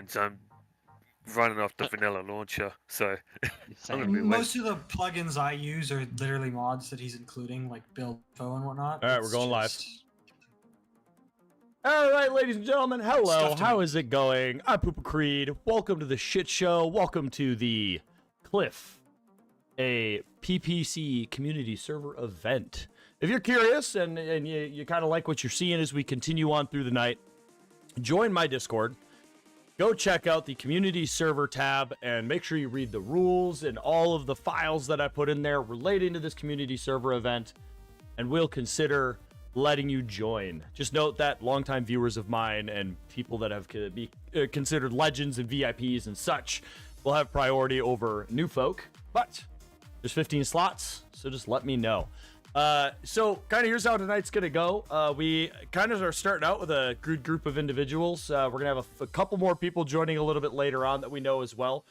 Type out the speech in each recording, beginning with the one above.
So I'm running off the vanilla launcher, so I'm gonna be Most of the plugins I use are literally mods that he's including, like build info and whatnot. All right, we're going live. All right, ladies and gentlemen, hello. How is it going? I'm PooPooCreed. Welcome to the shit show. Welcome to the Cliff, a PPC community server event. If you're curious and you kind of like what you're seeing as we continue on through the night, join my Discord. Go check out the community server tab and make sure you read the rules and all of the files that I put in there relating to this community server event, and we'll consider letting you join. Just note that longtime viewers of mine and people that have be considered legends and VIPs and such will have priority over new folk, but there's 15 slots, so just let me know. So kind of here's how tonight's gonna go. We kind of are starting out with a good group of individuals. We're gonna have a couple more people joining a little bit later on that we know as well.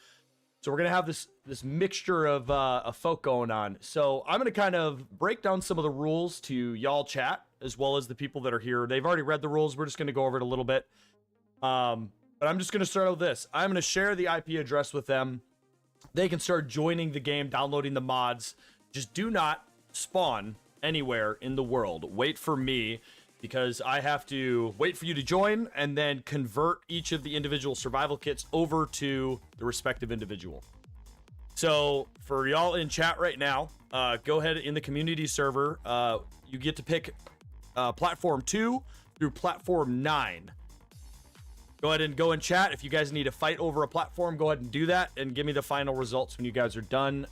So we're gonna have this mixture of folk going on. So I'm gonna kind of break down some of the rules to y'all chat as well as the people that are here. They've already read the rules. We're just gonna go over it a little bit. But I'm just gonna start out with this. I'm gonna share the IP address with them. They can start joining the game, downloading the mods. Just do not spawn anywhere in the world. Wait for me, because I have to wait for you to join and then convert each of the individual survival kits over to the respective individual. So for y'all in chat right now, go ahead in the community server. You get to pick platform 2 through platform 9. Go ahead and go in chat. If you guys need to fight over a platform, go ahead and do that and give me the final results when you guys are done.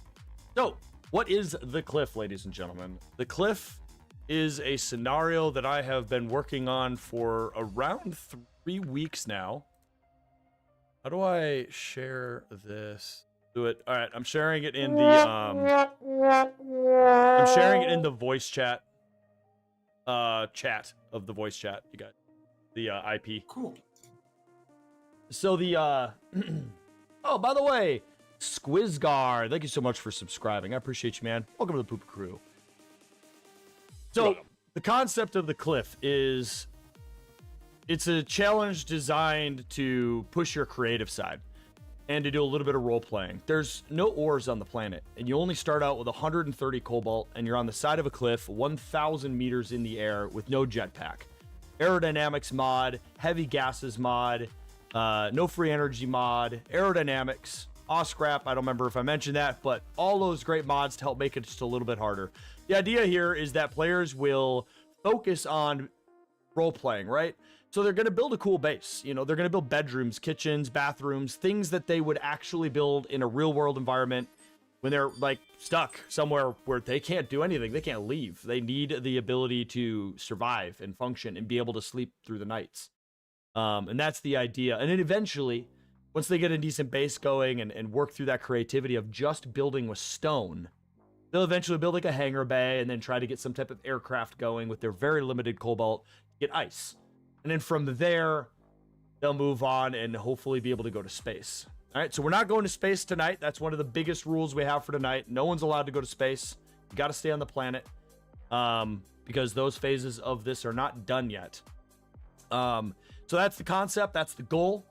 So what is the Cliff, ladies and gentlemen? The Cliff is a scenario that I have been working on for around 3 weeks now. How do I share this? Do it. All right, I'm sharing it in the I'm sharing it in the voice chat. Chat of the voice chat, you got the IP. Cool. So the oh, by the way, Squizgar, thank you so much for subscribing. I appreciate you, man. Welcome to the Poop Crew. So the concept of the Cliff is it's a challenge designed to push your creative side and to do a little bit of role playing. There's no ores on the planet, and you only start out with 130 cobalt, and you're on the side of a cliff 1,000 meters in the air with no jetpack. Aerodynamics mod, heavy gases mod, no free energy mod, aerodynamics, scrap. I don't remember if I mentioned that, but all those great mods to help make it just a little bit harder. The idea here is that players will focus on role playing, right? So they're going to build a cool base. You know, they're going to build bedrooms, kitchens, bathrooms, things that they would actually build in a real world environment when they're like stuck somewhere where they can't do anything. They can't leave. They need the ability to survive and function and be able to sleep through the nights. And that's the idea. And then eventually, once they get a decent base going and work through that creativity of just building with stone, they'll eventually build like a hangar bay and then try to get some type of aircraft going with their very limited cobalt, get ice. And then from there, they'll move on and hopefully be able to go to space. All right, so we're not going to space tonight. That's one of the biggest rules we have for tonight. No one's allowed to go to space. You got to stay on the planet because those phases of this are not done yet. So that's the concept. That's the goal.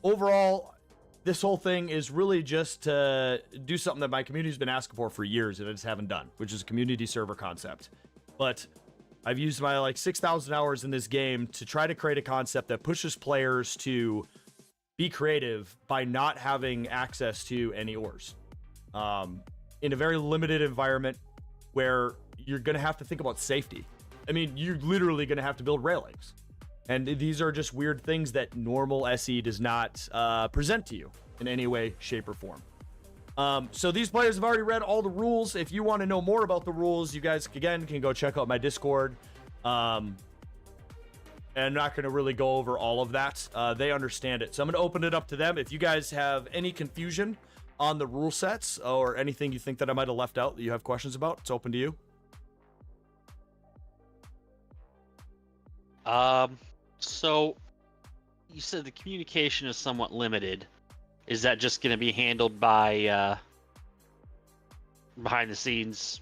Overall, this whole thing is really just to do something that my community's been asking for years and I just haven't done, which is a community server concept. But I've used my like 6,000 hours in this game to try to create a concept that pushes players to be creative by not having access to any ores. In a very limited environment where you're going to have to think about safety. I mean, you're literally going to have to build railings. And these are just weird things that normal SE does not present to you in any way, shape, or form. So these players have already read all the rules. If you want to know more about the rules, you guys, again, can go check out my Discord. And I'm not going to really go over all of that. They understand it. So I'm going to open it up to them. If you guys have any confusion on the rule sets or anything you think that I might have left out that you have questions about, it's open to you. So you said the communication is somewhat limited. Is that just going to be handled by behind the scenes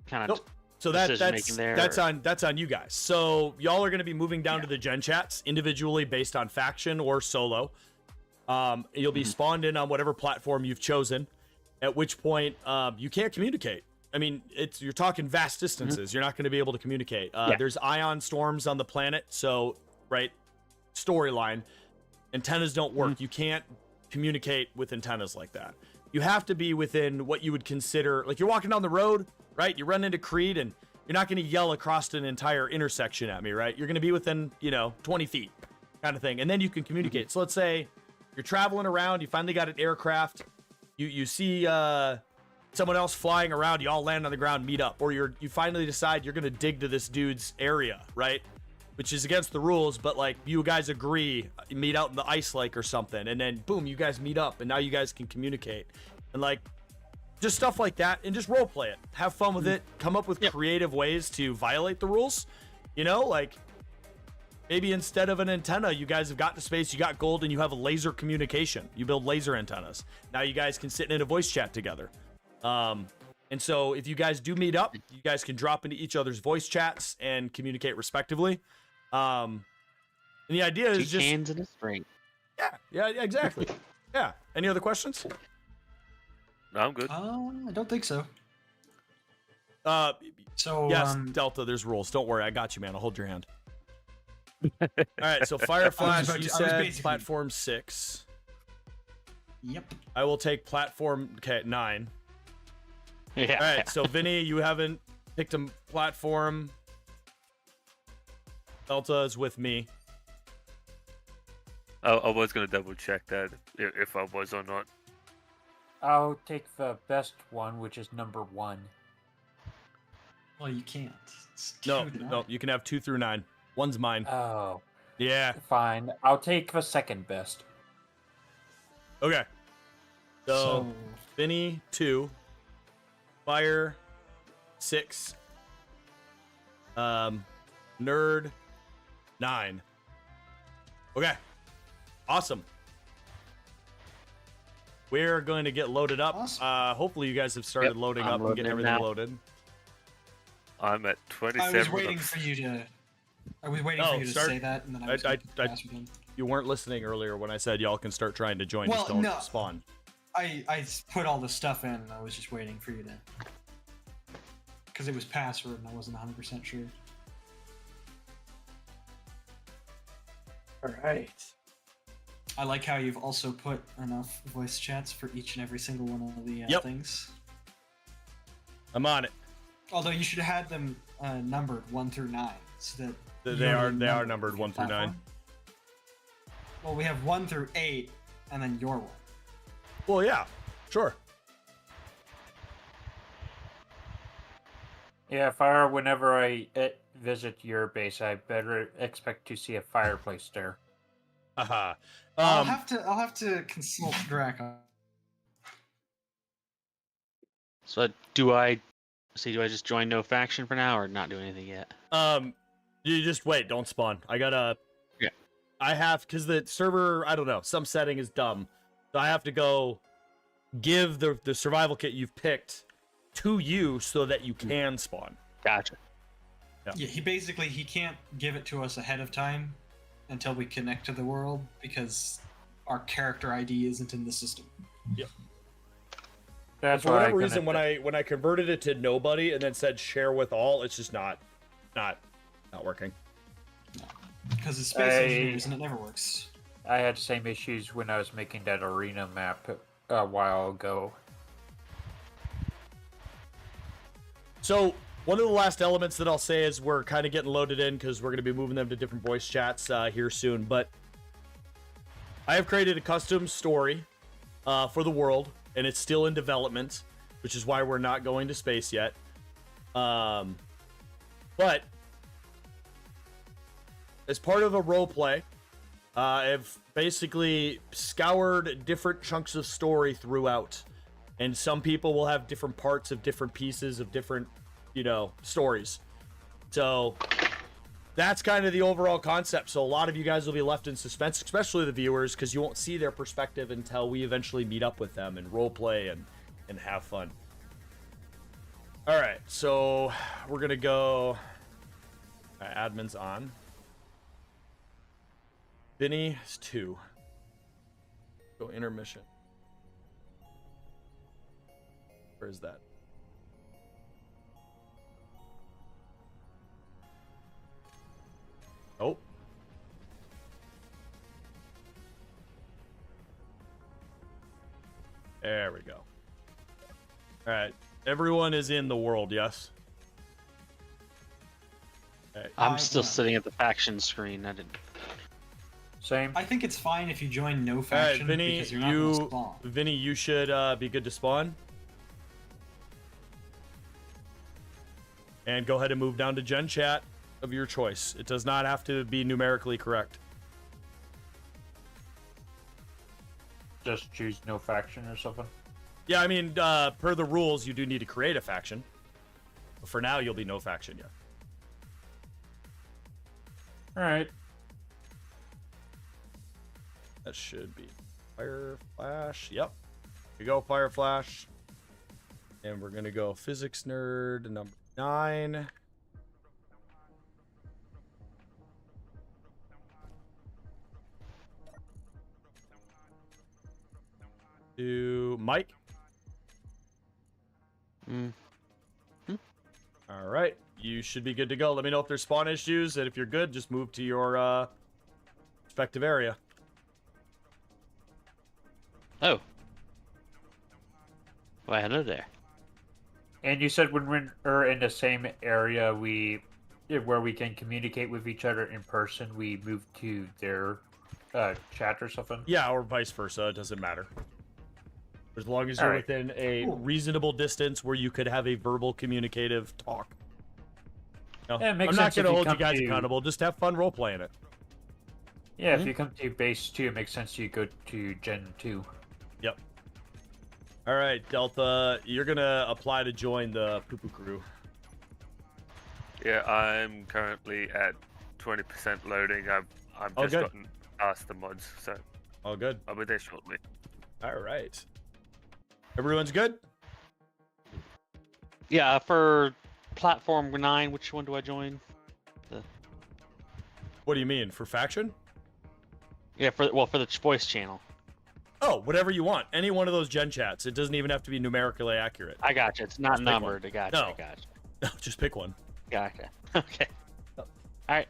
kind of? Nope. So decision-making there, that's on you guys. So y'all are going to be moving down to the gen chats individually based on faction or solo. You'll be spawned in on whatever platform you've chosen. At which point you can't communicate. I mean, you're talking vast distances. You're not going to be able to communicate. There's ion storms on the planet, so right storyline. Antennas don't work. You can't communicate with antennas like that. You have to be within what you would consider, like you're walking down the road, right? You run into Creed and you're not going to yell across an entire intersection at me, right? You're going to be within, 20 feet kind of thing. And then you can communicate. So let's say you're traveling around, you finally got an aircraft, you see someone else flying around, you all land on the ground, meet up, or you finally decide you're going to dig to this dude's area, right? Which is against the rules, but like you guys agree, meet out in the ice lake or something, and then boom, you guys meet up, and now you guys can communicate, and like just stuff like that, and just role play it, have fun with it, come up with creative ways to violate the rules, like maybe instead of an antenna, you guys have got to space, you got gold, and you have a laser communication. You build laser antennas. Now you guys can sit in a voice chat together. And so if you guys do meet up, you guys can drop into each other's voice chats and communicate respectively. And the idea is just hands in a string. Yeah, exactly. Yeah. Any other questions? No, I'm good. I don't think so. So yes, Delta, there's rules. Don't worry, I got you, man. I'll hold your hand. All right, so Fire Flash, you said platform 6. Yep. I will take platform 9. Yeah. All right, so Vinny, you haven't picked a platform. Delta is with me. I was going to double check that if I was or not. I'll take the best one, which is number 1. Well, you can't. No, you can have 2 through 9. One's mine. Oh. Yeah. Fine. I'll take the second best. Okay. So Vinny 2, Fire 6, Nerd 9. Okay. Awesome. We're going to get loaded up. Awesome. Hopefully you guys have started loading up and getting everything loaded. I'm at 27. I was waiting for you to say that, and then I was going to pass with him. You weren't listening earlier when I said y'all can start trying to join. Well, just don't spawn. I put all the stuff in, and I was just waiting for you to... Because it was password, and I wasn't 100% sure. Alright. I like how you've also put enough voice chats for each and every single one of the things. I'm on it. Although you should have had them numbered 1 through 9, so that they are numbered 1 through 9. Well, we have 1 through 8, and then your one. Well, yeah, sure. Yeah, Fire, whenever I visit your base, I better expect to see a fireplace there. Haha. I'll have to consult Draco. So do I just join no faction for now, or not do anything yet? You just wait, don't spawn. I gotta... Yeah. I have, because the server, I don't know, some setting is dumb. So I have to go give the survival kit you've picked to you so that you can spawn. Gotcha. Yeah, he can't give it to us ahead of time until we connect to the world, because our character ID isn't in the system. Yep. That's for whatever reason, when I converted it to nobody and then said share with all, it's just not working. Because it's Space Engineers and it never works. I had the same issues when I was making that arena map a while ago. So one of the last elements that I'll say is we're kind of getting loaded in because we're going to be moving them to different voice chats here soon. But I have created a custom story for the world, and it's still in development, which is why we're not going to space yet. But as part of a role play, I've basically scoured different chunks of story throughout, and some people will have different parts of different pieces of different, stories. So that's kind of the overall concept. So a lot of you guys will be left in suspense, especially the viewers, because you won't see their perspective until we eventually meet up with them and role play and have fun. All right, so we're gonna go. Admin's on. Vinny is 2. Go intermission. Where is that? Oh. There we go. All right. Everyone is in the world, yes? Okay. I'm still sitting at the faction screen. I didn't. Same. I think it's fine if you join no All right, faction Vinny, because you're not going to spawn. Vinny, you should be good to spawn. And go ahead and move down to Gen Chat of your choice. It does not have to be numerically correct. Just choose no faction or something. Yeah, I mean, per the rules, you do need to create a faction. But for now, you'll be no faction yet. All right. That should be Fire Flash. Yep. Here you go, Fire Flash. And we're going to go Physics Nerd number 9. To Mike. All right. You should be good to go. Let me know if there's spawn issues, and if you're good, just move to your respective area. Oh. Well, hello there. And you said when we're in the same area, where we can communicate with each other in person, we move to their chat or something. Yeah, or vice versa. It doesn't matter. As long as you're All right. within a reasonable distance where you could have a verbal communicative talk. No, Yeah, it makes I'm not sense if going to you hold you come guys to- accountable. Just have fun role playing it. Yeah, if you come to base 2, it makes sense you go to Gen 2. Yep. All right, Delta, you're going to apply to join the Poo-Poo crew. Yeah, I'm currently at 20% loading. I've Oh, just good. gotten past the mods, so All good. I'll be there shortly. All right. Everyone's good? Yeah, for platform 9, which one do I join? What do you mean? For faction? Yeah, for the voice channel. Oh, whatever you want. Any one of those gen chats. It doesn't even have to be numerically accurate. I gotcha. It's not Just pick numbered. I gotcha. No. I gotcha. No, just pick one. Gotcha. Okay. All right.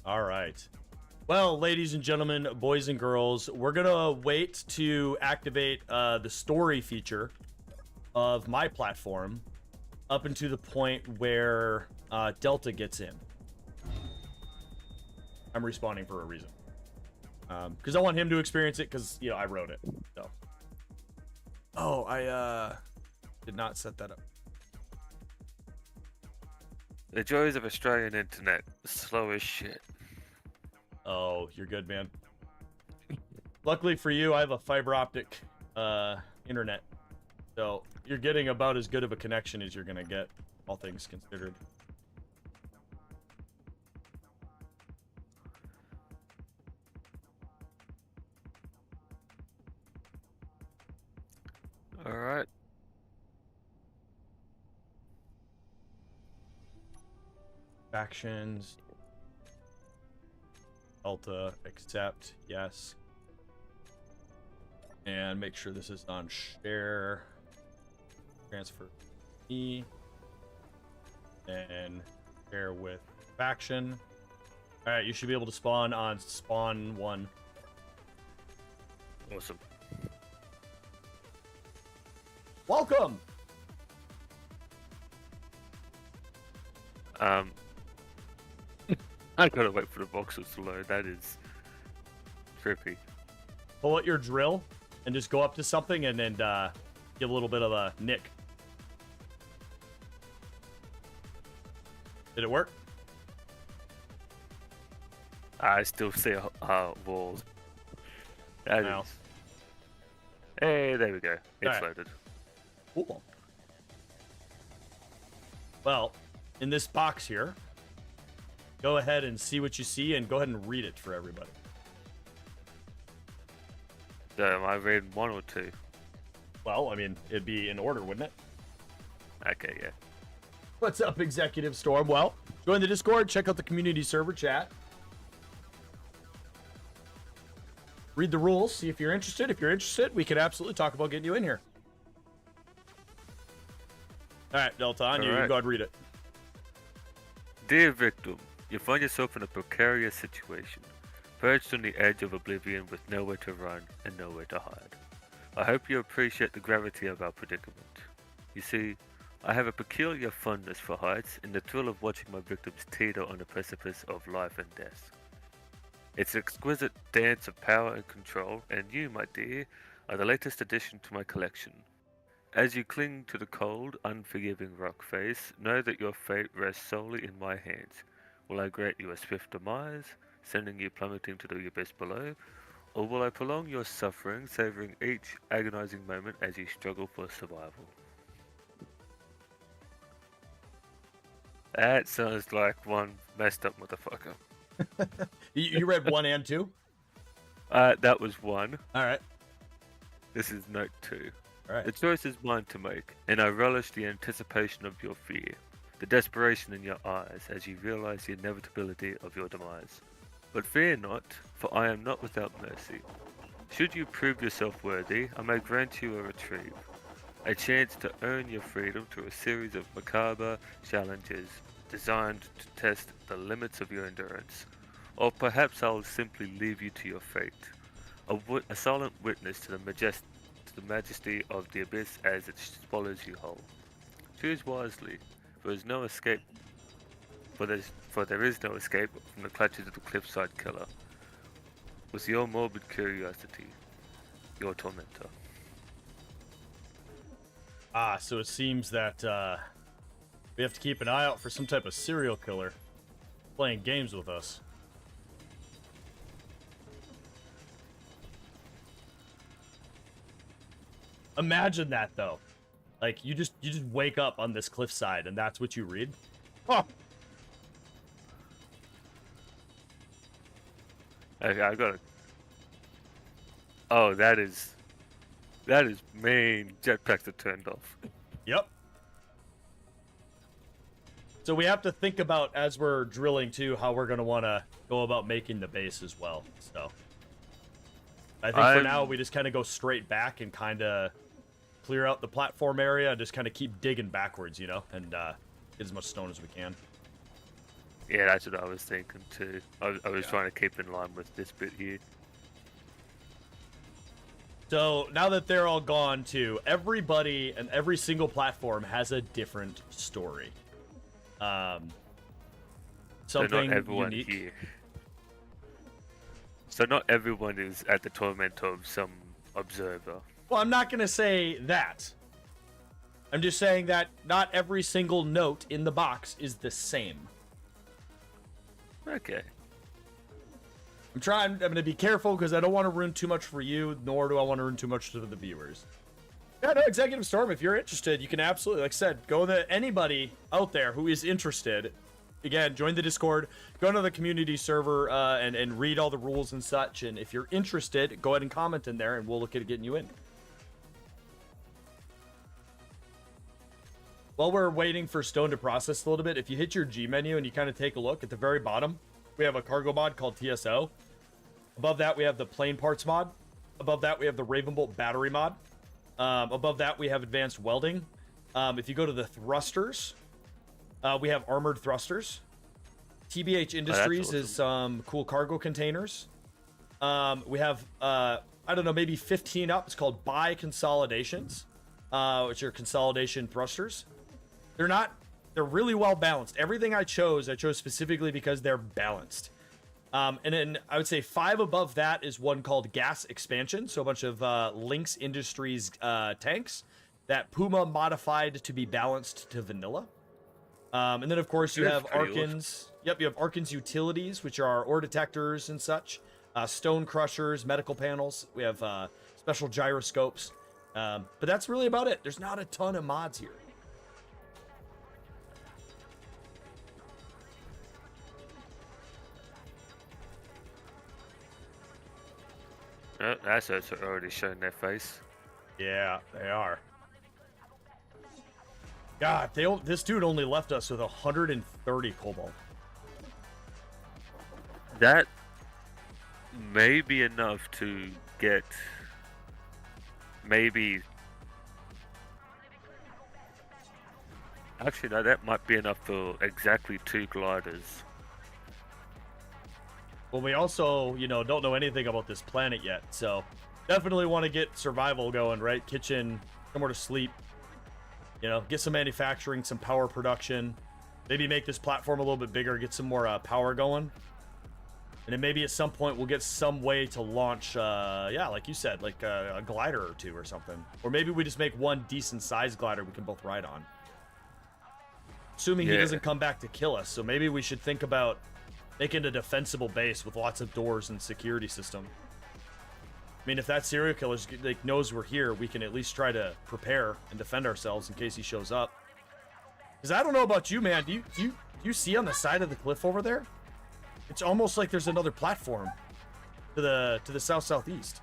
All right. Well, ladies and gentlemen, boys and girls, we're going to wait to activate the story feature of my platform up into the point where Delta gets in. I'm respawning for a reason. Because I want him to experience it because, you know, I wrote it. So. Oh, I did not set that up. The joys of Australian internet. Slow as shit. Oh, you're good, man. Luckily for you, I have a fiber optic internet. So you're getting about as good of a connection as you're going to get, all things considered. Alright. Factions. Delta, accept, yes. And make sure this is on share. Transfer E. And share with faction. Alright, you should be able to spawn on spawn 1. Awesome. Welcome! I gotta wait for the boxes to load. That is trippy. Pull out your drill and just go up to something and then give a little bit of a nick. Did it work? I still see walls. That Wow. is... Hey, there we go. It's Alright. loaded. Cool. Well, in this box here, go ahead and see what you see and go ahead and read it for everybody. So am I reading 1 or 2? Well, I mean, it'd be in order, wouldn't it? Okay, yeah. What's up, Executive Storm? Well, join the Discord, check out the community server chat. Read the rules, see if you're interested. If you're interested, we could absolutely talk about getting you in here. All right, Delta, on you. You Alright. go ahead and read it. Dear victim, you find yourself in a precarious situation, perched on the edge of oblivion with nowhere to run and nowhere to hide. I hope you appreciate the gravity of our predicament. You see, I have a peculiar fondness for heights and the thrill of watching my victims teeter on the precipice of life and death. It's an exquisite dance of power and control, and you, my dear, are the latest addition to my collection. As you cling to the cold, unforgiving rock face, know that your fate rests solely in my hands. Will I grant you a swift demise, sending you plummeting to the abyss below, or will I prolong your suffering, savoring each agonizing moment as you struggle for survival? That sounds like one messed up motherfucker. You read 1 and 2? That was 1. All right. This is note 2. All right. The choice is mine to make, and I relish the anticipation of your fear, the desperation in your eyes as you realize the inevitability of your demise. But fear not, for I am not without mercy. Should you prove yourself worthy, I may grant you a reprieve, a chance to earn your freedom through a series of macabre challenges designed to test the limits of your endurance. Or perhaps I'll simply leave you to your fate, a silent witness to the majesty of the abyss as it swallows you whole. Choose wisely, for there is no escape. For there is no escape from the clutches of the cliffside killer. With your morbid curiosity, your tormentor. Ah, so it seems that we have to keep an eye out for some type of serial killer playing games with us. Imagine that, though. Like, you just wake up on this cliffside and that's what you read. Oh. Okay, I got it. Oh, that is main jetpacks are turned off. Yep. So we have to think about, as we're drilling too, how we're going to want to go about making the base as well. So I think for now we just kind of go straight back and kind of clear out the platform area and just kind of keep digging backwards, you know, and get as much stone as we can. Yeah, that's what I was thinking too. I was trying to keep in line with this bit here. So now that they're all gone too, everybody and every single platform has a different story. Something so not everyone unique. here. So not everyone is at the torment of some observer. Well, I'm not going to say that. I'm just saying that not every single note in the box is the same. Okay. I'm going to be careful because I don't want to ruin too much for you, nor do I want to ruin too much to the viewers. Yeah, no, Executive Storm, if you're interested, you can absolutely, like I said, go to anybody out there who is interested. Again, join the Discord, go to the community server, and read all the rules and such. And if you're interested, go ahead and comment in there, and we'll look at getting you in. While we're waiting for Stone to process a little bit, if you hit your G menu and you kind of take a look at the very bottom, we have a cargo mod called TSO. Above that, we have the plane parts mod. Above that, we have the Ravenbolt battery mod. Above that, we have advanced welding. If you go to the thrusters, we have armored thrusters. TBH Industries awesome. is some cool cargo containers. We have, I don't know, maybe 15 up. It's called buy consolidations, which are consolidation thrusters. They're really well balanced. Everything I chose specifically because they're balanced. And then I would say 5 above that is one called gas expansion. So a bunch of Lynx Industries tanks that Puma modified to be balanced to vanilla. And then of course you have Arkans. Yep, you have Arkans utilities, which are ore detectors and such. Stone crushers, medical panels. We have special gyroscopes. But that's really about it. There's not a ton of mods here. Assets are already showing their face. Yeah, they are. God, this dude only left us with 130 cobalt. That may be enough to get maybe. Actually, no, that might be enough for exactly 2 gliders. Well, we also, don't know anything about this planet yet, so definitely want to get survival going, right? Kitchen, somewhere to sleep. Get some manufacturing, some power production. Maybe make this platform a little bit bigger, get some more power going. And then maybe at some point we'll get some way to launch, like you said, like a glider or 2 or something. Or maybe we just make one decent-sized glider we can both ride on. Assuming he doesn't come back to kill us, so maybe we should think about making a defensible base with lots of doors and security system. I mean, if that serial killer knows we're here, we can at least try to prepare and defend ourselves in case he shows up. Because I don't know about you, man. Do you see on the side of the cliff over there? It's almost like there's another platform to the southeast.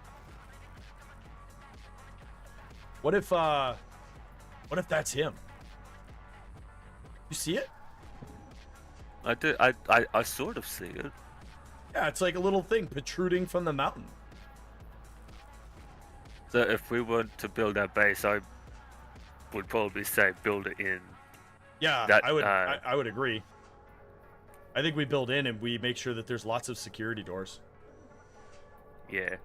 What if that's him? You see it? I do. I sort of see it. Yeah, it's like a little thing protruding from the mountain. So if we were to build our base, I would probably say build it in. Yeah, That, I would agree. I think we build in and we make sure that there's lots of security doors. Yeah.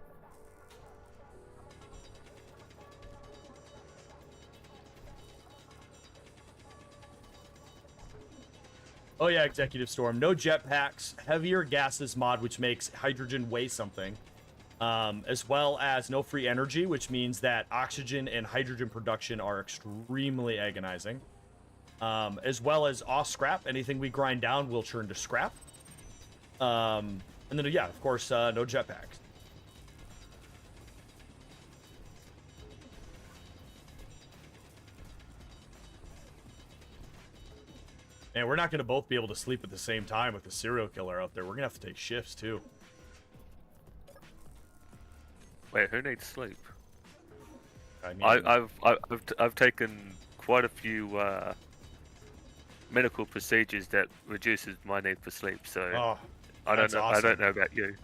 Oh yeah, Executive Storm. No jetpacks, heavier gases mod, which makes hydrogen weigh something. As well as no free energy, which means that oxygen and hydrogen production are extremely agonizing. As well as off scrap, anything we grind down will turn to scrap. And then, yeah, of course, no jetpacks. Man, we're not going to both be able to sleep at the same time with the serial killer out there. We're going to have to take shifts, too. Wait, who needs sleep? I mean, I've taken quite a few medical procedures that reduces my need for sleep. So I don't know. awesome. I don't know about you.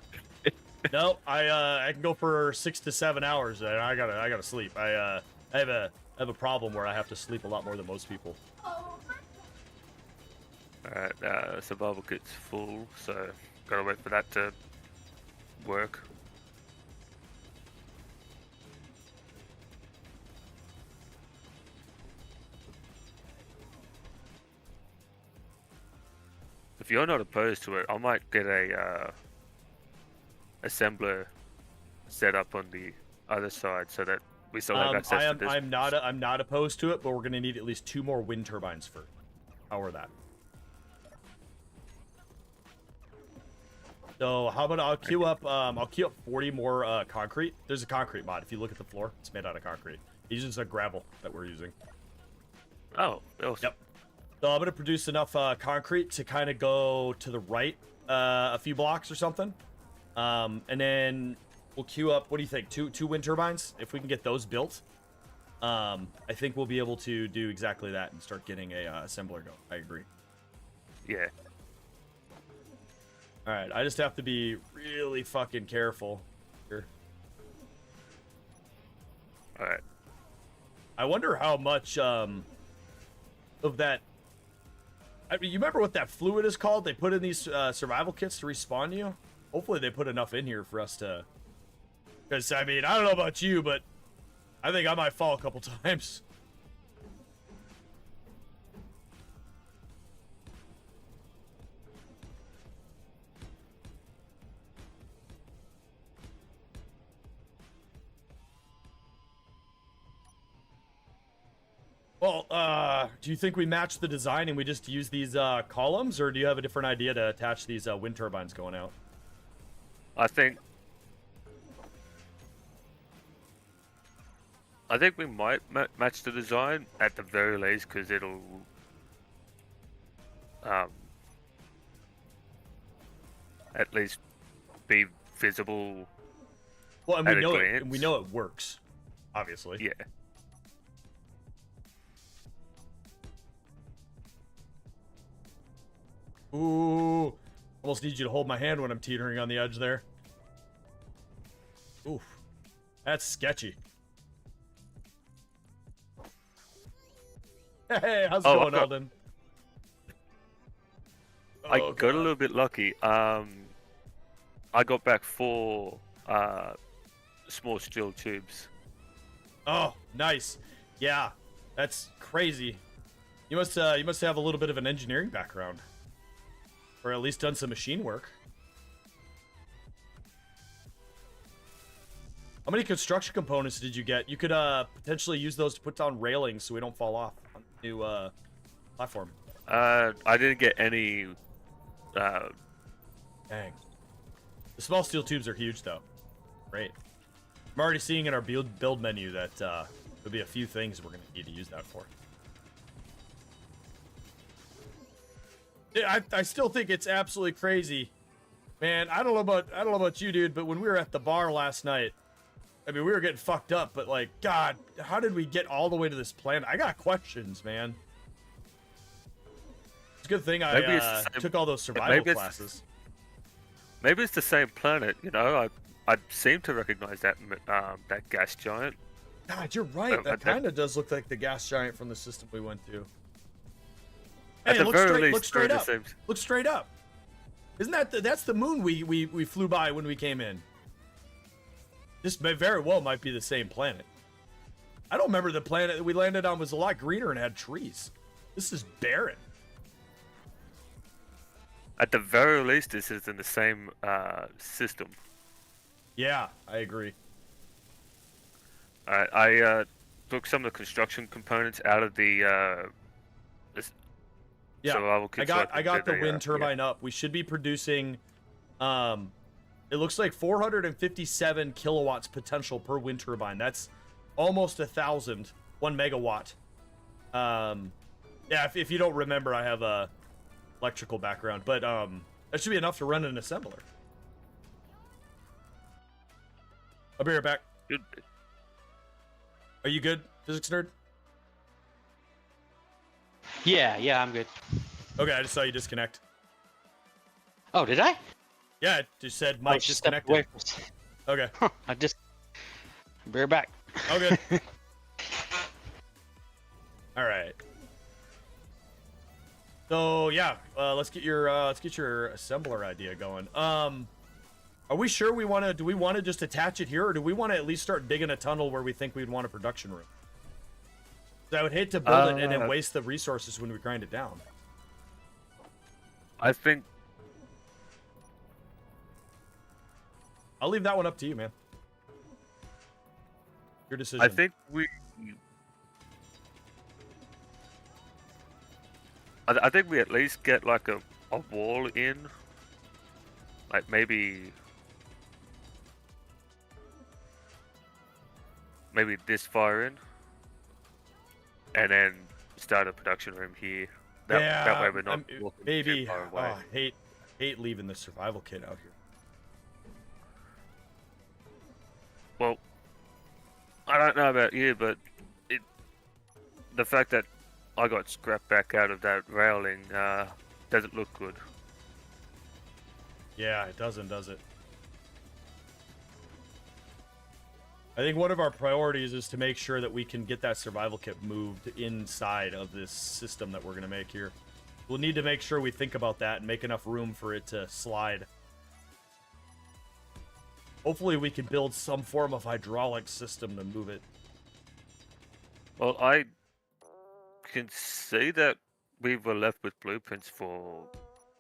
No, I can go for 6 to 7 hours, and I gotta sleep. I have a problem where I have to sleep a lot more than most people. Alright, survival kit's full, so gotta wait for that to work. If you're not opposed to it, I might get a assembler set up on the other side so that we still have access to this. I'm not opposed to it, but we're gonna need at least 2 more wind turbines for power that. So how about I'll queue up 40 more concrete. There's a concrete mod. If you look at the floor, it's made out of concrete. It's just a gravel that we're using. Oh, awesome. Yep. So I'm gonna produce enough concrete to kind of go to the right a few blocks or something, and then we'll queue up. What do you think? Two wind turbines. If we can get those built, I think we'll be able to do exactly that and start getting a assembler going. I agree. Yeah. All right, I just have to be really fucking careful here. All right. I wonder how much of that. I mean, you remember what that fluid is called? They put in these survival kits to respawn you. Hopefully, they put enough in here for us to. Because I mean, I don't know about you, but I think I might fall a couple times. Well, do you think we match the design and we just use these columns, or do you have a different idea to attach these wind turbines going out? I think we might match the design at the very least, because it'll at least be visible Well, and at we a know glance. it works, obviously. Yeah. Ooh, almost need you to hold my hand when I'm teetering on the edge there. Oof, that's sketchy. Hey, how's it Oh, going, okay. Eldon? I Oh, got a God. little bit lucky. I got back 4 small steel tubes. Oh, nice. Yeah, that's crazy. You must have a little bit of an engineering background, or at least done some machine work. How many construction components did you get? You could potentially use those to put down railings so we don't fall off on the new platform. I didn't get any. Dang. The small steel tubes are huge, though. Great. I'm already seeing in our build menu that there'll be a few things we're going to need to use that for. Yeah, I still think it's absolutely crazy, man. I don't know about you, dude, but when we were at the bar last night, I mean, we were getting fucked up, but like, God, how did we get all the way to this planet? I got questions, man. It's a good thing I took all those survival classes. Maybe it's the same planet. You know, I seem to recognize that that gas giant. God, you're right. That kind of does look like the gas giant from the system we went to. At Hey, the very least, look straight they're up. the same. Look straight up. Isn't that's the moon we flew by when we came in? This may very well might be the same planet. I don't remember the planet that we landed on was a lot greener and had trees. This is barren. At the very least, this is in the same system. Yeah, I agree. I took some of the construction components out of the. Yeah, survival kit so I got the do wind turbine up. We should be producing. It looks like 457 kilowatts potential per wind turbine. That's almost 1,000, 1 megawatt. Yeah, if you don't remember, I have a electrical background, but that should be enough to run an assembler. I'll be right back. Good. Are you good, physics nerd? Yeah, I'm good. Okay, I just saw you disconnect. Oh, did I? Yeah, it just said I Mike just stepped disconnected. away from... Okay. I just... Be right back. Okay. All right. So yeah, let's get your assembler idea going. Are we sure we want to? Do we want to just attach it here, or do we want to at least start digging a tunnel where we think we'd want a production room? 'Cause I would hate to build it and then waste the resources when we grind it down. I think I'll leave that one up to you, man. Your decision. I think we at least get like a wall in, like maybe this far in, and then start a production room here. That way we're not walking maybe. too far away. I hate leaving the survival kit out here. Well, I don't know about you, but the fact that I got scrapped back out of that railing doesn't look good. Yeah, it doesn't, does it? I think one of our priorities is to make sure that we can get that survival kit moved inside of this system that we're going to make here. We'll need to make sure we think about that and make enough room for it to slide. Hopefully we can build some form of hydraulic system to move it. Well, I can see that we were left with blueprints for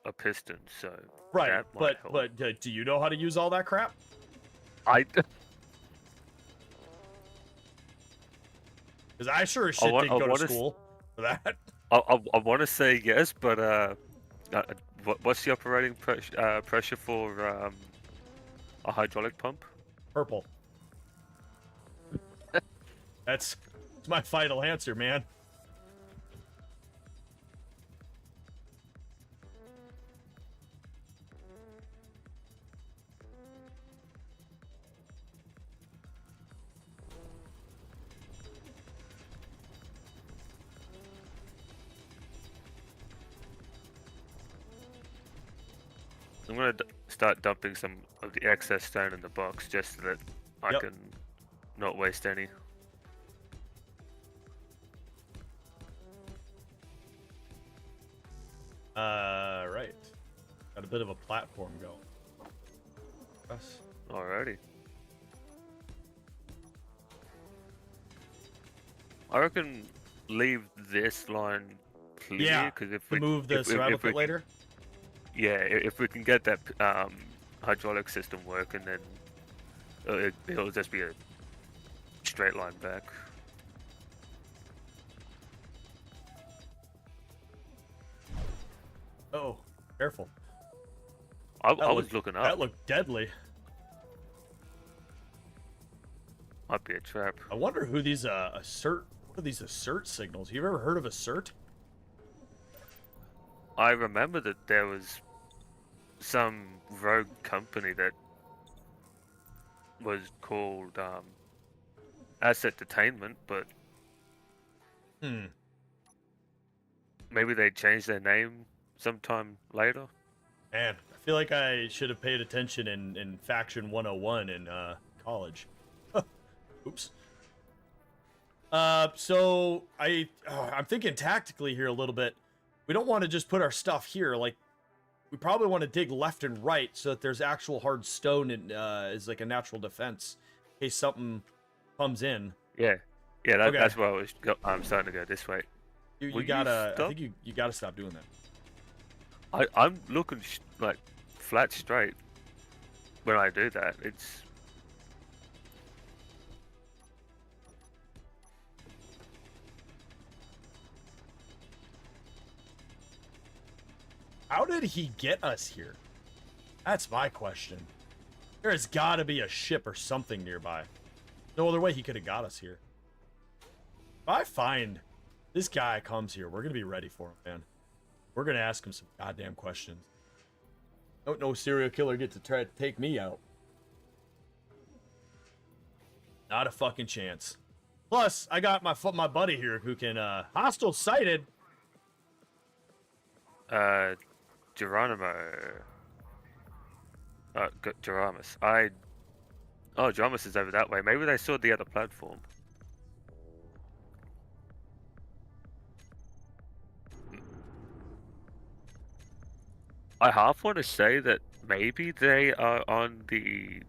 a piston, so Right, that might but help. do you know how to use all that crap? Because I sure as shit didn't go to school for that. I want to say yes, but what's the operating pressure for a hydraulic pump? Purple. That's my final answer, man. I'm gonna start dumping some of the excess stone in the box just so that I Yep. can not waste any. Right. Got a bit of a platform going. Yes. Alrighty. I reckon leave this line clear Yeah, because if to we move the survival if we kit later. yeah, if we can get that hydraulic system working, then it'll just be a straight line back. Oh, careful. I That was looking That up. looked deadly. Might be a trap. I wonder who these assert. What are these assert signals? You ever heard of assert? I remember that there was some rogue company that was called Asset Detainment, but Hmm. maybe they changed their name sometime later. Man, I feel like I should have paid attention in Faction 101 in college. Oops. So I'm thinking tactically here a little bit. We don't want to just put our stuff here. Like, we probably want to dig left and right so that there's actual hard stone and is like a natural defense in case something comes in. Yeah, Okay. that's why I'm starting to go this way. You Will you gotta. I stop? think you gotta stop doing that. I'm looking like flat straight when I do that. It's How did he get us here? That's my question. There has got to be a ship or something nearby. No other way he could have got us here. If I find this guy comes here, we're going to be ready for him, man. We're going to ask him some goddamn questions. Don't no serial killer get to try to take me out. Not a fucking chance. Plus, I got my buddy here who can, hostile sighted. Geronimo. Geramus. Oh, Geramus is over that way. Maybe they saw the other platform. I half want to say that maybe they are on the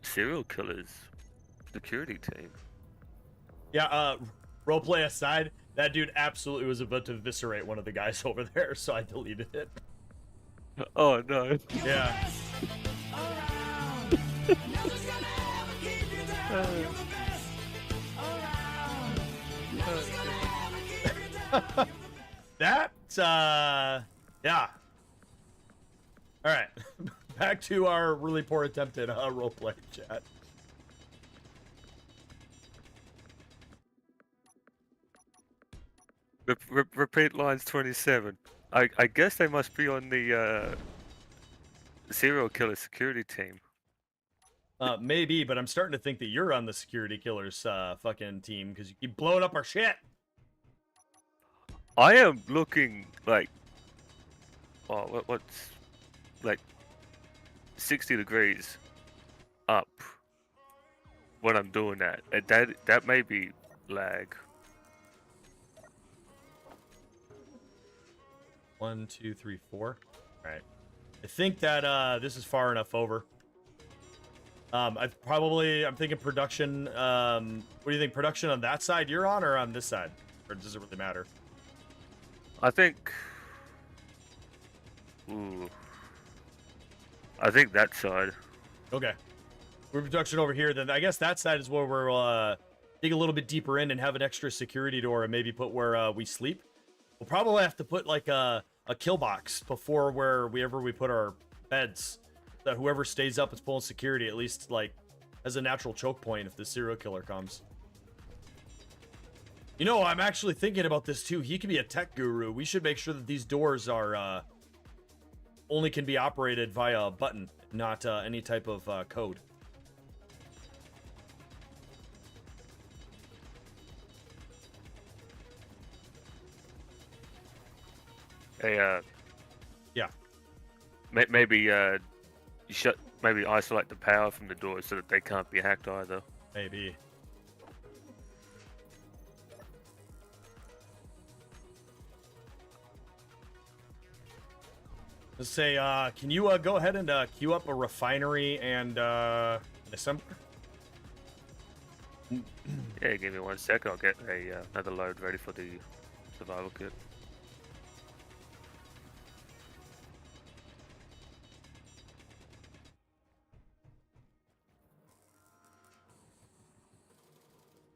serial killer's security team. Yeah, roleplay aside, that dude absolutely was about to eviscerate one of the guys over there, so I deleted it. Oh no. Yeah. Yeah. All right. Back to our really poor attempt at roleplay chat. Repeat lines 27. I guess they must be on the serial killer security team. Maybe, but I'm starting to think that you're on the security killer's fucking team because you keep blowing up our shit. I am looking like, oh, what's like 60 degrees up when I'm doing that. That may be lag. 1, 2, 3, 4. All right. I think that this is far enough over. I'm thinking production. What do you think? Production on that side you're on, or on this side, or does it really matter? I think. Ooh. I think that side. Okay. We're production over here. Then I guess that side is where we'll dig a little bit deeper in and have an extra security door, and maybe put where we sleep. We'll probably have to put like a kill box before wherever we put our beds. That whoever stays up is pulling security at least like as a natural choke point if the serial killer comes. You know, I'm actually thinking about this too. He could be a tech guru. We should make sure that these doors are only can be operated via a button, not any type of code. Hey, Yeah. Maybe you maybe isolate the power from the doors so that they can't be hacked either. Maybe. Let's say, can you go ahead and queue up a refinery and an assembler? Yeah, give me 1 second. I'll get another load ready for the survival kit.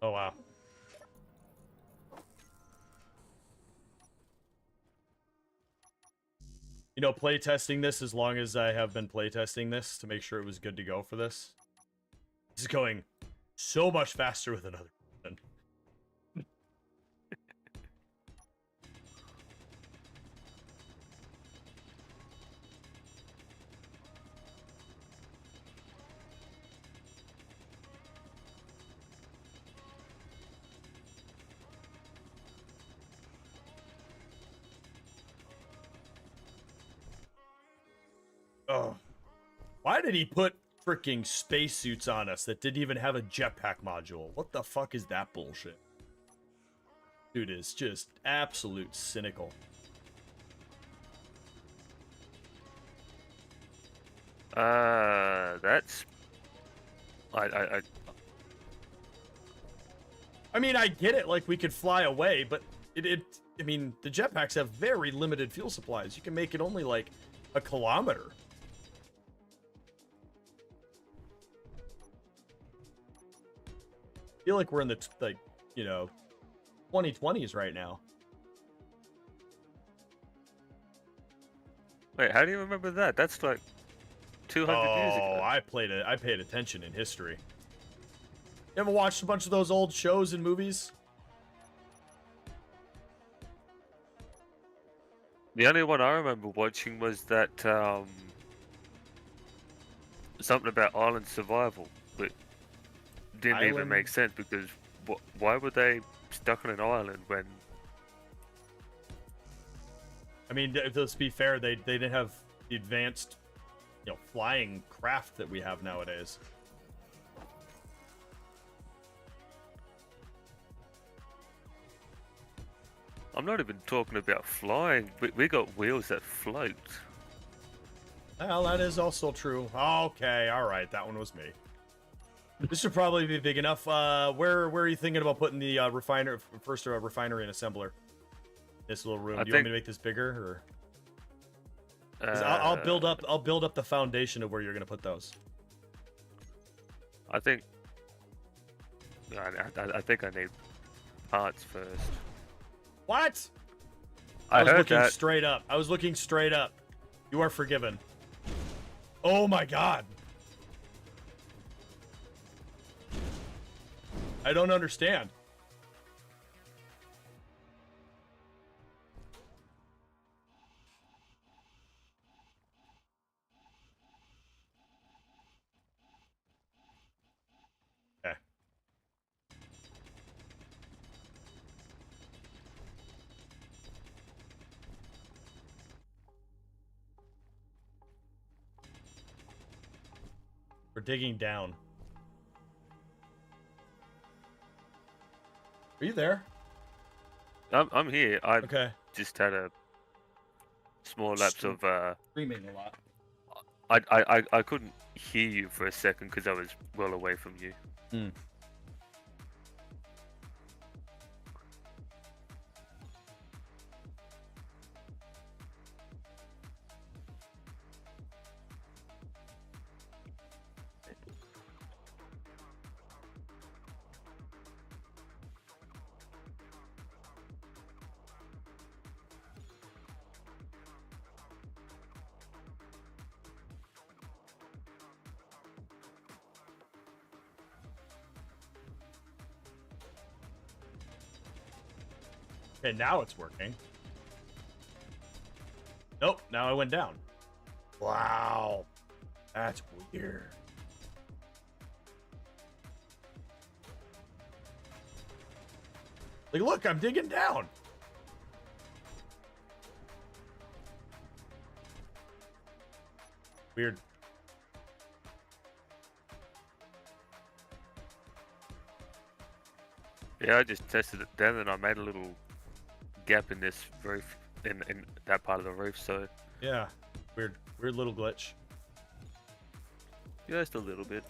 Oh, wow. You know, playtesting this as long as I have been playtesting this to make sure it was good to go for this. This is going so much faster with another person. Oh. Why did he put freaking spacesuits on us that didn't even have a jetpack module? What the fuck is that bullshit? Dude is just absolute cynical. That's... I mean, I get it, like, we could fly away, but I mean, the jetpacks have very limited fuel supplies. You can make it only, like, a kilometer. I feel like we're in the, like, you know, 2020s right now. Wait, how do you remember that? That's like 200 years ago. Oh, I paid attention in history. You ever watched a bunch of those old shows and movies? The only one I remember watching was that something about island survival, but didn't even Island- make sense because why were they stuck on an island when? I mean, let's be fair, they didn't have the advanced, you know, flying craft that we have nowadays. I'm not even talking about flying. We got wheels that float. Well, that is also true. Okay, all right, that one was me. This should probably be big enough. Where are you thinking about putting the refinery and assembler? This little room. Do you want me to make this bigger, or? 'Cause I'll build up the foundation of where you're gonna put those. I think. I think I need parts first. What? I was heard looking that. straight up. I was looking straight up. You are forgiven. Oh my god. I don't understand. Okay. We're digging down. Are you there? I'm here. I Okay. just had a small lapse of Screaming a lot. I couldn't hear you for a second because I was well away from you. Hmm. Okay, now it's working. Nope, now I went down. Wow. That's weird. Like, look, I'm digging down. Weird. Yeah, I just tested it then, and I made a little gap in this roof, in that part of the roof. So Yeah. Weird little glitch. just a little bit.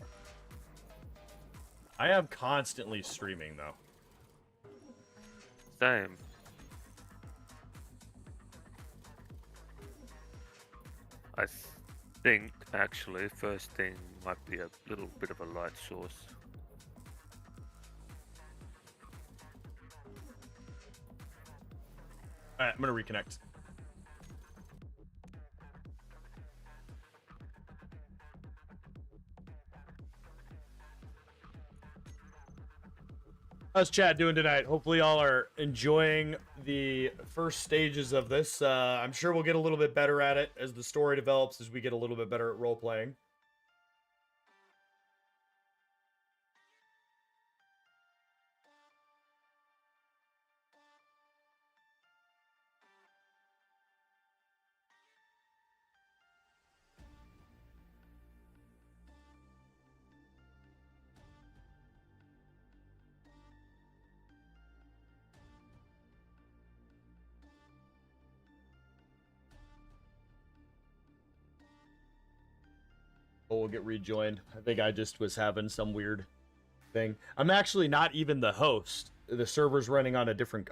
I am constantly streaming though. Same. I think actually, first thing might be a little bit of a light source. All right, I'm gonna reconnect. How's Chad doing tonight? Hopefully, y'all are enjoying the first stages of this. I'm sure we'll get a little bit better at it as the story develops, as we get a little bit better at role playing. Oh, we'll get rejoined. I think I just was having some weird thing. I'm actually not even the host. The server's running on a different,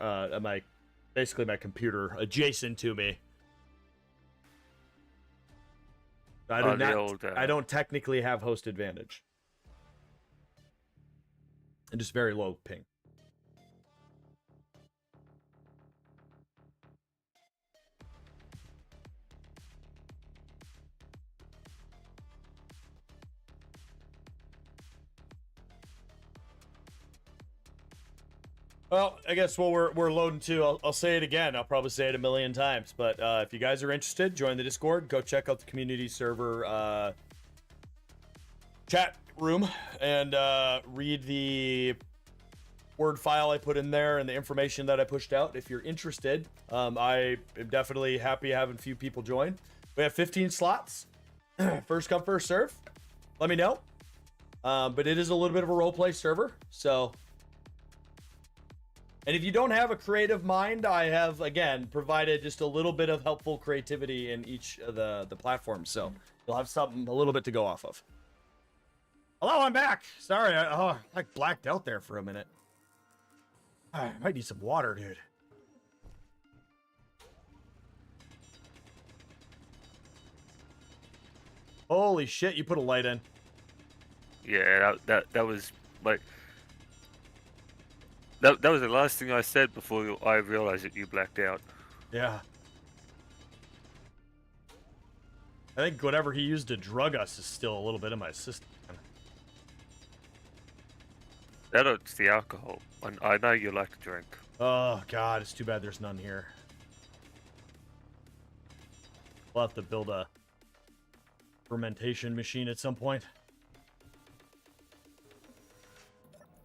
basically my computer adjacent to me. I don't technically have host advantage. And just very low ping. Well, I guess while we're loading too, I'll say it again. I'll probably say it a million times. But if you guys are interested, join the Discord. Go check out the community server chat room and read the Word file I put in there and the information that I pushed out. If you're interested, I am definitely happy having a few people join. We have 15 slots. First come, first serve. Let me know. But it is a little bit of a roleplay server, so... And if you don't have a creative mind, I have, again, provided just a little bit of helpful creativity in each of the platforms. So you'll have something, a little bit to go off of. Hello, I'm back. Sorry, I blacked out there for a minute. I might need some water, dude. Holy shit, you put a light in. Yeah, that was like... That was the last thing I said before I realized that you blacked out. Yeah. I think whatever he used to drug us is still a little bit in my system. That's the alcohol. I know you like to drink. Oh, God, it's too bad there's none here. We'll have to build a fermentation machine at some point.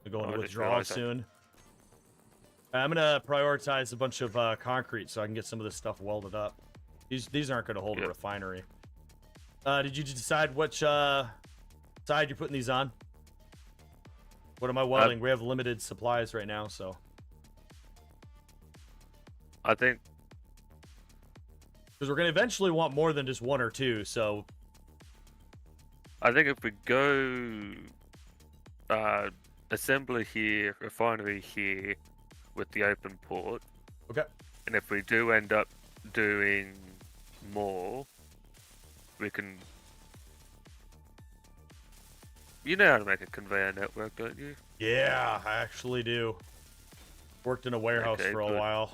We're going to withdraw soon. I'm gonna prioritize a bunch of concrete so I can get some of this stuff welded up. These aren't gonna hold a refinery. Did you decide which side you're putting these on? What am I welding? We have limited supplies right now, so. I think... Because we're gonna eventually want more than just one or two, so. I think if we go assembly here, refinery here, with the open port. Okay. And if we do end up doing more, we can... You know how to make a conveyor network, don't you? Yeah, I actually do. Worked in a warehouse for a while.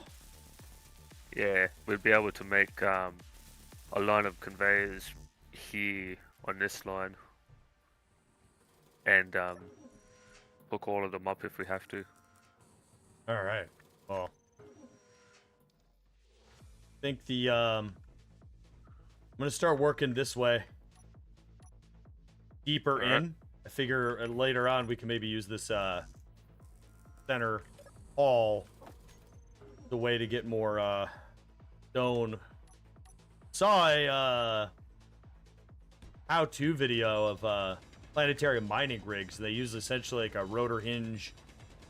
Yeah, we'd be able to make a line of conveyors here on this line. And hook all of them up if we have to. All right. Well, I think the I'm gonna start working this way, deeper in. I figure later on we can maybe use this center hall the way to get more stone. Saw how-to video of planetary mining rigs. They use essentially like a rotor hinge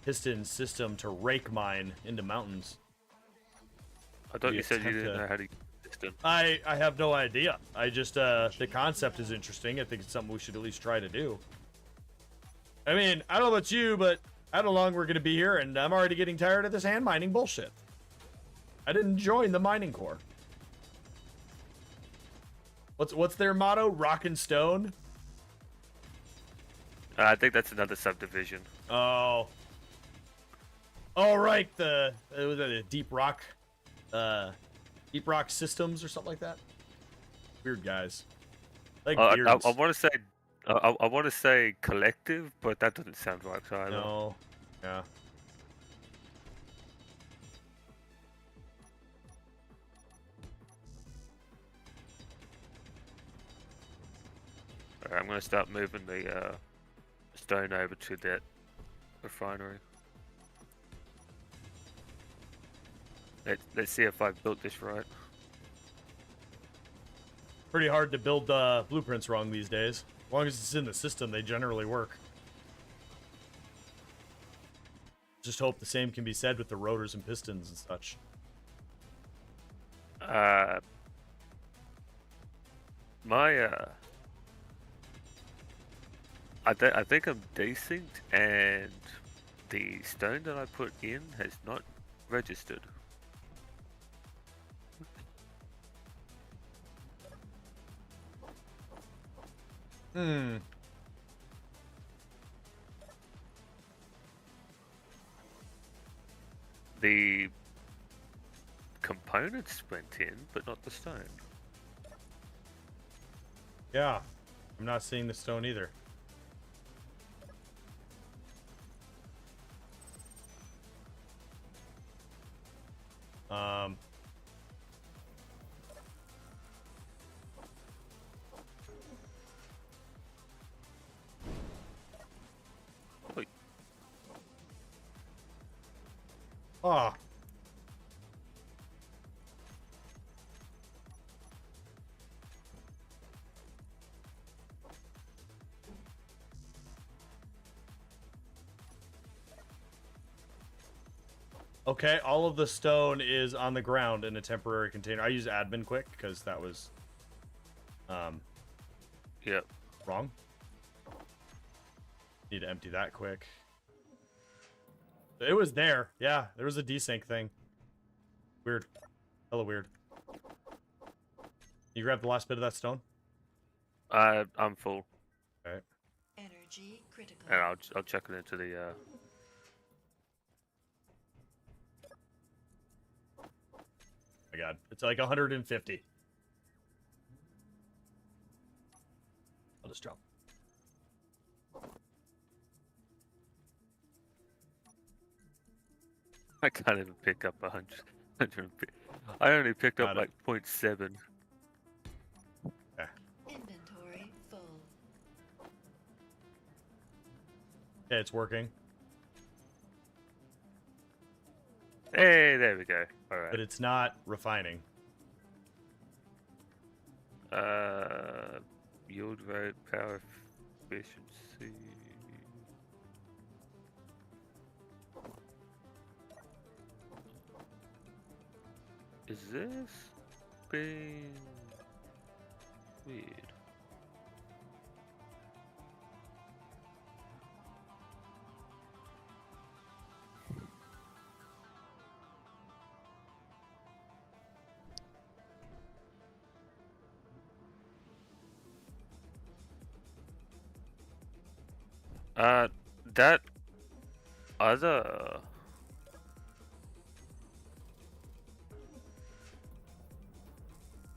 piston system to rake mine into mountains. I thought We you said you attempt didn't to- know how to use them. I have no idea. I just the concept is interesting. I think it's something we should at least try to do. I mean, I don't know about you, but I don't know how long we're gonna be here, and I'm already getting tired of this hand mining bullshit. I didn't join the mining corps. What's their motto? Rock and stone? I think that's another subdivision. Oh. Oh right, was that a deep rock systems or something like that? Weird guys. Like I beards. want to say, I want to say collective, but that doesn't sound right either. No. Yeah. Alright, I'm gonna start moving the stone over to that refinery. Let's see if I've built this right. Pretty hard to build blueprints wrong these days. As long as it's in the system, they generally work. Just hope the same can be said with the rotors and pistons and such. I think I'm decent, and the stone that I put in has not registered. Hmm. The components went in, but not the stone. Yeah. I'm not seeing the stone either. Um. Wait, Ah. Okay, all of the stone is on the ground in a temporary container. I use admin quick because that was yep. wrong. Need to empty that quick. It was there. Yeah, there was a desync thing. Weird. Hella weird. You grab the last bit of that stone? I'm full, Okay. Energy critical. and I'll check it into the. My god. It's like 150. I'll just drop. I can't even pick up 100. I only picked up Got it. like 0.7. Inventory full. Okay, it's working. Hey, there we go. All right. But it's not refining. Yield rate, power efficiency. Is this being weird? That other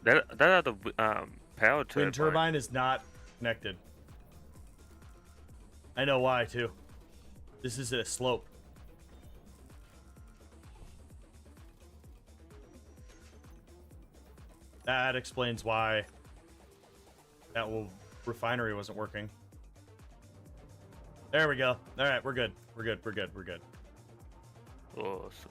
that other power turbine. Wind turbine is not connected. I know why too. This is a slope. That explains why that refinery wasn't working. There we go. All right, we're good. We're good. We're good. We're good. Awesome.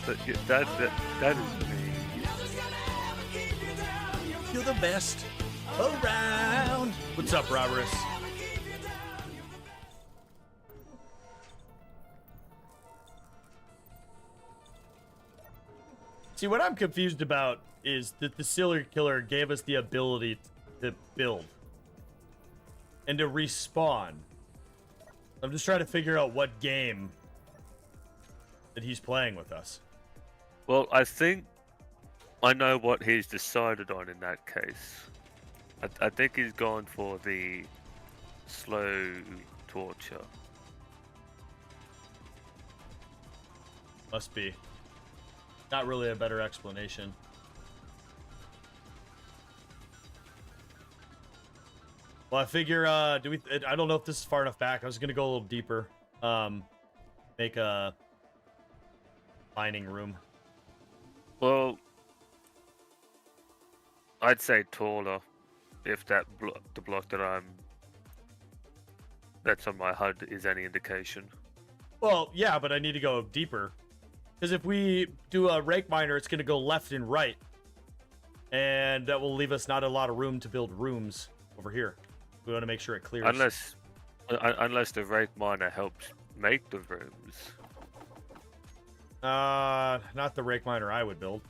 that is me. You're the best around. What's up, Roberts? See, what I'm confused about is that the serial killer gave us the ability to build and to respawn. I'm just trying to figure out what game that he's playing with us. Well, I think I know what he's decided on in that case. I think he's gone for the slow torture. Must be. Not really a better explanation. Well, I figure, I don't know if this is far enough back. I was gonna go a little deeper. Make a mining room. Well, I'd say taller, if that the block that's on my HUD is any indication. Well, yeah, but I need to go deeper. Because if we do a rake miner, it's gonna go left and right. And that will leave us not a lot of room to build rooms over here. We want to make sure it clears. Unless the rake miner helps make the rooms. Not the rake miner I would build.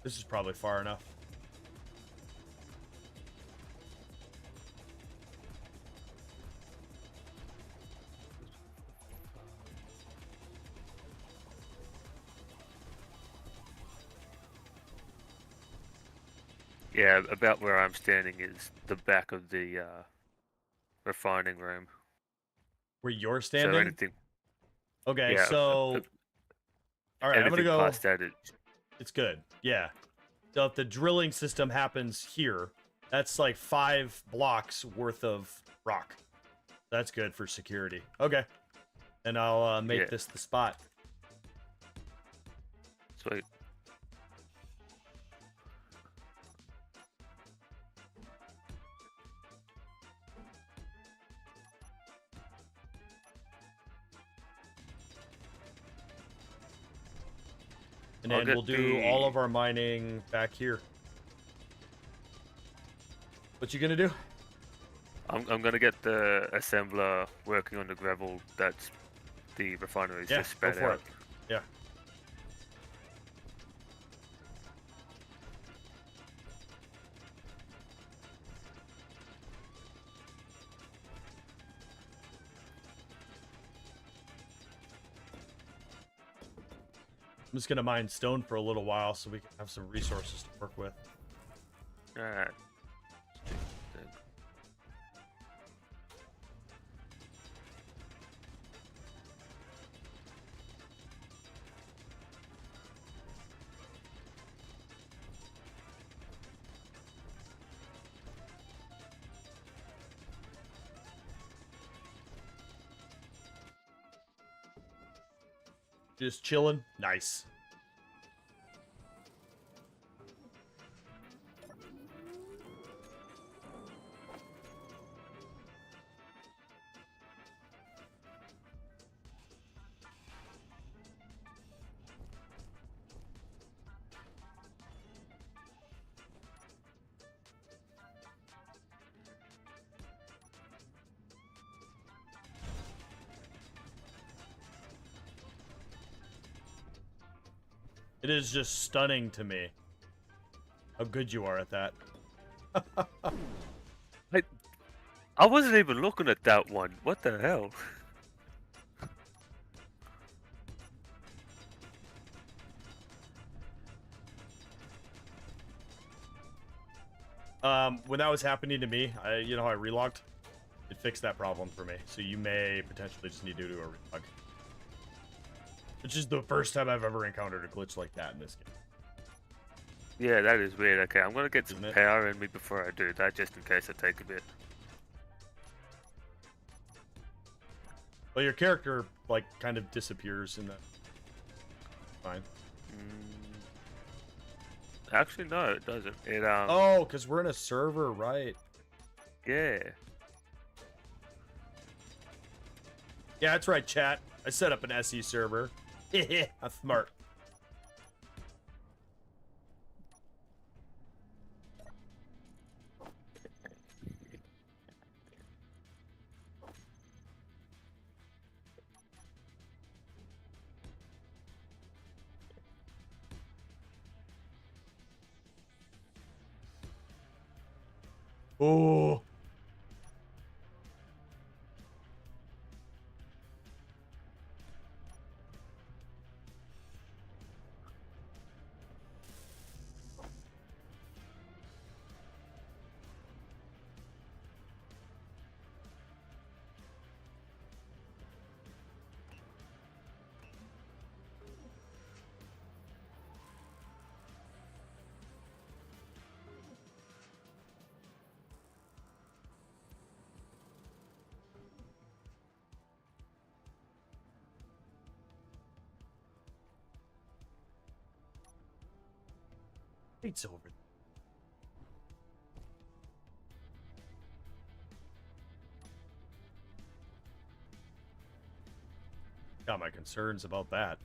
This is probably far enough. Yeah, about where I'm standing is the back of the refining room. Where you're So standing? anything, Okay, yeah, so... Alright, I'm gonna anything go... past that It's good, yeah. So if the drilling system happens here, that's like 5 blocks worth of rock. That's good for security. Okay. And I'll make this the spot. Sweet. And I'll then get we'll do all of our mining back here. What you gonna do? I'm gonna get the assembler working on the gravel that's the refinery's Yeah, just go spat for out. it. Yeah. I'm just gonna mine stone for a little while so we can have some resources to work with. Alright. Just chilling. Nice. It is just stunning to me how good you are at that. I wasn't even looking at that one. What the hell? When that was happening to me, you know how I relogged? It fixed that problem for me. So you may potentially just need to do a relog. Which is the first time I've ever encountered a glitch like that in this game. Yeah, that is weird. Okay, I'm gonna get some Isn't it? power in me before I do that, just in case I take a bit. Well, your character like kind of disappears in that. Fine. Actually, no, it doesn't. It Oh, because we're in a server, right? yeah. Yeah, that's right, chat. I set up an SE server. I'm smart. Oh. It's over. Got my concerns about that.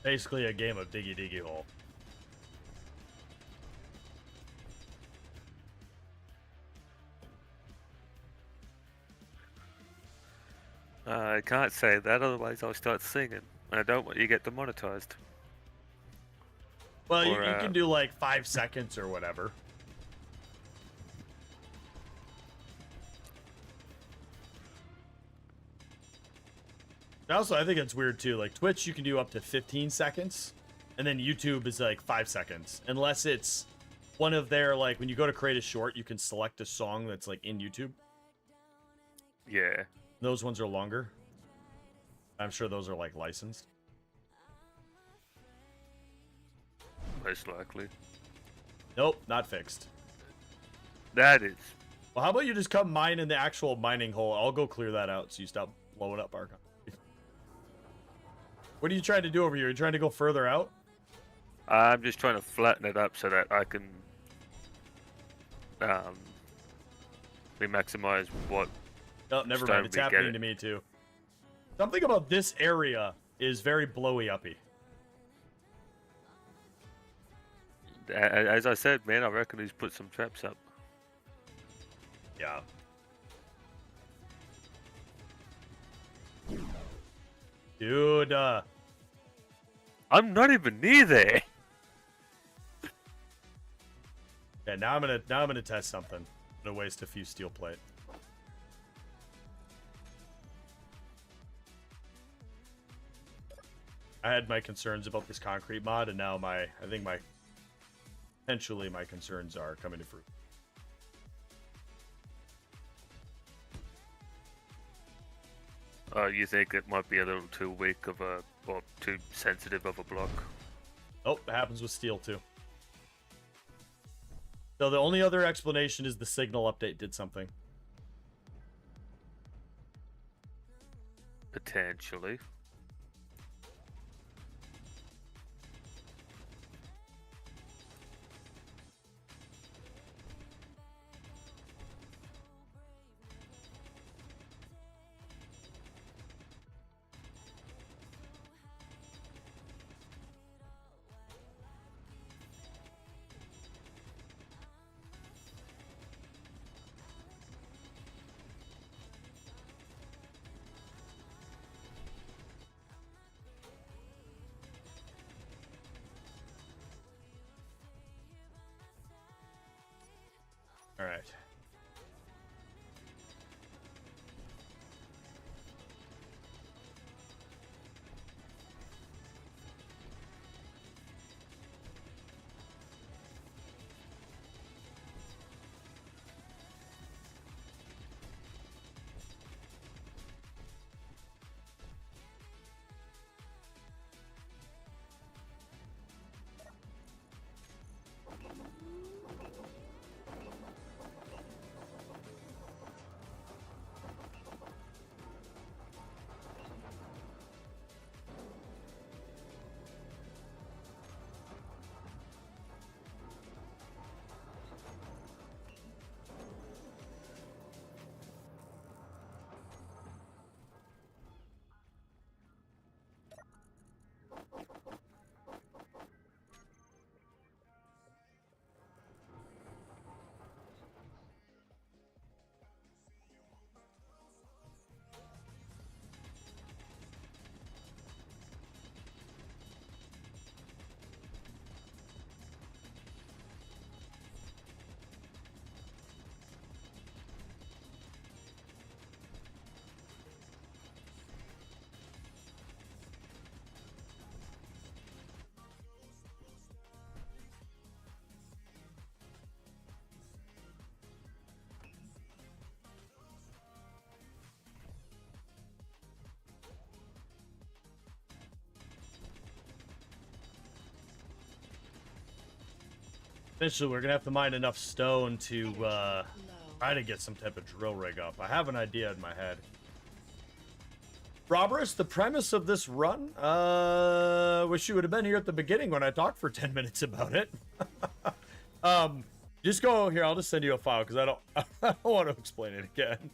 Basically a game of diggy diggy hole. I can't say that, otherwise I'll start singing. I don't want you to get demonetized. Well, Or, you can do like 5 seconds or whatever. Also, I think it's weird too. Like Twitch, you can do up to 15 seconds, and then YouTube is like 5 seconds, unless it's one of their like when you go to create a short, you can select a song that's like in YouTube. Yeah. Those ones are longer. I'm sure those are like licensed. Most likely. Nope, not fixed. That is. Well, how about you just come mine in the actual mining hole? I'll go clear that out so you stop blowing up our. What are you trying to do over here? You trying to go further out? I'm just trying to flatten it up so that I can we maximize what. Oh, never stone mind. It's we happening get to me too. Something about this area is very blowy uppy. As I said, man, I reckon he's put some traps up. Yeah. Dude, I'm not even near there. yeah, now I'm gonna test something. I'm gonna waste a few steel plate. I had my concerns about this concrete mod, and now I think potentially my concerns are coming to fruit. You think it might be a little too weak of a, or too sensitive of a block? Oh, it happens with steel too. So the only other explanation is the signal update did something. Potentially. All right. Eventually, we're gonna have to mine enough stone to Low. try to get some type of drill rig up. I have an idea in my head. Roberus, the premise of this run, wish you would have been here at the beginning when I talked for 10 minutes about it. Just go here. I'll just send you a file because I don't want to explain it again.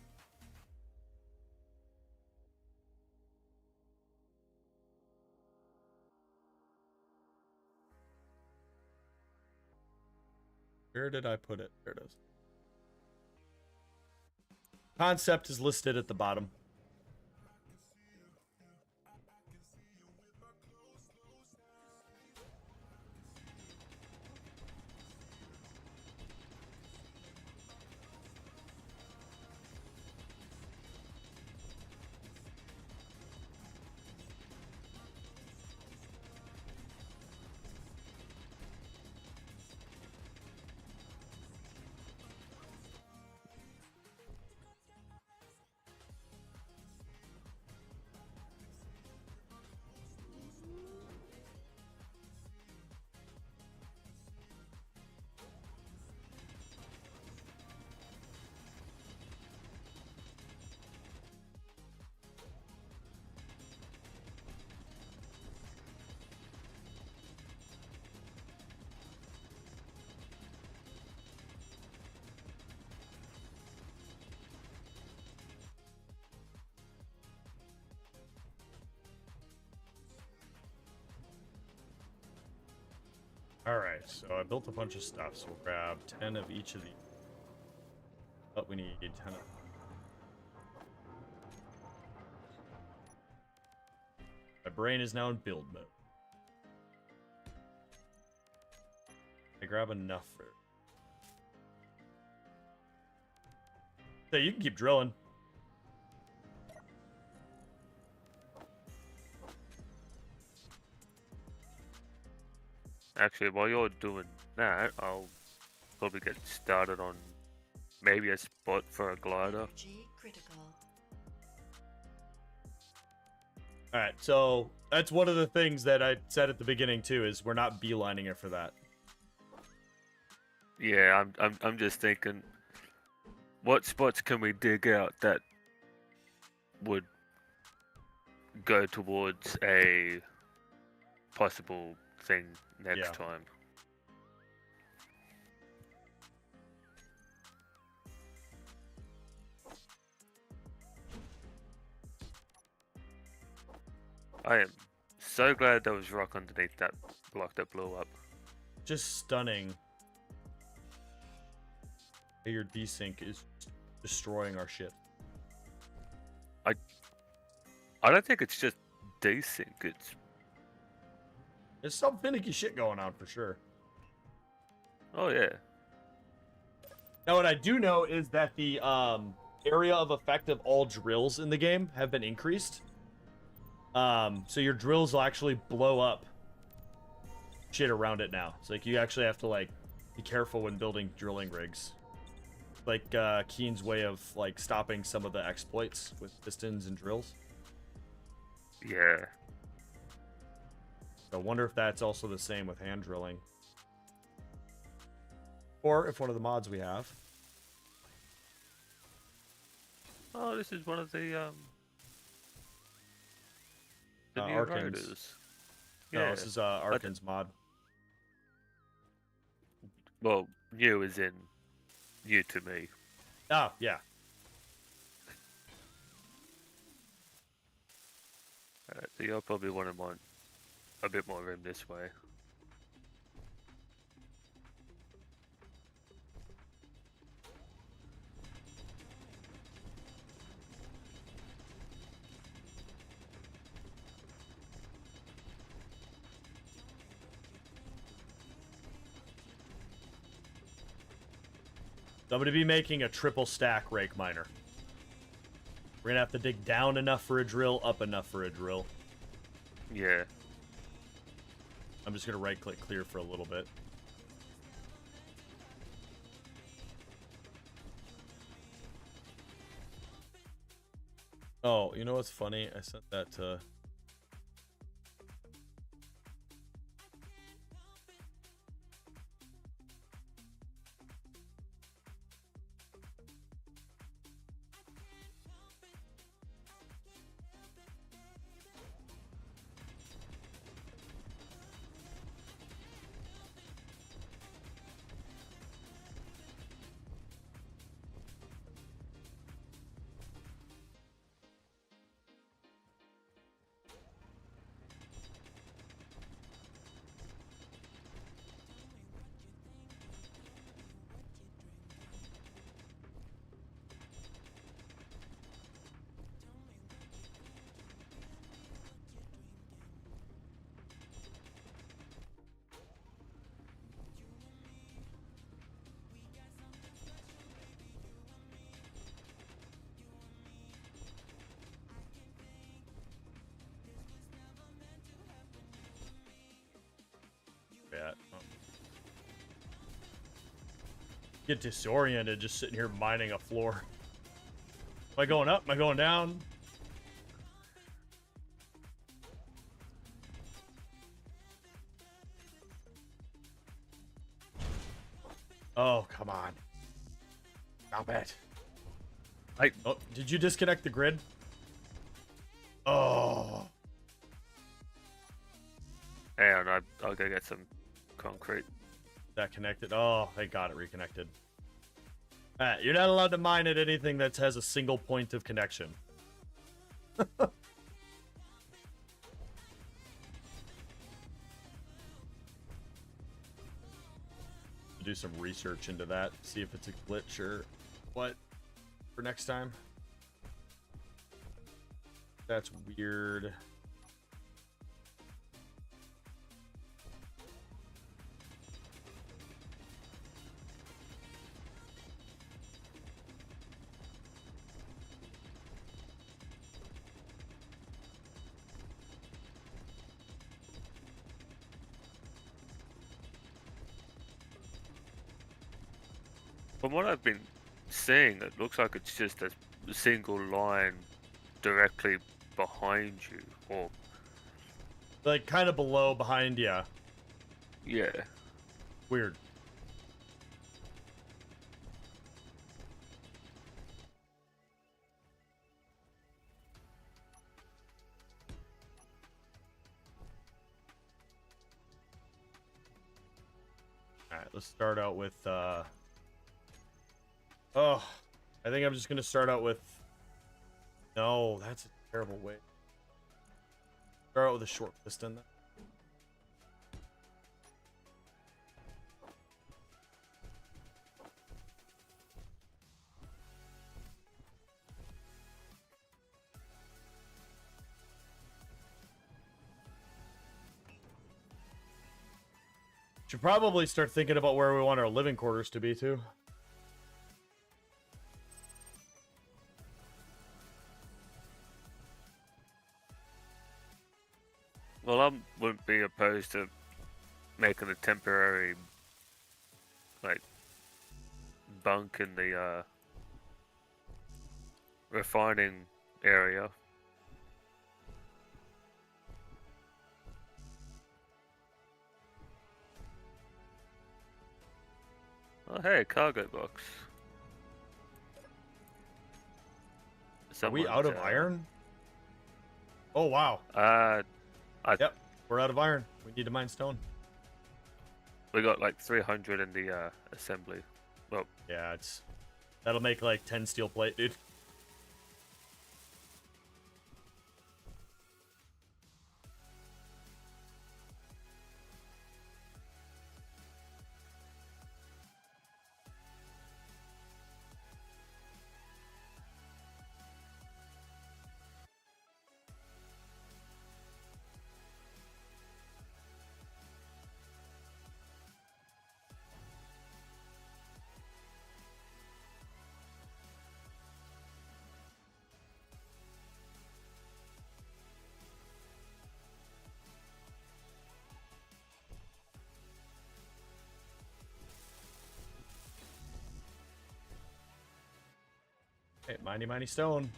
Where did I put it? There it is. Concept is listed at the bottom. Alright, so I built a bunch of stuff, so we'll grab 10 of each of these. But we need 10 of them. My brain is now in build mode. I grab enough for it. So you can keep drilling. Actually, while you're doing that, I'll probably get started on maybe a spot for a glider. Energy critical. All right, so that's one of the things that I said at the beginning too, is we're not beelining it for that. Yeah, I'm just thinking, what spots can we dig out that would go towards a possible thing next Yeah. time? I am so glad there was rock underneath that block that blew up. Just stunning. Your desync is destroying our ship. I don't think it's just desync, it's... There's some finicky shit going on for sure. Oh yeah. Now, what I do know is that the area of effect of all drills in the game have been increased. So your drills will actually blow up shit around it now. So like you actually have to like be careful when building drilling rigs. Like Keen's way of like stopping some of the exploits with pistons and drills. Yeah. So I wonder if that's also the same with hand drilling. Or if one of the mods we have. Oh, this is one of the new Arkan's. riders. No, Yeah. this is Arkan's mod. Well, new as in new to me. Oh, yeah. So you'll probably want to mine a bit more room this way. So I'm going to be making a triple stack rake miner. We're going to have to dig down enough for a drill, up enough for a drill. Yeah. I'm just going to right click clear for a little bit. Oh, you know what's funny? I sent that to... Yeah. Get disoriented just sitting here mining a floor. Am I going up? Am I going down? Oh, come on. Stop it. Oh, did you disconnect the grid? Oh. Hang on, I'll go get some concrete. That connected. Oh, they got it reconnected. Alright, you're not allowed to mine at anything that has a single point of connection. Do some research into that, see if it's a glitch or what for next time. That's weird. From what I've been seeing, it looks like it's just a single line directly behind you, or Like kind of below, behind, yeah. yeah. Weird. Alright, let's start out with, oh, I think I'm just gonna start out with... No, that's a terrible way. Start out with a short piston then. Should probably start thinking about where we want our living quarters to be too. Well, I wouldn't be opposed to making a temporary, like, bunk in the refining area. Oh, hey, cargo box. Are we out of Someone's, iron? Oh, wow. Yep, we're out of iron. We need to mine stone. we got like 300 in the assembly. Well, Yeah, that'll make like 10 steel plate, dude. Hey, miney stone.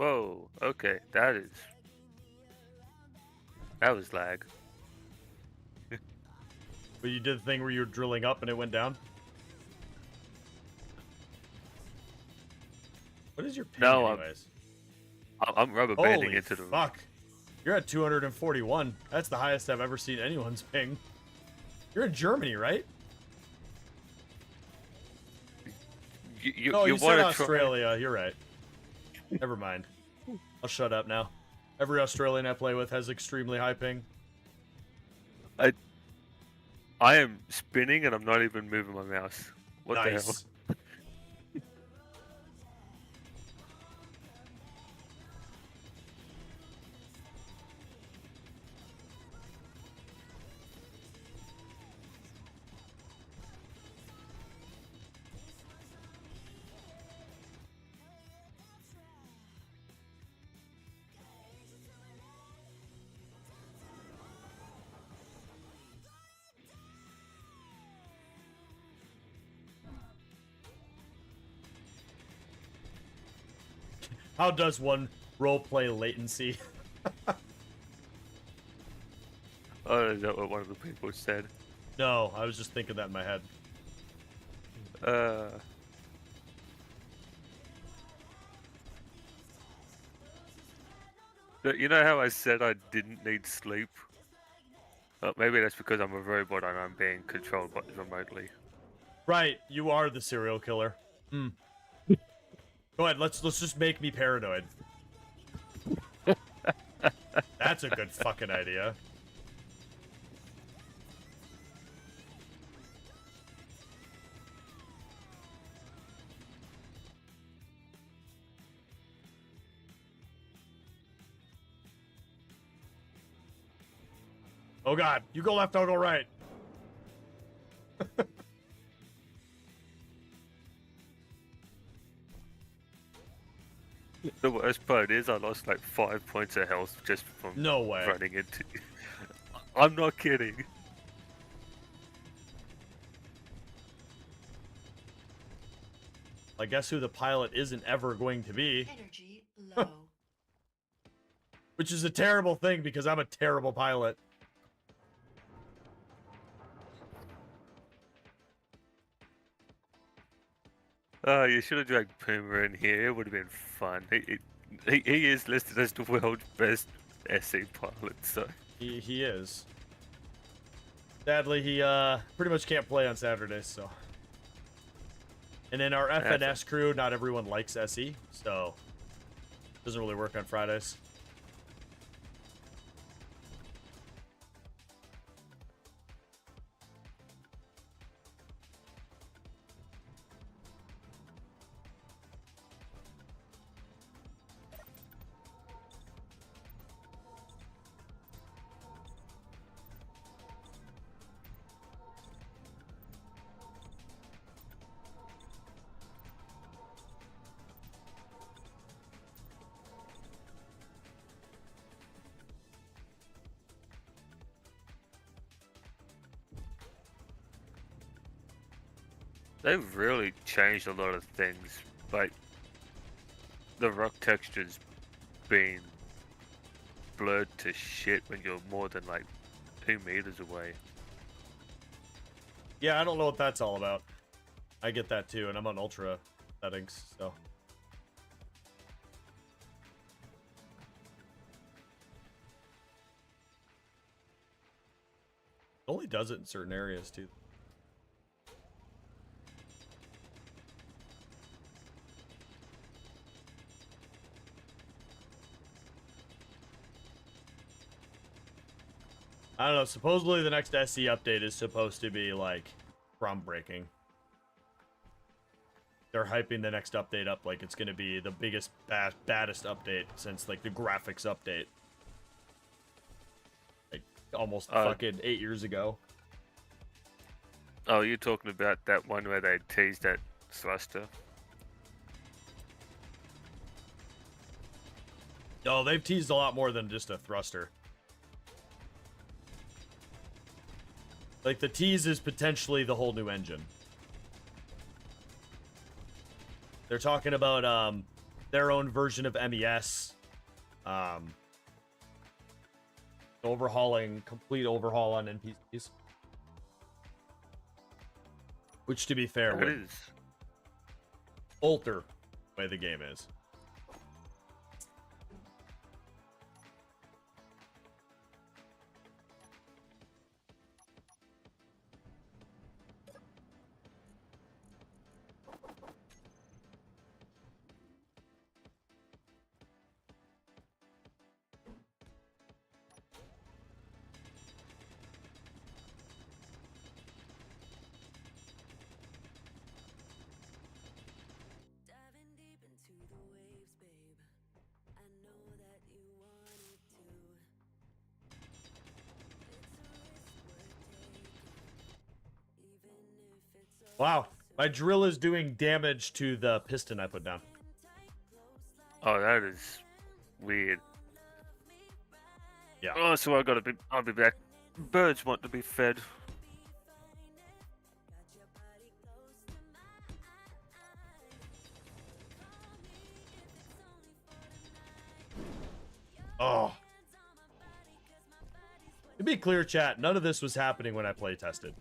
whoa, okay, that was lag. But you did the thing where you were drilling up and it went down? What is your ping No, anyways? I'm rubber banding Holy into the. fuck. You're at 241. That's the highest I've ever seen anyone's ping. You're in Germany, right? You No, you said wanna Australia. You're right. Never mind. I'll shut up now. Every Australian I play with has extremely high ping. I am spinning and I'm not even moving my mouse. What the hell? Nice. How does one roleplay latency? Oh, is that what one of the people said? No, I was just thinking that in my head. But you know how I said I didn't need sleep? Maybe that's because I'm a robot and I'm being controlled remotely. Right, you are the serial killer. Hmm. Go ahead, let's just make me paranoid. That's a good fucking idea. Oh god, you go left, I'll go right. The worst part is I lost like 5 points of health just from No way. running into. I'm not kidding. I guess who the pilot isn't ever going to be. Energy low. Which is a terrible thing because I'm a terrible pilot. Oh, you should have dragged Puma in here. It would have been fun. He is listed as the world's best SE pilot, so. He is. Sadly, he pretty much can't play on Saturdays, so. And then our FNS crew, not everyone likes SE, so doesn't really work on Fridays. They've really changed a lot of things. Like the rock textures being blurred to shit when you're more than like 2 meters away. Yeah, I don't know what that's all about. I get that too, and I'm on ultra settings, so. It only does it in certain areas too. I don't know. Supposedly the next SE update is supposed to be like groundbreaking. They're hyping the next update up like it's gonna be the biggest, baddest update since like the graphics update. Like almost fucking 8 years ago. Oh, you're talking about that one where they teased that thruster? No, they've teased a lot more than just a thruster. Like, the tease is potentially the whole new engine. They're talking about, their own version of MES. Complete overhaul on NPCs. Which, to be fair, It would is. alter the way the game is. Diving deep into the waves, babe. I know that you wanted to. It's a risk worth taking, even if it's Wow, my drill is doing damage to the piston I put down. Oh, that is weird. Yeah. Oh, so I'll be back. Birds want to be fed. Oh. To be clear, chat, none of this was happening when I play tested.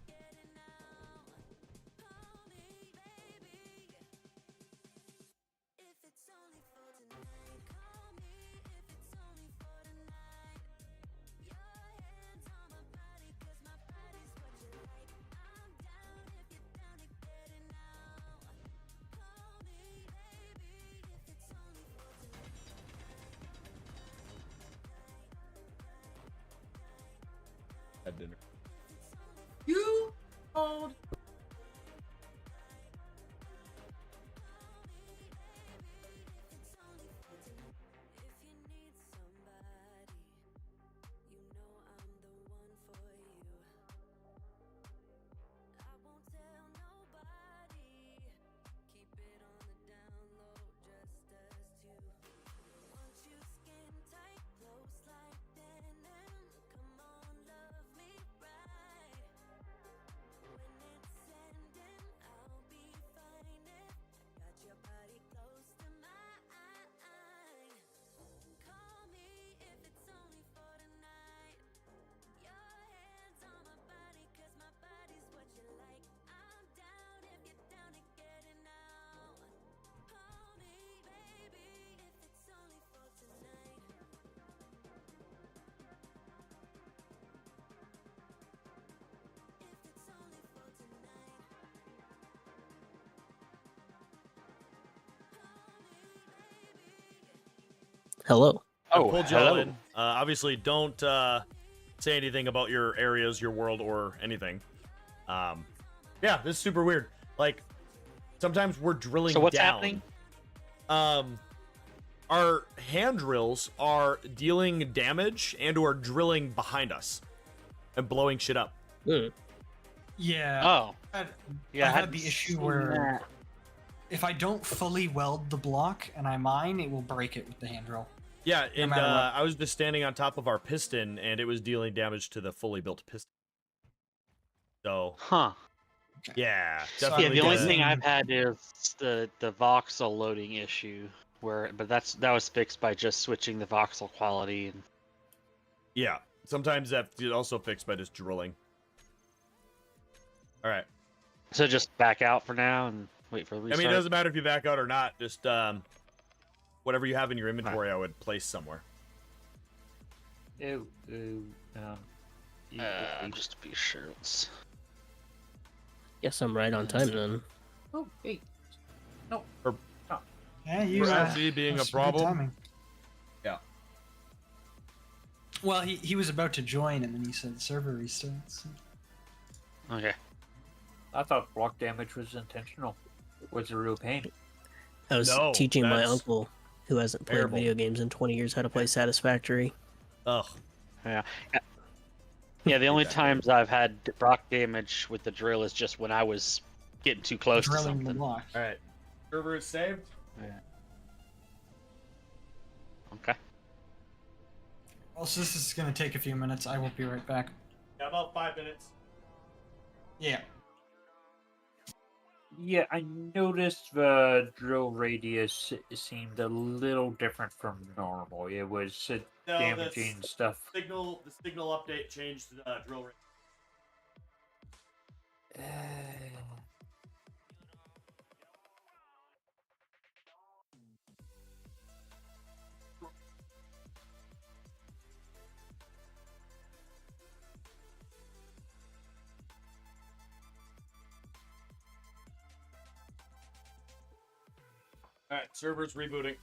At dinner. You old. Hello. I Oh, pulled y'all hello. in. Obviously, don't say anything about your areas, your world, or anything. Yeah, this is super weird. Like, sometimes we're drilling So what's down. happening? Our hand drills are dealing damage and or drilling behind us and blowing shit up. Yeah. Oh, I've yeah. I had hadn't the issue seen where that. if I don't fully weld the block and I mine, it will break it with the hand drill. Yeah, and matter what. I was just standing on top of our piston, and it was dealing damage to the fully built piston. So, Huh. Yeah, So Yeah, definitely. the only gotta- thing I've had is the voxel loading issue, but that was fixed by just switching the voxel quality. And Yeah, sometimes that's also fixed by just drilling. All right. so just back out for now and wait for the I restart. mean, it doesn't matter if you back out or not. Just whatever you have in your inventory, I would place somewhere. Just to be sure. Guess I'm right on time then. Oh, hey. No. Yeah, you Perhaps being a that's good problem. timing. Yeah. Well, he was about to join, and then he said server restarts. Okay. I thought block damage was intentional. It was a real pain. I was No, teaching my that's uncle, who hasn't played terrible. video games in 20 years, how to play Satisfactory. Ugh. Yeah. Yeah, the only times I've had rock damage with the drill is just when I was getting too close to Drilling the something. block. All right. Server is saved. Okay. Well, so this is going to take a few minutes. I will be right back. Yeah, about 5 minutes. Yeah. Yeah, I noticed the drill radius seemed a little different from normal. It was damaging stuff. The signal update changed the drill rate. All right, server's rebooting.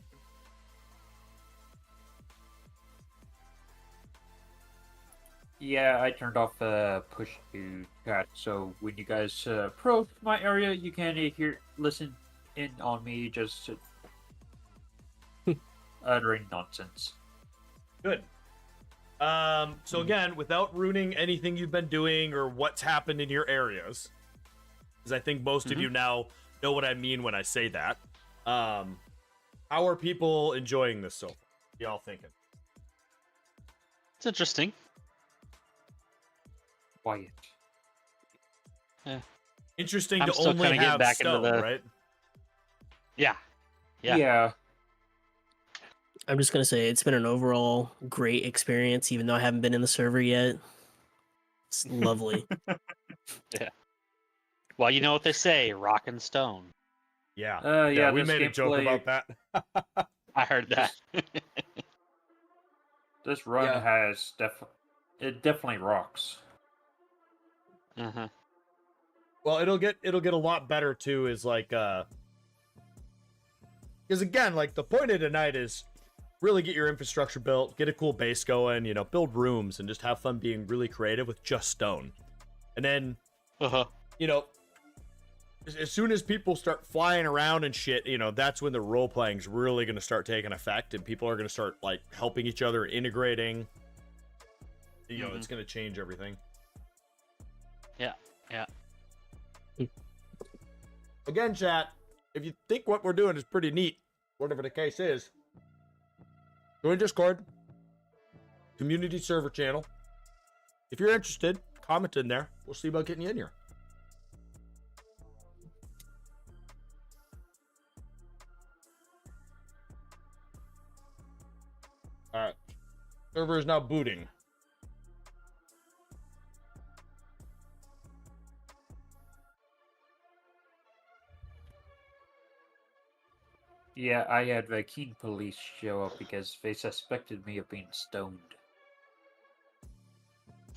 Yeah, I turned off push to chat, so when you guys approach my area, you can listen in on me just uttering nonsense. Good. So again, without ruining anything you've been doing or what's happened in your areas, because I think most of you now know what I mean when I say that. How are people enjoying this so far? Y'all thinking? It's interesting. Quiet. Interesting I'm to still only kinda getting have back into stone, the- right? Yeah. Yeah. Yeah. I'm just going to say it's been an overall great experience, even though I haven't been in the server yet. It's lovely. Well, you know what they say, rock and stone. Yeah. Yeah, we this made a joke gameplay- about that. I heard that. This run Yeah. has it definitely rocks. Uh-huh. Well, it'll get a lot better too. Is like, because again, like the point of tonight is really get your infrastructure built, get a cool base going, build rooms, and just have fun being really creative with just stone. And then, Uh-huh. as soon as people start flying around and shit, that's when the role playing's really going to start taking effect, and people are going to start like helping each other, integrating. It's going to change everything. Yeah. Yeah. Again, chat, if you think what we're doing is pretty neat, whatever the case is, join Discord, community server channel. If you're interested, comment in there. We'll see about getting you in here. Alright. Server is now booting. Yeah, I had the Keen police show up because they suspected me of being stoned.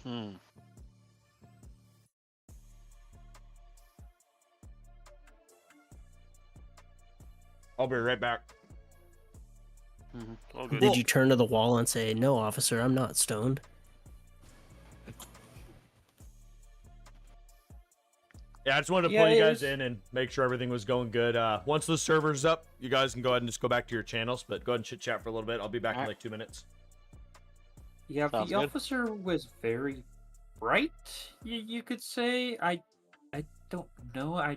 Hmm. I'll be right back. All good. Did you turn to the wall and say, "No, officer, I'm not stoned"? Yeah, I just wanted to Yeah, pull you it guys was- in and make sure everything was going good. Once the server's up, you guys can go ahead and just go back to your channels, but go ahead and chit chat for a little bit. I'll be back in Alright. like 2 minutes. Yeah, Sounds the good. officer was very bright. You could say. I don't know.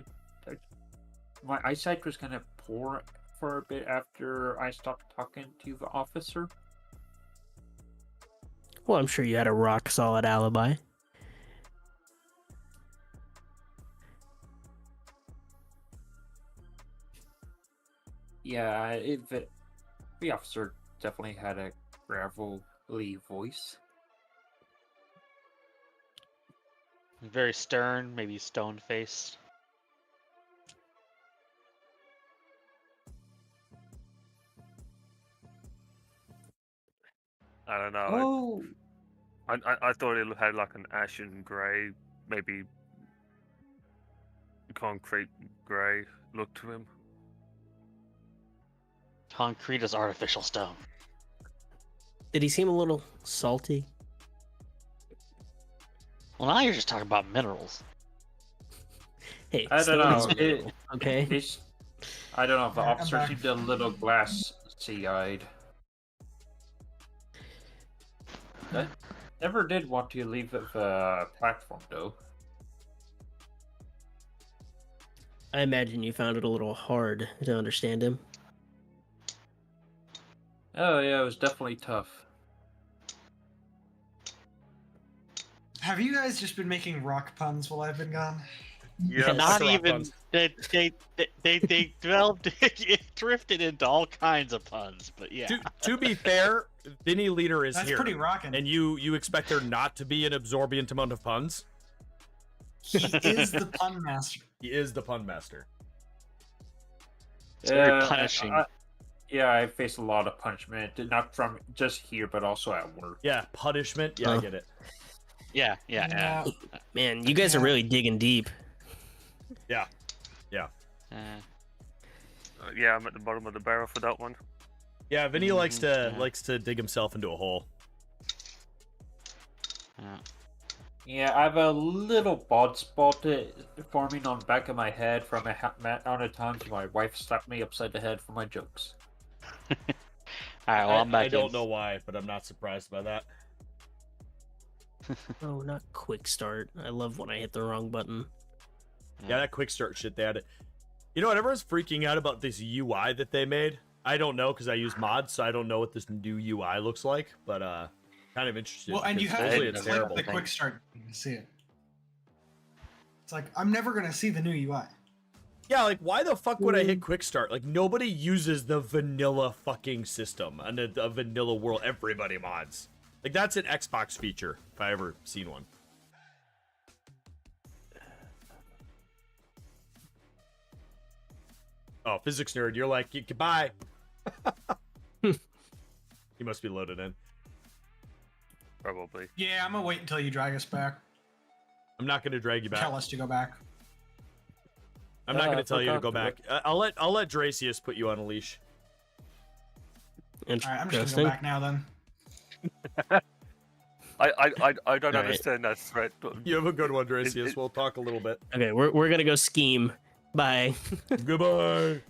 My eyesight was kind of poor for a bit after I stopped talking to the officer. Well, I'm sure you had a rock solid alibi. Yeah, the officer definitely had a gravelly voice. Very stern, maybe stone faced. I don't know. Oh, I thought it had like an ashen grey, maybe concrete grey look to him. Concrete is artificial stone. Did he seem a little salty? Well, now you're just talking about minerals. Hey, I don't stone is know. a mineral, okay. I don't know. The Alright, I'm officer back. seemed a little glassy-eyed. I never did want to leave the platform, though. I imagine you found it a little hard to understand him. Oh yeah, it was definitely tough. Have you guys just been making rock puns while I've been gone? Yeah, Not rock even puns. they developed it drifted into all kinds of puns, but yeah. To be fair, Vinny Leader is That's here. pretty rocking. And you expect there not to be an absorbent amount of puns? He is the pun master. He is the pun master. It's very punishing. Yeah, I face a lot of punishment, not from just here, but also at work. Yeah, punishment. Yeah, I get it. Yeah. Man, you guys are really digging deep. Yeah. yeah, I'm at the bottom of the barrel for that one. Yeah, Vinny likes to yeah. likes to dig himself into a hole. Yeah, I have a little bald spot forming on the back of my head from amount of times my wife slapped me upside the head for my jokes. All right, well, I'm back I don't in. know why, but I'm not surprised by that. Oh, not quick start. I love when I hit the wrong button. Yeah, that quick start shit they had. You know what? Everyone's freaking out about this UI that they made. I don't know because I use mods, so I don't know what this new UI looks like. But kind of interested. Well, and you because have supposedly to it's click terrible. the quick start to see it. It's like, I'm never going to see the new UI. Yeah, like why the fuck would I hit quick start? Like nobody uses the vanilla fucking system and a vanilla world. Everybody mods. Like that's an Xbox feature if I ever seen one. Oh, physics nerd, you're like goodbye. You must be loaded in. Probably. Yeah, I'm going to wait until you drag us back. I'm not gonna drag you back. Tell us to go back. I'm not I gonna tell you to forgot go to back. I'll let Dracius put you on a leash. All right, I'm just going to Interesting. go back now then. I don't Alright. understand that threat. You have a good one, Dracius. We'll talk a little bit. Okay, we're gonna go scheme. Bye. Goodbye.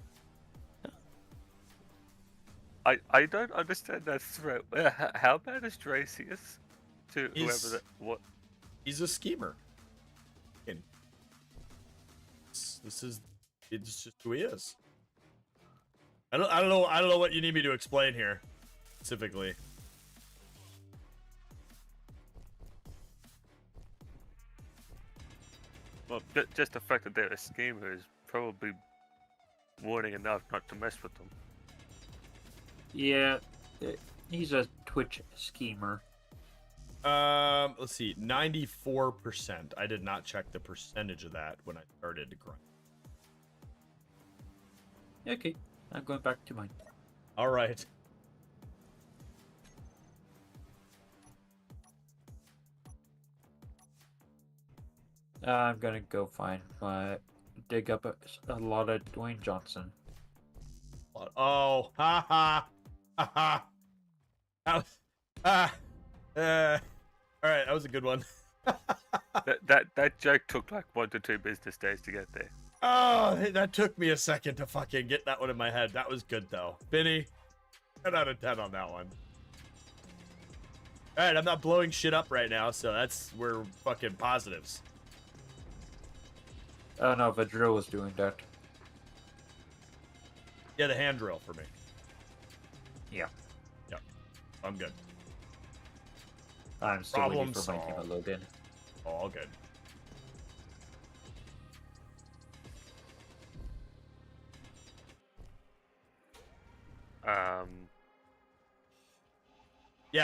I don't understand that threat. How bad is Dracius to He's- whoever that what? He's a schemer. It's just who he is. I don't know what you need me to explain here specifically. Well, just the fact that they're a schemer is probably warning enough not to mess with them. Yeah, he's a Twitch schemer. Let's see, 94%. I did not check the percentage of that when I started to grind. Okay, I'm going back to mine. All right. I'm gonna go dig up a lot of Dwayne Johnson. Oh, ha ha, ha ha. All right, that was a good one. That joke took like 1 to 2 business days to get there. Oh, that took me a second to fucking get that one in my head. That was good though. Vinny, 10 out of 10 on that one. All right, I'm not blowing shit up right now, so we're fucking positives. Oh no, the drill was doing that. Yeah, the hand drill for me. Yeah, Yep, I'm good. I'm still Problem waiting for my team to solved. load in. All good. Yeah,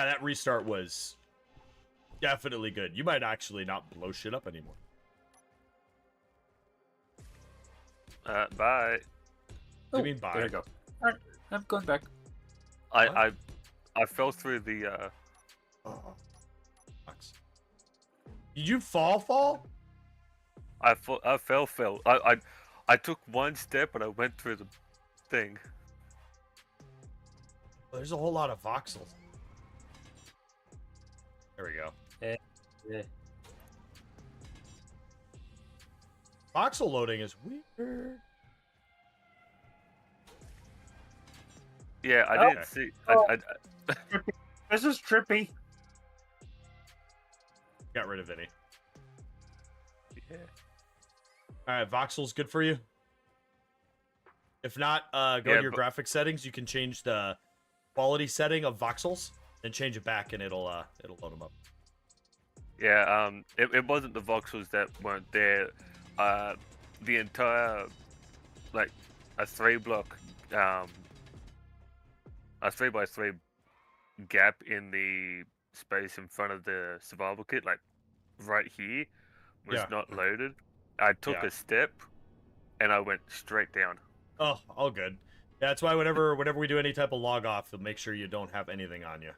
that restart was definitely good. You might actually not blow shit up anymore. Bye. What do you mean bye? There you go. Alright, I'm going back. I fell through the Oh, fucks. Did you fall? I fell. I took one step and I went through the thing. There's a whole lot of voxels. There we go. Yeah. Voxel loading is weird. Yeah, I Oh. didn't see. Oh. I This is trippy. Got rid of Vinny. yeah. Alright, voxel's good for you? If not, go Yeah, to your but- graphic settings. You can change the quality setting of voxels and change it back, and it'll load them up. Yeah, it wasn't the voxels that weren't there. The entire, like, a 3-block, a 3x3 gap in the space in front of the survival kit, like, right here, was Yeah. not loaded. I took Yeah. a step, and I went straight down. Oh, all good. Yeah, that's why whenever we do any type of log off, they'll make sure you don't have anything on you.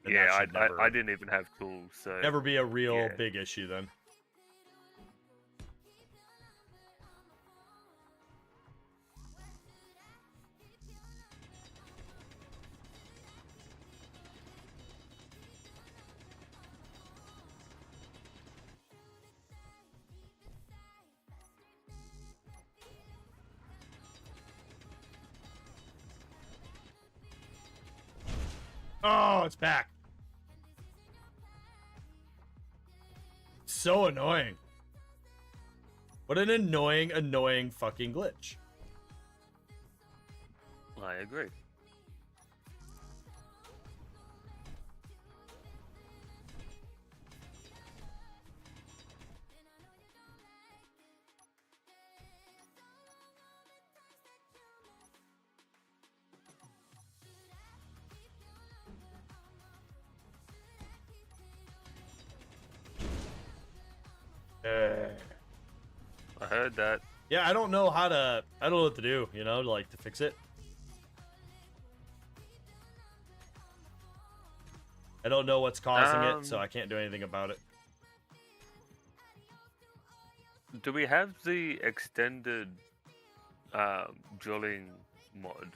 And that Yeah, should never, I didn't even have tools, so... never be a real Yeah. big issue then. Oh, it's back. So annoying. What an annoying fucking glitch. I agree. I heard that. Yeah, I don't know what to do, you know, like to fix it. I don't know what's causing it, so I can't do anything about it. Do we have the extended drilling mod?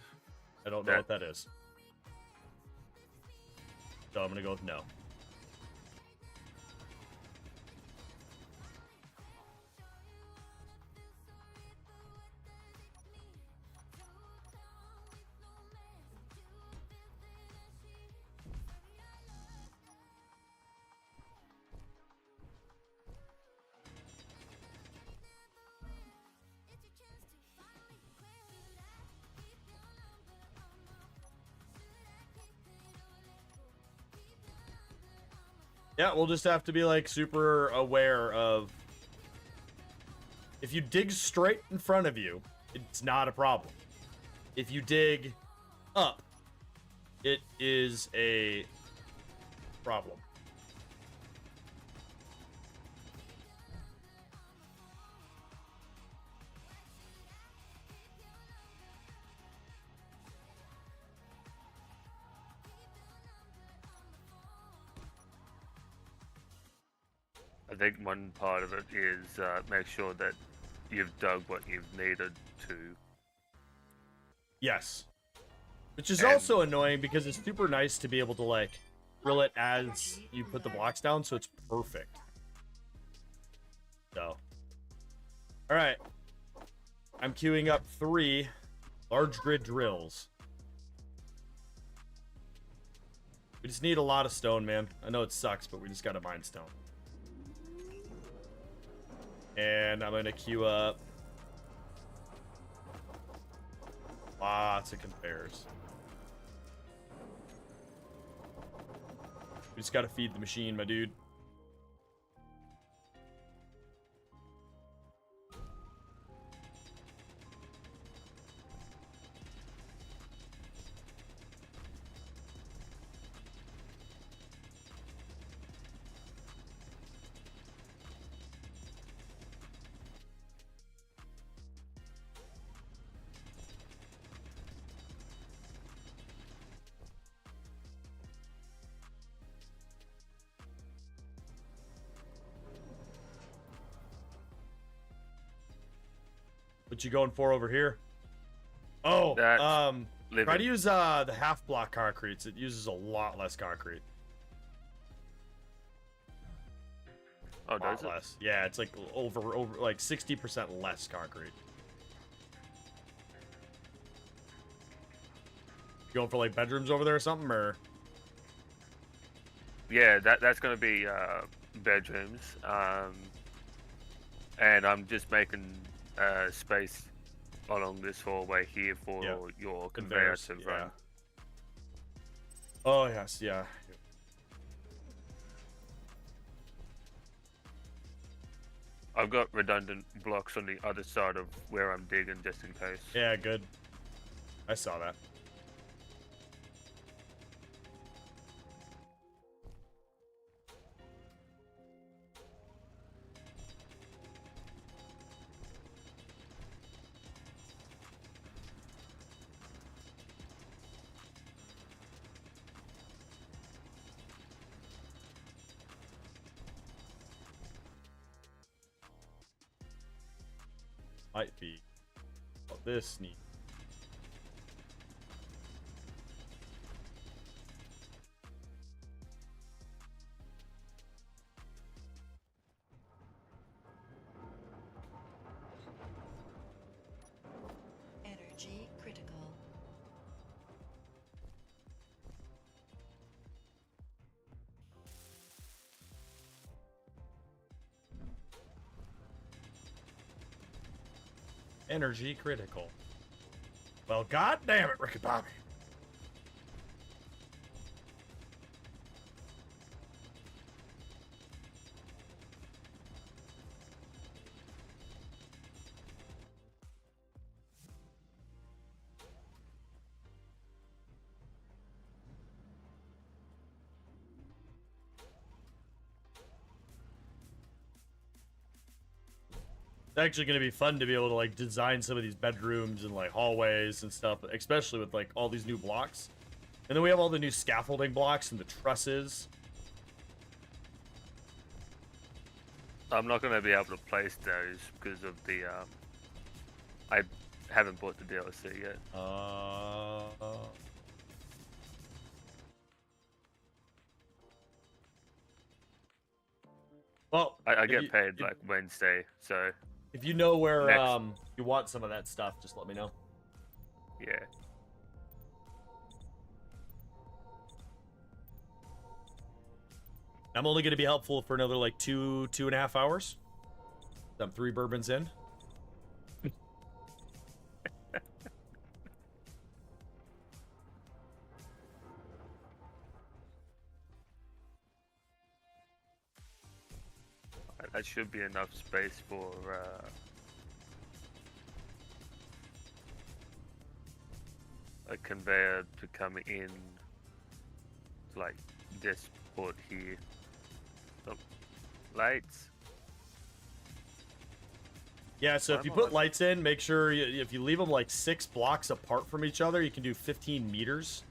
I don't know what that is. So I'm gonna go with no. Yeah, we'll just have to be like super aware of if you dig straight in front of you, it's not a problem. If you dig up, it is a problem. I think one part of it is make sure that you've dug what you've needed to. Yes. Which is And- also annoying because it's super nice to be able to like drill it as you put the blocks down, so it's perfect. So. Alright. I'm queuing up 3 large grid drills. We just need a lot of stone, man. I know it sucks, but we just gotta mine stone. And I'm gonna queue up lots of conveyors. We just gotta feed the machine, my dude. What you going for over here? Oh, That's try living. to use the half block concretes. It uses a lot less concrete. Oh, A lot does it? less. Yeah, it's like over like 60% less concrete. You going for like bedrooms over there or something, or? Yeah, that's gonna be bedrooms. And I'm just making space along this hallway here for Yeah. your conveyor Conveyors, to yeah. run. Oh yes, yeah. I've got redundant blocks on the other side of where I'm digging just in case. Yeah, good. I saw that. Might be. Oh, this neat. Energy critical. Energy critical. Well, god damn it, Ricky Bobby. It's actually going to be fun to be able to like design some of these bedrooms and like hallways and stuff, especially with like all these new blocks. And then we have all the new scaffolding blocks and the trusses. I'm not gonna be able to place those because of the I haven't bought the DLC yet. Well, I if get you- paid if- like Wednesday, so If you know where Next. you want some of that stuff, just let me know. yeah. I'm only going to be helpful for another like 2.5 hours. I'm 3 bourbons in. That should be enough space for a conveyor to come in like this port here. Oh, lights. Yeah, so if you put lights in, make sure if you leave them like 6 blocks apart from each other, you can do 15 meters.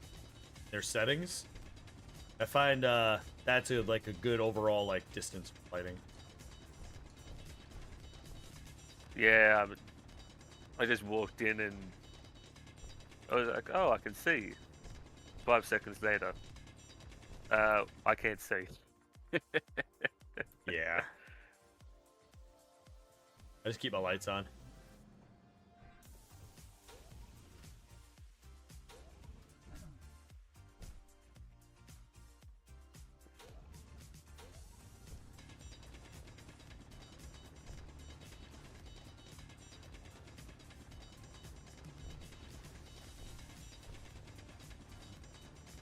Their settings. I find that's like a good overall like distance for lighting. Yeah, I just walked in and I was like, oh, I can see. 5 seconds later, I can't see. Yeah. I just keep my lights on.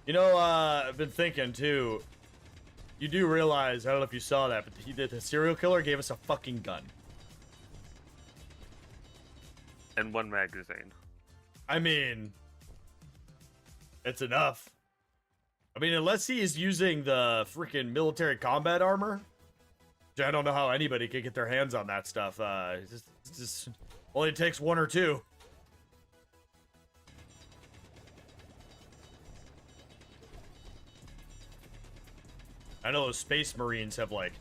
You know, I've been thinking too. You do realize, I don't know if you saw that, but the serial killer gave us a fucking gun. And 1 magazine. I mean, it's enough. I mean, unless he is using the freaking military combat armor, which I don't know how anybody could get their hands on that stuff. It's just only takes 1 or 2. I know those Space Marines have like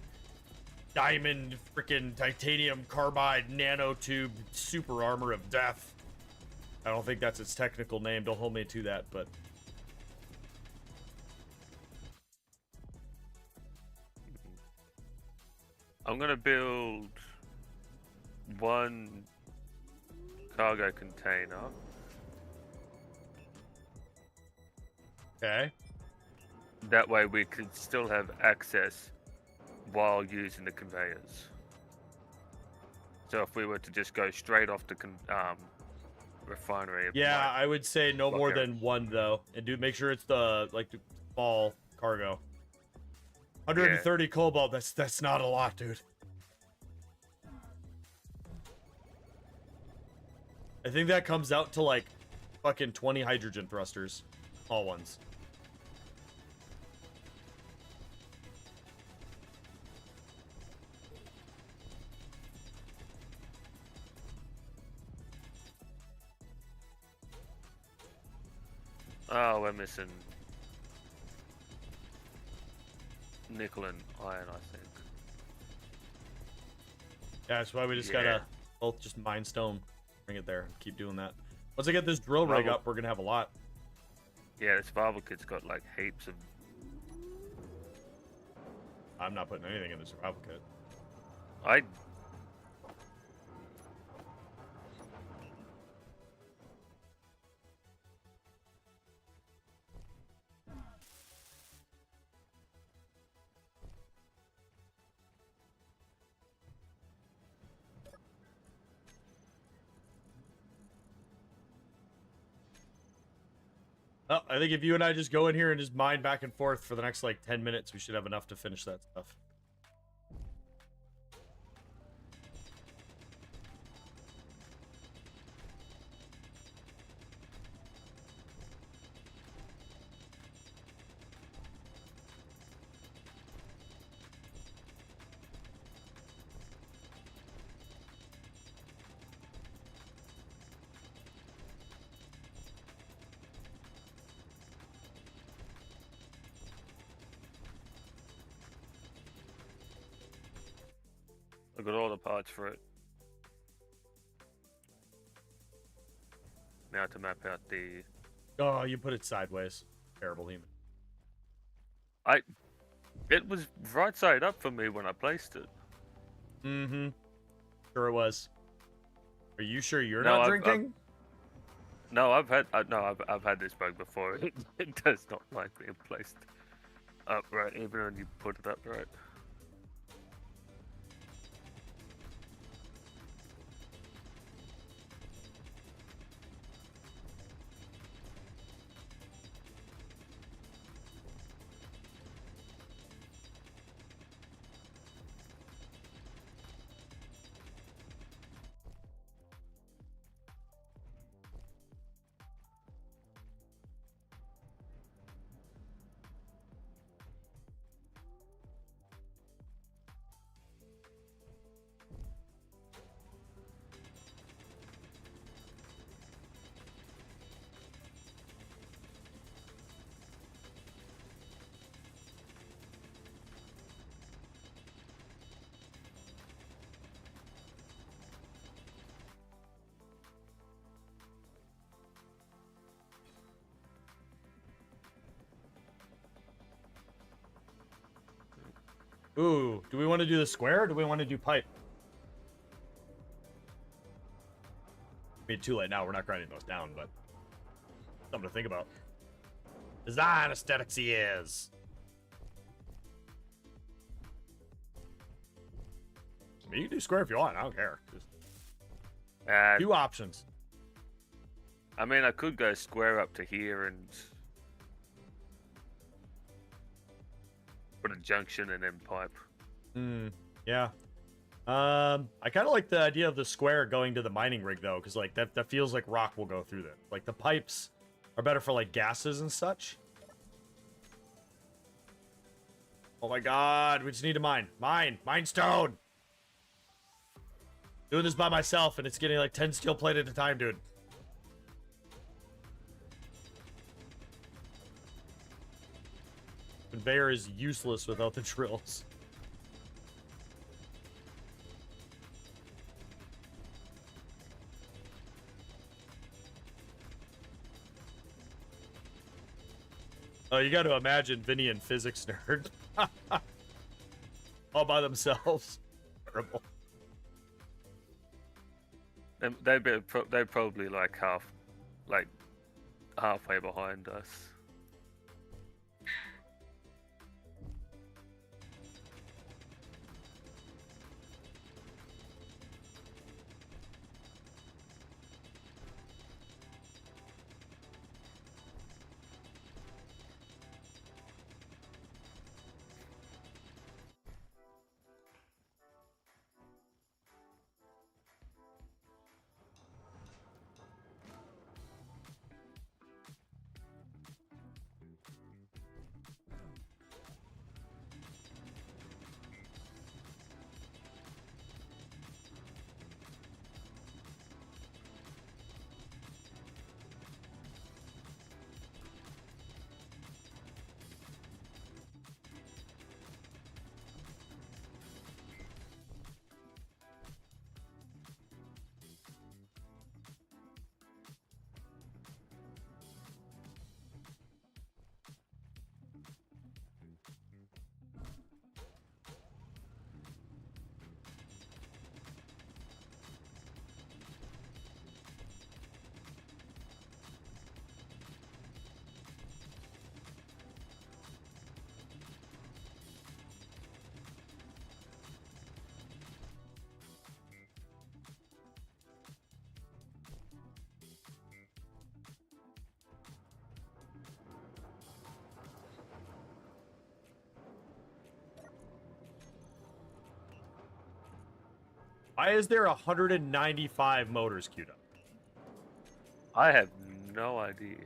diamond freaking titanium carbide nanotube super armor of death. I don't think that's its technical name. Don't hold me to that, but I'm gonna build one cargo container. okay. That way we could still have access while using the conveyors. So if we were to just go straight off the refinery, it Yeah, might I would say no block more out. than one though, and do make sure it's the small cargo. 130 cobalt. That's not a lot, dude. I think that comes out to like fucking 20 hydrogen thrusters, all ones. Oh, we're missing nickel and iron, I think. Yeah, that's why we just Yeah. gotta both just mine stone, bring it there, and keep doing that. Once I get this drill rig Well, up, we're gonna have a lot. Yeah, the survival kit's got like heaps of. I'm not putting anything in the survival kit. I. Oh, I think if you and I just go in here and just mine back and forth for the next like 10 minutes, we should have enough to finish that stuff. I got all the parts for it. Now to map out the. Oh, you put it sideways. Terrible human. It was right side up for me when I placed it. Mm-hmm. Sure it was. Are you sure you're No, not I've- drinking? No, I've had this bug before. It does not like being placed upright, even when you put it upright. Ooh, do we want to do the square or do we want to do pipe? I mean, too late now. We're not grinding those down, but something to think about. Design aesthetics he is. I mean, you can do square if you want. I don't care. Just two options. I mean, I could go square up to here and put a junction and then pipe. Yeah. I kind of like the idea of the square going to the mining rig though, because like that feels like rock will go through there. Like the pipes are better for like gases and such. Oh my god, we just need to mine stone. Doing this by myself and it's getting like 10 steel plate at a time, dude. Conveyor is useless without the drills. Oh, you got to imagine Vinny and physics nerd all by themselves. Terrible. They're probably like halfway behind us. Why is there 195 motors queued up? I have no idea.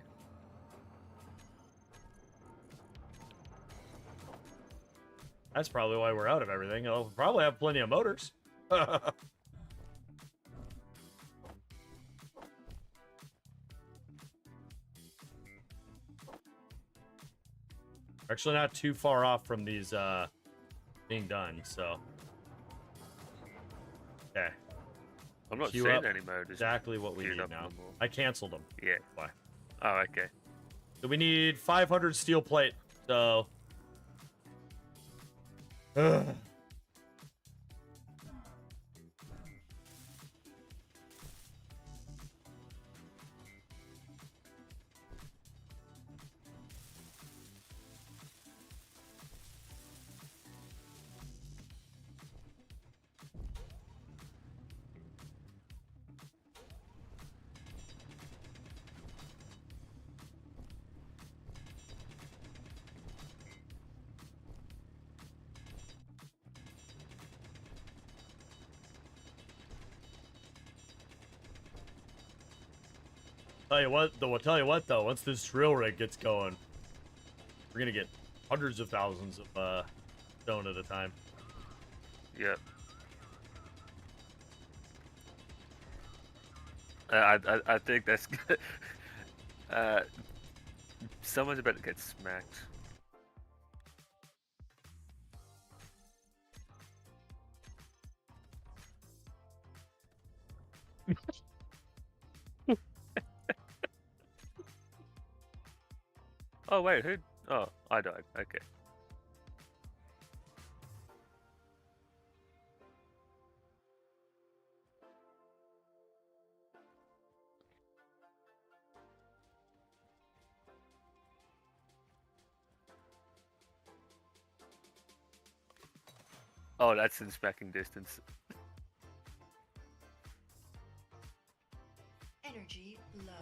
That's probably why we're out of everything. I'll probably have plenty of motors. Actually not too far off from these being done, so. Okay. I'm not Queue seeing up any motors. exactly what we queued need up now. anymore. I canceled them. Yeah. Why? Oh, okay. So we need 500 steel plate. So. Ugh. Tell you what, though. I'll tell you what, though. Once this drill rig gets going, we're gonna get hundreds of thousands of stone at a time. Yep. I think that's good. Someone's about to get smacked. Oh wait, who? Oh, I died. Okay. Oh, that's in smacking distance. Energy low.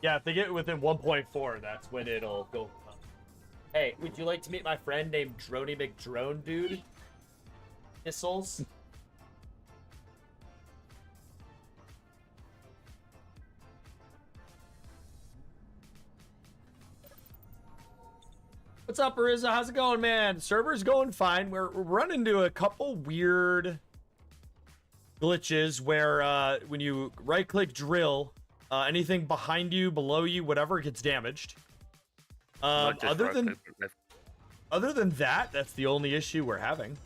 Yeah, if they get within 1.4, that's when it'll go. Hey, would you like to meet my friend named Droney McDrone, dude? Missiles. What's up, Ariza? How's it going, man? Server's going fine. We're running into a couple weird glitches where when you right-click drill, anything behind you, below you, whatever gets damaged. Not just Other right than click, but left. other than that, that's the only issue we're having.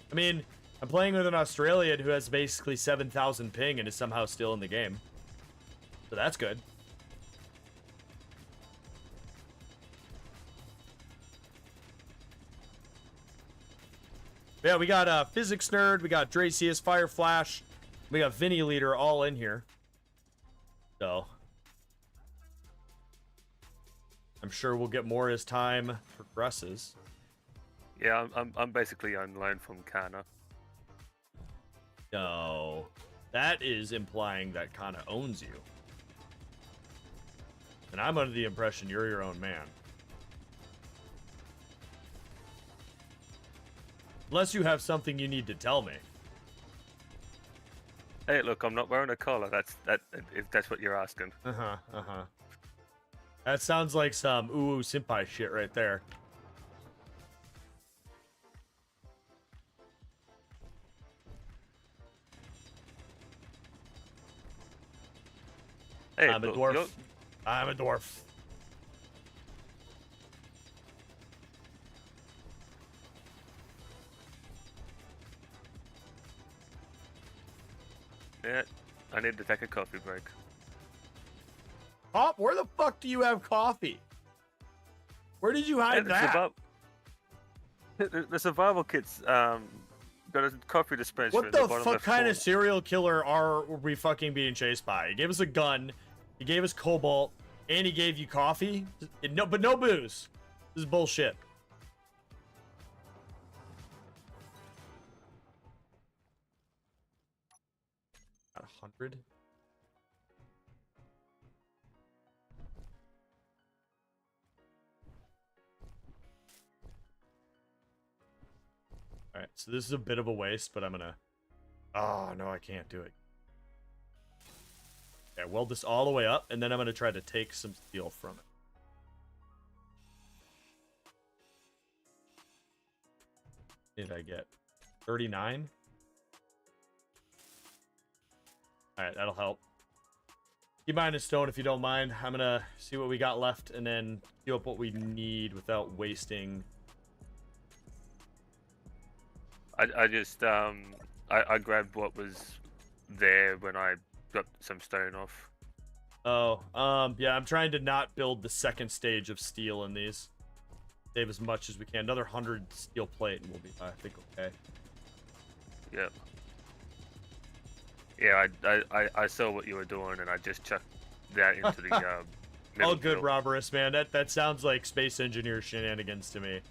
I mean, I'm playing with an Australian who has basically 7,000 ping and is somehow still in the game. So that's good. Yeah, we got Physics Nerd, we got Dracius, Fire Flash, we got Vinny Leader all in here. So I'm sure we'll get more as time progresses. Yeah, I'm basically on loan from Kana. No. That is implying that Kana owns you. And I'm under the impression you're your own man. Unless you have something you need to tell me. Hey, look, I'm not wearing a collar. If that's what you're asking. Uh-huh. That sounds like some ooh senpai shit right there. Hey, I'm a look, dwarf. I'm a dwarf. Yeah, I need to take a coffee break. Pop, where the fuck do you have coffee? Where did you hide that? The survival kit's got a coffee dispenser. What at the bottom fuck left kind corner. of serial killer are we fucking being chased by? He gave us a gun, he gave us cobalt, and he gave you coffee? No, but no booze. This is bullshit. Got 100. All right, so this is a bit of a waste, but I'm gonna. Oh no, I can't do it. Okay, weld this all the way up, and then I'm gonna try to take some steel from it. What did I get? 39. All right, that'll help. Keep mine in stone if you don't mind. I'm gonna see what we got left, and then queue up what we need without wasting. I just I grabbed what was there when I got some stone off. Oh, yeah, I'm trying to not build the second stage of steel in these. Save as much as we can. Another 100 steel plate and we'll be, I think, okay. Yep. Yeah, I saw what you were doing and I just chucked that into the middle Oh, good, field. Roberus, man. That sounds like space engineer shenanigans to me.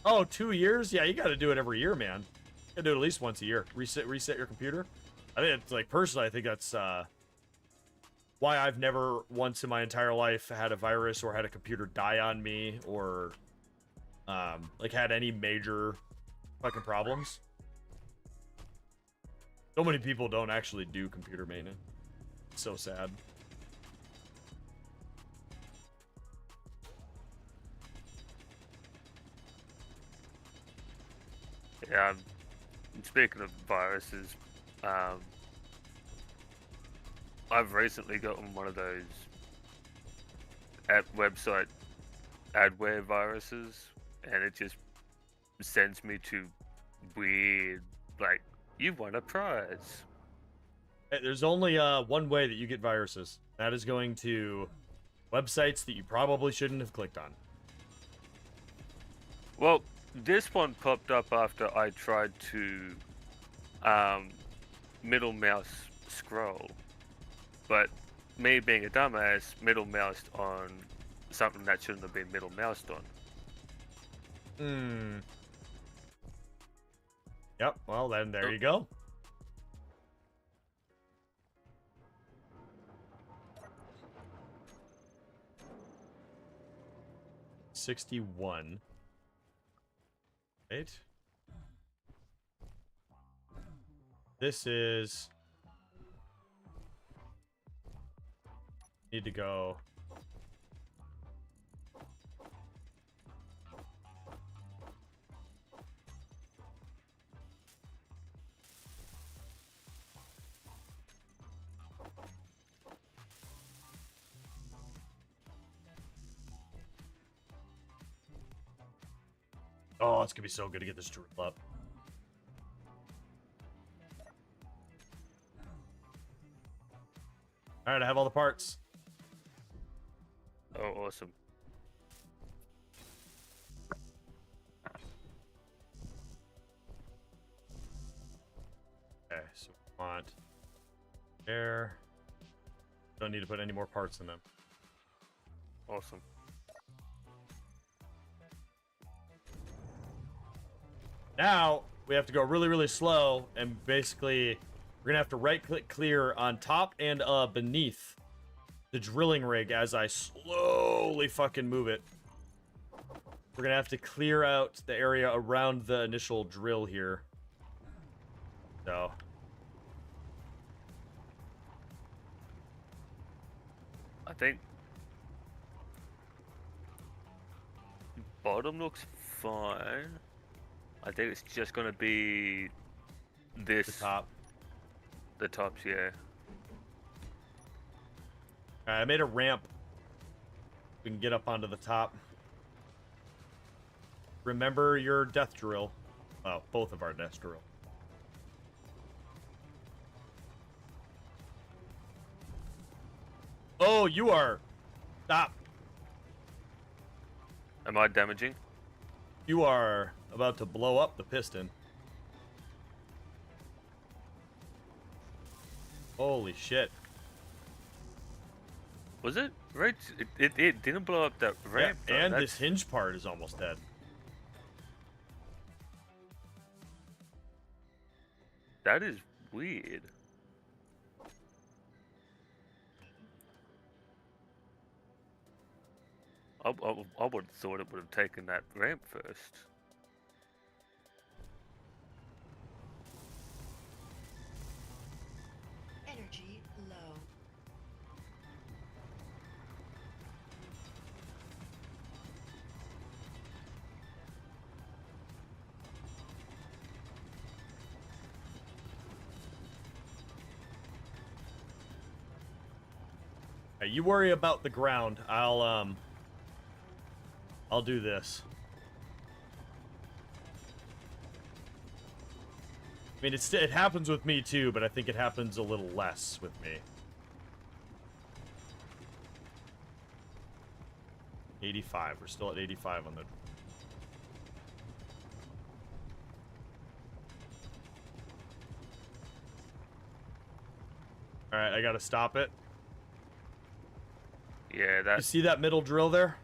Oh, 2 years? Yeah, you gotta do it every year, man. You gotta do it at least once a year. Reset your computer. I think it's like, personally, I think that's why I've never once in my entire life had a virus or had a computer die on me or like had any major fucking problems. So many people don't actually do computer maintenance. It's so sad. Yeah, speaking of viruses, I've recently gotten one of those website adware viruses, and it just sends me to weird, like, you won a prize. Hey, there's only one way that you get viruses. That is going to websites that you probably shouldn't have clicked on. Well, this one popped up after I tried to middle mouse scroll, but me being a dumbass middle moused on something that shouldn't have been middle moused on. Yep, well then there you go. $61. Right? This is... Need to go... Oh, it's gonna be so good to get this drill up. All right, I have all the parts. Oh, awesome. Okay, so we want air. Don't need to put any more parts in them. Awesome. Now we have to go really, really slow, and basically we're gonna have to right-click clear on top and beneath the drilling rig as I slowly fucking move it. We're gonna have to clear out the area around the initial drill here. So. I think bottom looks fine. I think it's just gonna be this. The top. The tops, yeah. Alright, I made a ramp. We can get up onto the top. Remember your death drill. Oh, both of our death drill. Oh, you are. Stop. Am I damaging? You are about to blow up the piston. Holy shit. Was it? Right? It didn't blow up that ramp. Yeah, though. and That's- this hinge part is almost dead. That is weird. I would have thought it would have taken that ramp first. Energy low. Hey, you worry about the ground. I'll do this. I mean, it happens with me too, but I think it happens a little less with me. 85. We're still at 85 on the... Alright, I gotta stop it. Yeah, You that's see that middle drill there?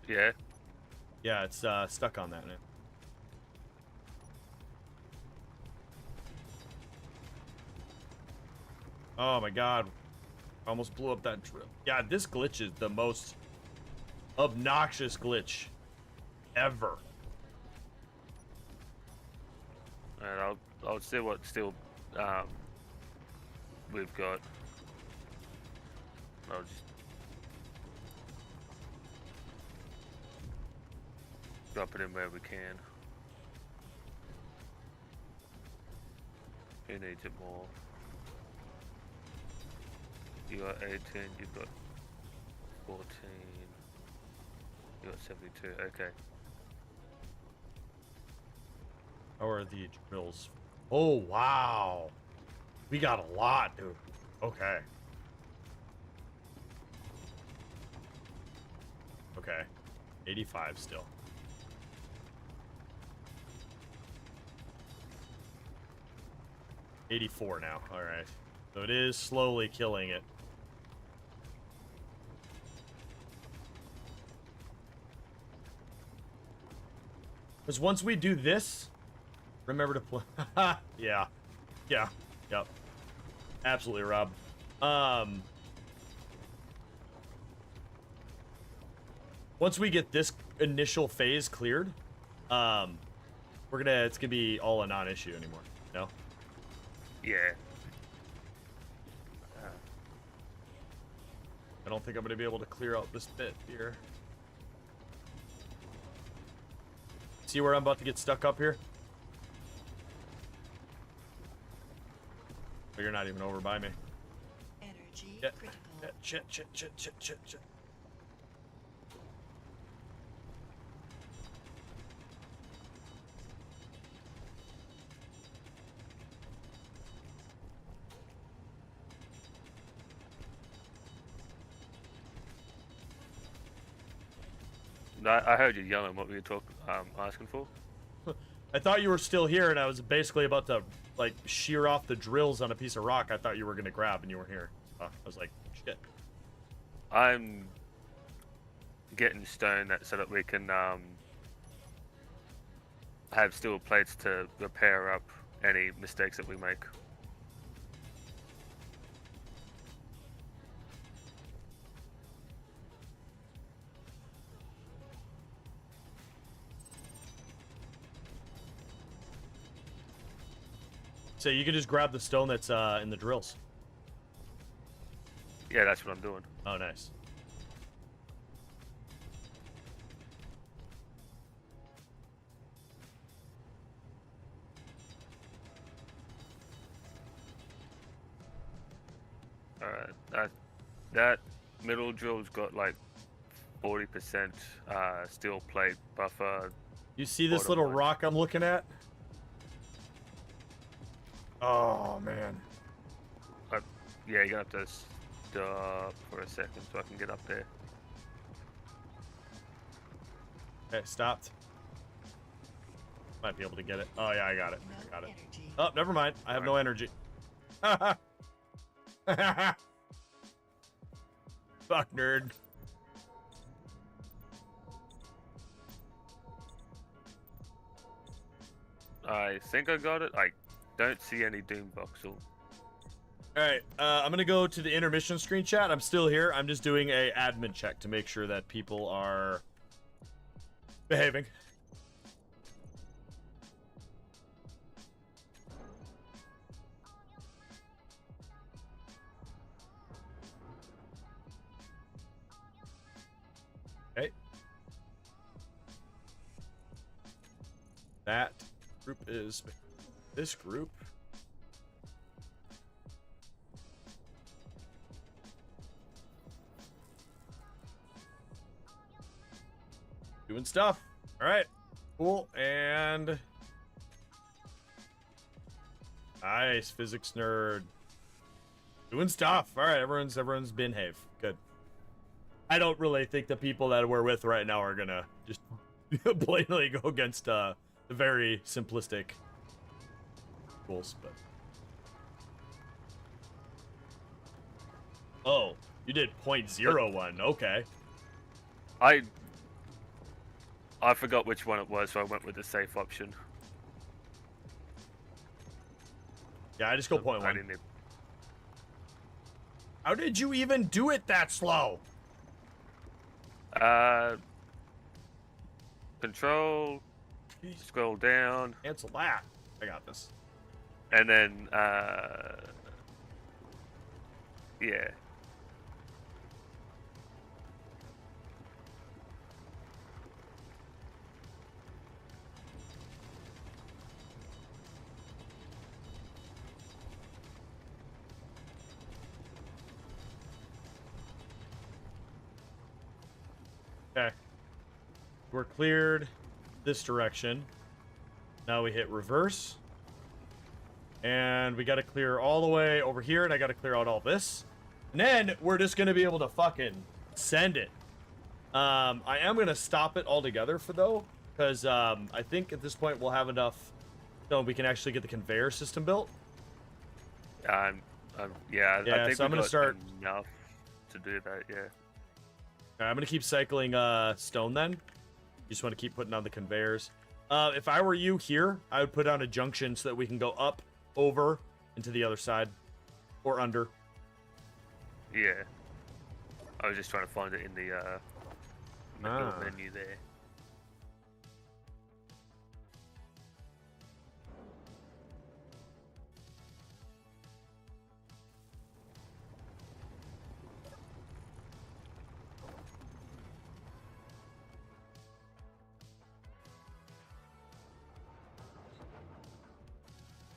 yeah. Yeah, it's stuck on that now. Oh my god. Almost blew up that drill. Yeah, this glitch is the most obnoxious glitch ever. And I'll see what we've got. I'll just drop it in where we can. Who needs it more? You got 18, you've got 14, you got 72, okay. How are the drills? Oh, wow. We got a lot, dude. Okay. Okay. 85 still. $84 now. All right. So it is slowly killing it. Because once we do this, remember to play. Yeah. Yeah. Yep. Absolutely, Rob. Once we get this initial phase cleared, it's gonna be all a non-issue anymore. No? Yeah. I don't think I'm gonna be able to clear out this bit here. See where I'm about to get stuck up here? Oh, you're not even over by me. Energy Yeah. critical. Yeah, shit. I heard you yelling. What were you asking for? I thought you were still here, and I was basically about to like shear off the drills on a piece of rock I thought you were gonna grab, and you were here. I was like, shit. I'm getting stone so that we can have steel plates to repair up any mistakes that we make. So you can just grab the stone that's in the drills. Yeah, that's what I'm doing. Oh, nice. Alright, that middle drill's got like 40% steel plate buffer. You see this Bottom little line. rock I'm looking at? Oh, man. Yeah, you're gonna have to stop for a second so I can get up there. Okay, stopped. Might be able to get it. Oh, yeah, I got it. No I got it. energy. Oh, never mind. I have no energy. Fuck, nerd. I think I got it. I don't see any doom voxel. Alright, I'm gonna go to the intermission screen chat. I'm still here. I'm just doing a admin check to make sure that people are behaving. Okay. That group is this group. Doing stuff. All right, cool. And nice, physics nerd. Doing stuff. All right, everyone's behave. Good. I don't really think the people that we're with right now are gonna just blatantly go against the very simplistic rules, but oh, you did 0.01. Okay. I forgot which one it was, so I went with the safe option. Yeah, I just go I 0.1. didn't even- How did you even do it that slow? Control, scroll down, Cancel that. I got this. and then, yeah. Okay. We're cleared this direction. Now we hit reverse. And we got to clear all the way over here, and I got to clear out all this. And then we're just going to be able to fucking send it. I am going to stop it altogether for though, because I think at this point we'll have enough so we can actually get the conveyor system built. Yeah, Yeah, I think so I'm we gonna got start- enough to do that, yeah. Alright, I'm gonna keep cycling stone then. You just want to keep putting on the conveyors. If I were you here, I would put on a junction so that we can go up, over, and to the other side. Or under. Yeah. I was just trying to find it in the little Ah. menu there.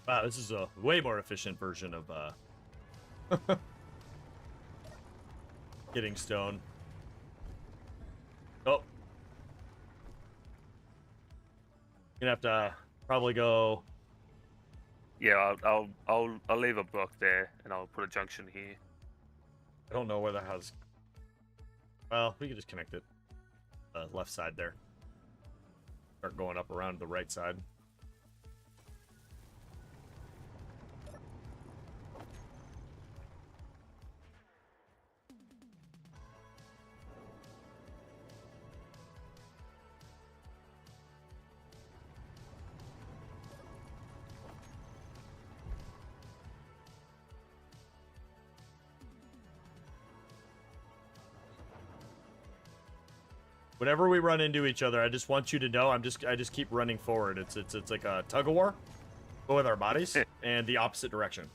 Wow, this is a way more efficient version of getting stone. Oh. Gonna have to probably go. Yeah, I'll leave a block there and I'll put a junction here. I don't know where that has. Well, we can just connect it. left side there. Start going up around the right side. Whenever we run into each other, I just want you to know I just keep running forward. It's like a tug of war, but with our bodies and the opposite direction.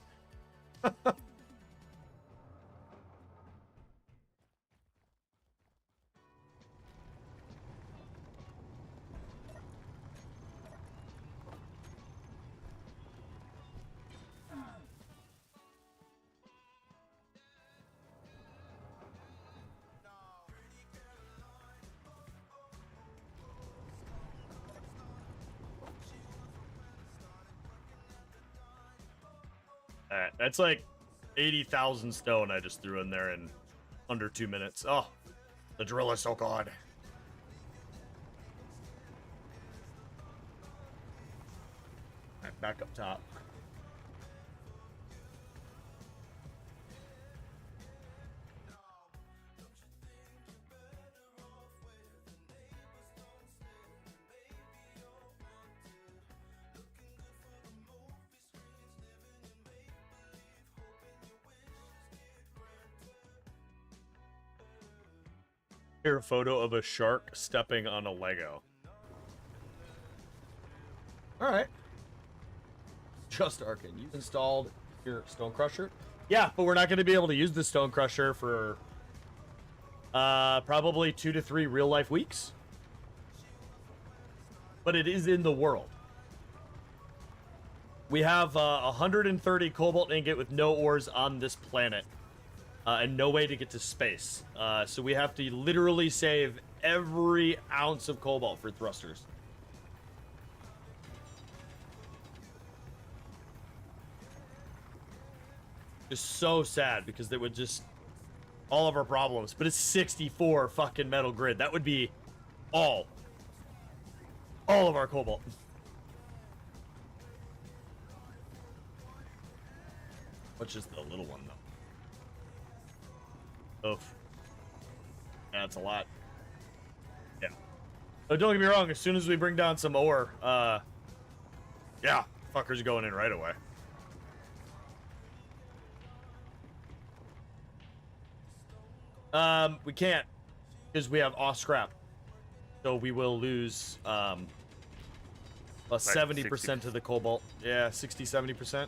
Alright, that's like 80,000 stone I just threw in there in under 2 minutes. Oh, the drill is so good. Alright, back up top. Here, a photo of a shark stepping on a Lego. Alright. Just Arkin, you've installed your Stone Crusher? Yeah, but we're not going to be able to use the Stone Crusher for probably 2 to 3 real-life weeks. But it is in the world. We have 130 cobalt ingot with no ores on this planet. And no way to get to space. So we have to literally save every ounce of cobalt for thrusters. Just so sad because they would just... all of our problems. But it's 64 fucking metal grid. That would be all of our cobalt. Which is the little one, though. Oof. Yeah, that's a lot. Yeah. But don't get me wrong, as soon as we bring down some ore, yeah, fuckers are going in right away. We can't, because we have off scrap. So we will lose, 70% of the cobalt. Yeah, 60, 70%.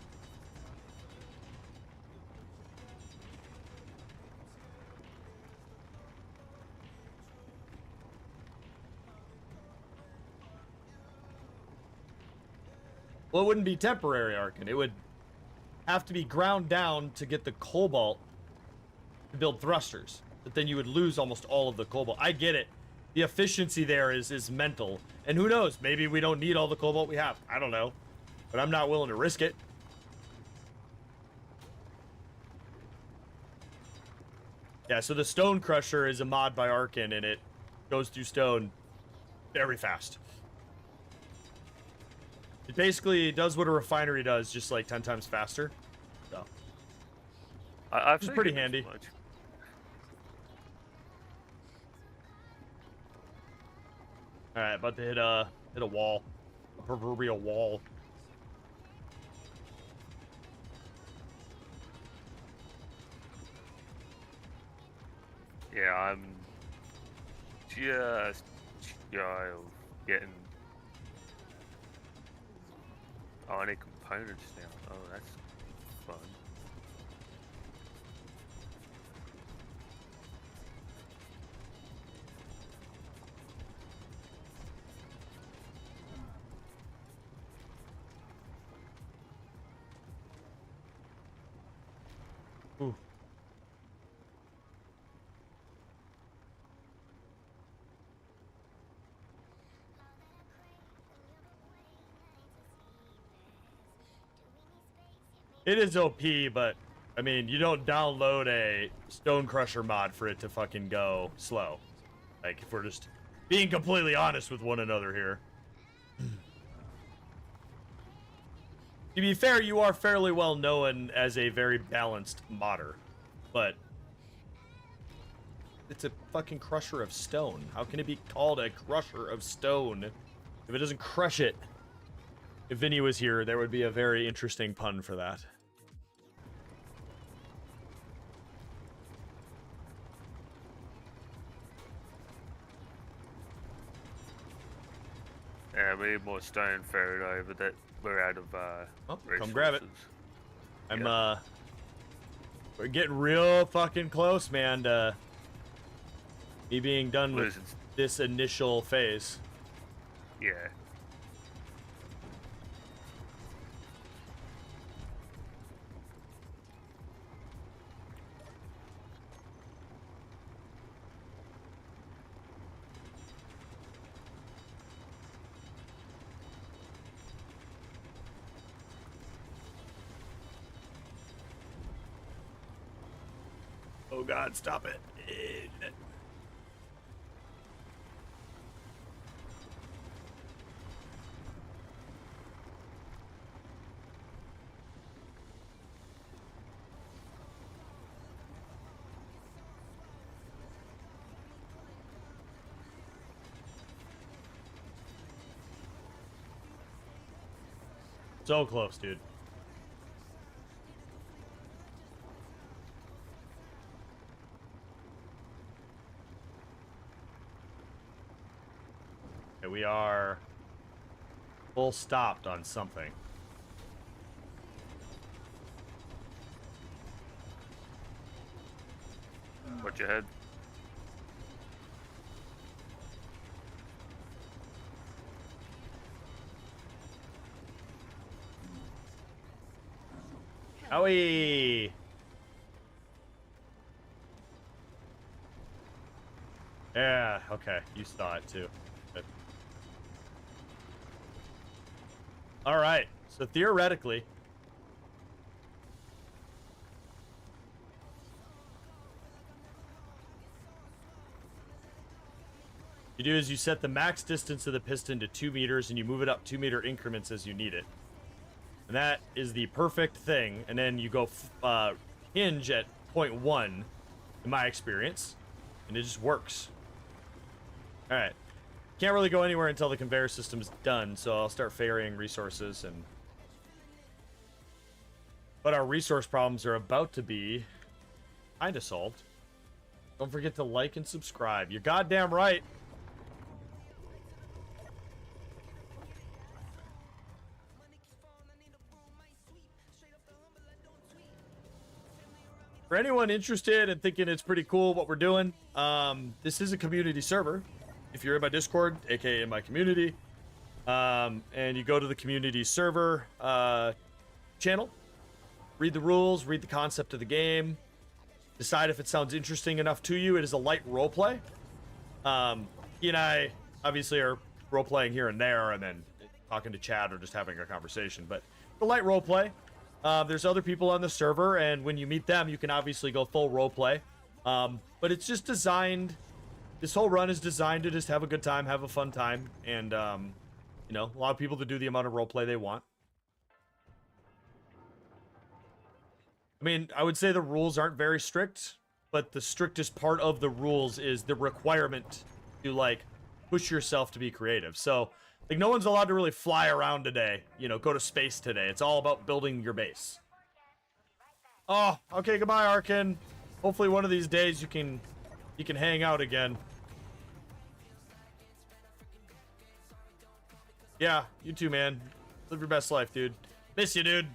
Well, it wouldn't be temporary, Arkin. It would have to be ground down to get the cobalt to build thrusters. But then you would lose almost all of the cobalt. I get it. The efficiency there is mental. And who knows? Maybe we don't need all the cobalt we have. I don't know. But I'm not willing to risk it. Yeah, so the Stone Crusher is a mod by Arkin, and it goes through stone very fast. It basically does what a refinery does, just like 10 times faster. So, I've it's pretty handy. All right, about to hit a wall, a proverbial wall. Yeah, I'm just shy of getting. Oh, I need components now. Oh, that's fun. Ooh. It is OP, but I mean, you don't download a Stone Crusher mod for it to fucking go slow. Like, if we're just being completely honest with one another here. To be fair, you are fairly well known as a very balanced modder, but it's a fucking crusher of stone. How can it be called a crusher of stone if it doesn't crush it? If Vinny was here, there would be a very interesting pun for that. Yeah, we need more stone ferried over that. We're out of Oh, come grab it. resources. I'm we're getting real fucking close, man, to me being done with Losing. this initial phase. Yeah. Oh god, stop it. So close, dude. Okay, we are full stopped on something. Watch your head. Owie! Yeah, okay. You saw it too. Good. All right. So theoretically, you do is you set the max distance of the piston to 2 meters and you move it up 2-meter increments as you need it. And that is the perfect thing. And then you go hinge at 0.1 in my experience, and it just works. All right. Can't really go anywhere until the conveyor system is done, so I'll start ferrying resources. But our resource problems are about to be kind of solved. Don't forget to like and subscribe. You're goddamn right. For anyone interested and thinking it's pretty cool what we're doing, this is a community server. If you're in my Discord, aka in my community, and you go to the community server channel, read the rules, read the concept of the game, decide if it sounds interesting enough to you. It is a light roleplay. He and I obviously are role-playing here and there, and then talking to chat or just having a conversation, but the light roleplay. There's other people on the server, and when you meet them, you can obviously go full roleplay. But it's just designed... This whole run is designed to just have a good time, have a fun time, and, you know, allow people to do the amount of roleplay they want. I mean, I would say the rules aren't very strict, but the strictest part of the rules is the requirement to, like, push yourself to be creative. So... like, no one's allowed to really fly around today, you know, go to space today. It's all about building your base. Oh, okay, goodbye, Arkin. Hopefully one of these days you can hang out again. Yeah, you too, man. Live your best life, dude. Miss you, dude.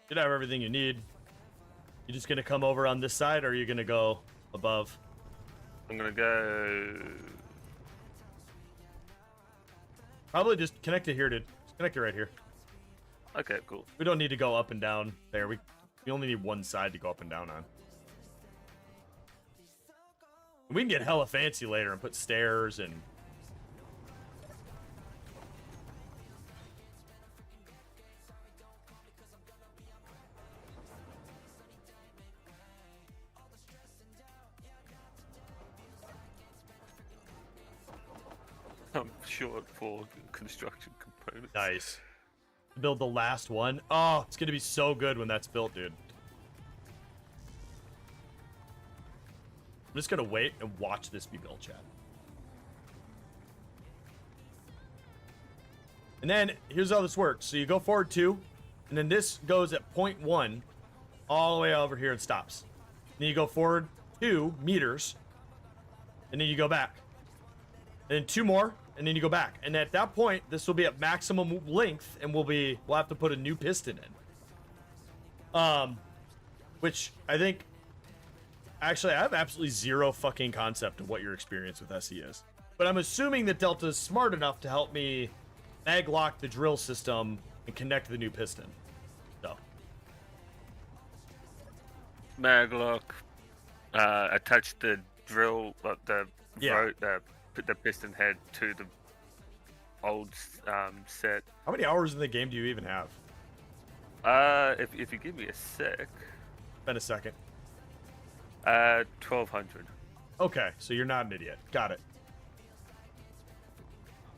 Should have everything you need. You just gonna come over on this side, or are you gonna go above? I'm gonna go. Probably just connect it here, dude. Just connect it right here. Okay, cool. We don't need to go up and down there. We only need one side to go up and down on. We can get hella fancy later and put stairs and... I'm short for construction components. Nice. Build the last one. Oh, it's gonna be so good when that's built, dude. I'm just gonna wait and watch this be built, chat. And then here's how this works. So you go forward 2, and then this goes at 0.1 all the way over here and stops. Then you go forward 2 meters, and then you go back. And then 2 more, and then you go back. And at that point, this will be at maximum length, and we'll have to put a new piston in. Which I think, actually, I have absolutely zero fucking concept of what your experience with SE is. But I'm assuming that Delta is smart enough to help me mag lock the drill system and connect the new piston. So. Maglock, attach the drill, Yeah. put the piston head to the old set. How many hours in the game do you even have? If you give me a sec, Been a second. 1200. Okay, so you're not an idiot. Got it.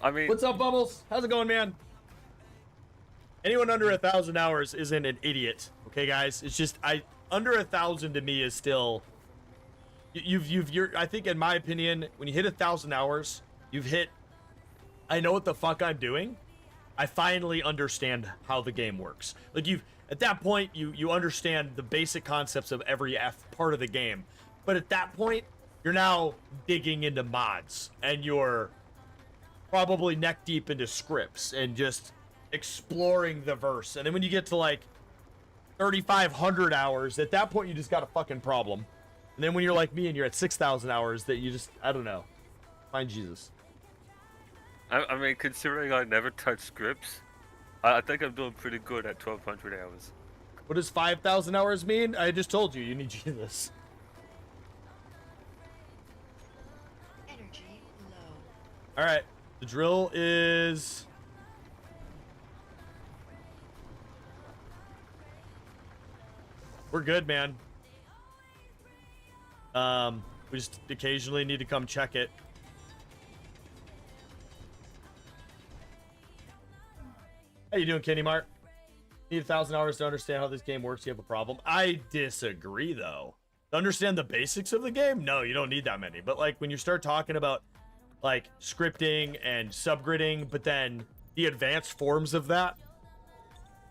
I mean, What's up, Bubbles? How's it going, man? Anyone under 1,000 hours isn't an idiot. Okay, guys? It's just under 1,000 to me is still. I think, in my opinion, when you hit 1,000 hours, you've hit. I know what the fuck I'm doing. I finally understand how the game works. Like at that point, you understand the basic concepts of every part of the game. But at that point, you're now digging into mods, and you're probably neck deep into scripts and just exploring the verse. And then when you get to like 3,500 hours, at that point you just got a fucking problem. And then when you're like me and you're at 6,000 hours, that you just, I don't know, find Jesus. I mean, considering I never touch scripts, I think I'm doing pretty good at 1,200 hours. What does 5,000 hours mean? I just told you need Jesus. Energy low. All right, the drill is. We're good, man. We just occasionally need to come check it. How you doing, Kenny Mart? Need 1,000 hours to understand how this game works. You have a problem. I disagree, though. To understand the basics of the game, no, you don't need that many. But like when you start talking about like scripting and subgridding, but then the advanced forms of that,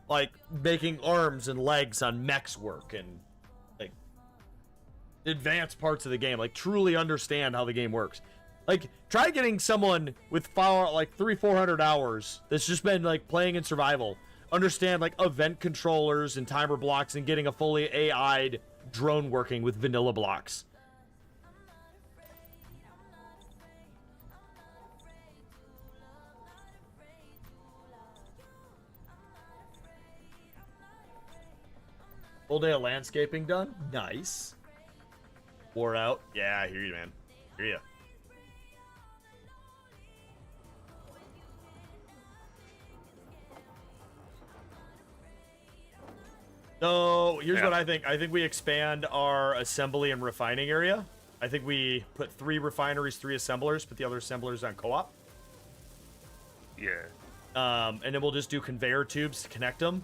like making arms and legs on mechs work and like advanced parts of the game, like truly understand how the game works. Like try getting someone with like 300-400 hours that's just been like playing in survival, understand like event controllers and timer blocks and getting a fully AI'd drone working with vanilla blocks. Full day of landscaping done. Nice. Wore out. Yeah, I hear you, man. Hear ya. So here's what I think. I think we expand our assembly and refining area. I think we put 3 refineries, 3 assemblers, put the other assemblers on co-op. Yeah. And then we'll just do conveyor tubes to connect them.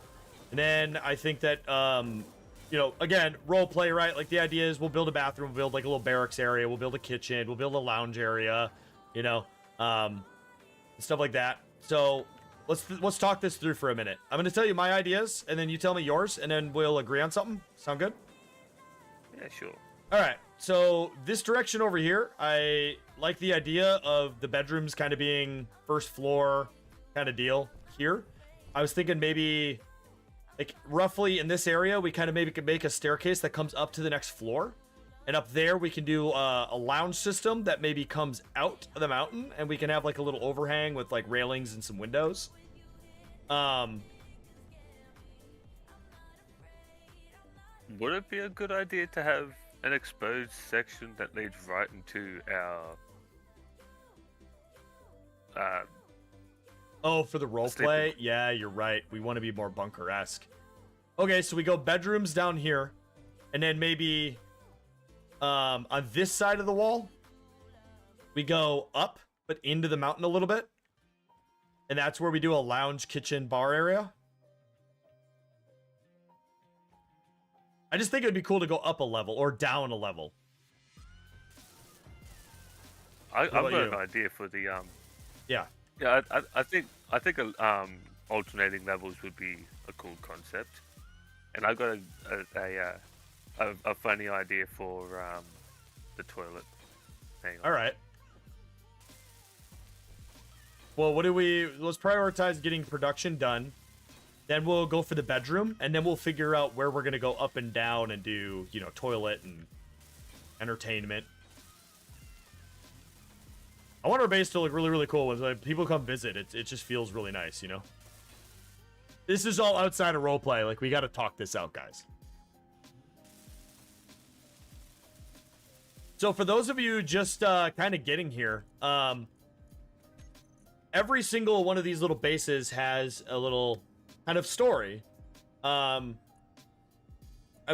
And then I think that, you know, again, role play, right? Like the idea is we'll build a bathroom, we'll build like a little barracks area, we'll build a kitchen, we'll build a lounge area, you know, stuff like that. So let's talk this through for a minute. I'm going to tell you my ideas, and then you tell me yours, and then we'll agree on something. Sound good? Yeah, sure. All right. So this direction over here, I like the idea of the bedrooms kind of being first floor kind of deal here. I was thinking maybe like roughly in this area, we kind of maybe could make a staircase that comes up to the next floor. And up there, we can do a lounge system that maybe comes out of the mountain, and we can have like a little overhang with like railings and some windows. And Would it be a good idea to have an exposed section that leads right into our Oh, for the role Sleeping play? Yeah, you're right. We want to be more bunker-esque. Okay, so we go bedrooms down here, and then maybe on this side of the wall, we go up, but into the mountain a little bit. And that's where we do a lounge, kitchen, bar area. I just think it would be cool to go up a level or down a level. I've about got you? an idea for the Yeah. Yeah, I think alternating levels would be a cool concept, and I got a funny idea for the toilet. Hang on. All right. Well, let's prioritize getting production done. Then we'll go for the bedroom, and then we'll figure out where we're gonna go up and down and do, toilet and entertainment. I want our base to look really, really cool when people come visit. It just feels really nice, This is all outside of roleplay. Like, we got to talk this out, guys. So for those of you just kind of getting here, every single one of these little bases has a little kind of story. Of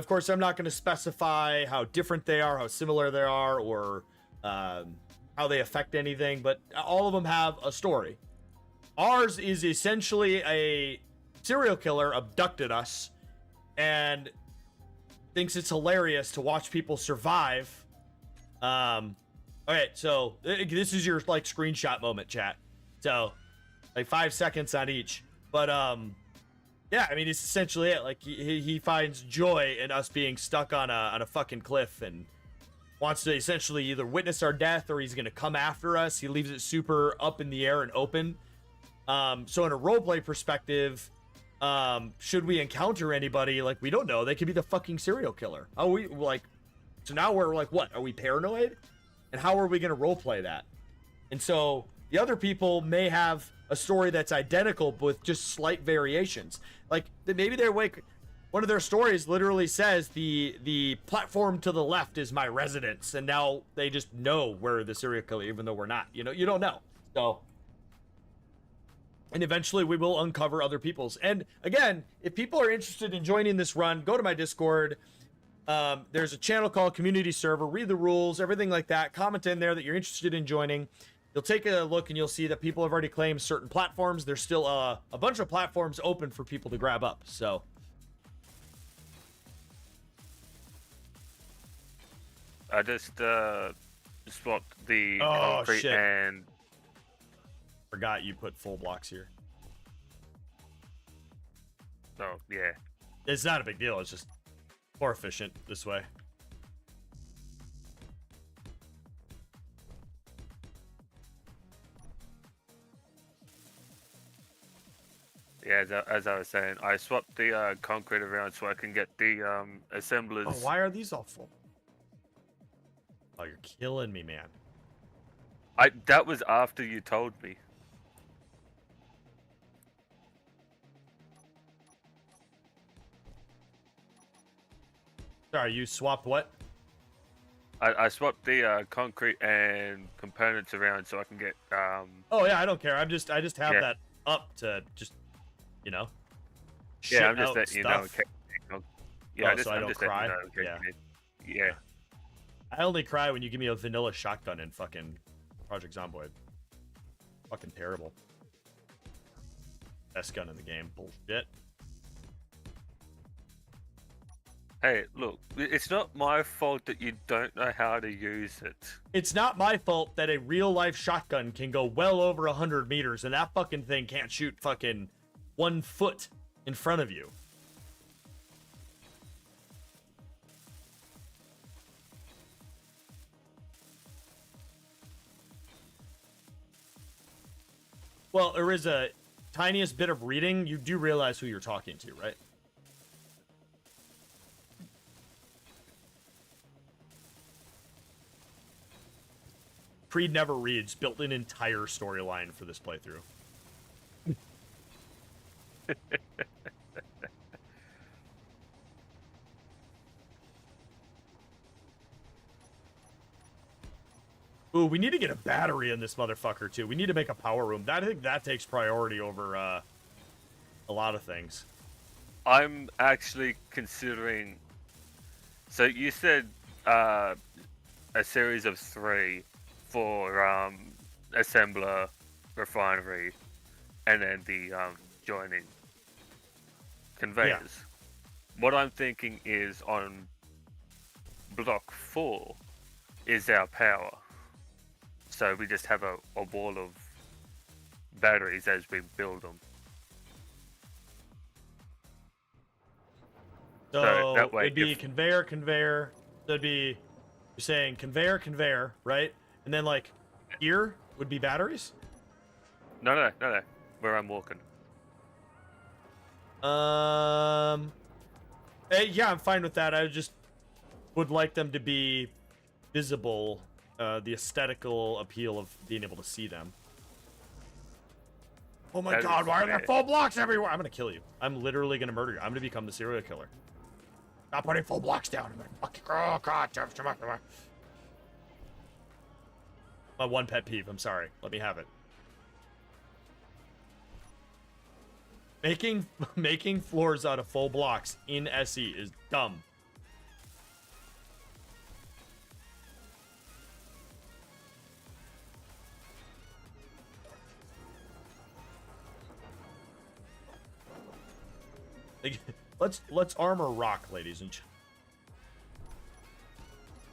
course, I'm not going to specify how different they are, how similar they are, or how they affect anything, but all of them have a story. Ours is essentially a serial killer abducted us and thinks it's hilarious to watch people survive. Okay, so this is your screenshot moment, chat. So 5 seconds on each, but yeah, I mean, it's essentially it. Like, he finds joy in us being stuck on a fucking cliff and wants to essentially either witness our death or he's going to come after us. He leaves it super up in the air and open. So in a roleplay perspective, should we encounter anybody, we don't know, they could be the fucking serial killer. So now we're what? Are we paranoid? And how are we going to roleplay that? And so the other people may have a story that's identical, but with just slight variations. Maybe they're one of their stories literally says the platform to the left is my residence, and now they just know we're the serial killer, even though we're not. You don't know. So, and eventually we will uncover other people's. And again, if people are interested in joining this run, go to my Discord. There's a channel called Community Server. Read the rules, everything like that. Comment in there that you're interested in joining. You'll take a look and you'll see that people have already claimed certain platforms. There's still a bunch of platforms open for people to grab up. So. I just swapped the Oh, concrete shit. and Forgot you put full blocks here. oh yeah. It's not a big deal. It's just more efficient this way. Yeah, as I was saying, I swapped the concrete around so I can get the assemblers. Oh, why are these all full? Oh, you're killing me, man. That was after you told me. Sorry, you swapped what? I swapped the concrete and components around so I can get Oh yeah, I don't care. I just have Yeah. that up to just, yeah, shit I'm just out letting you know. stuff. Yeah, Oh, so I I'm don't just letting cry? you know. Yeah. I only cry when you give me a vanilla shotgun in fucking Project Zomboid. Fucking terrible. Best gun in the game. Bullshit. Hey, look, it's not my fault that you don't know how to use it. It's not my fault that a real life shotgun can go well over 100 meters and that fucking thing can't shoot fucking 1 foot in front of you. Well, there is a tiniest bit of reading. You do realize who you're talking to, right? Creed never reads. Built an entire storyline for this playthrough. Ooh, we need to get a battery in this motherfucker too. We need to make a power room. I think that takes priority over a lot of things. I'm actually considering. So you said a series of 3 for assembler, refinery, and then the joining conveyors. What I'm thinking is on block 4 is our power. So we just have a wall of batteries as we build them. So that way, it'd be conveyor. So it'd be, you're saying conveyor, right? And then like here would be batteries? No. Where I'm walking. Yeah, I'm fine with that. I just would like them to be visible, the aesthetical appeal of being able to see them. Oh my That god, is why are there fair. full blocks everywhere? I'm gonna kill you. I'm literally gonna murder you. I'm gonna become the serial killer. Stop putting full blocks down. I'm gonna fuck you. Oh god. My one pet peeve. I'm sorry. Let me have it. Making floors out of full blocks in SE is dumb. Like, let's armor rock, ladies and gentlemen.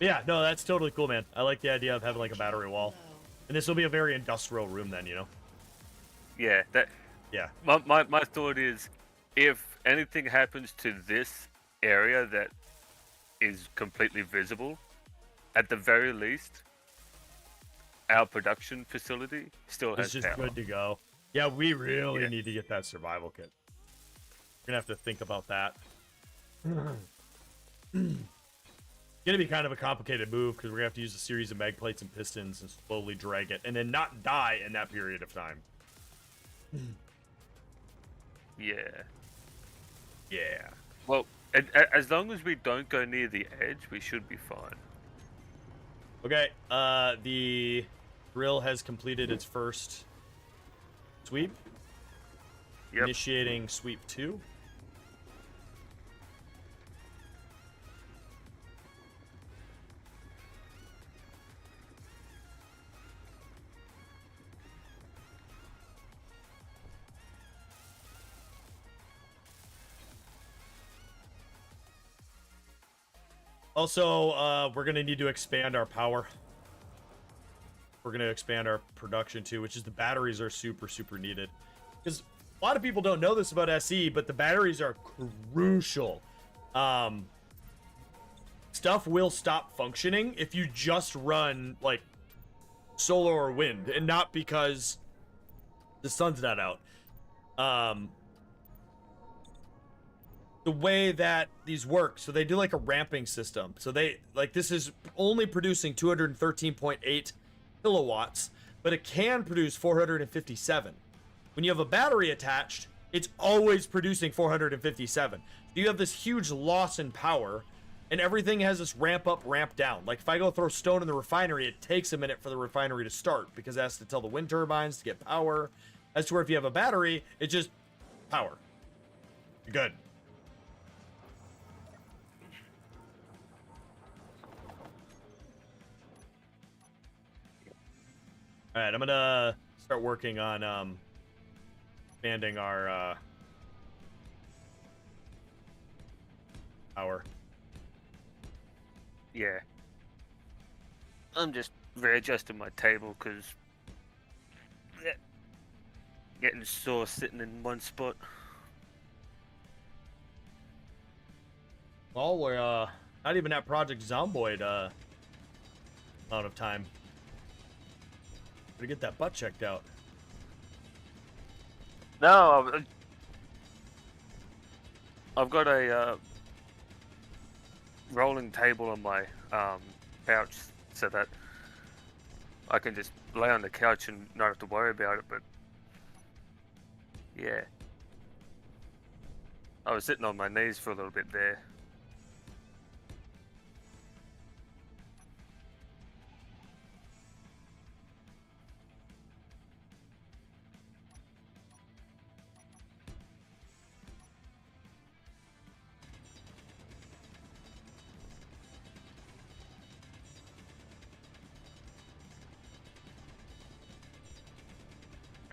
Yeah, no, that's totally cool, man. I like the idea of having like a battery wall. And this will be a very industrial room then, you know? Yeah, Yeah. My thought is, if anything happens to this area that is completely visible, at the very least, our production facility still has It's just power. good to go. Yeah, we really Yeah. need to get that survival kit. We're gonna have to think about that. Gonna be kind of a complicated move because we're gonna have to use a series of mag plates and pistons and slowly drag it and then not die in that period of time. Yeah. Yeah. Well, as long as we don't go near the edge, we should be fine. Okay, the drill has completed its first sweep. Yep. Initiating sweep 2. Also, we're gonna need to expand our power. We're gonna expand our production too, which is the batteries are super needed. Because a lot of people don't know this about SE, but the batteries are crucial. Stuff will stop functioning if you just run like solar or wind, and not because the sun's not out. The way that these work, so they do like a ramping system. So they like, this is only producing 213.8 kilowatts, but it can produce 457. When you have a battery attached, it's always producing 457. So you have this huge loss in power, and everything has this ramp up, ramp down. Like if I go throw stone in the refinery, it takes a minute for the refinery to start because it has to tell the wind turbines to get power. As to where if you have a battery, it just power. You're good. All right, I'm gonna start working on expanding our power. Yeah. I'm just readjusting my table because getting sore sitting in one spot. Well, we're not even at Project Zomboid amount of time. Gotta get that butt checked out. No, I've got a rolling table on my couch so that I can just lay on the couch and not have to worry about it, but yeah. I was sitting on my knees for a little bit there.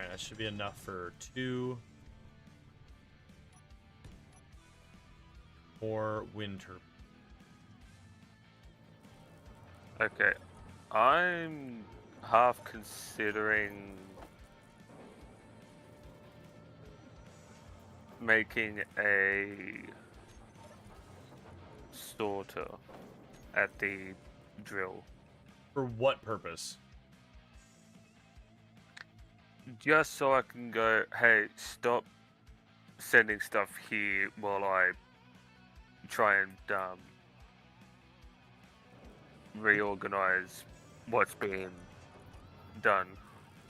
that should be enough for 2 more wind turbines. Okay, I'm half considering making a sorter at the drill. For what purpose? Just so I can go, hey, stop sending stuff here while I try and reorganize what's being done.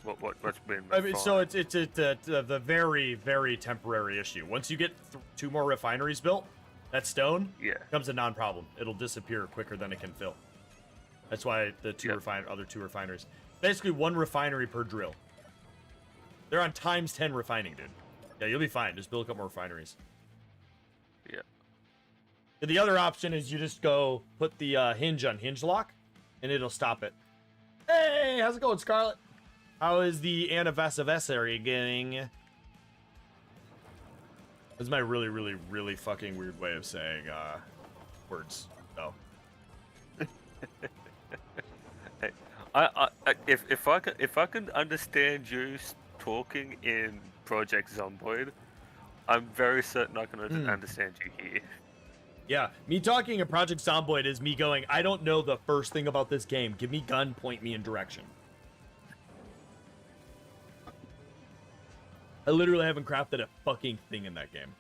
What's been I mean, so refined. it's the very, very temporary issue. Once you get 2 more refineries built, that stone Yeah. becomes a non-problem. It'll disappear quicker than it can fill. That's why the Yep. other two refineries. Basically, 1 refinery per drill. They're on times 10 refining, dude. Yeah, you'll be fine. Just build a couple more refineries. Yeah. And the other option is you just go put the hinge on hinge lock, and it'll stop it. Hey, how's it going, Scarlet? How is the anniversary getting? That's my really, really, really fucking weird way of saying words. So. Hey, if I can understand you talking in Project Zomboid, I'm very certain I can understand you here. Yeah, me talking in Project Zomboid is me going, I don't know the first thing about this game. Give me gun, point me in direction. I literally haven't crafted a fucking thing in that game.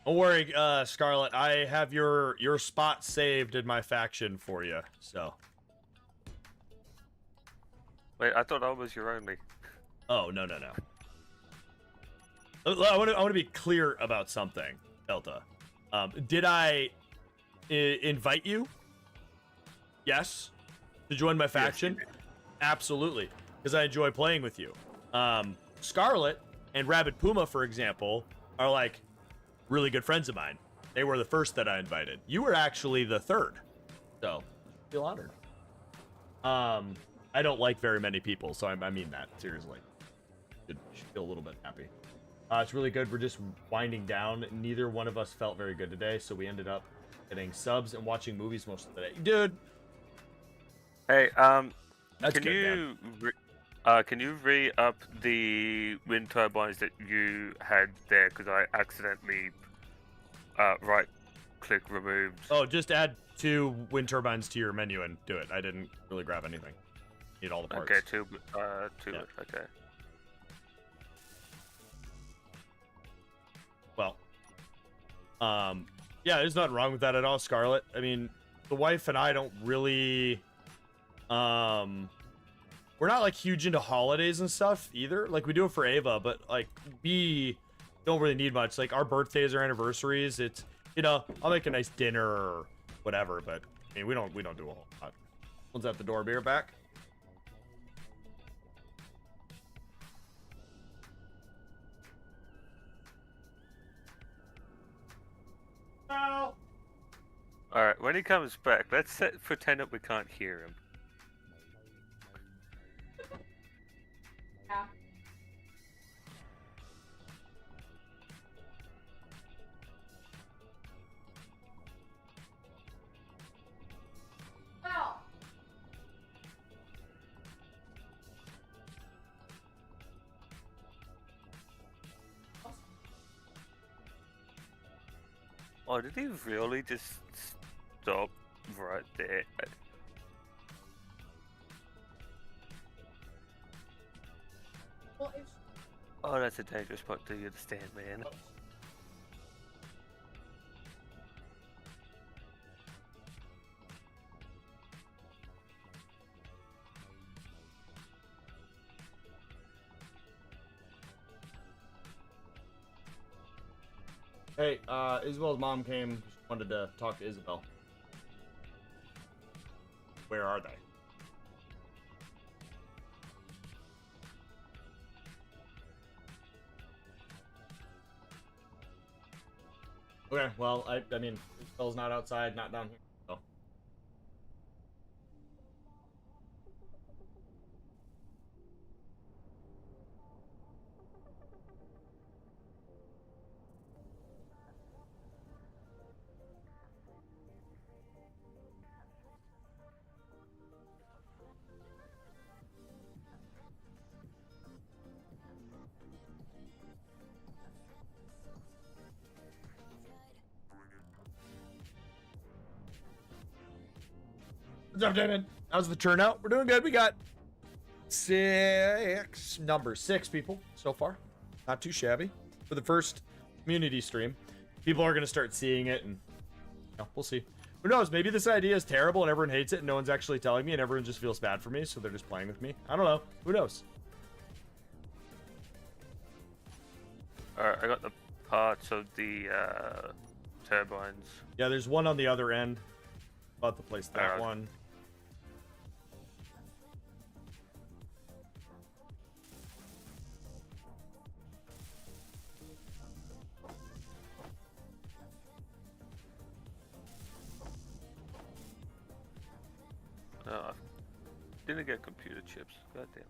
Don't worry, Scarlet. I have your spot saved in my faction for you. So. Wait, I thought I was your only. Oh no. I want to be clear about something, Delta. Did I invite you? Yes. To join my faction? Yes, Absolutely, because I enjoy playing with you. Scarlet and Rabbit Puma, for example, are like really good friends of mine. They were the first that I invited. You were actually the third, so I feel honored. I don't like very many people, so I mean that seriously. Should feel a little bit happy. It's really good. We're just winding down. Neither one of us felt very good today, so we ended up getting subs and watching movies most of the day. Dude. Hey, That's can good, you can you re-up the wind turbines that you had there? Because I accidentally right-click removed. Oh, just add 2 wind turbines to your menu and do it. I didn't really grab anything. Need all the parts. Okay, two. Yeah. Okay. Well, yeah, there's nothing wrong with that at all, Scarlet. I mean, the wife and I don't really, we're not like huge into holidays and stuff either. Like we do it for Ava, but like we don't really need much. Like our birthdays or anniversaries, it's, you know, I'll make a nice dinner or whatever, but I mean, we don't do a whole lot. One's at the door, be right back. No. All right. When he comes back, let's pretend that we can't hear him. Yeah. Well. Oh, did he really just stop right there? Well, it's Oh, that's a dangerous spot. Do you understand, man? Hey, Isabel's mom came. She wanted to talk to Isabel. Where are they? Okay, well, I mean, Isabel's not outside, not down here. So. job, Damon. How's the turnout? We're doing good. We got number six people so far. Not too shabby for the first community stream. People are going to start seeing it, and we'll see. Who knows? Maybe this idea is terrible and everyone hates it and no one's actually telling me and everyone just feels bad for me, so they're just playing with me. I don't know. Who knows? Alright, I got the parts of the turbines. Yeah, there's one on the other end. About to place that Alright. one. Didn't get computer chips. God damn it.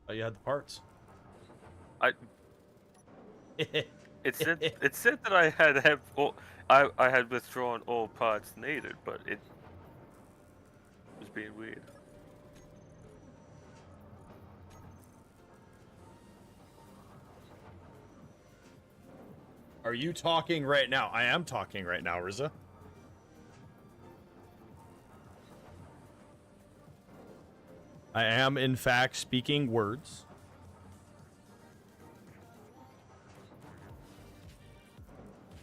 Oh, you had the parts. It said that I had I had withdrawn all parts needed, but it was being weird. Are you talking right now? I am talking right now, Riza. I am, in fact, speaking words.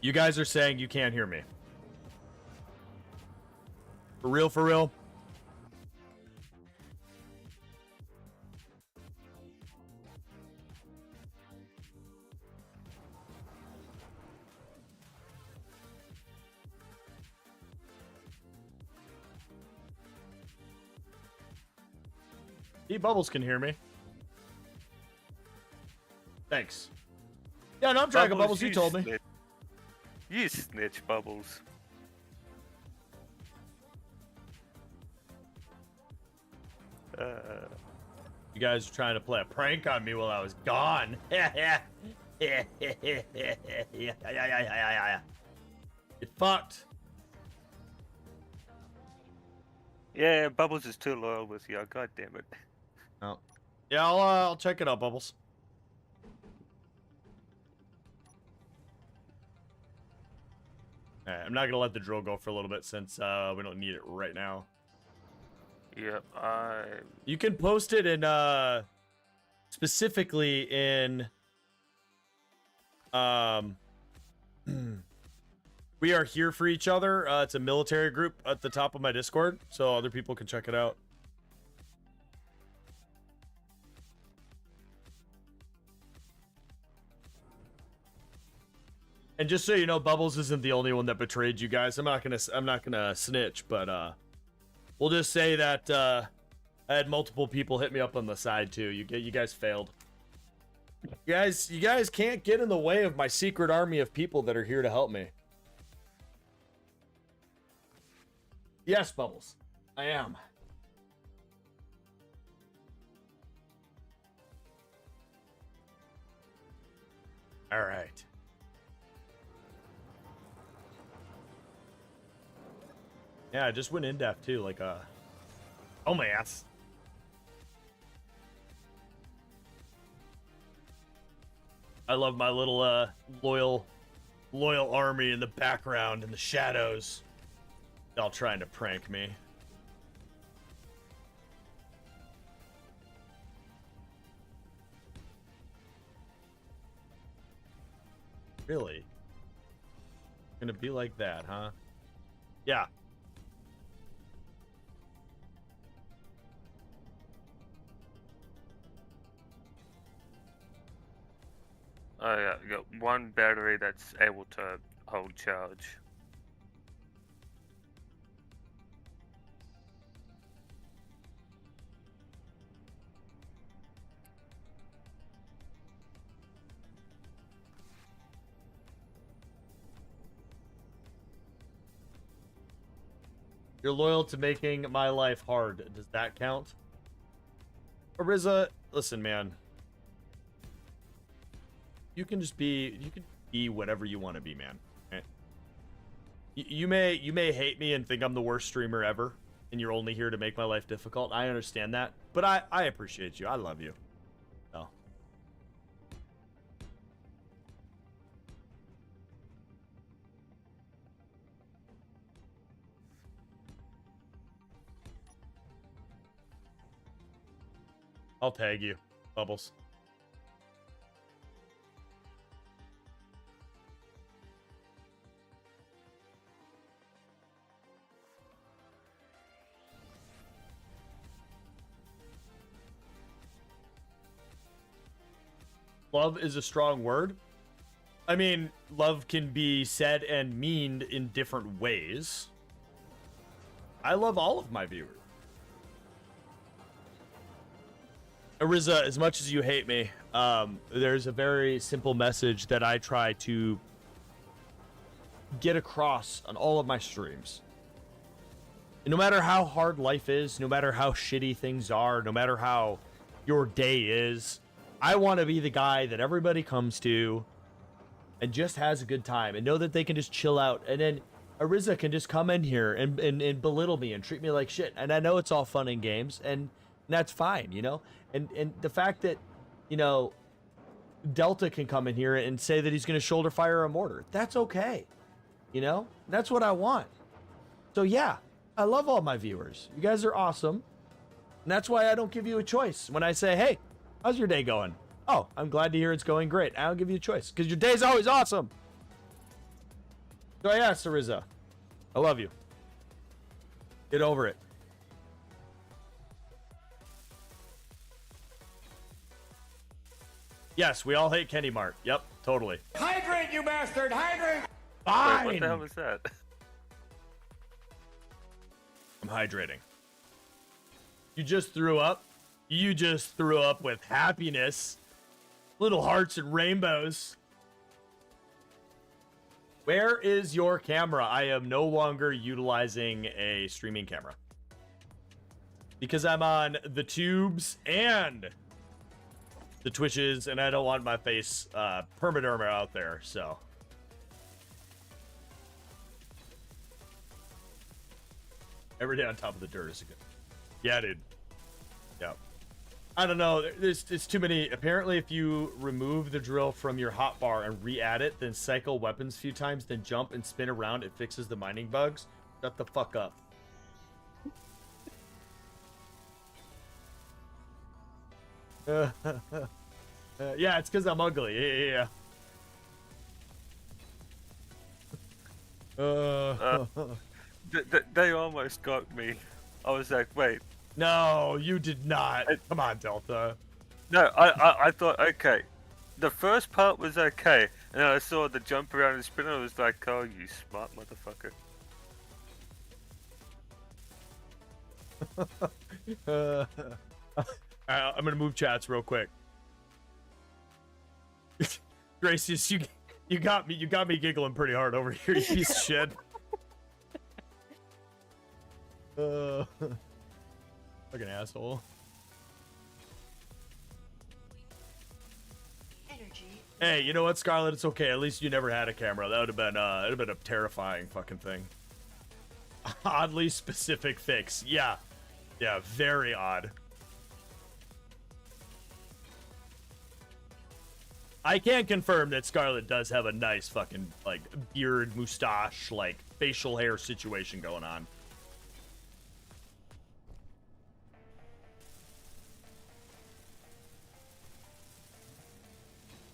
You guys are saying you can't hear me. For real, for real? Bubbles can hear me. Thanks. Yeah, no, I'm Dragon Bubbles. You told me. Snitch. You snitch, Bubbles. You guys are trying to play a prank on me while I was gone. Get fucked. Yeah, Bubbles is too loyal with you. God damn it. Oh. Yeah, I'll check it out, Bubbles. Alright, I'm not gonna let the drill go for a little bit since we don't need it right now. Yep, You can post it in specifically in We Are Here for Each Other. It's a military group at the top of my Discord, so other people can check it out. And just so you know, Bubbles isn't the only one that betrayed you guys. I'm not gonna snitch, but we'll just say that I had multiple people hit me up on the side too. You guys failed. You guys can't get in the way of my secret army of people that are here to help me. Yes, Bubbles, I am. All right. Yeah, I just went in depth too, like oh my ass. I love my little loyal army in the background in the shadows. They're all trying to prank me. Really? Gonna be like that, huh? Yeah. Oh yeah, you got one battery that's able to hold charge. You're loyal to making my life hard. Does that count? Ariza, listen, man. You can be whatever you want to be, man. Okay? You may hate me and think I'm the worst streamer ever, and you're only here to make my life difficult. I understand that, but I appreciate you. I love you. So. I'll tag you, Bubbles. Love is a strong word. I mean, love can be said and meaned in different ways. I love all of my viewers. Ariza, as much as you hate me, there's a very simple message that I try to get across on all of my streams. No matter how hard life is, no matter how shitty things are, no matter how your day is, I want to be the guy that everybody comes to and just has a good time and know that they can just chill out. And then Ariza can just come in here and belittle me and treat me like shit. And I know it's all fun and games, and that's fine, you know? And the fact that, you know, Delta can come in here and say that he's going to shoulder fire a mortar, that's okay. You know? That's what I want. So yeah, I love all my viewers. You guys are awesome. And that's why I don't give you a choice when I say, hey, how's your day going? Oh, I'm glad to hear it's going great. I don't give you a choice because your day's always awesome. So yeah, Sariza, I love you. Get over it. Yes, we all hate Kenny Mart. Yep, totally. Hydrate, you bastard! Hydrate! Fine. Wait, what the hell was that? I'm hydrating. You just threw up? You just threw up with happiness. Little hearts and rainbows. Where is your camera? I am no longer utilizing a streaming camera. Because I'm on the tubes and the Twitches, and I don't want my face permaderma out there, so. Every day on top of the dirt is a good. Yeah, dude. Yeah. I don't know. There's too many. Apparently, if you remove the drill from your hotbar and re-add it, then cycle weapons a few times, then jump and spin around, it fixes the mining bugs. Shut the fuck up. Yeah, it's because I'm ugly. Yeah. They almost got me. I was like, wait. No, you did not. Come on, Delta. No, I thought, okay. The first part was okay. And then I saw the jump around and spin, and I was like, oh, you smart motherfucker. I'm gonna move chats real quick. Gracious, you got me giggling pretty hard over here, you piece of shit. Fucking asshole. Energy. Hey, you know what, Scarlet? It's okay. At least you never had a camera. That would have been it'd have been a terrifying fucking thing. Oddly specific fix. Yeah, very odd. I can confirm that Scarlet does have a nice fucking like beard, mustache, like facial hair situation going on.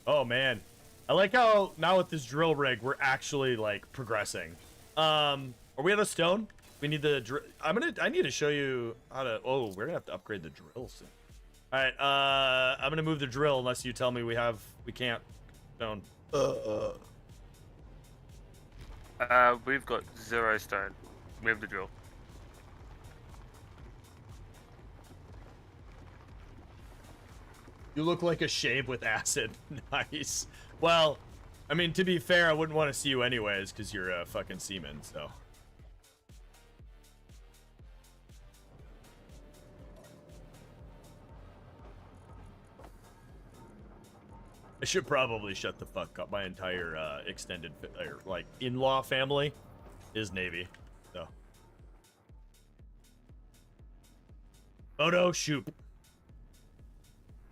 Oh man, I like how now with this drill rig we're actually like progressing. Are we out of stone? We need the drill. I need to show you how to. Oh, we're gonna have to upgrade the drill soon. All right, I'm gonna move the drill unless you tell me we can't stone. We've got 0 stone. We have the drill. You look like a shave with acid. Nice. Well, I mean, to be fair, I wouldn't want to see you anyways because you're a fucking seaman, so. I should probably shut the fuck up. My entire extended, like, in-law family is Navy, so. Photo shoot.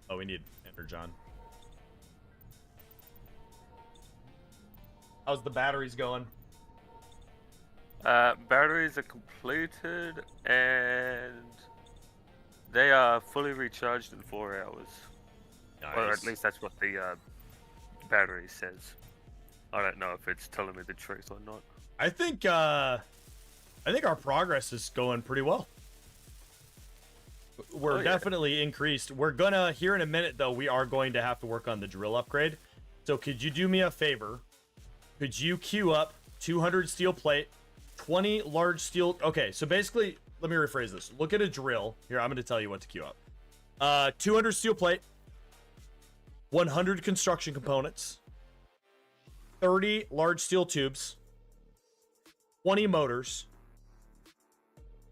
Oh, we need Energon. How's the batteries going? Batteries are completed, and They are fully recharged in 4 hours. Or at Nice. least that's what the battery says. I don't know if it's telling me the truth or not. I think our progress is going pretty well. We're definitely increased. We're gonna, here in a minute though, we are going to have to work on the drill upgrade. So could you do me a favor? Could you queue up 200 steel plate, 20 large steel? Okay, so basically, let me rephrase this. Look at a drill. Here, I'm gonna tell you what to queue up. 200 steel plate, 100 construction components, 30 large steel tubes, 20 motors,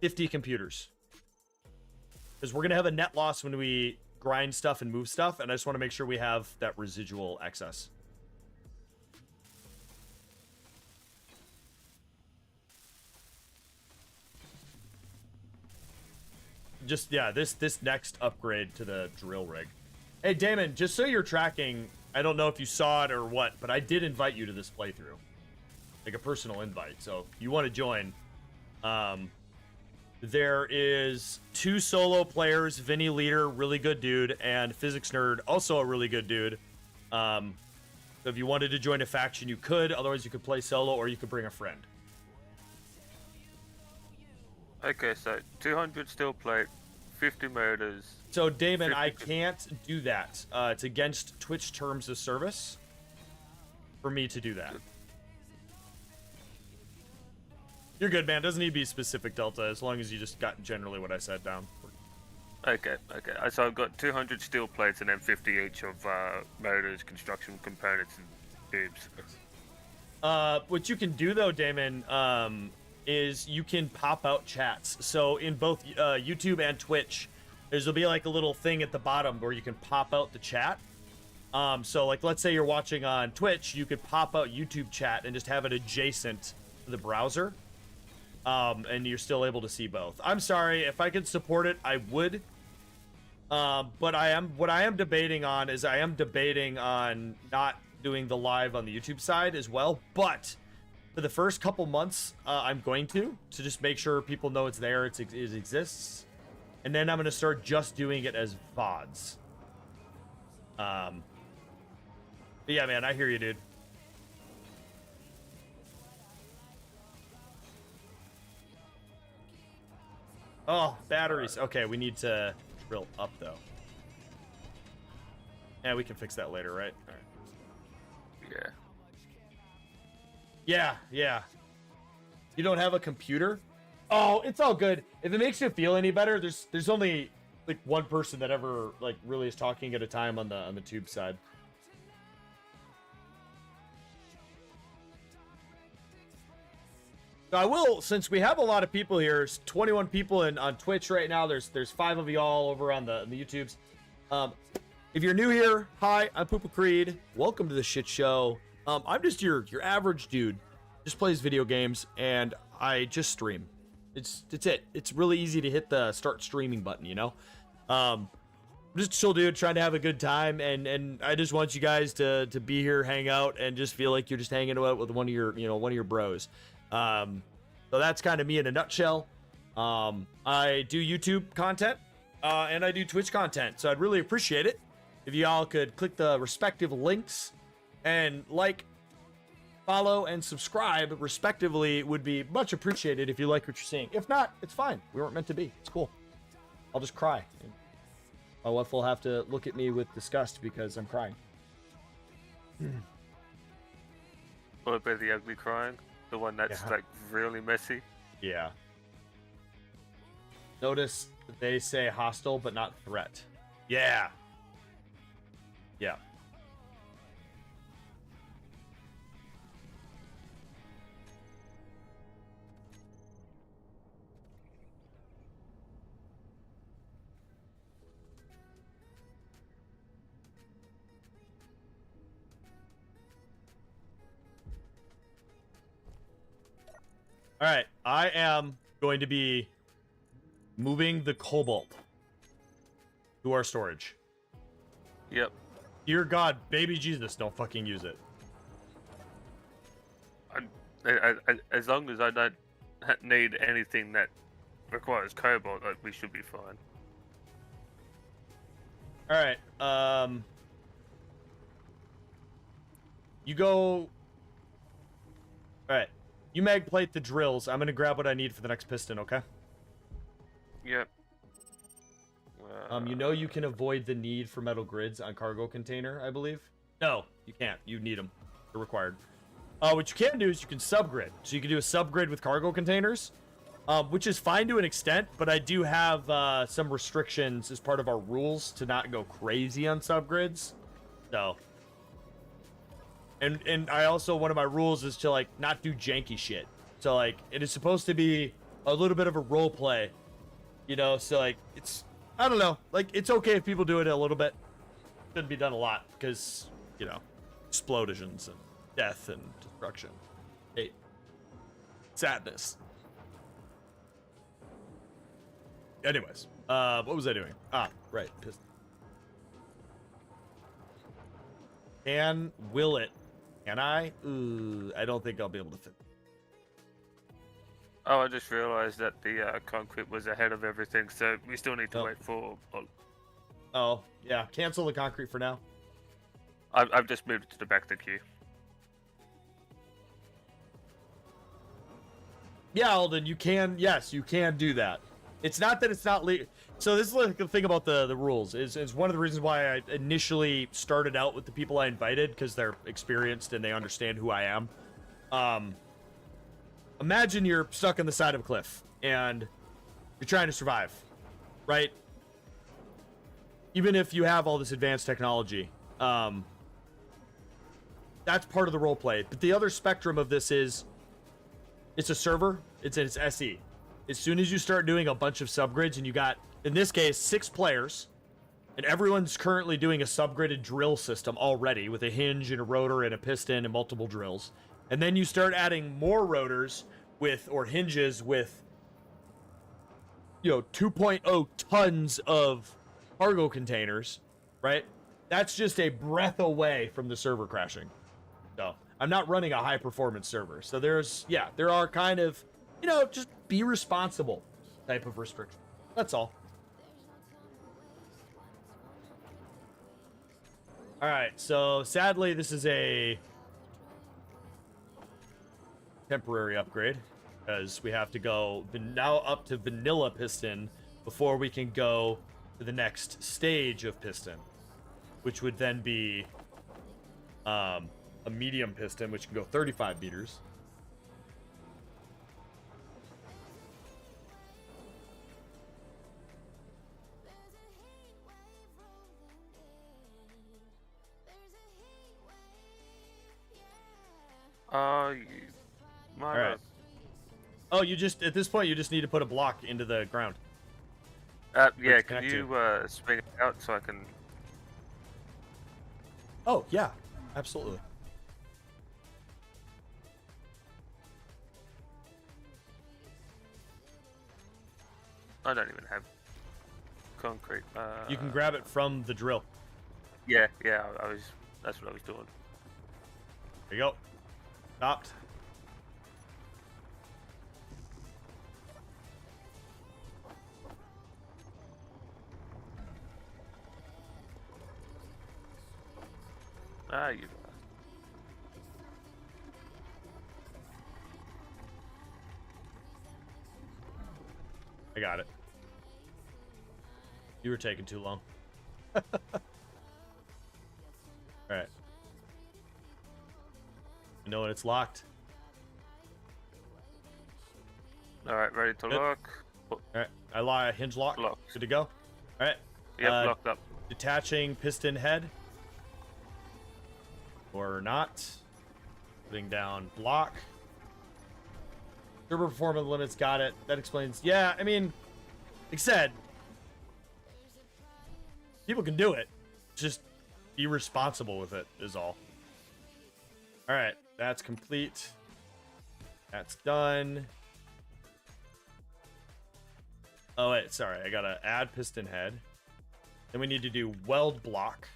50 computers. Because we're going to have a net loss when we grind stuff and move stuff, and I just want to make sure we have that residual excess. Just, yeah, this next upgrade to the drill rig. Hey, Damon, just so you're tracking, I don't know if you saw it or what, but I did invite you to this playthrough. Like a personal invite, so if you want to join, there is 2 solo players, Vinny Leader, really good dude, and Physics Nerd, also a really good dude. So if you wanted to join a faction, you could. Otherwise, you could play solo, or you could bring a friend. Okay, so 200 steel plate, 50 motors. So, Damon, I can't do that. It's against Twitch terms of service for me to do that. You're good, man. Doesn't need to be specific, Delta, as long as you just got generally what I said down. Okay. So I've got 200 steel plates and then 50 each of motors, construction components, and tubes. What you can do, though, Damon, is you can pop out chats. So in both YouTube and Twitch, there'll be like a little thing at the bottom where you can pop out the chat. So like, let's say you're watching on Twitch, you could pop out YouTube chat and just have it adjacent to the browser. And you're still able to see both. I'm sorry, if I could support it, I would. But what I am debating on is I am debating on not doing the live on the YouTube side as well. But for the first couple months, I'm going to just make sure people know it's there, it exists. And then I'm going to start just doing it as VODs. But yeah, man, I hear you, dude. Oh, batteries. Okay, we need to drill up, though. Yeah, we can fix that later, right? All right. Yeah. You don't have a computer? Oh, it's all good. If it makes you feel any better, there's only like one person that ever like really is talking at a time on the tube side. I will, since we have a lot of people here, there's 21 people on Twitch right now. There's 5 of y'all over on the YouTubes. If you're new here, hi, I'm PooPooCreed. Welcome to the shit show. I'm just your average dude. Just plays video games, and I just stream. It's it. It's really easy to hit the start streaming button, you know? I'm just a chill dude trying to have a good time, and I just want you guys to be here, hang out, and just feel like you're just hanging out with one of your bros. So that's kind of me in a nutshell. I do YouTube content, and I do Twitch content. So I'd really appreciate it if y'all could click the respective links and like, follow, and subscribe respectively. Would be much appreciated if you like what you're seeing. If not, it's fine. We weren't meant to be. It's cool. I'll just cry. My wife will have to look at me with disgust because I'm crying. What about the ugly crying? The one that's like really messy? Yeah. Notice they say hostile but not threat. Yeah. Yeah. All right, I am going to be moving the cobalt to our storage. Yep. Dear God, baby Jesus, don't fucking use it. As long as I don't need anything that requires cobalt, we should be fine. All right. You go. All right. You mag plate the drills. I'm gonna grab what I need for the next piston. Okay. Yep. You know you can avoid the need for metal grids on cargo container, I believe. No, you can't. You need them. They're required. What you can do is you can subgrid. So you can do a subgrid with cargo containers, which is fine to an extent, but I do have some restrictions as part of our rules to not go crazy on subgrids. So, and I also, one of my rules is to like not do janky shit. So like it is supposed to be a little bit of a role play, you know. So like it's, I don't know, like it's okay if people do it a little bit. Shouldn't be done a lot because, you know, explosions and death and destruction, hate, sadness. Anyways, what was I doing? Ah, right. Will it? Can I? Ooh, I don't think I'll be able to fit. Oh, I just realized that the concrete was ahead of everything, so we still need to wait for. Oh, yeah. Cancel the concrete for now. I've just moved it to the back of the queue. Yeah, Alden, you can. Yes, you can do that. It's not that it's not legal. So this is like the thing about the rules. Is one of the reasons why I initially started out with the people I invited, because they're experienced and they understand who I am. Imagine you're stuck on the side of a cliff and you're trying to survive, right? Even if you have all this advanced technology, that's part of the role play. But the other spectrum of this is, it's a server, it's SE. As soon as you start doing a bunch of subgrids, and you got, in this case, 6 players, and everyone's currently doing a subgridded drill system already with a hinge and a rotor and a piston and multiple drills. And then you start adding more rotors with, or hinges with, you know, 2.0 tons of cargo containers, right? That's just a breath away from the server crashing. So I'm not running a high performance server. So there's, yeah, there are kind of, you know, just be responsible type of restriction. That's all. All right. So sadly, this is a temporary upgrade because we have to go now up to vanilla piston before we can go to the next stage of piston, which would then be a medium piston, which can go 35 meters. You might All right. Oh, you just, at this point, you just need to put a block into the ground. Yeah, can you swing it out so I can... Oh, yeah, absolutely. I don't even have concrete. You can grab it from the drill. Yeah, that's what I was doing. There you go. Stopped. Ah, you. I got it. You were taking too long. Alright. You know when it's locked? Alright, ready to lock. Alright, I lie hinge lock. Locked. Good to go. Alright. Yep, locked up. Detaching piston head. Or not. Putting down block. Turbo performance limits, got it. That explains. Yeah, I mean, like I said, people can do it. Just be responsible with it, is all. Alright, that's complete. That's done. Oh, wait, sorry. I gotta add piston head. Then we need to do weld block.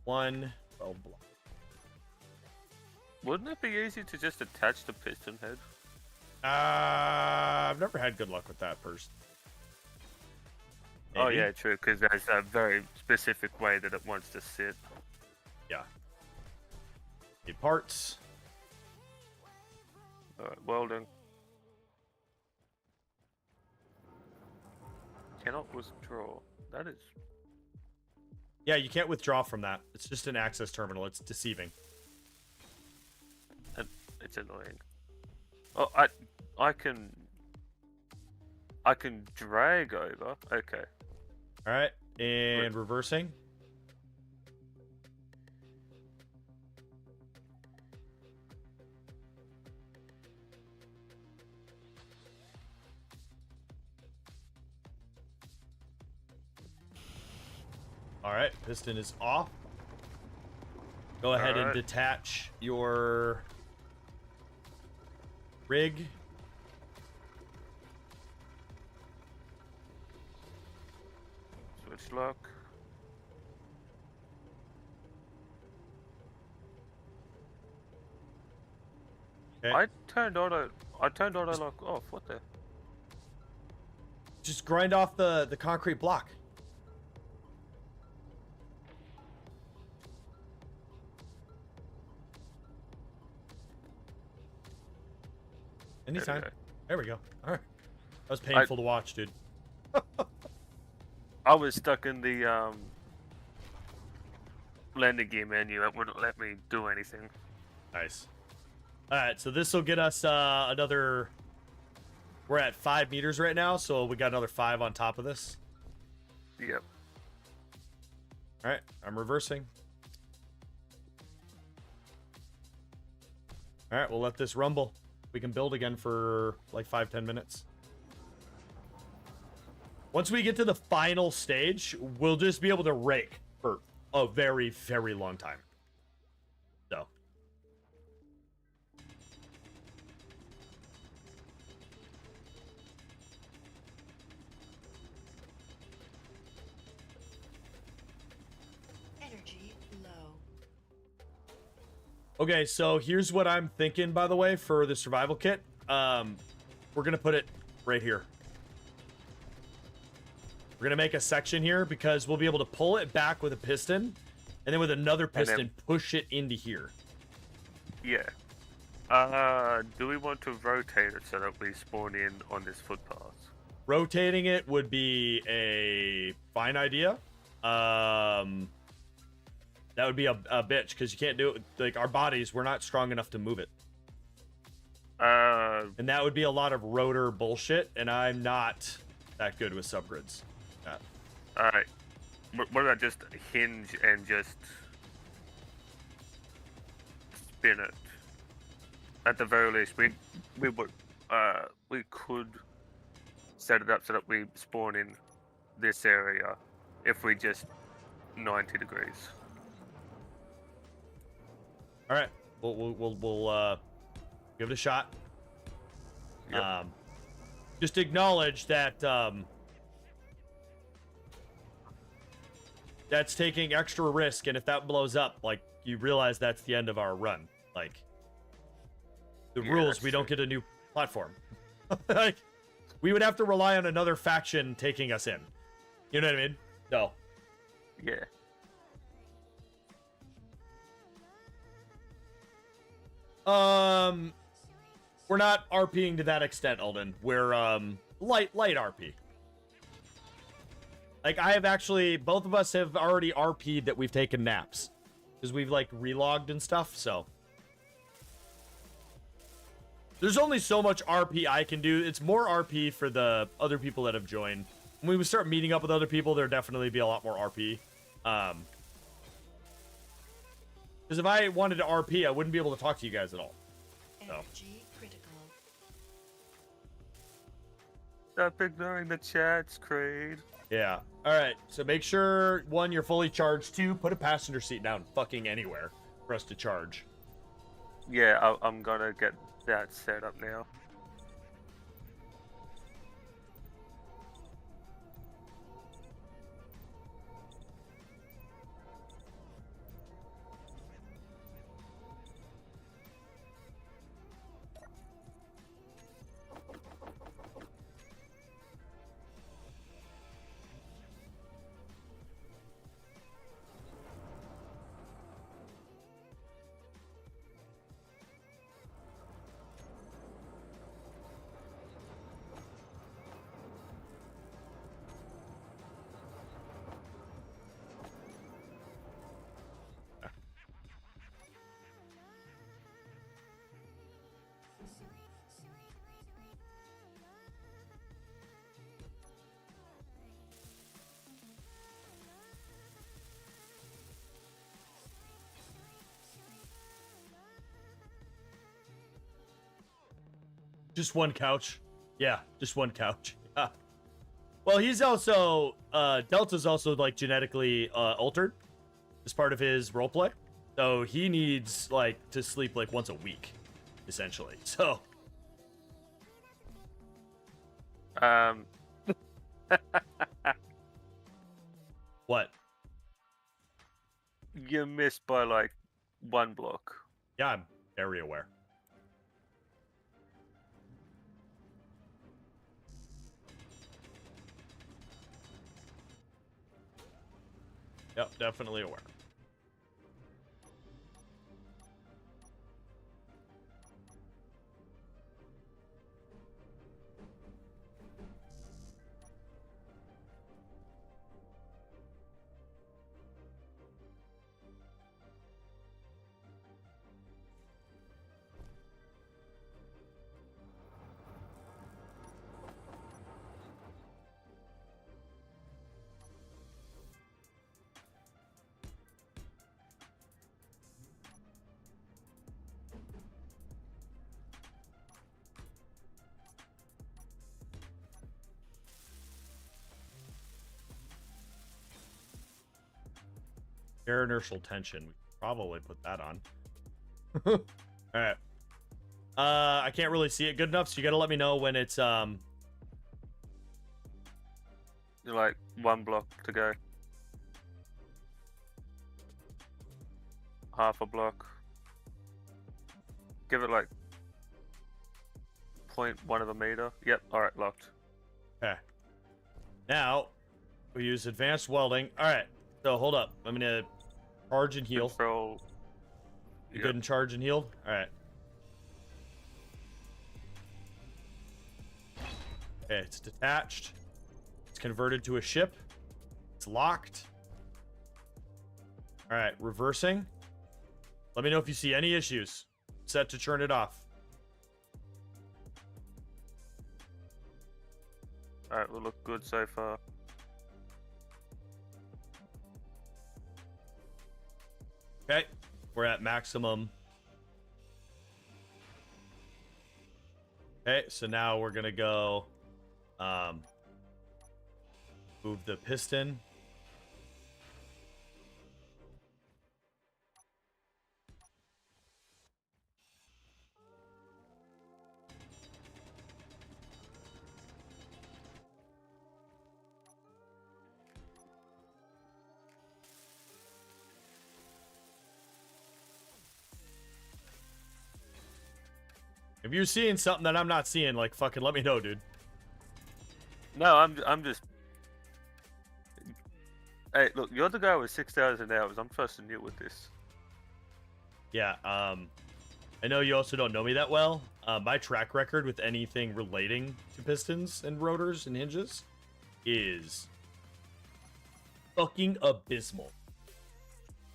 1 weld block. Wouldn't it be easy to just attach the piston head? I've never had good luck with that first. Oh Maybe. yeah, true. Because there's a very specific way that it wants to sit. Yeah. Need parts. Alright, welding. Cannot withdraw. That is. Yeah, you can't withdraw from that. It's just an access terminal. It's deceiving. It's annoying. Oh, I can drag over. Okay. All right, and reversing. All right, piston is off. Go ahead and detach your rig. Switch lock. Okay. I turned auto lock off. What the? Just grind off the concrete block. Anytime. There we go. All right. That was painful to watch, dude. I was stuck in the landing gear menu. It wouldn't let me do anything. Nice. All right, so this will get us another. We're at 5 meters right now, so we got another 5 on top of this. Yep. All right, I'm reversing. All right, we'll let this rumble. We can build again for like 5-10 minutes. Once we get to the final stage, we'll just be able to rake for a very, very long time. So. Energy low. Okay, so here's what I'm thinking, by the way, for the survival kit. We're going to put it right here. We're going to make a section here because we'll be able to pull it back with a piston and then with another piston, push it into here. Yeah. Do we want to rotate it so that we spawn in on this footpath? Rotating it would be a fine idea. That would be a bitch because you can't do it. Like, our bodies, we're not strong enough to move it. And that would be a lot of rotor bullshit, and I'm not that good with subgrids. Alright. What about just hinge and just spin it? At the very least, we could set it up so that we spawn in this area if we just 90 degrees. All right, we'll give it a shot. Yep. Just acknowledge that that's taking extra risk, and if that blows up, like, you realize that's the end of our run. Like, the rules, we don't get a new platform. Like, we would have to rely on another faction taking us in. You know what I mean? So. Yeah. We're not RPing to that extent, Alden. We're light RP. Like, I have actually, both of us have already RP'd that we've taken naps because we've like relogged and stuff. So there's only so much RP I can do. It's more RP for the other people that have joined. When we start meeting up with other people, there'll definitely be a lot more RP. Because if I wanted to RP, I wouldn't be able to talk to you guys at all. Energy critical. Stop ignoring the chats, Creed. Yeah. All right. So make sure, 1, you're fully charged. 2, put a passenger seat down fucking anywhere for us to charge. Yeah, I'm gonna get that set up now. Just one couch. Yeah, just one couch. Yeah. Well, he's also Delta's also like genetically altered as part of his roleplay, so he needs like to sleep like once a week, essentially. So, what? You missed by like 1 block. Yeah, I'm very aware. Yep, definitely aware. Air inertial tension. We could probably put that on. All right. I can't really see it good enough, so you gotta let me know when it's You're like 1 block to go. Half a block. Give it like 0.1 of a meter. Yep. All right. Locked. okay. Now we use advanced welding. All right. So hold up. I'm gonna charge and heal. Control. You good and charge and healed? All right. Okay, it's detached. It's converted to a ship. It's locked. All right, reversing. Let me know if you see any issues. Set to turn it off. All right. We'll look good so far. Okay, we're at maximum. Okay, so now we're gonna go move the piston. If you're seeing something that I'm not seeing, like, fucking let me know, dude. No, I'm just. Hey, look, you're the guy with 6,000 hours. I'm trusting you with this. Yeah, I know you also don't know me that well. My track record with anything relating to pistons and rotors and hinges is fucking abysmal.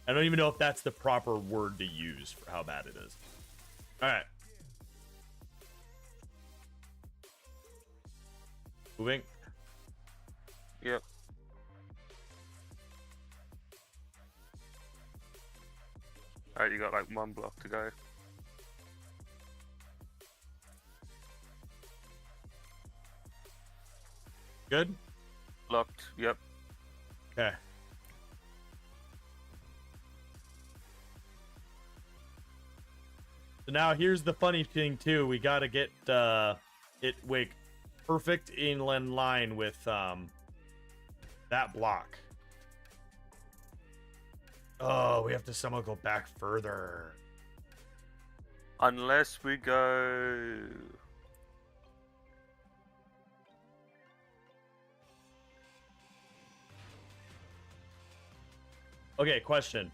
I don't even know if that's the proper word to use for how bad it is. All right. Moving. Yep. Alright, you got like 1 block to go. Good? Locked, yep. Okay. So now here's the funny thing too. We gotta get it wig perfect in line with that block. Oh, we have to somehow go back further. Unless we go... Okay, question.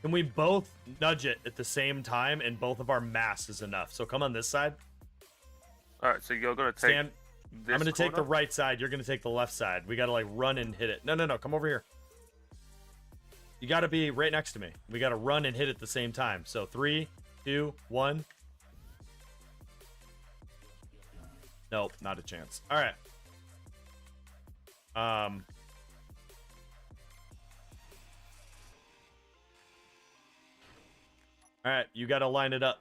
Can we both nudge it at the same time and both of our mass is enough? So come on this side. Alright, so you're gonna take Stand. this I'm gonna take the corner? right side. You're gonna take the left side. We gotta like run and hit it. No, come over here. You gotta be right next to me. We gotta run and hit at the same time. So 3, 2, 1. Nope, not a chance. All right. All right, you gotta line it up.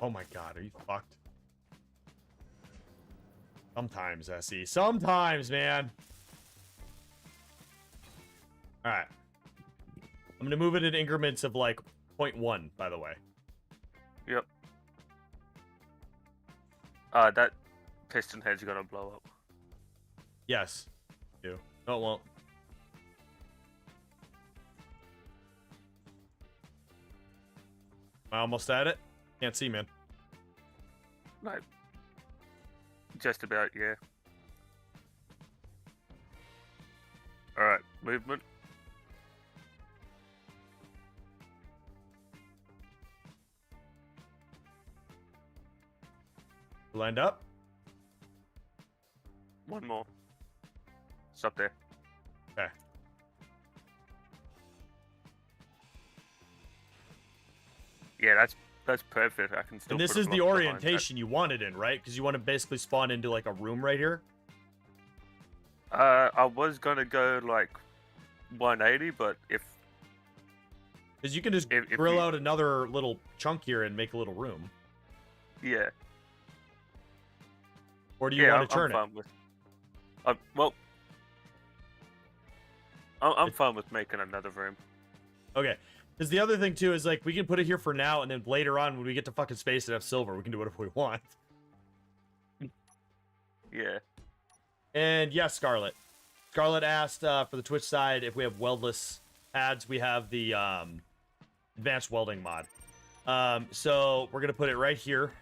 Oh my god, are you fucked? Sometimes, SE. Sometimes, man. Alright. I'm gonna move it in increments of like 0.1, by the way. Yep. That piston head's gonna blow up. Yes. Do. No, it won't. Am I almost at it? Can't see, man. No. Just about, yeah. Alright, movement. Lined up? One more. Stop there. Okay. Yeah, that's perfect. I can still. And this put a is the block behind orientation you want it in, right? Because you want to basically spawn into like a room right here. that. I was gonna go like 180, but if Because you can just If grill you- out another little chunk here and make a little room. yeah, Or do you yeah, want to turn I'm it? fine with. Well, I'm fine with making another room. Okay. Because the other thing too is like we can put it here for now, and then later on when we get to fucking space and have silver, we can do whatever we want. Yeah. And yes, Scarlet. Scarlet asked for the Twitch side if we have weldless pads. We have the advanced welding mod. So we're gonna put it right here.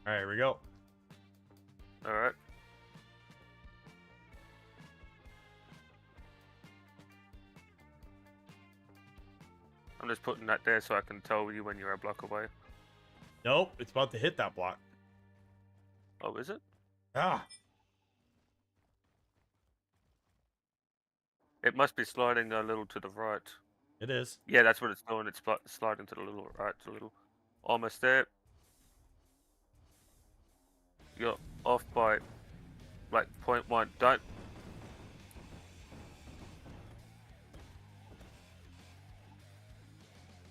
All right, here we go. All right. I'm just putting that there so I can tell you when you're a block away. Nope, it's about to hit that block. Oh, is it? Ah, It must be sliding a little to the right. it is. Yeah, that's what it's doing. It's sliding to the little right, a little. Almost there. You're off by like 0.1. Don't.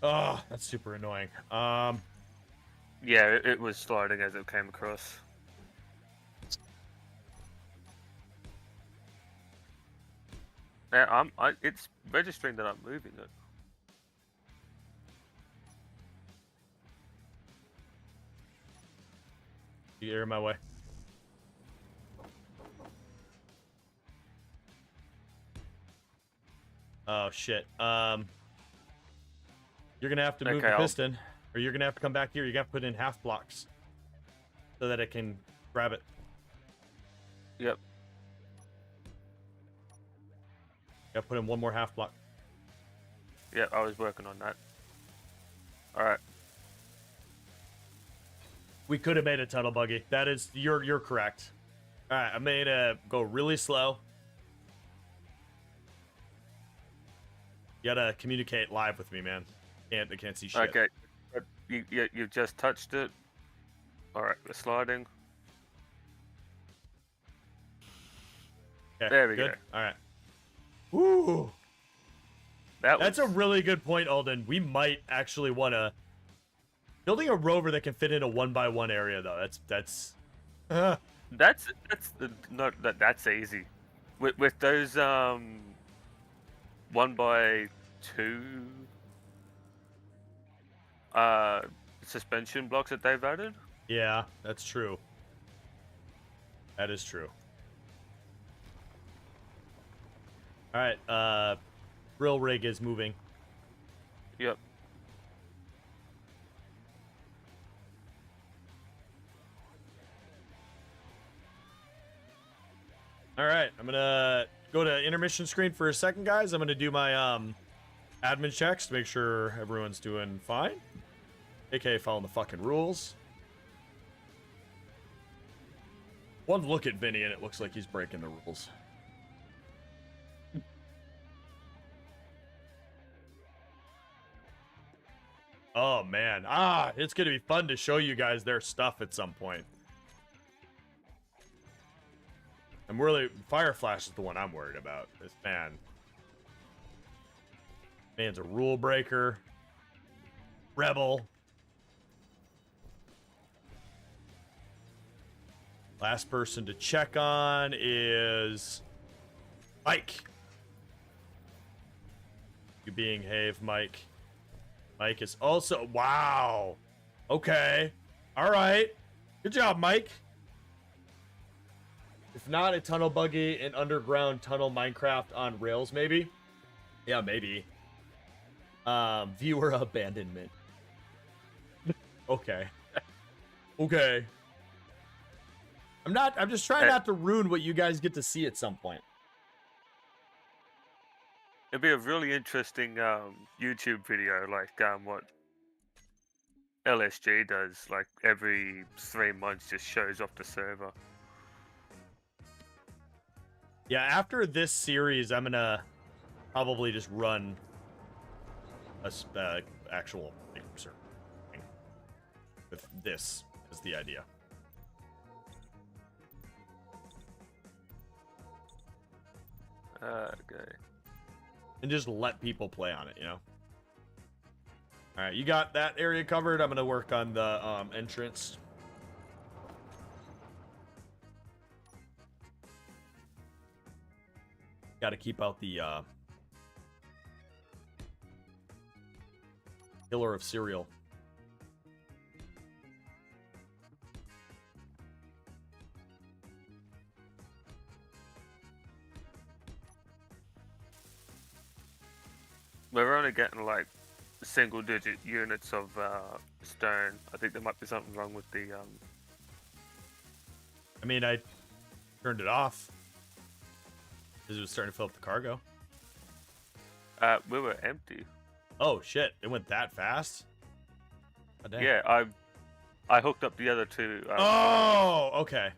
Oh, that's super annoying. Yeah, it was sliding as it came across. Now it's registering that I'm moving it. You get in my way. Oh shit. You're gonna have to move Okay, the I'll- piston, or you're gonna have to come back here. You gotta put in half blocks so that it can grab it. Yep. You gotta put in one more half block. Yeah, I was working on that. All right. We could have made a tunnel buggy. That is, you're correct. All right, I'm gonna go really slow. You gotta communicate live with me, man. I can't see shit. Okay. You just touched it. All right, we're sliding. Okay, There we good. go. All right. Woo! That's a was, really good point, Alden. We might actually want to building a rover that can fit in a 1x1 area, though. That's that's easy. With those 1x2 suspension blocks that they've added. yeah, that's true. That is true. All right, drill rig is moving. Yep. All right, I'm gonna go to intermission screen for a second, guys. I'm gonna do my admin checks to make sure everyone's doing fine. AKA following the fucking rules. One look at Vinny and it looks like he's breaking the rules. Oh man, it's gonna be fun to show you guys their stuff at some point. I'm really Fire Flash is the one I'm worried about. This man's a rule breaker, rebel. Last person to check on is Mike. You being Have, Mike. Mike is also wow. Okay. All right. Good job, Mike. If not a tunnel buggy, an underground tunnel Minecraft on rails, maybe. Yeah, maybe. Viewer abandonment. Okay. Okay. I'm just trying not to ruin what you guys get to see at some point. It'd be a really interesting YouTube video, like what LSG does, like every 3 months just shows off the server. Yeah, after this series, I'm gonna probably just run a actual server with this as the idea. Okay. And just let people play on it, you know? All right, you got that area covered. I'm going to work on the entrance. Got to keep out the killer of cereal. We're only getting like single-digit units of stone. I think there might be something wrong with the. I mean, I turned it off because it was starting to fill up the cargo. We were empty. Oh shit! It went that fast. Oh, damn. Yeah, I hooked up the other two. Oh, okay.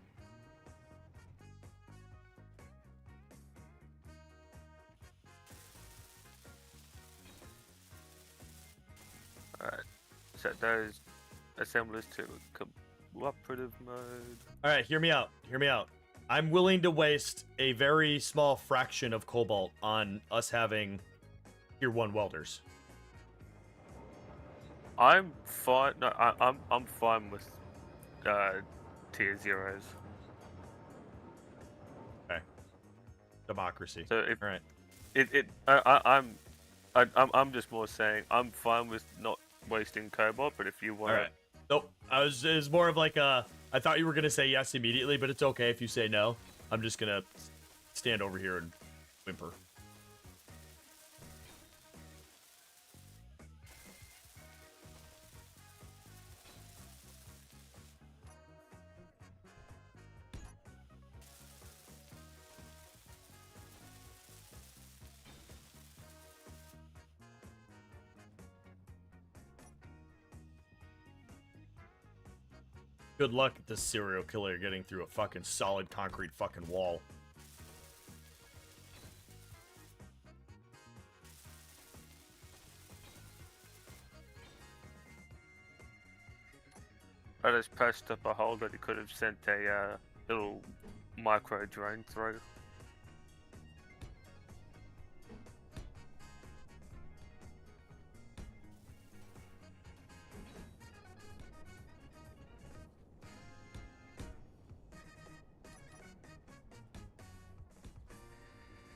Alright, set those assemblers to cooperative mode. Alright, hear me out. Hear me out. I'm willing to waste a very small fraction of cobalt on us having tier 1 welders. I'm fine. No, I'm fine with tier 0s. Okay. Democracy. So if Alright. I'm just more saying I'm fine with not wasting cobalt, but if you want, Alright. Nope. It was more of like I thought you were gonna say yes immediately, but it's okay if you say no. I'm just gonna stand over here and whimper. Good luck at this serial killer getting through a fucking solid concrete fucking wall. I just patched up a hole that he could have sent a little micro drone through.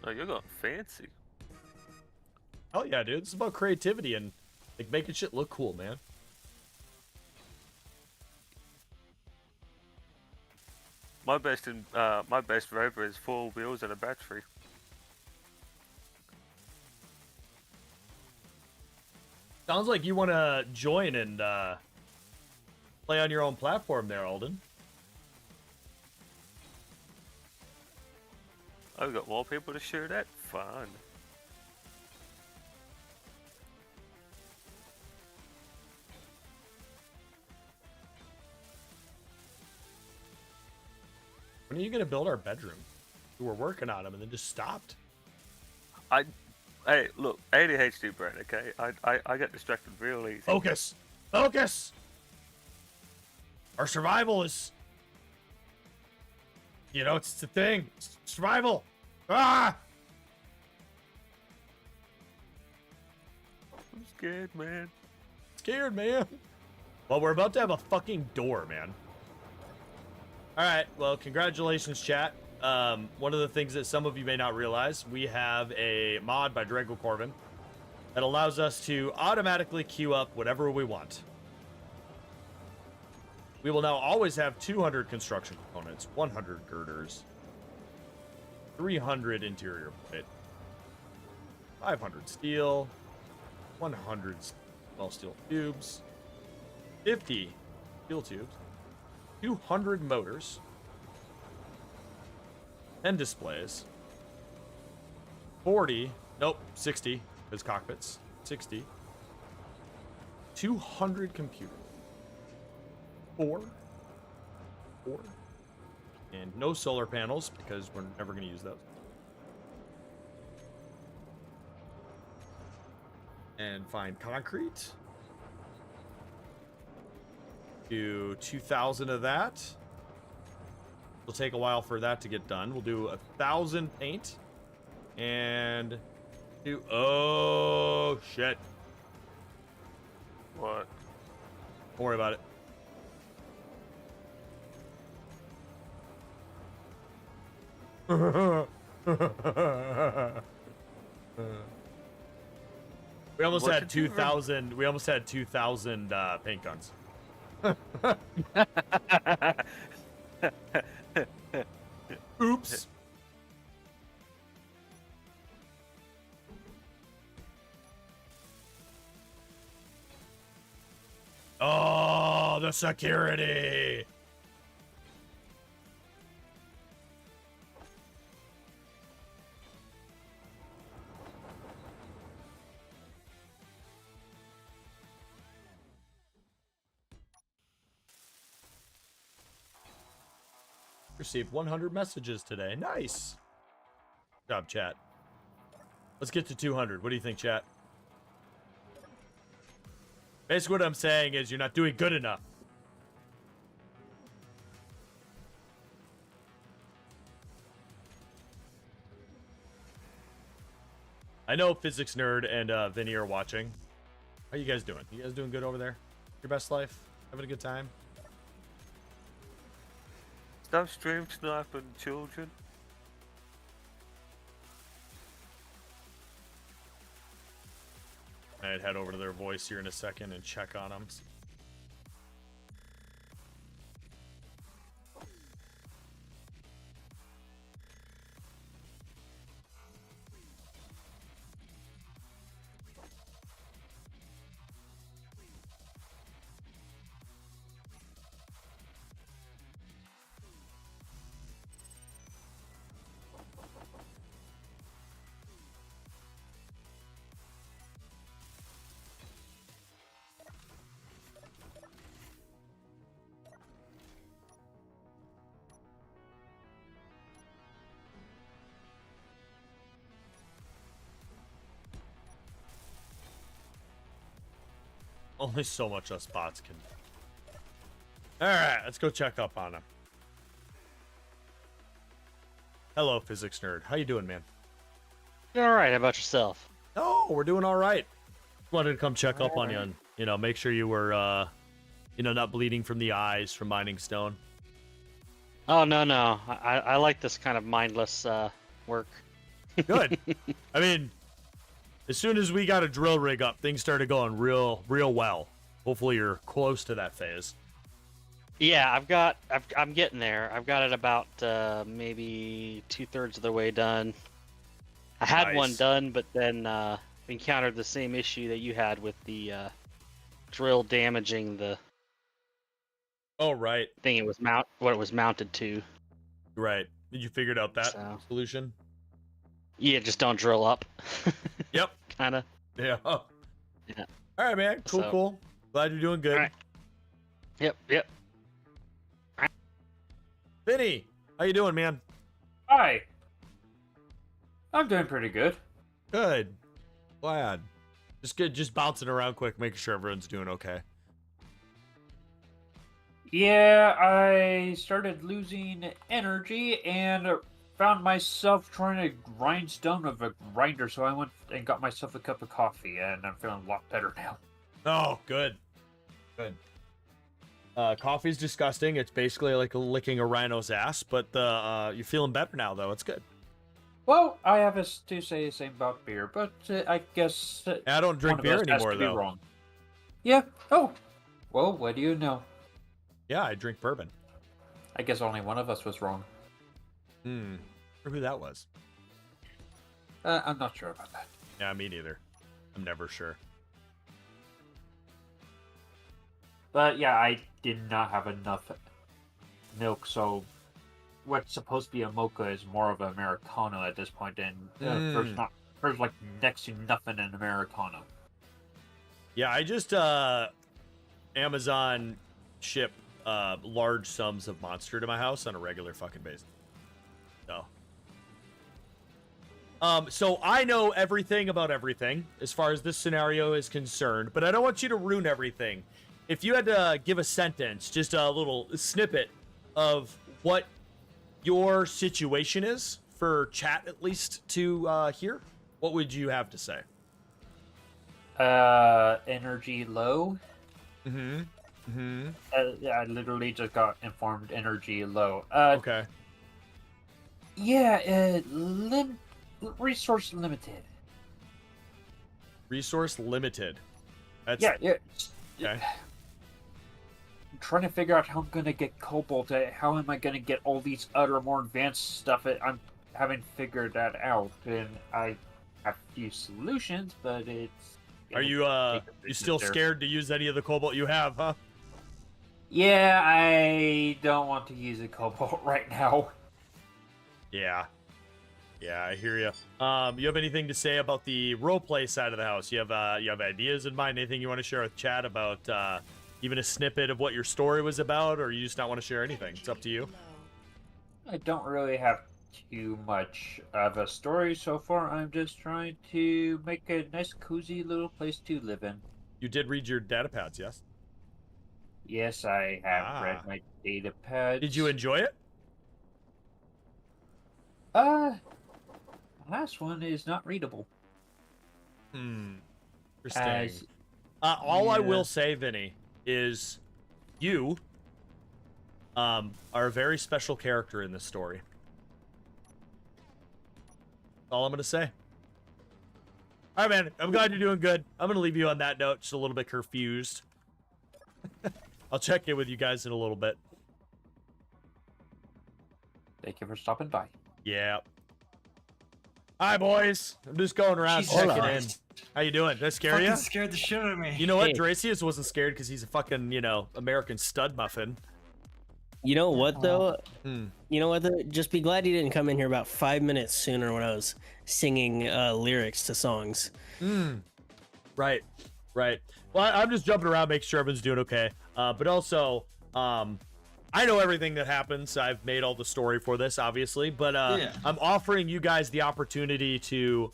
Oh, you're going fancy. Hell yeah, dude. This is about creativity and like making shit look cool, man. My best rover is 4 wheels and a battery. Sounds like you want to join and play on your own platform there, Alden. Oh, we got more people to shoot at? Fun. When are you going to build our bedroom? We were working on them and then just stopped. Hey, look, ADHD brain, okay? I get distracted real easy. Focus! Focus! Our survival is... You know, it's the thing. It's survival. Ah! I'm scared, man. Scared, man. Well, we're about to have a fucking door, man. All right. Well, congratulations, chat. One of the things that some of you may not realize, we have a mod by Drago Corvin that allows us to automatically queue up whatever we want. We will now always have 200 construction components, 100 girders, 300 interior plate, 500 steel, 100 small steel tubes, 50 steel tubes, 200 motors, 10 displays, 60, because cockpits, 60, 200 computers, 4, and no solar panels, because we're never going to use those. And find concrete. Do 2,000 of that. It'll take a while for that to get done. We'll do 1,000 paint. And do... Oh, shit. What? Don't worry about it. We almost What had did you 2,000. We almost had 2,000 paint guns. Oops. Oh, the security. Received 100 messages today. Nice. Good job, chat. Let's get to 200. What do you think, chat? Basically, what I'm saying is you're not doing good enough. I know Physics Nerd and Vinny are watching. How you guys doing? You guys doing good over there? Your best life? Having a good time? Stop stream sniping children. I'd head over to their voice here in a second and check on them. Only so much us bots can do. Alright, let's go check up on him. Hello, Physics Nerd. How you doing, man? All right. How about yourself? Oh, we're doing all right. Wanted to come check up on you and, you know, make sure you were, not bleeding from the eyes from mining stone. Oh no. I like this kind of mindless work. Good. I mean, as soon as we got a drill rig up, things started going real well. Hopefully you're close to that phase. Yeah, I'm getting there. I've got it about maybe 2/3 of the way done. I had one Nice. done, but then encountered the same issue that you had with the drill damaging the Oh, right. thing it was mounted to. Right. Did you figure out that So. solution? Yeah, just don't drill up. Yep. Kind of. Yeah. Yeah. All right, man. Cool, So- cool. Glad you're doing good. All right. Yep. Vinny, how you doing, man? Hi. I'm doing pretty good. Good. Glad. Just bouncing around quick, making sure everyone's doing okay. Yeah, I started losing energy and found myself trying to grindstone of a grinder, so I went and got myself a cup of coffee, and I'm feeling a lot better now. Oh, good. Good. Coffee's disgusting. It's basically like licking a rhino's ass, but you're feeling better now, though. It's good. Well, I have to say the same about beer, but I guess I don't drink one of beer us has anymore, to be though. wrong. Yeah. Oh. Well, what do you know? Yeah, I drink bourbon. I guess only one of us was wrong. Hmm. Wonder who that was. I'm not sure about that. Yeah, me neither. I'm never sure. But yeah, I did not have enough milk, so what's supposed to be a mocha is more of an Americano at this point, and there's like next to nothing in Americano. Yeah, I just Amazon ship large sums of Monster to my house on a regular fucking basis. So I know everything about everything as far as this scenario is concerned, but I don't want you to ruin everything. If you had to give a sentence, just a little snippet of what your situation is for chat, at least to hear, what would you have to say? Energy low. I literally just got informed energy low. Okay. Yeah, resource limited. Resource limited. That's Yeah. okay. I'm trying to figure out how I'm gonna get cobalt. How am I gonna get all these other more advanced stuff? I haven't figured that out, and I have a few solutions, but it's. Are you still scared to use any of the cobalt you have, huh? Yeah, I don't want to use a cobalt right now. Yeah, I hear you. You have anything to say about the roleplay side of the house? You have ideas in mind? Anything you want to share with chat about? Even a snippet of what your story was about, or you just not want to share anything? It's up to you. I don't really have too much of a story so far. I'm just trying to make a nice, cozy little place to live in. You did read your data pads, yes? Yes, I have read my data pads. Did you enjoy it? The last one is not readable. Interesting. All I will say, Vinny, is you are a very special character in this story. That's all I'm gonna say. All right, man. I'm glad you're doing good. I'm gonna leave you on that note, just a little bit confused. I'll check in with you guys in a little bit. Thank you for stopping by. Yeah. Hi, boys. I'm just going around Jesus checking in. Christ. How you doing? Did I scare you? Fucking scared the shit out of me. You know what? Hey. Dracius wasn't scared because he's a fucking, American stud muffin. You know what though? Hmm. You know what though? Just be glad you didn't come in here about 5 minutes sooner when I was singing lyrics to songs. Right. Well, I'm just jumping around, making sure everyone's doing okay. But also, I know everything that happens. I've made all the story for this, obviously. But I'm offering you guys the opportunity to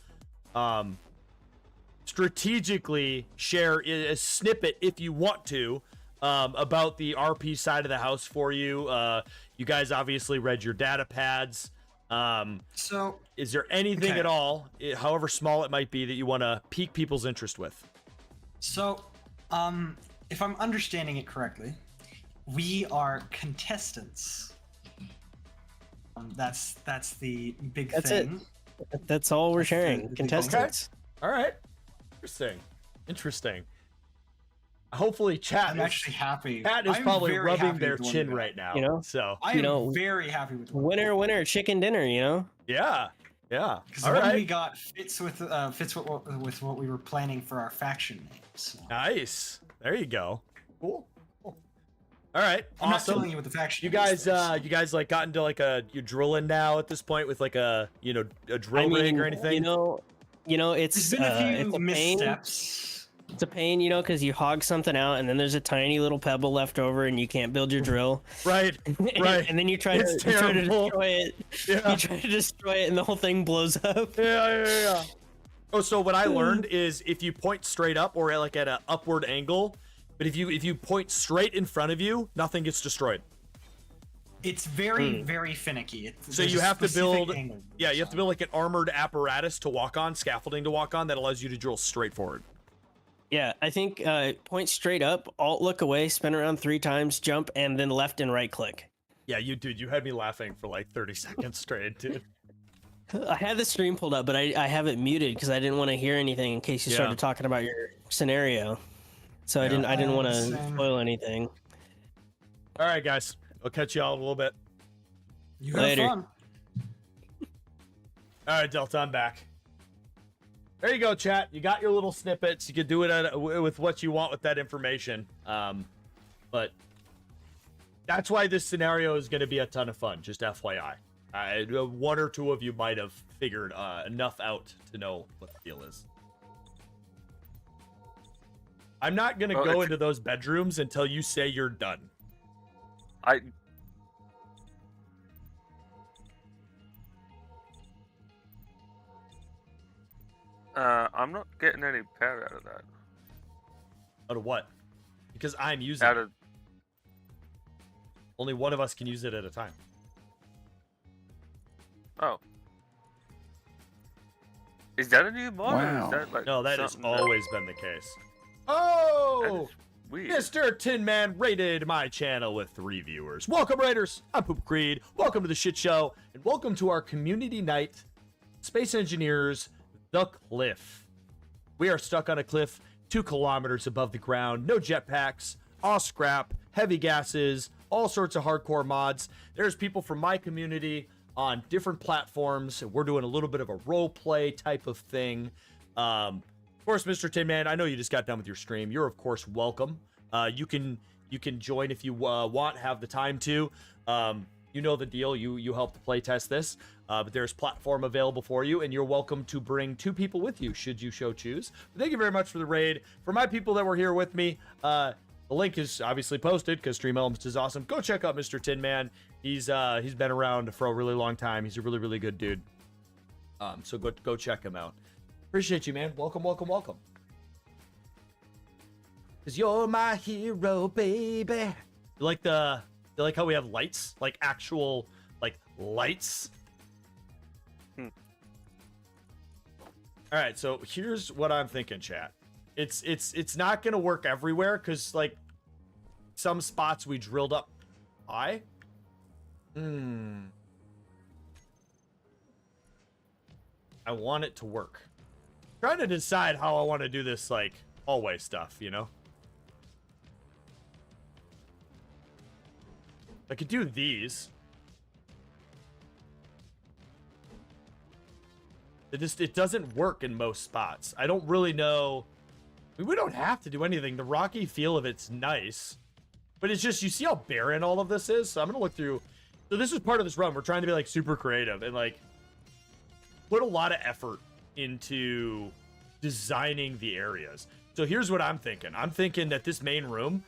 strategically share a snippet, if you want to, about the RP side of the house for you. You guys obviously read your data pads. So, is there anything at all, however small it might be, that you want to pique people's interest with? So, if I'm understanding it correctly, we are contestants. That's the big That's thing. That's all we're That's the- sharing. the Contestants. All right. Interesting. Hopefully, chat I'm is, actually happy. chat is I'm probably very rubbing happy their with the one chin we got. right now. You know? So I am very happy with the one. Winner, chicken dinner. You know. yeah. Because the All one right. we got fits with what we were planning for our faction names. So. Nice. There you go. Cool. All right. I'm not awesome. telling you what the faction. You names guys, is. you guys like got into you're drilling now at this point with like a drill rig or anything. You know, it's There's been a few it's a pain. missteps. It's a pain, because you hog something out and then there's a tiny little pebble left over and you can't build your drill. Right. Right. And then you try to It's destroy terrible. it. Yeah. You try to destroy it and the whole thing blows up. Yeah. Oh, so what I learned is if you point straight up or like at an upward angle, but if you point straight in front of you, nothing gets destroyed. It's very, very finicky. So you have to build, you have to build like an armored apparatus to walk on, scaffolding to walk on that allows you to drill straight forward. Yeah, I think point straight up, alt look away, spin around 3 times, jump, and then left and right click. Yeah, you had me laughing for like 30 seconds straight, dude. I had the stream pulled up, but I have it muted because I didn't want to hear anything in case you started talking about your scenario. So I didn't want to spoil anything. All right, guys. I'll catch y'all in a little bit. You have fun. All right, Delta, I'm back. There you go, chat. You got your little snippets. You can do it with what you want with that information. But that's why this scenario is going to be a ton of fun, just FYI. One or two of you might have figured enough out to know what the deal is. I'm not going to go into those bedrooms until you say you're done. I'm not getting any power out of that. Out of what? Because I'm using it. Only one of us can use it at a time. Oh. Is that a new mod? Wow. Or is that like No, that has something always been the case. that Oh! is weird. Mr. Tin Man rated my channel with 3 viewers. Welcome, Raiders. I'm PooPooCreed. Welcome to the shit show, and welcome to our community night, Space Engineers, The Cliff. We are stuck on a cliff 2 kilometers above the ground. No jetpacks, all scrap, heavy gases, all sorts of hardcore mods. There's people from my community on different platforms. We're doing a little bit of a role play type of thing. Of course, Mr. Tin Man, I know you just got done with your stream. You're of course welcome. You can join if you want, have the time to. You know the deal. You help to play test this. But there's platform available for you, and you're welcome to bring 2 people with you should you so choose. But thank you very much for the raid. For my people that were here with me, the link is obviously posted because Stream Elements is awesome. Go check out Mr. Tin Man. He's been around for a really long time. He's a really, really good dude. So go check him out. Appreciate you, man. Welcome. Cause you're my hero, baby. You like how we have lights? Like actual lights? All right, so here's what I'm thinking, chat. It's not gonna work everywhere because like some spots we drilled up high. I want it to work. Trying to decide how I want to do this like hallway stuff, you know? I could do these. It doesn't work in most spots. I don't really know. I mean, we don't have to do anything. The rocky feel of it's nice. But it's just, you see how barren all of this is? So I'm going to look through. So this is part of this run. We're trying to be like super creative and like put a lot of effort into designing the areas. So here's what I'm thinking. I'm thinking that this main room,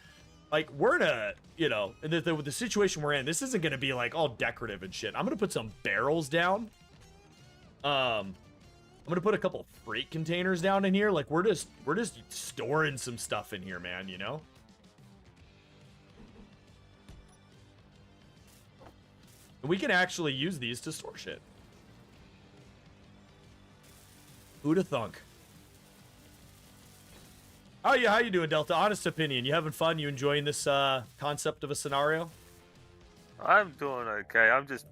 like we're in a, you know, with the situation we're in, this isn't going to be like all decorative and shit. I'm going to put some barrels down. I'm going to put a couple freight containers down in here. Like we're just storing some stuff in here, man, you know? And we can actually use these to store shit. Who'da thunk? How you doing, Delta? Honest opinion, you having fun? You enjoying this concept of a scenario? I'm doing okay. I'm just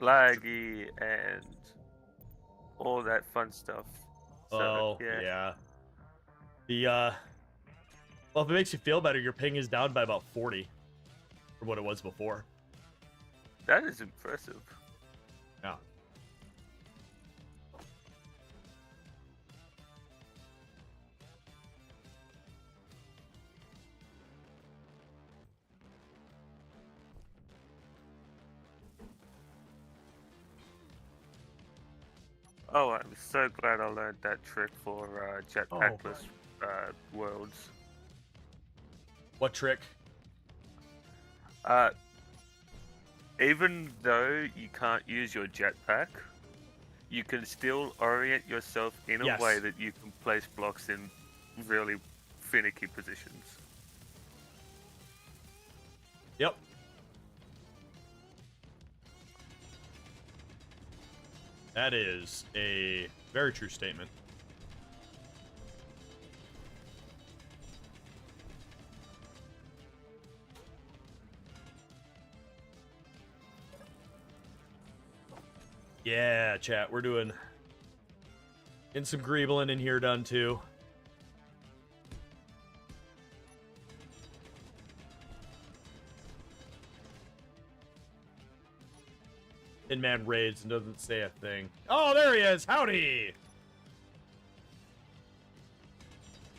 laggy and all that fun stuff. So, yeah. Well, if it makes you feel better, your ping is down by about 40 from what it was before. That is impressive. Yeah. Oh, I'm so glad I learned that trick for jetpackless worlds. What trick? Even though you can't use your jetpack, you can still orient yourself in a Yes. way that you can place blocks in really finicky positions. Yep. That is a very true statement. Yeah, chat, we're doing some greebling in here done too. Tin Man raids and doesn't say a thing. Oh, there he is. Howdy.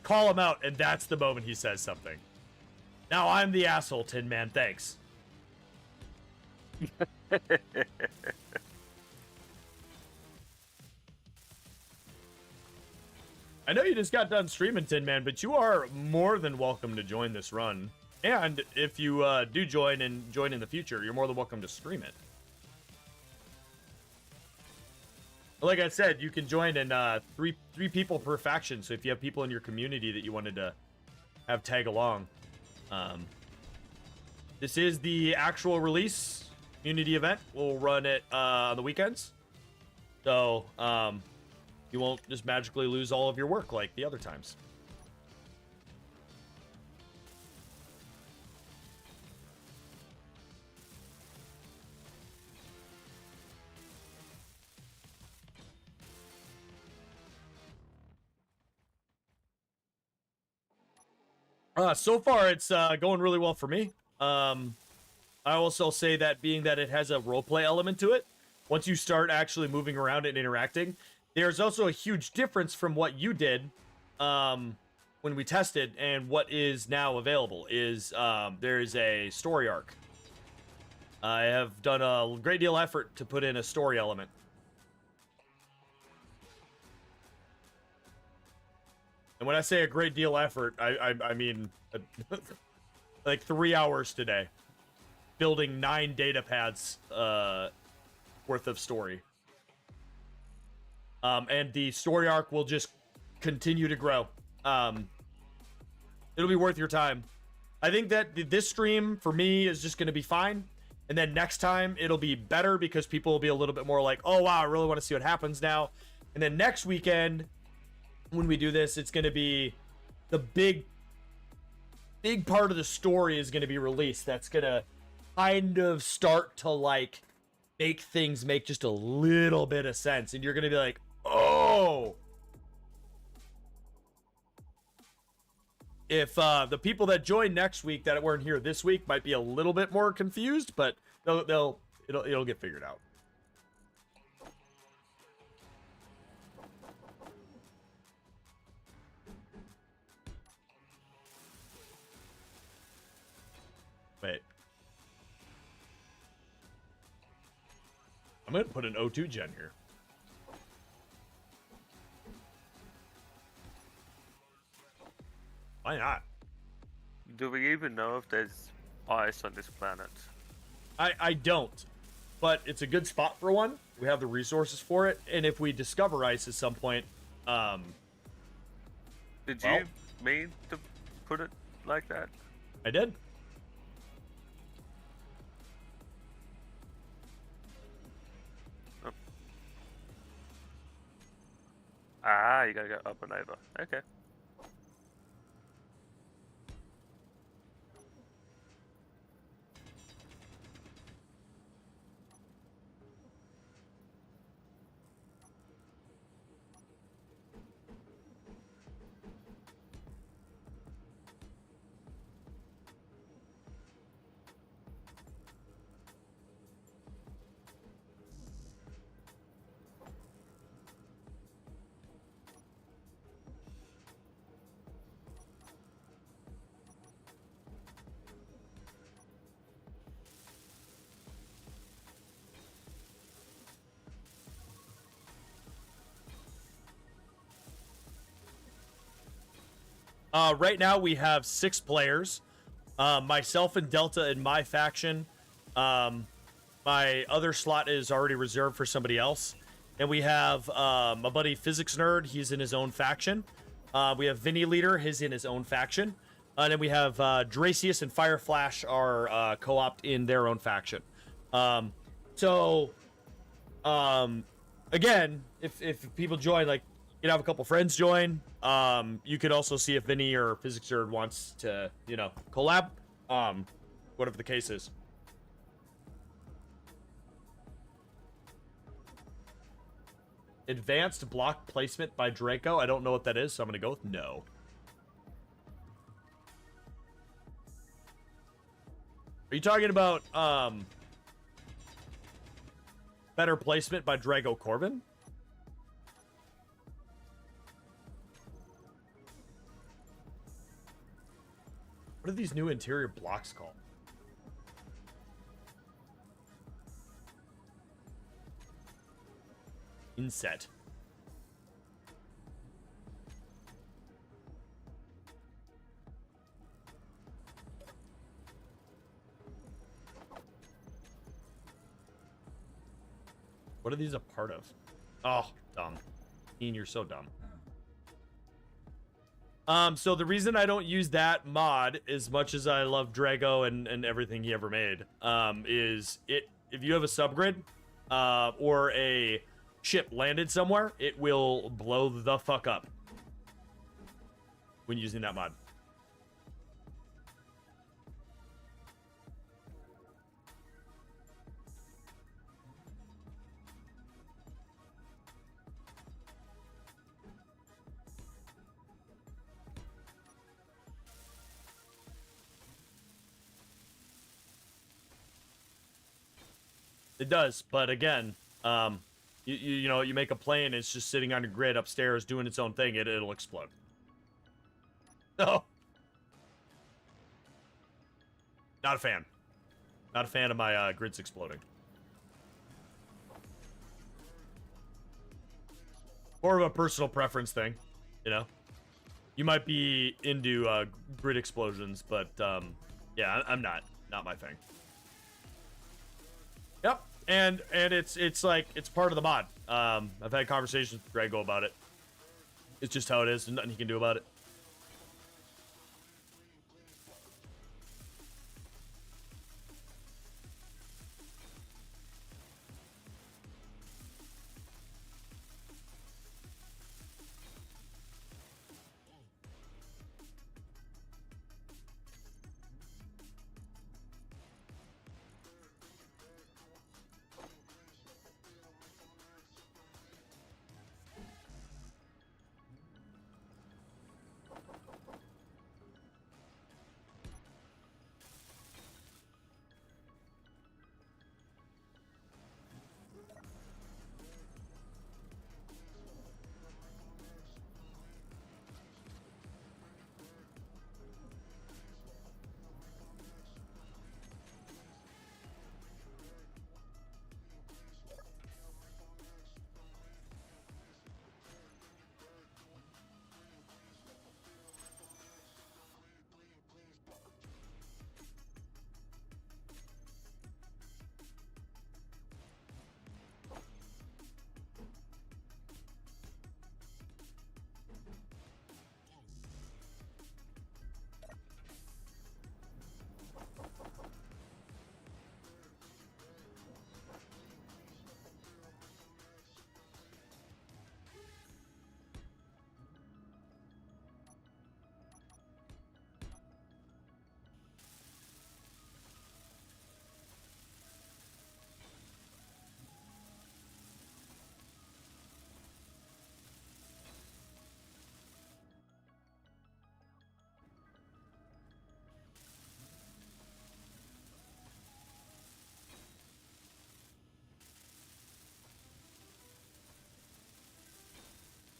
Call him out, and that's the moment he says something. Now I'm the asshole, Tin Man. Thanks. I know you just got done streaming, Tin Man, but you are more than welcome to join this run. And if you do join in the future, you're more than welcome to stream it. Like I said, you can join in three people per faction. So if you have people in your community that you wanted to have tag along, this is the actual release community event. We'll run it on the weekends, so you won't just magically lose all of your work like the other times. So far, it's going really well for me. I also say that being that it has a roleplay element to it, once you start actually moving around and interacting, there's also a huge difference from what you did when we tested and what is now available. Is there is a story arc. I have done a great deal of effort to put in a story element. And when I say a great deal of effort, I mean like 3 hours today, building 9 data pads worth of story. And the story arc will just continue to grow. It'll be worth your time. I think that this stream for me is just going to be fine. And then next time it'll be better because people will be a little bit more like, oh wow, I really want to see what happens now. And then next weekend, when we do this, it's going to be the big part of the story is going to be released. That's going to kind of start to like make things make just a little bit of sense. And you're going to be like, oh. If the people that join next week that weren't here this week might be a little bit more confused, but it'll get figured out. Wait. I'm going to put an O2 gen here. Why not? Do we even know if there's ice on this planet? I don't. But it's a good spot for one. We have the resources for it. And if we discover ice at some point, Did you mean to put it like that? I did. Ah, you gotta go up and over. Okay. Right now we have 6 players. Myself and Delta in my faction. My other slot is already reserved for somebody else. And we have my buddy Physics Nerd. He's in his own faction. We have Vinny Leader. He's in his own faction. And then we have Dracius and Fireflash are co-opt in their own faction. Again, if people join, like, you can have a couple friends join. You could also see if Vinny or Physics Nerd wants to, collab. Whatever the case is. Advanced block placement by Draco. I don't know what that is, so I'm going to go with no. Are you talking about better placement by Drago Corbin? What are these new interior blocks called? Inset. What are these a part of? Oh, dumb. Ian, you're so dumb. So the reason I don't use that mod as much as I love Drago and everything he ever made, is if you have a subgrid, or a ship landed somewhere, it will blow the fuck up when using that mod. It does, but again, you make a plane, it's just sitting on your grid upstairs doing its own thing, it'll explode. No. Not a fan. Not a fan of my grids exploding. More of a personal preference thing, You might be into grid explosions, but yeah, I'm not. Not my thing. Yep. And it's like, it's part of the mod. I've had conversations with Drago about it. It's just how it is. There's nothing he can do about it.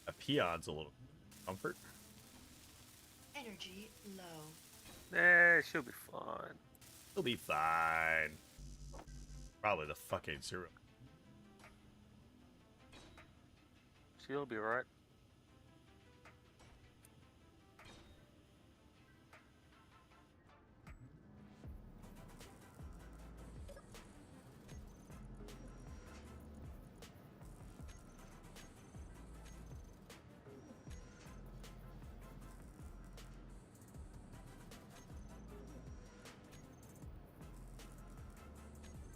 A peon's a little comfort. Energy low. She'll be fine. He'll be fine. Probably the fucking zero. She'll be right.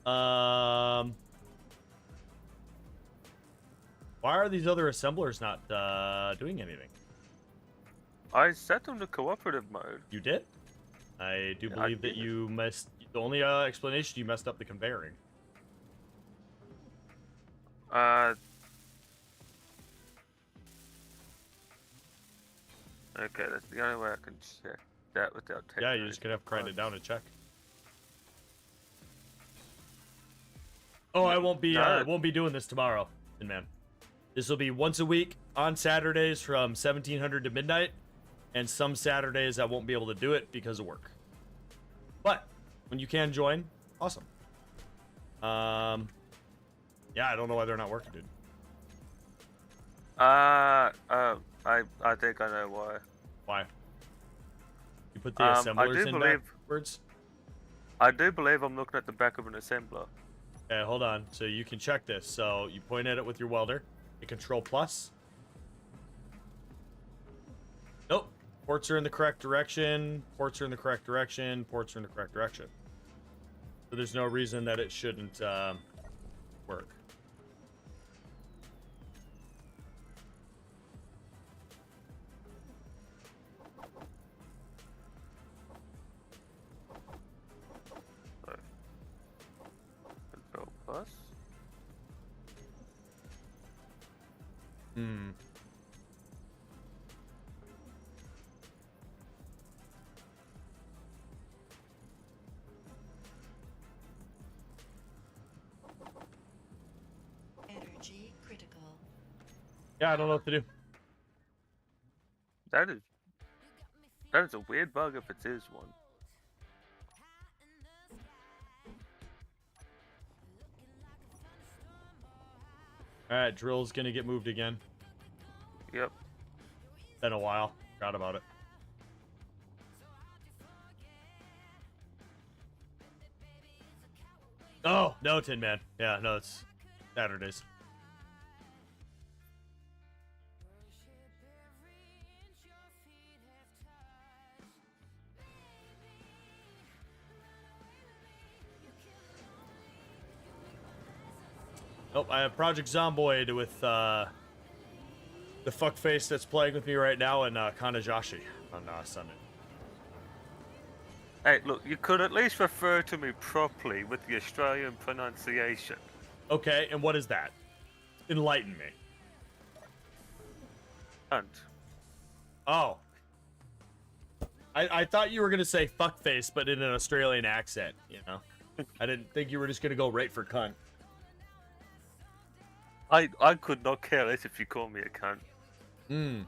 Why are these other assemblers not doing anything? I set them to cooperative mode. You did? I do Yeah, believe I that did. you messed. The only explanation, you messed up the conveying. Okay, that's the only way I can check that without taking. Yeah, you're just gonna have to grind it down and check. Oh, I won't be. Won't be doing this tomorrow, man. This will be once a week on Saturdays from 1700 to midnight, and some Saturdays I won't be able to do it because of work. But when you can join, awesome. Yeah, I don't know why they're not working, dude. I think I know why. Why? You put the assemblers in backwards? I do believe I'm looking at the back of an assembler. Okay, hold on. So you can check this. So you point at it with your welder. Hit Control plus. Nope. Ports are in the correct direction. Ports are in the correct direction. Ports are in the correct direction. So there's no reason that it shouldn't work. Control plus. Hmm. Energy critical. Yeah, I don't know what to do. That is a weird bug if it is one. Alright, drill's gonna get moved again. Yep. Been a while. Forgot about it. Oh, no, Tin Man. Yeah, no, it's Saturdays. Nope, I have Project Zomboid with the fuckface that's playing with me right now and Kanajashi on Sunday. Hey, look, you could at least refer to me properly with the Australian pronunciation. Okay, and what is that? Enlighten me. And Oh. I thought you were going to say fuckface, but in an Australian accent, you know? I didn't think you were just going to go right for cunt. I could not care less if you call me a cunt. Hmm.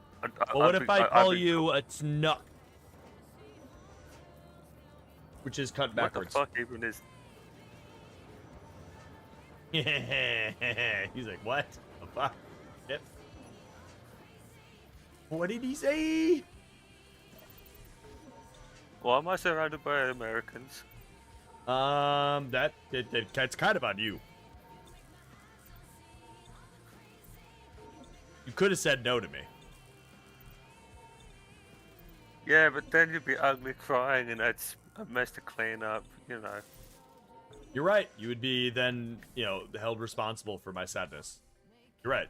Well, what if I call you a tnuck? Which is cunt backwards. What the fuck even is... He's like, what? The fuck? Yep. What did he say? Why am I surrounded by Americans? That's kind of on you. You could have said no to me. Yeah, but then you'd be ugly crying and that's a mess to clean up, you know. You're right. You would be then, you know, held responsible for my sadness. You're right.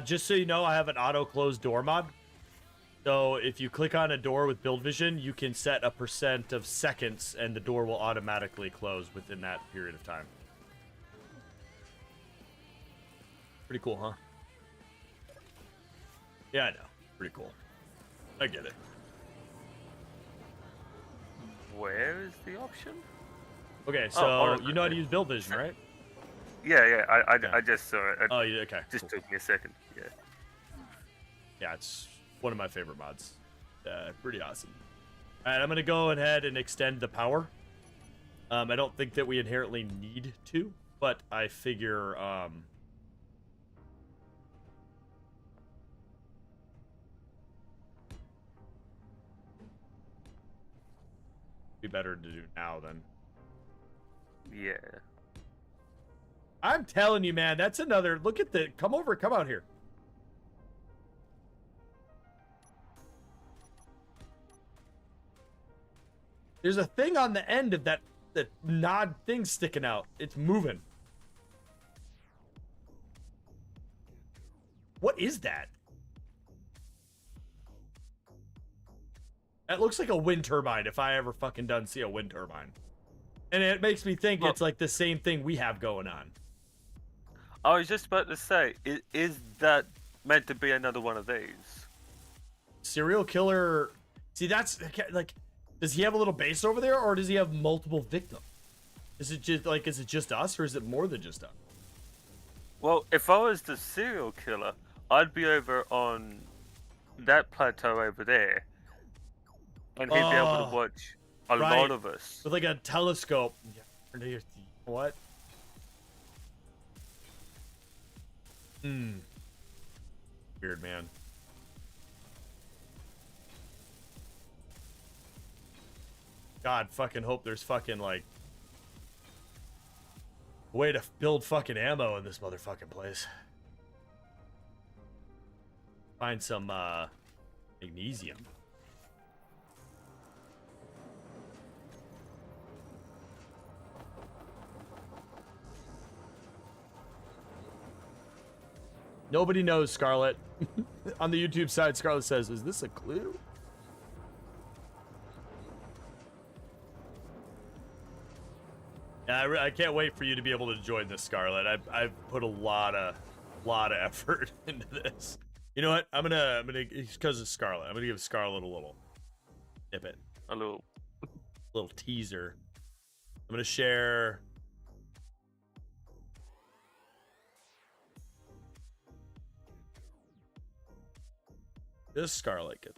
Just so you know, I have an auto-close door mod. So if you click on a door with build vision, you can set a % of seconds and the door will automatically close within that period of time. Pretty cool, huh? Yeah, I know. Pretty cool. I get it. Where is the option? Okay, so you know how to use build vision, right? Yeah, I just saw it. Oh, yeah, okay. Just Cool. took me a second. Yeah. Yeah, it's one of my favorite mods. Pretty awesome. All right, I'm going to go ahead and extend the power. I don't think that we inherently need to, but I figure... Be better to do now then. Yeah. I'm telling you, man, that's another. Look at the. Come out here. There's a thing on the end of that nod thing sticking out. It's moving. What is that? That looks like a wind turbine if I ever fucking done see a wind turbine. And it makes me think it's like the same thing we have going on. I was just about to say, is that meant to be another one of these? Serial killer. See, that's like, does he have a little base over there, or does he have multiple victims? Is it just us, or is it more than just us? Well, if I was the serial killer, I'd be over on that plateau over there, and he'd be able to watch a lot of us with like a telescope. What? Weird, man. God, fucking hope there's fucking like a way to build fucking ammo in this motherfucking place. Find some magnesium. Nobody knows, Scarlet. On the YouTube side, Scarlet says, is this a clue? Yeah, I can't wait for you to be able to join this, Scarlet. I've put a lot of effort into this. You know what? I'm gonna because of Scarlet. I'm gonna give Scarlet a little snippet, a little teaser. I'm gonna share. This Scarlet gets.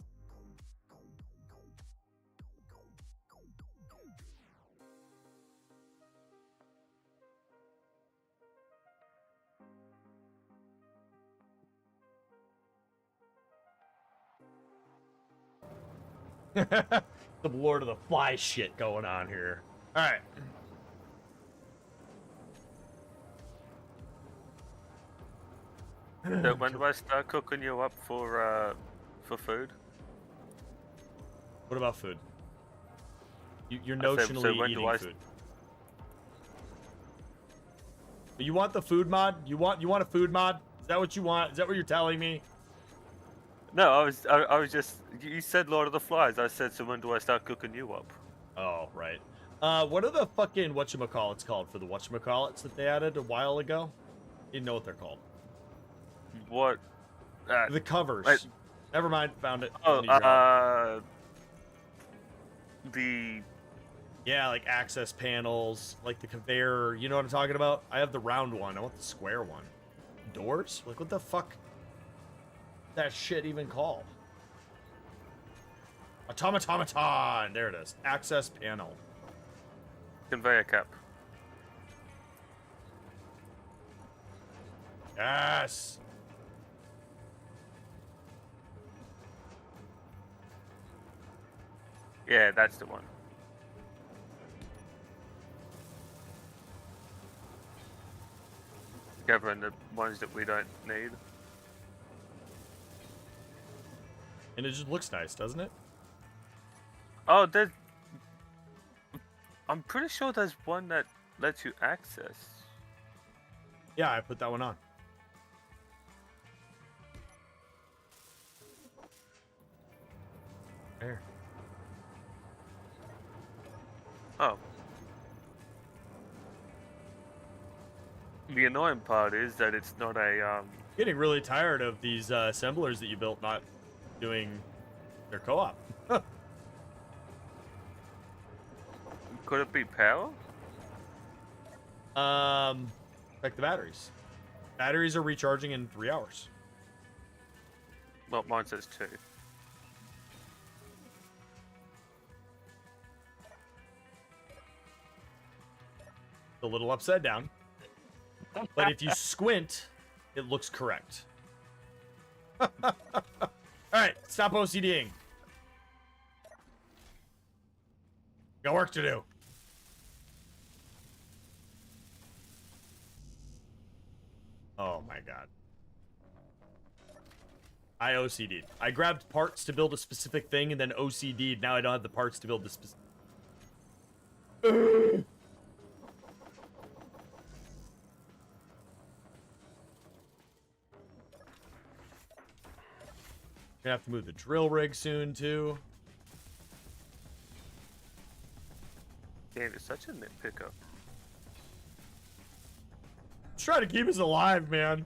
Some Lord of the Fly shit going on here. All right. So when do I start cooking you up for food? What about food? You're notionally eating food. You want the food mod? You want a food mod? Is that what you want? Is that what you're telling me? No, I was just. You said Lord of the Flies. I said, so when do I start cooking you up? Oh, right. What are the fucking whatchamacallits called for the whatchamacallits that they added a while ago? You know what they're called. What? The covers. Never mind, found it. Oh, Yeah, like access panels, like the conveyor. You know what I'm talking about? I have the round one. I want the square one. Doors? Like, what the fuck? That shit even called? Automaton! There it is. Access panel. Conveyor cap. Yes! Yeah, that's the one. Covering the ones that we don't need. And it just looks nice, doesn't it? Oh, there's... I'm pretty sure there's one that lets you access. Yeah, I put that one on. There. Oh. The annoying part is that it's not a, Getting really tired of these assemblers that you built not doing their co-op. Could it be power? Check the batteries. Batteries are recharging in 3 hours. Well, mine says 2. A little upside down. But if you squint, it looks correct. Alright, stop OCDing. Got work to do. Oh my god. I OCD'd. I grabbed parts to build a specific thing and then OCD'd. Now I don't have the parts to build the specific. Gonna have to move the drill rig soon too. Dan is such a nitpicker. Just trying to keep us alive, man.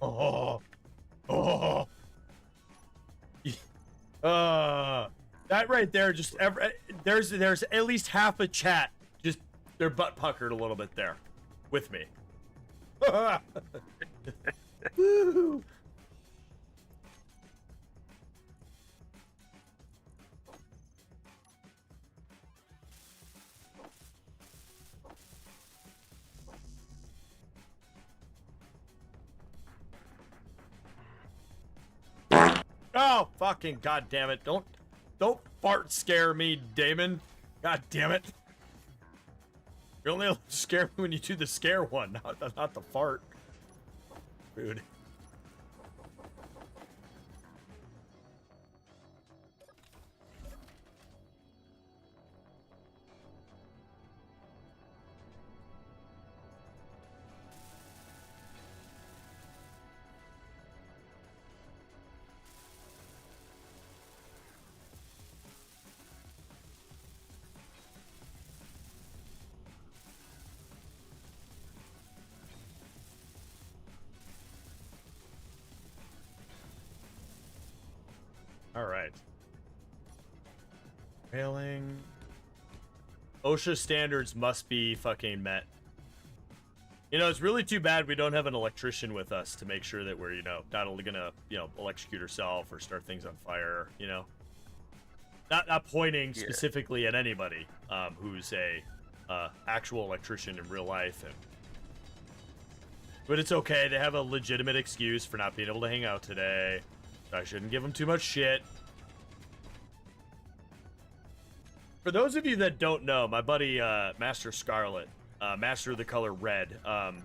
Oh, oh, that right there, just there's at least half a chat, just their butt puckered a little bit there, with me. Woo. Oh, fucking god damn it. Don't fart scare me, Damon. God damn it. You're only able to scare me when you do the scare one, not the fart. Rude. All right. Railing. OSHA standards must be fucking met. You know, it's really too bad we don't have an electrician with us to make sure that we're, not only gonna, electrocute ourselves or start things on fire, Not pointing specifically at anybody who's a actual electrician in real life. But it's okay to have a legitimate excuse for not being able to hang out today. I shouldn't give them too much shit. For those of you that don't know, my buddy Master Scarlet, master of the color red,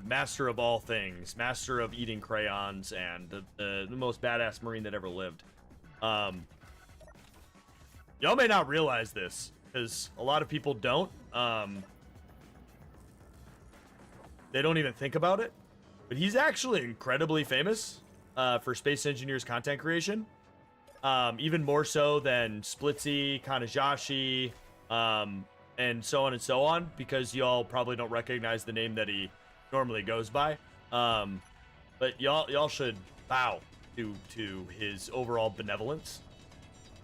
master of all things, master of eating crayons, and the most badass Marine that ever lived. Y'all may not realize this, because a lot of people don't. They don't even think about it. But he's actually incredibly famous for Space Engineers content creation. Even more so than Splitsy, Kanajashi, and so on, because y'all probably don't recognize the name that he normally goes by. But y'all should bow to his overall benevolence.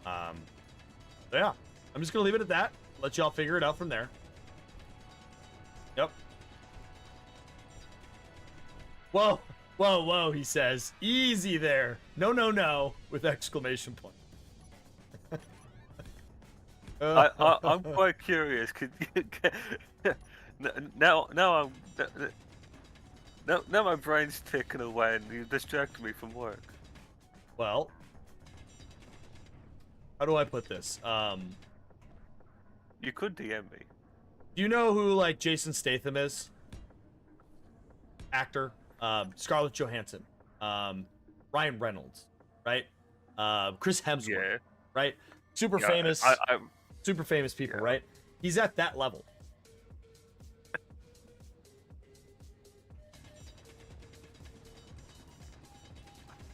So yeah, I'm just gonna leave it at that. Let y'all figure it out from there. Yep. Whoa, whoa, whoa, he says. Easy there. No, no, no, with exclamation point. I'm quite curious. Could you now my brain's ticking away and you distract me from work. Well, how do I put this? You could DM me. Do you know who like Jason Statham is? Actor. Scarlett Johansson. Ryan Reynolds, right? Chris Hemsworth, right? Super famous. Super famous people, right? He's at that level.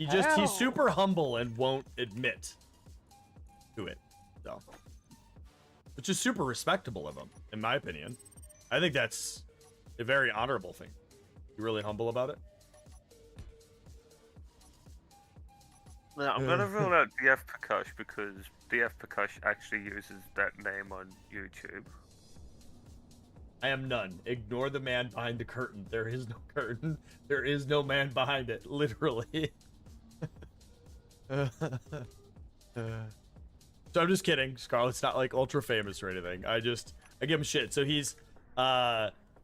he's super humble and won't admit to it. So, which is super respectable of him, in my opinion. I think that's a very honorable thing. You're really humble about it. Now, I'm gonna rule out DF Percush because DF Percush actually uses that name on YouTube. I am none. Ignore the man behind the curtain. There is no curtain. There is no man behind it. Literally. So I'm just kidding. Scarlett's not like ultra famous or anything. I give him shit. So he's been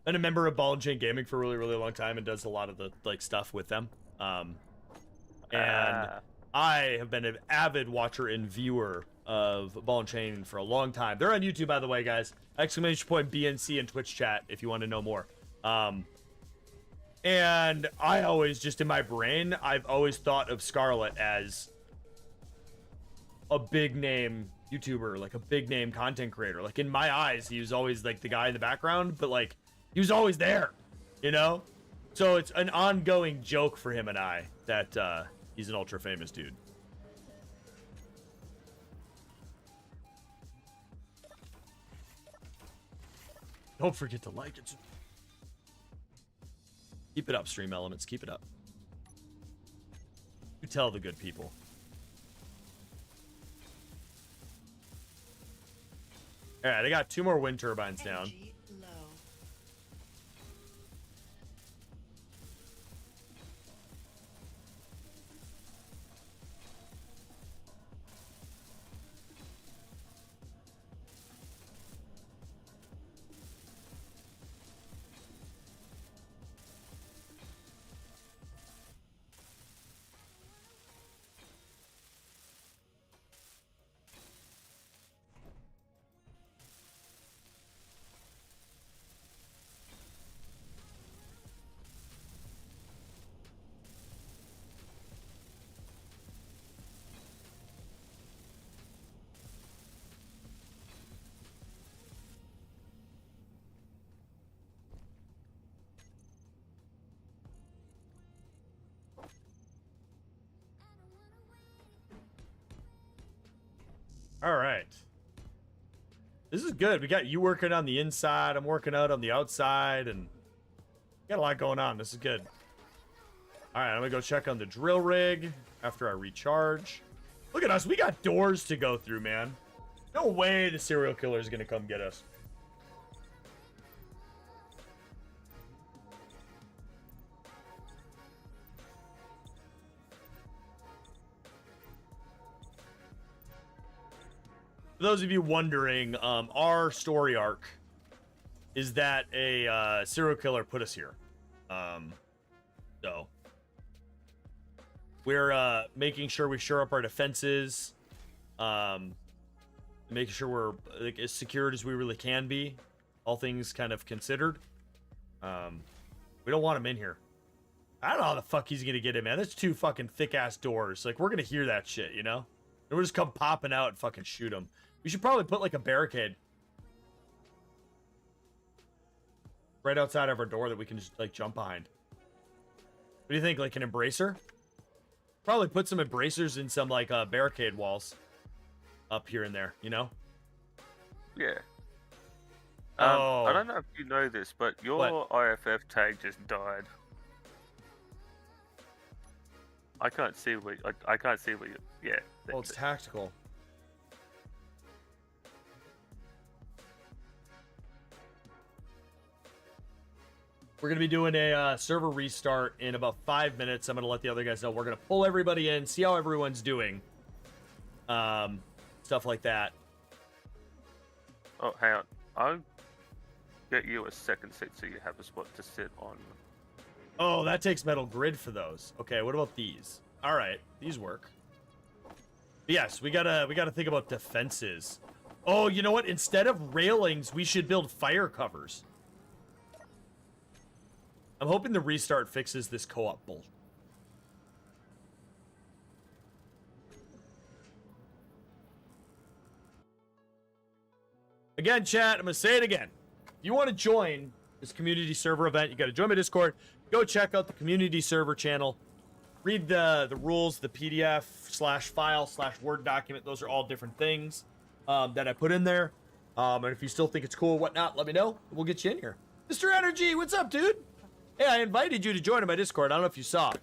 a member of Ball and Chain Gaming for a really, really long time and does a lot of the like stuff with them. And I have been an avid watcher and viewer of Ball and Chain for a long time. They're on YouTube, by the way, guys. ! BNC and Twitch chat if you want to know more. And I always, just in my brain, I've always thought of Scarlett as a big name YouTuber, like a big name content creator. Like in my eyes, he was always like the guy in the background, but like he was always there, you know? So it's an ongoing joke for him and I that he's an ultra famous dude. Don't forget to like it. Keep it up, Stream Elements. Keep it up. You tell the good people. All right, I got 2 more wind turbines down. Energy low. All right. This is good. We got you working on the inside. I'm working out on the outside, and got a lot going on. This is good. All right, I'm gonna go check on the drill rig after I recharge. Look at us. We got doors to go through, man. No way the serial killer is gonna come get us. For those of you wondering, our story arc is that a serial killer put us here. So we're making sure we shore up our defenses, making sure we're like as secured as we really can be, all things kind of considered. We don't want him in here. I don't know how the fuck he's gonna get in, man. That's 2 fucking thick ass doors. Like, we're gonna hear that shit, you know? And we'll just come popping out and fucking shoot him. We should probably put like a barricade right outside of our door that we can just like jump behind. What do you think? Like an embracer? Probably put some embracers in some like barricade walls up here and there, you know? Yeah. Oh. I don't know if you know this, but your What? IFF tag just died. I can't see what I can't see what you. Yeah. Well, it's tactical. We're going to be doing a server restart in about 5 minutes. I'm going to let the other guys know. We're going to pull everybody in, see how everyone's doing. Stuff like that. Oh, hang on. I'll get you a second seat so you have a spot to sit on. Oh, that takes metal grid for those. Okay, what about these? All right, these work. Yes, we gotta think about defenses. Oh, you know what? Instead of railings, we should build fire covers. I'm hoping the restart fixes this co-op bullshit. Again, chat, I'm gonna say it again. If you want to join this community server event, you got to join my Discord. Go check out the community server channel. read the rules, the PDF/file/Word document. Those are all different things that I put in there. And if you still think it's cool or whatnot, let me know. We'll get you in here. Mr. Energy, what's up, dude? Hey, I invited you to join my Discord. I don't know if you saw it.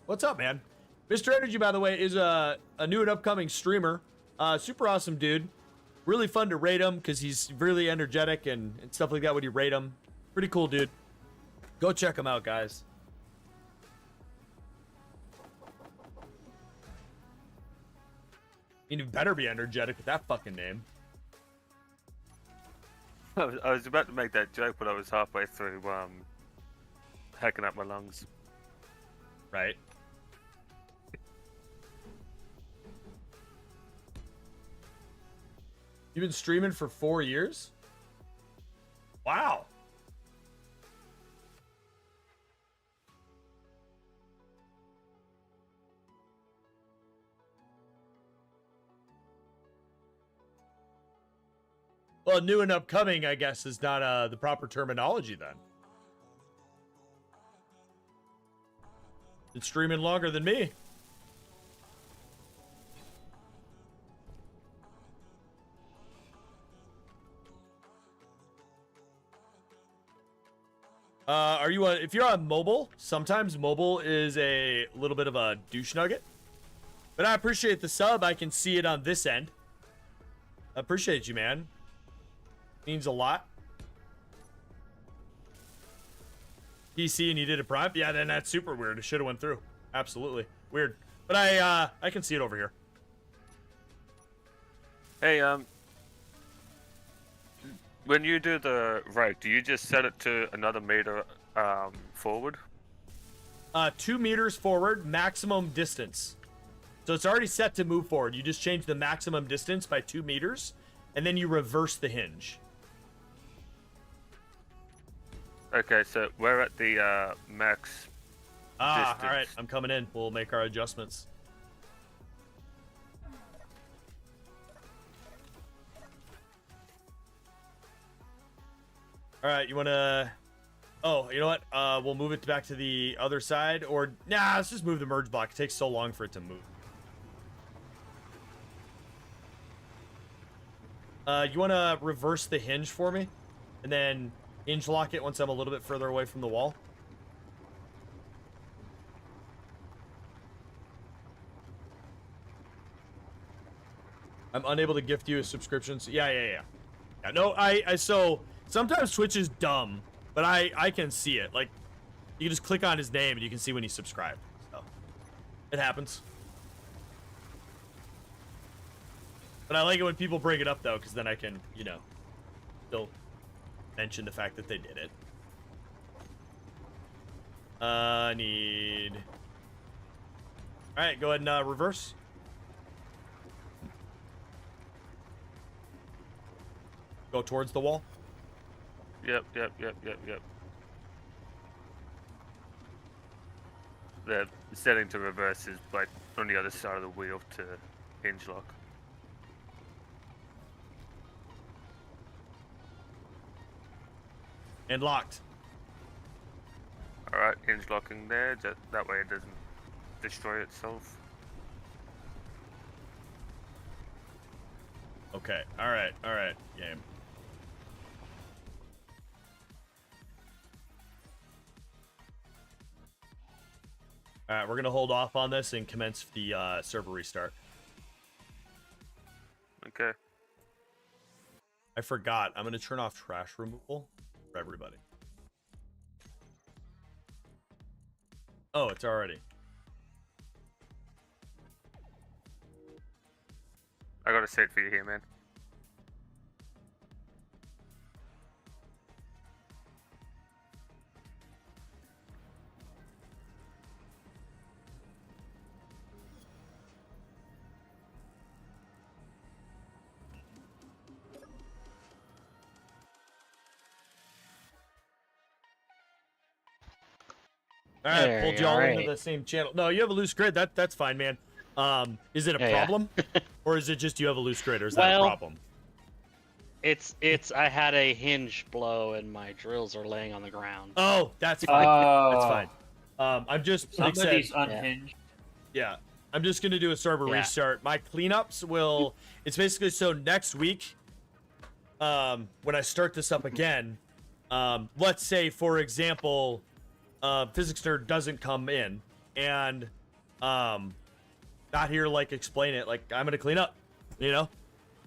What's up, man? Mr. Energy, by the way, is a new and upcoming streamer. Super awesome dude. Really fun to rate him because he's really energetic and stuff like that when you rate him. Pretty cool dude. Go check him out, guys. You better be energetic with that fucking name. I was about to make that joke, but I was halfway through hacking up my lungs. Right. You've been streaming for 4 years? Wow. Well, new and upcoming, I guess, is not the proper terminology then. It's streaming longer than me. Are you if you're on mobile, sometimes mobile is a little bit of a douche nugget. But I appreciate the sub. I can see it on this end. I appreciate you, man. Means a lot. PC and you did a prime? Yeah, then that's super weird. It should have went through. Absolutely. Weird. But I can see it over here. Hey, when you do the rake, do you just set it to another meter forward? 2 meters forward, maximum distance. So it's already set to move forward. You just change the maximum distance by 2 meters, and then you reverse the hinge. Okay, so we're at the max distance. All right. I'm coming in. We'll make our adjustments. All right, you want to... Oh, you know what? We'll move it back to the other side. Or, nah, let's just move the merge block. It takes so long for it to move. You want to reverse the hinge for me? And then hinge lock it once I'm a little bit further away from the wall. I'm unable to gift you a subscription. So yeah. No, so sometimes Twitch is dumb, but I can see it. Like, you can just click on his name and you can see when he's subscribed. So it happens. But I like it when people bring it up though, because then I can, you know, still mention the fact that they did it. Need. All right, go ahead and reverse. Go towards the wall. Yep. The setting to reverse is like on the other side of the wheel to hinge lock. And locked. Alright, hinge locking there, just that way it doesn't destroy itself. Okay, alright, game. Alright, we're gonna hold off on this and commence the server restart. Okay. I forgot, I'm gonna turn off trash removal for everybody. Oh, it's already. I got a seat for you here, man. All right, There pulled you y'all are. into the same channel. No, you have a loose grid. That's fine, man. Is it a problem, or is it just you have a loose grid, or is that a Well, problem? It's I had a hinge blow and my drills are laying on the ground. Oh, that's fine. That's fine. I'm just like said, Somebody's unhinged. yeah. I'm just gonna do a server restart. My cleanups will. It's basically so next week. When I start this up again, let's say for example, Physics Nerd doesn't come in and not here like explain it. Like I'm gonna clean up, you know.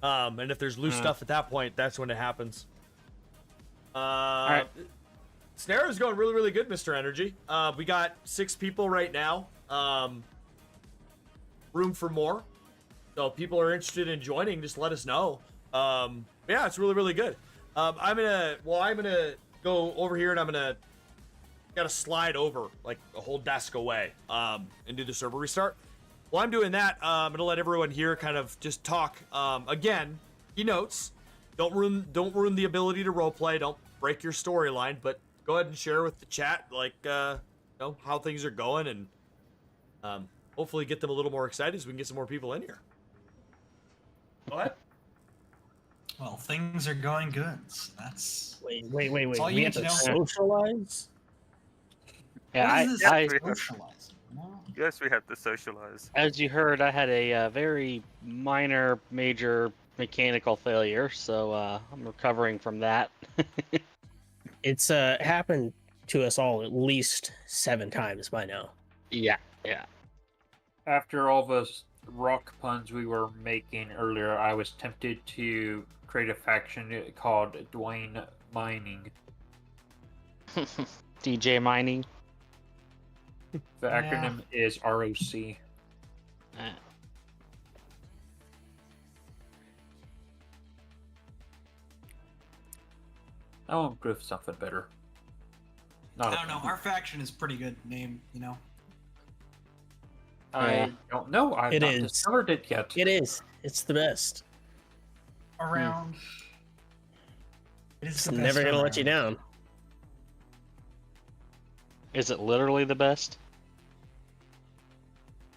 And if there's loose stuff at that point, that's when it happens. All right. Snare is going really, really good, Mr. Energy. We got 6 people right now. Room for more. So if people are interested in joining, just let us know. Yeah, it's really, really good. I'm gonna go over here and I'm gonna gotta slide over like a whole desk away and do the server restart. While I'm doing that, I'm gonna let everyone here kind of just talk. Again, key notes. Don't ruin the ability to roleplay. Don't break your storyline, but go ahead and share with the chat like you know how things are going and hopefully get them a little more excited so we can get some more people in here. Go ahead. Well, things are going good. So that's Wait. That's all you We need have to to know. socialize? Yeah, what is this I socializing? No. Yes, we have to socialize. as you heard, I had a very minor, major mechanical failure, so I'm recovering from that. It's happened to us all at least 7 times by now. Yeah. After all those rock puns we were making earlier, I was tempted to create a faction called Dwayne Mining. DJ mining. The Yeah. acronym is ROC. I want to do something better. I don't know. Our faction is pretty good name, you know. I don't know. I've It not is. discovered it yet. It is. It's the best. Around. It is It's the best never gonna around. let you down. Is it literally the best?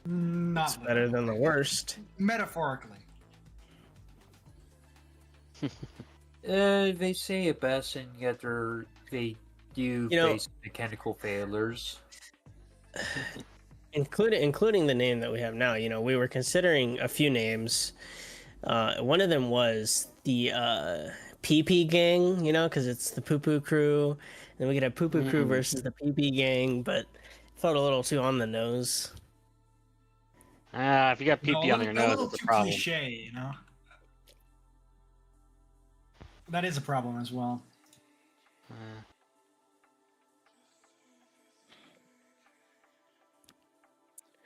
Not It's better than the worst. metaphorically. They say it best, and yet they do You know- face mechanical failures. Including the name that we have now. You know, we were considering a few names. One of them was the PP Gang, you know, because it's the Poo Poo Crew. And we could have Poo Poo Crew versus the PP Gang, but felt a little too on the nose. If you got No, PP on your a nose, little it's a too problem. cliche, you know. That is a problem as well.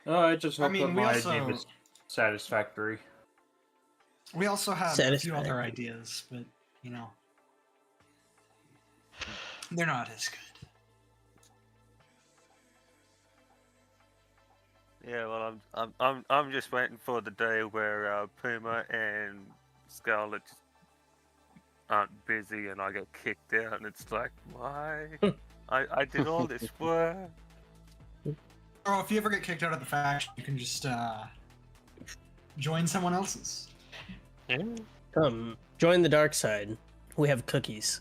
I just hope mean, that we my also- name is satisfactory. We also have a few Satisfying. other ideas, but you know, they're not as good. Yeah, well, I'm just waiting for the day where Puma and Scarlet aren't busy and I get kicked out, and it's like, why? I did all this work. Oh, if you ever get kicked out of the faction, you can just join someone else's. Come, join the dark side. We have cookies.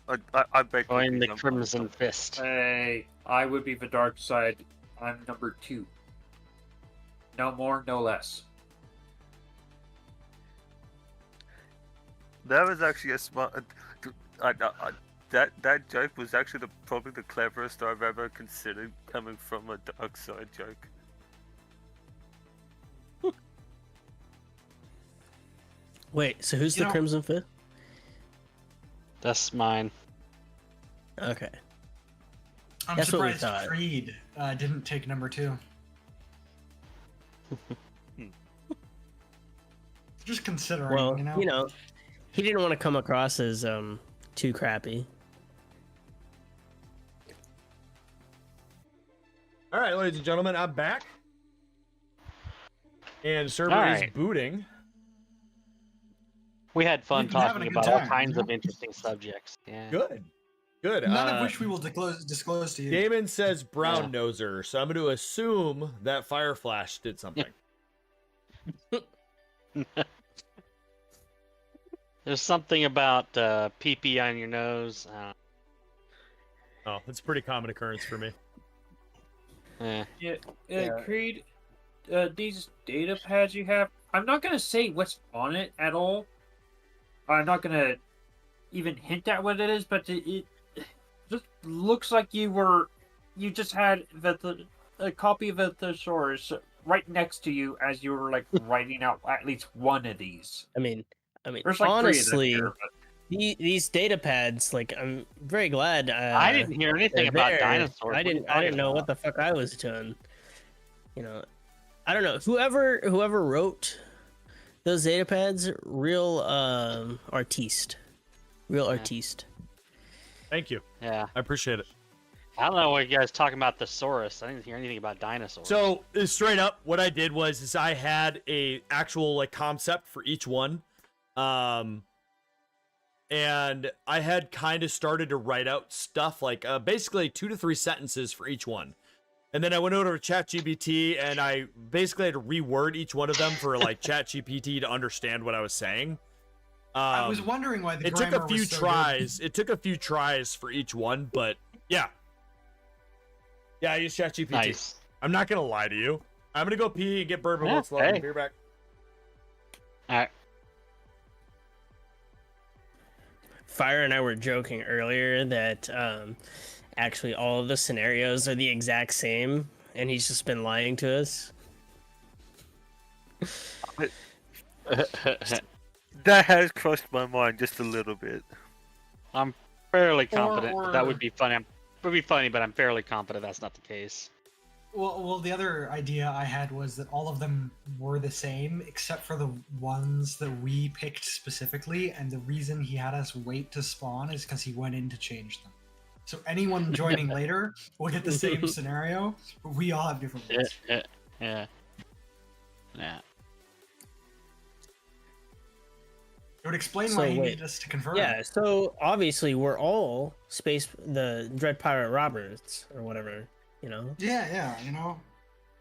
I beg Join the cookies, I'm- Crimson Fist. Hey, I would be the dark side. I'm number 2. No more, no less. That was actually a smart. That joke was actually probably the cleverest I've ever considered coming from a dark side joke. Wait, so who's You the know- Crimson Fist? That's mine. Okay. I'm That's what we surprised thought. Creed didn't take number 2. Just considering, Well, you know. he didn't want to come across as too crappy. All right, ladies and gentlemen, I'm back. And server All is right. booting. We had fun We've been having talking a good about all time, kinds you know? of interesting subjects. Yeah. Good. Good. None of which we will disclose to you. Damon says brown noser, so I'm going to assume that Fire Flash did something. There's something about pee-pee on your nose. Oh, it's a pretty common occurrence for me. Yeah, Creed, these data pads you have, I'm not gonna say what's on it at all. I'm not gonna even hint at what it is, but it just looks like you just had a copy of the thesaurus right next to you as you were like writing out at least one of these. I mean, There's like honestly, 3 of them here, these data pads, like, I'm very glad. I didn't hear anything they're about there. dinosaurs. I What are you didn't talking know about? what the fuck I was doing. You know, I don't know. Whoever wrote those data pads, real artiste, real artiste. Thank you. Yeah. I appreciate it. I don't know what you guys talking about thesaurus. I didn't hear anything about dinosaurs. So straight up, what I did was I had a actual like concept for each one, and I had kind of started to write out stuff like basically 2 to 3 sentences for each one, and then I went over to ChatGPT and I basically had to reword each one of them for like ChatGPT to understand what I was saying. I was wondering why the It took grammar a few was so tries. It took a few tries for each one, but yeah. Yeah, I use ChatGPT. Nice. I'm not gonna lie to you. I'm gonna go pee and get bourbon. Yeah, Let's let hey. beer back. All right. Fire and I were joking earlier that actually all of the scenarios are the exact same, and he's just been lying to us. That has crossed my mind just a little bit. I'm fairly confident or- that would be funny. Would be funny, but I'm fairly confident that's not the case. Well, the other idea I had was that all of them were the same, except for the ones that we picked specifically, and the reason he had us wait to spawn is because he went in to change them. So anyone joining later will get the same scenario, but we all have different ones. Yeah. It would explain So why he wait. needed us to confirm. Yeah, so obviously we're all the Dread Pirate Roberts or whatever, you know? Yeah, you know.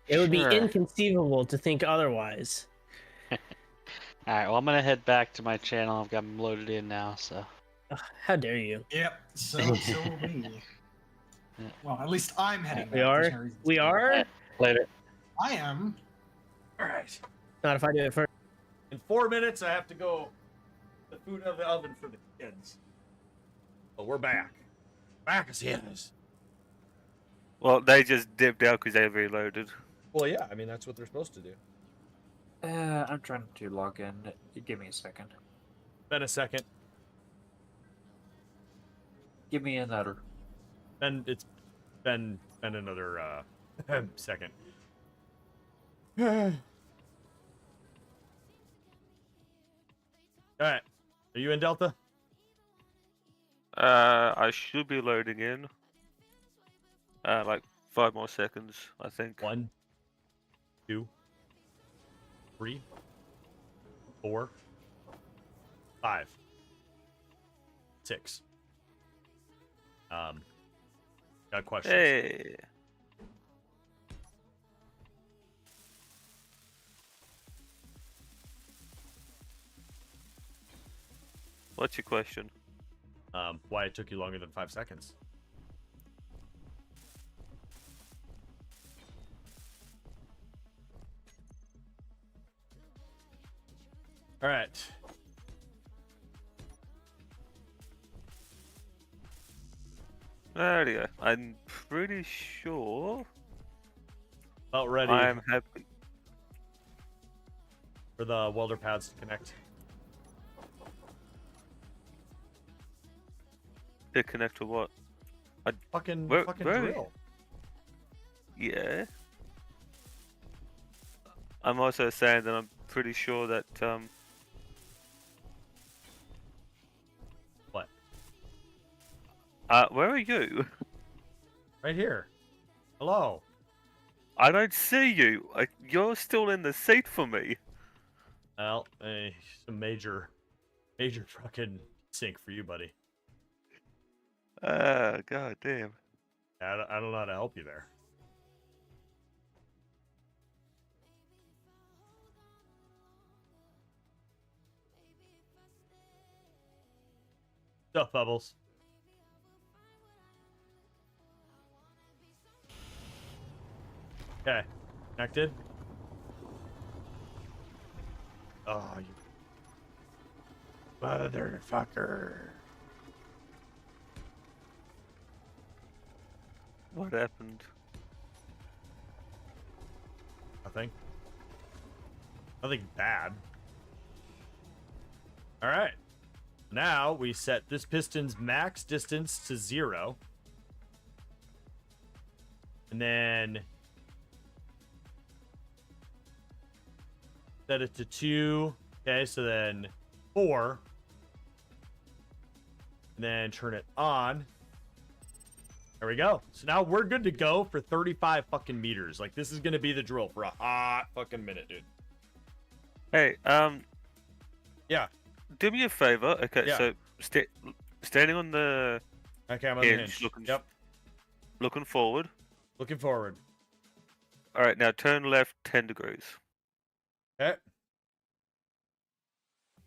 It would Sure. be inconceivable to think otherwise. All right. Well, I'm gonna head back to my channel. I've got them loaded in now, so. Ugh, how dare you? Yep. So will we. Yeah. Well, at least I'm heading. We back. There's are? no reason We to. are? Later. I am. All right. Not if I do it first. In 4 minutes, I have to go the food out of the oven for the kids. But we're back. Back as is. Well, they just dipped out because they reloaded. Well, yeah. I mean, that's what they're supposed to do. I'm trying to log in. Give me a second. Been a second. Give me another. It's been another second. All right. Are you in Delta? I should be loading in. Like 5 more seconds, I think. 1, 2, 3, 4, 5, 6. Got questions. Hey. What's your question? Why it took you longer than 5 seconds? All right. There you go. I'm pretty sure About ready I'm happy. for the welder pads to connect. To connect to what? Fucking Where- fucking where- drill. Yeah. I'm also saying that I'm pretty sure that What? where are you? Right here. Hello. I don't see you. You're still in the seat for me. Well, it's a major fucking sink for you, buddy. God damn. I don't know how to help you there. Stuff bubbles. Okay. Connected. Oh, you motherfucker. What happened? Nothing. Nothing bad. All right. Now we set this piston's max distance to 0. And then set it to 2. Okay, so then 4. And then turn it on. There we go. So now we're good to go for 35 fucking meters. Like, this is going to be the drill for a hot fucking minute, dude. Hey, Yeah. do me a favor. Okay, Yeah. so standing on the Okay, I'm on the hinge, hinge. Yep. looking forward. Looking forward. All right, now turn left 10 degrees. Okay.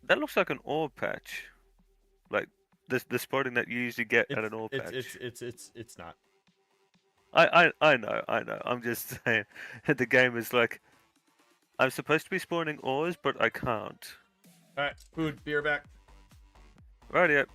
That looks like an ore patch, like the spotting that you usually get at an ore patch. It's not. I know. I'm just saying, the game is like, I'm supposed to be spawning ores, but I can't. All right, food, beer back. Rightio.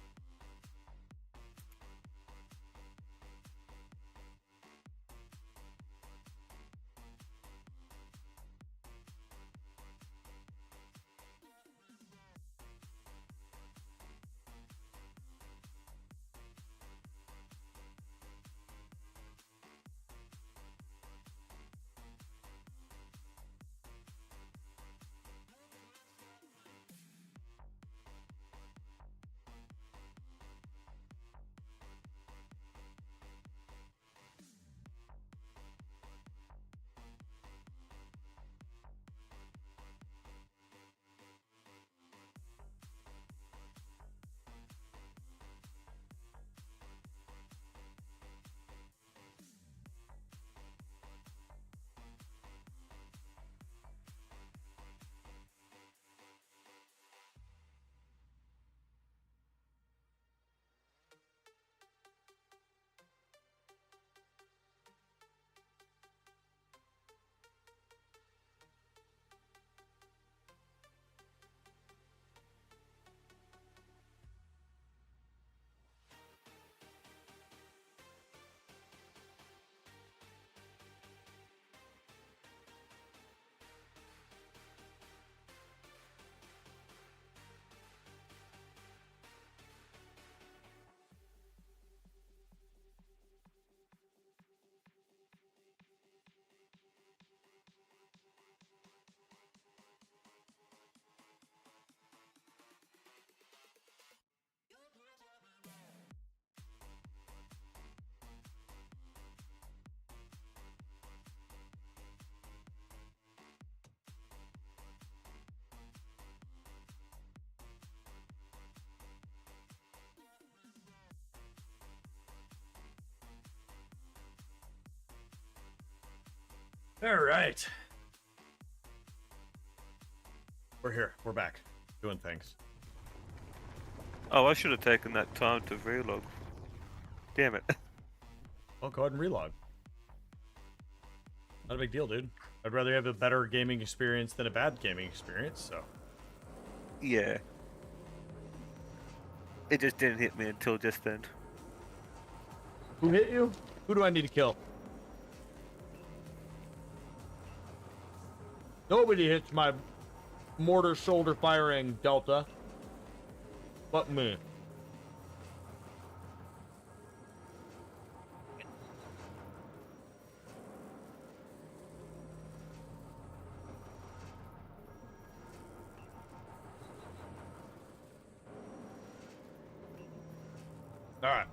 All right. We're here. We're back. Doing things. Oh, I should have taken that time to relog. Damn it. Well, go ahead and relog. Not a big deal, dude. I'd rather have a better gaming experience than a bad gaming experience, so. Yeah. It just didn't hit me until just then. Who hit you? Who do I need to kill? Nobody hits my mortar shoulder firing Delta. But me. All right.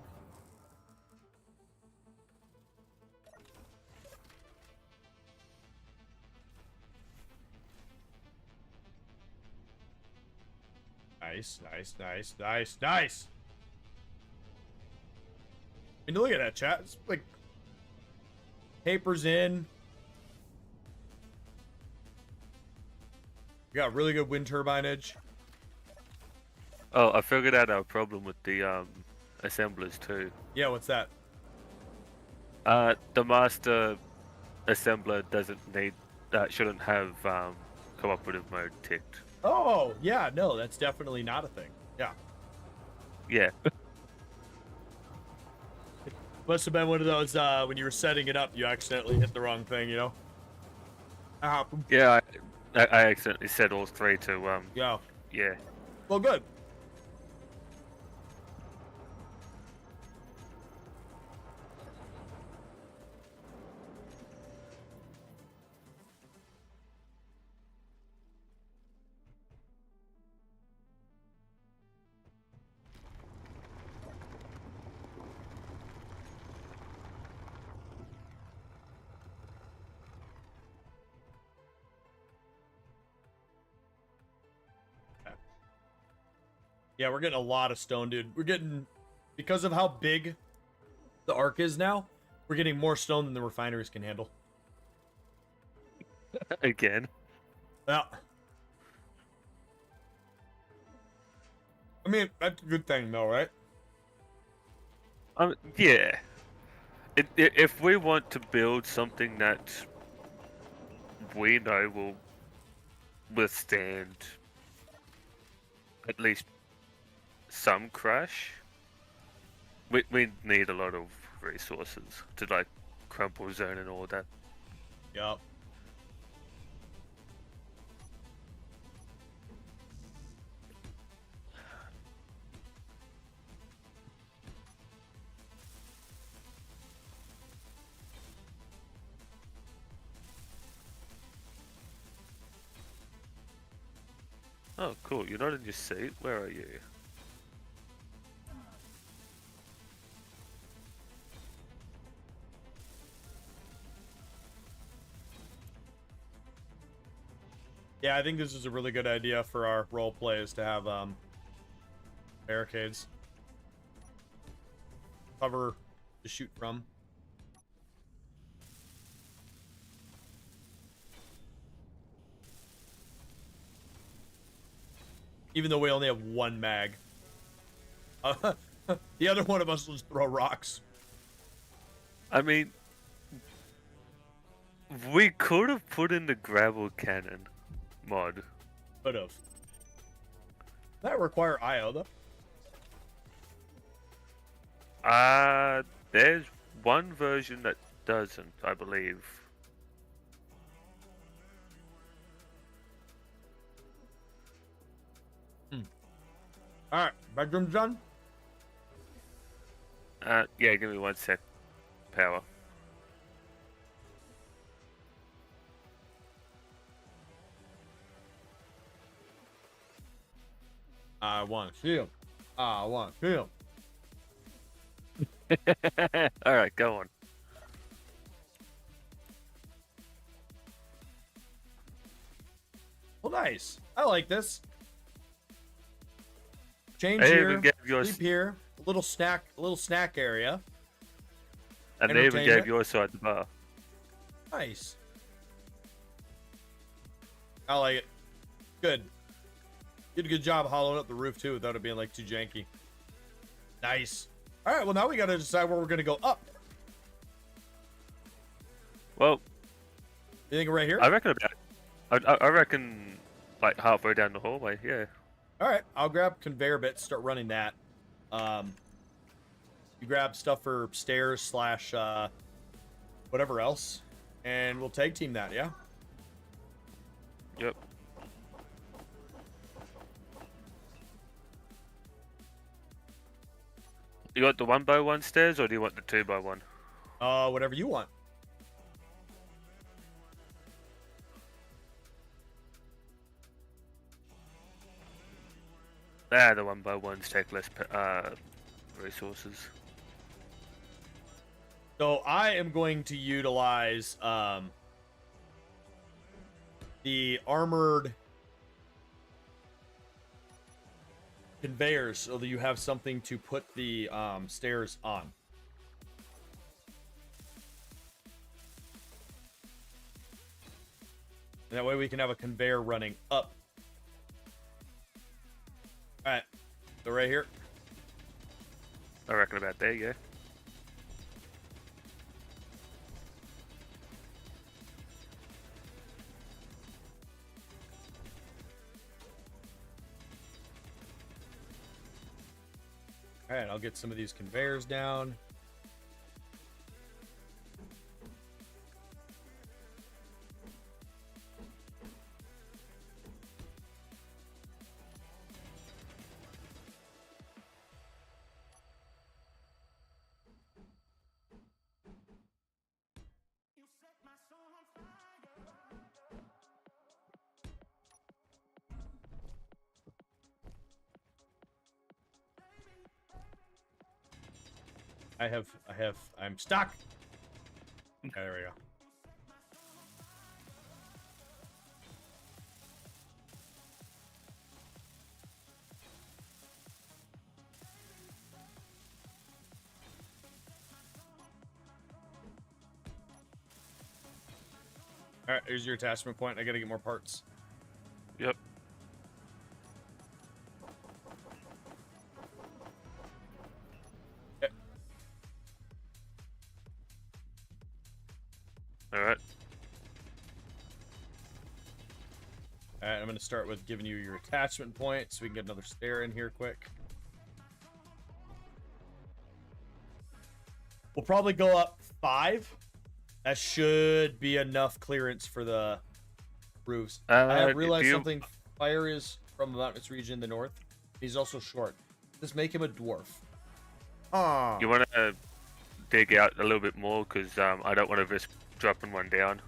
Nice. I mean, look at that, chat. It's like papers in. We got really good wind turbinage. Oh, I figured out our problem with the assemblers too. Yeah, what's that? The master assembler doesn't need shouldn't have cooperative mode ticked. Oh, yeah, no, that's definitely not a thing. Yeah. Yeah. Must have been one of those, when you were setting it up, you accidentally hit the wrong thing, you know? Yeah, I accidentally set all three to Yeah. yeah. Well, good. Yeah, we're getting a lot of stone, dude. We're getting, because of how big the arc is now, we're getting more stone than the refineries can handle. Again. Yeah. I mean, that's a good thing, though, right? Yeah. If we want to build something that we know will withstand at least some crash, we need a lot of resources to like crumple zone and all that. Yup. Oh, cool. You're not in your seat. Where are you? Yeah, I think this is a really good idea for our role plays to have barricades. Cover to shoot from. Even though we only have one mag. The other one of us will just throw rocks. I mean, we could have put in the gravel cannon mod. Could have. That require IO though. There's one version that doesn't, I believe. Alright, bedroom's done. Yeah, give me 1 sec. Power. I want to see him. I want to see him. Alright, go on. Well, nice. I like this. Change I here. even gave you a Sleep here. A little snack area. And they even gave Entertainment. you a side the bar. Nice. I like it. Good. You did a good job hollowing up the roof too without it being like too janky. Nice. All right. Well, now we got to decide where we're gonna go up. Well, You think right here? I reckon I reckon like halfway down the hallway. Yeah. All right. I'll grab conveyor bits. Start running that. You grab stuff for stairs slash whatever else, and we'll tag team that. Yeah. Yep. You want the 1x1 stairs or do you want the 2x1? Whatever you want. The 1x1s take less resources. So I am going to utilize the armored conveyors so that you have something to put the stairs on. And that way we can have a conveyor running up. All right, so right here. I reckon about there, yeah. All right, I'll get some of these conveyors down. I'm stuck. Okay, there we go. All right, here's your attachment point. I gotta get more parts. Yep. Okay. All right. All right, I'm gonna start with giving you your attachment point so we can get another stair in here quick. We'll probably go up 5. That should be enough clearance for the roofs. I have realized something. Fire is from a mountainous region in the north. He's also short. Just make him a dwarf. Ah. You want to dig out a little bit more because I don't want to risk dropping one down.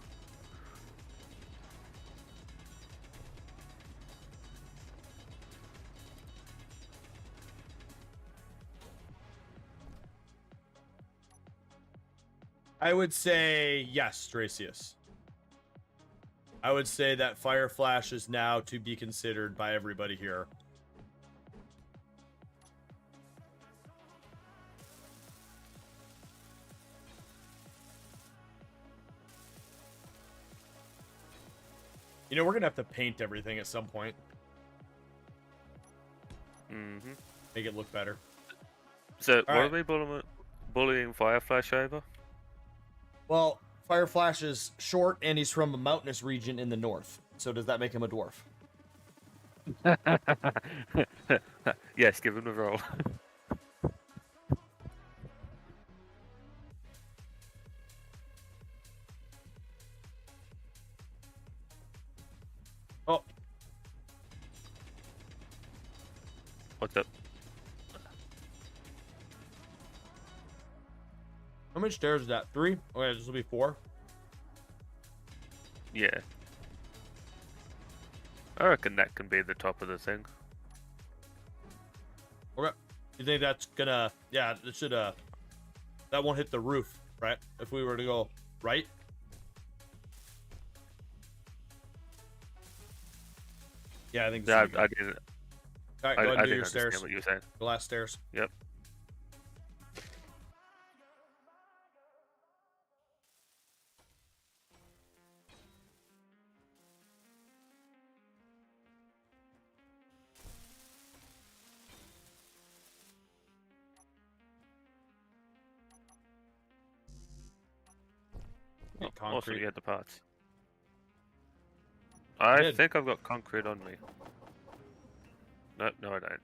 I would say yes, Dracius. I would say that Fire Flash is now to be considered by everybody here. You know, we're gonna have to paint everything at some point. Mm-hmm. Make it look better. So, All what right. are we bullying Fireflash over? Well, Fire Flash is short and he's from a mountainous region in the north. So does that make him a dwarf? Yes, give him a roll. Oh. What's up? How many stairs is that? 3? Okay, this will be 4. Yeah. I reckon that can be the top of the thing. Okay. You think that's gonna... Yeah, it should... That won't hit the roof, right? If we were to go right. Yeah, I think... Yeah, I didn't. All right, go ahead and do your understand stairs. what you were saying. The last stairs. Yep. Also, Concrete. you had the parts. I did. think I've got concrete on me. No, I don't.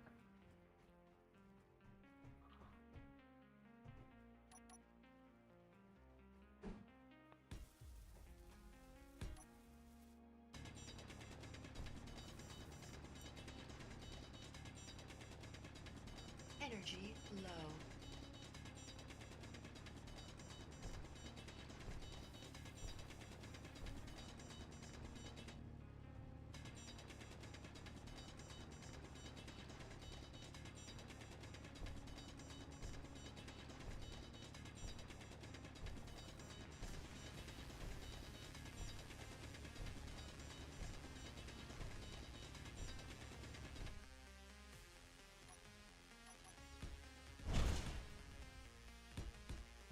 Energy low.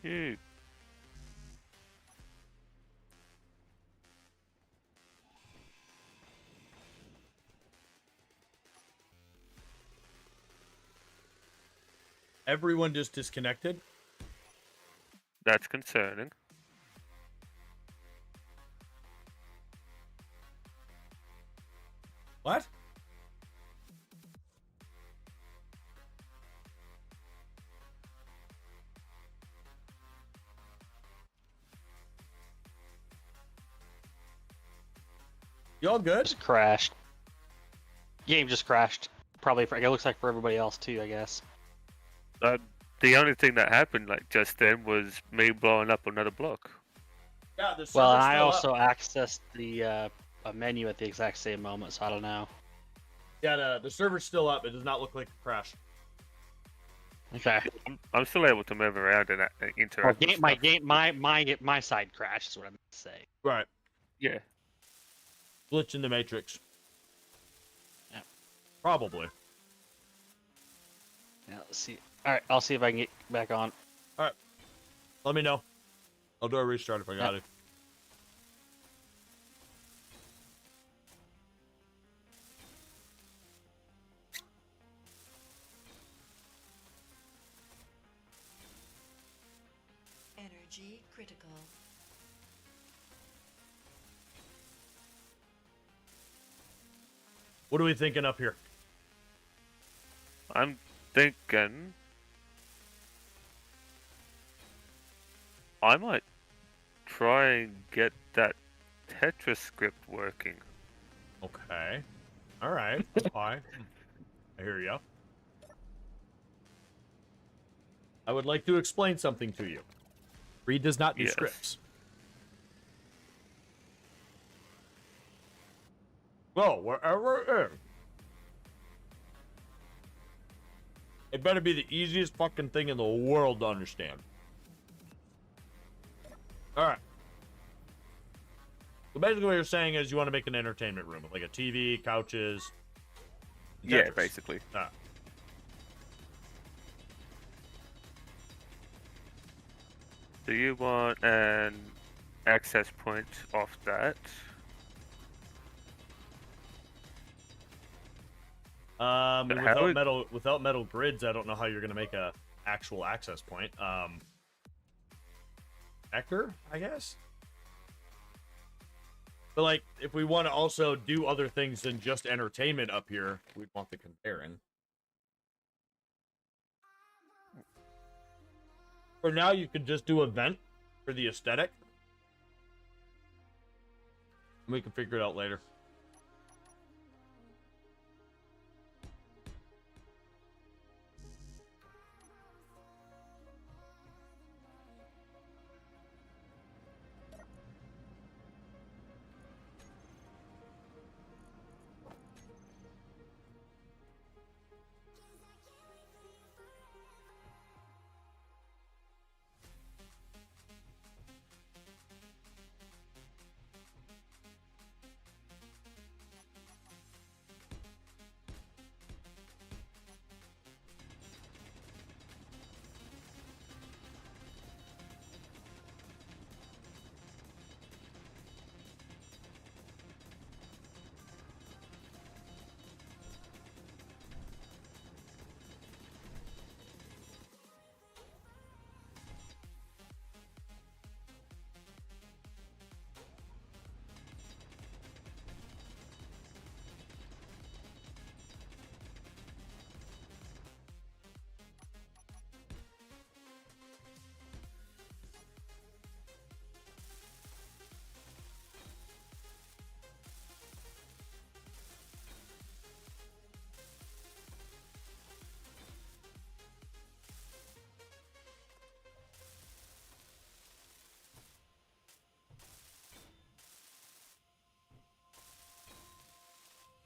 You. Everyone just disconnected. That's concerning. What? You all good? Just crashed. Game just crashed. Probably for, it looks like for everybody else too, I guess. The only thing that happened like just then was me blowing up another block. Yeah, the Well, and server's I still also up. accessed the a menu at the exact same moment, so I don't know. Yeah, the server's still up. It does not look like a crash. Okay. I'm still able to move around and interact. with stuff. My side crashed is what I meant to say. Right. Yeah. Glitch in the matrix. Yeah. Probably. Yeah, let's see. All right, I'll see if I can get back on. Let me know. I'll do a restart if I got Yep. it. Energy critical. What are we thinking up here? I'm thinking I might try and get that Tetris script working. Okay. All right. Fine. I hear you. I would like to explain something to you. Reed does not do Yes. scripts. Well, wherever it is. It better be the easiest fucking thing in the world to understand. Alright. So basically what you're saying is you want to make an entertainment room with like a TV, couches. Yeah, Tetris. basically. Ah. Do you want an access point off that? But how would- Without metal grids, I don't know how you're gonna make a actual access point. Vector, I guess. But like, if we want to also do other things than just entertainment up here, we'd want the comparing. For now, you could just do a vent for the aesthetic. We can figure it out later.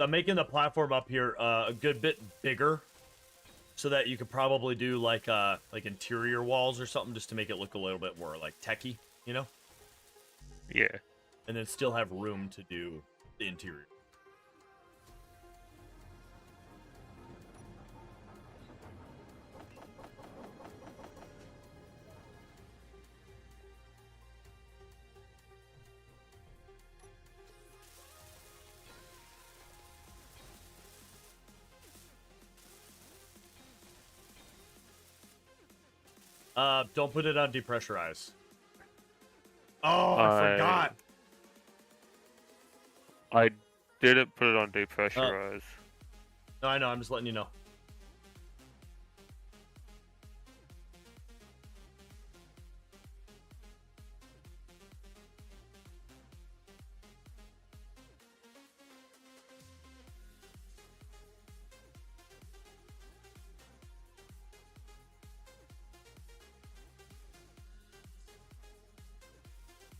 So I'm making the platform up here a good bit bigger, so that you could probably do like interior walls or something, just to make it look a little bit more like techie, you know? Yeah. And then still have room to do the interior. Don't put it on depressurize. Oh, I forgot. I didn't put it on depressurize. No, I know. I'm just letting you know.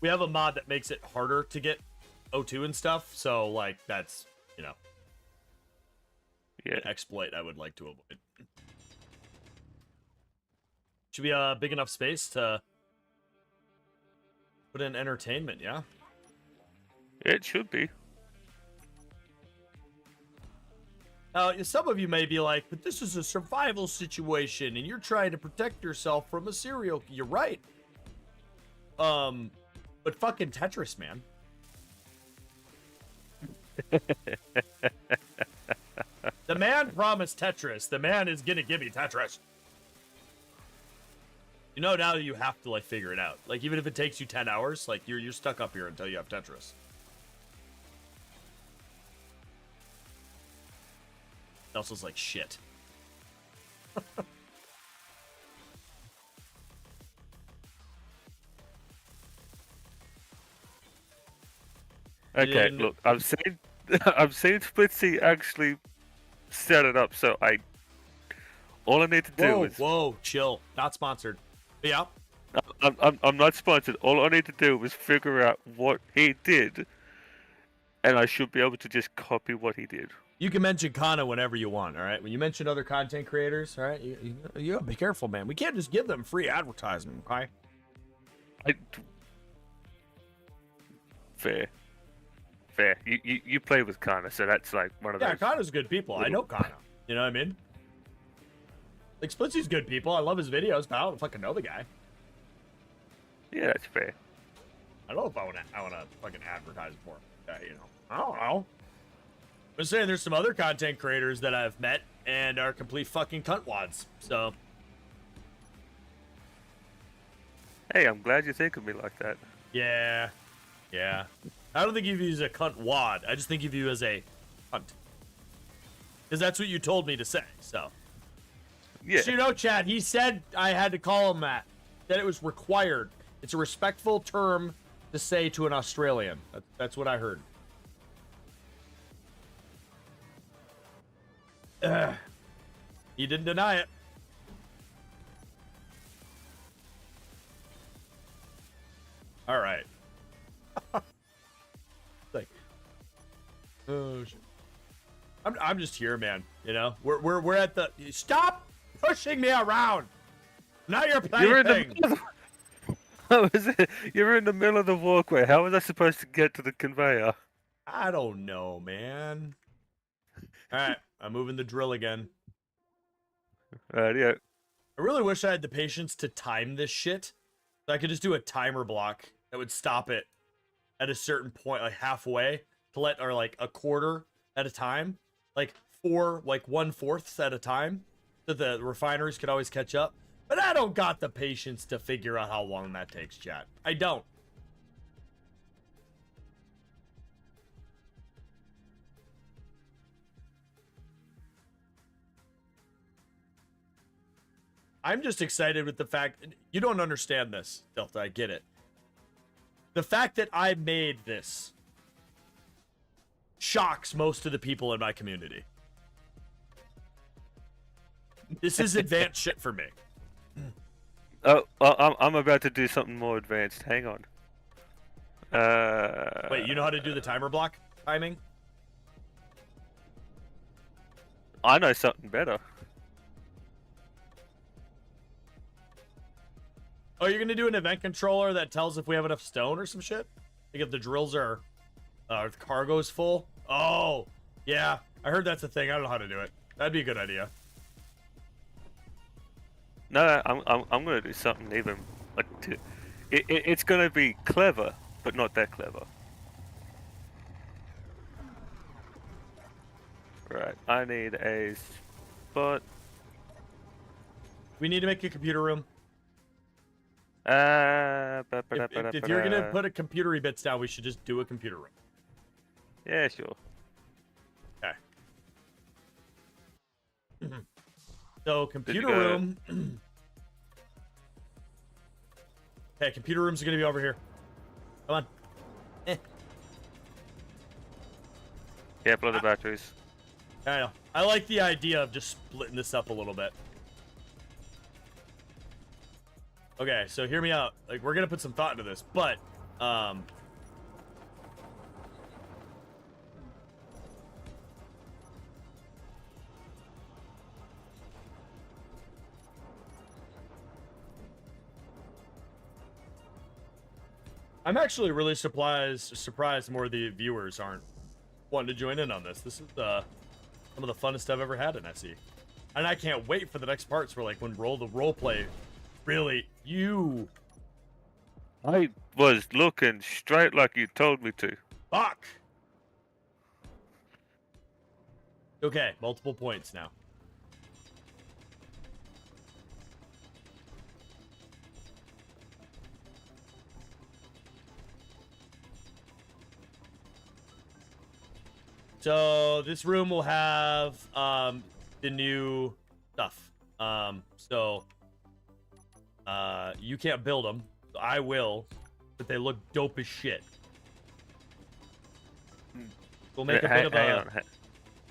we have a mod that makes it harder to get O2 and stuff. So like that's, you know, Yeah. an exploit I would like to avoid. Should be a big enough space to put in entertainment, yeah? It should be. Some of you may be like, but this is a survival situation, and you're trying to protect yourself from a serial. You're right. But fucking Tetris, man. The man promised Tetris. The man is gonna give me Tetris. You know, now you have to like figure it out. Like even if it takes you 10 hours, like you're stuck up here until you have Tetris. Elsa's like shit. Okay, Yeah, look, I've seen Splitsy actually set it up, so all I need to do is Whoa, chill. Not sponsored. But yeah. I'm not sponsored. All I need to do was figure out what he did, and I should be able to just copy what he did. You can mention Kana whenever you want, all right? When you mention other content creators, all right? You gotta be careful, man. We can't just give them free advertisement, okay? Fair. You play with Kana, so that's like one of those. Yeah, Kana's good people. I know Kana. You know what I mean? Like, Splitsy's good people. I love his videos, but I don't fucking know the guy. Yeah, that's fair. I don't know if I wanna fucking advertise for him. You know, I don't know. I'm saying there's some other content creators that I've met and are complete fucking cuntwads. So, Hey, I'm glad you think of me like that. yeah. I don't think of you as a cuntwad. I just think of you as a cunt. Because that's what you told me to say, so. Yeah. So, you know, Chad, he said I had to call him that. That it was required. It's a respectful term to say to an Australian. That's what I heard. He didn't deny it. All right. Like, oh shit. I'm just here, man. You know, we're at the. Stop pushing me around. Not your plaything. You're in the middle of the walkway. How was I supposed to get to the conveyor? I don't know, man. All right, I'm moving the drill again. Yeah. I really wish I had the patience to time this shit. So I could just do a timer block that would stop it at a certain point, like halfway, or like a quarter at a time, like 1/4 at a time, so the refineries could always catch up. But I don't got the patience to figure out how long that takes, chat. I don't. I'm just excited with the fact you don't understand this, Delta. I get it. The fact that I made this shocks most of the people in my community. This is advanced shit for me. Oh, I'm about to do something more advanced. Hang on. Wait, you know how to do the timer block timing? I know something better. Oh, you're gonna do an event controller that tells if we have enough stone or some shit? Like if the drills are, if the cargo's full? Oh, yeah. I heard that's a thing. I don't know how to do it. That'd be a good idea. No, I'm gonna do something even. It's gonna be clever, but not that clever. Right. I need a spot. We need to make a computer room. If If you're gonna put a computery bits down, we should just do a computer room. Yeah, sure. Okay. So computer room. Okay, computer rooms are gonna be over here. Come on. Careful of the batteries. I know. I like the idea of just splitting this up a little bit. Okay, so hear me out. Like, we're gonna put some thought into this, but I'm actually really surprised more of the viewers aren't wanting to join in on this. This is some of the funnest I've ever had in SE. And I can't wait for the next parts where, like, when the role play really I was looking straight like you told me to. fuck. Okay, multiple points now. So this room will have the new stuff. You can't build them. I will, but they look dope as shit. We'll make a bit of a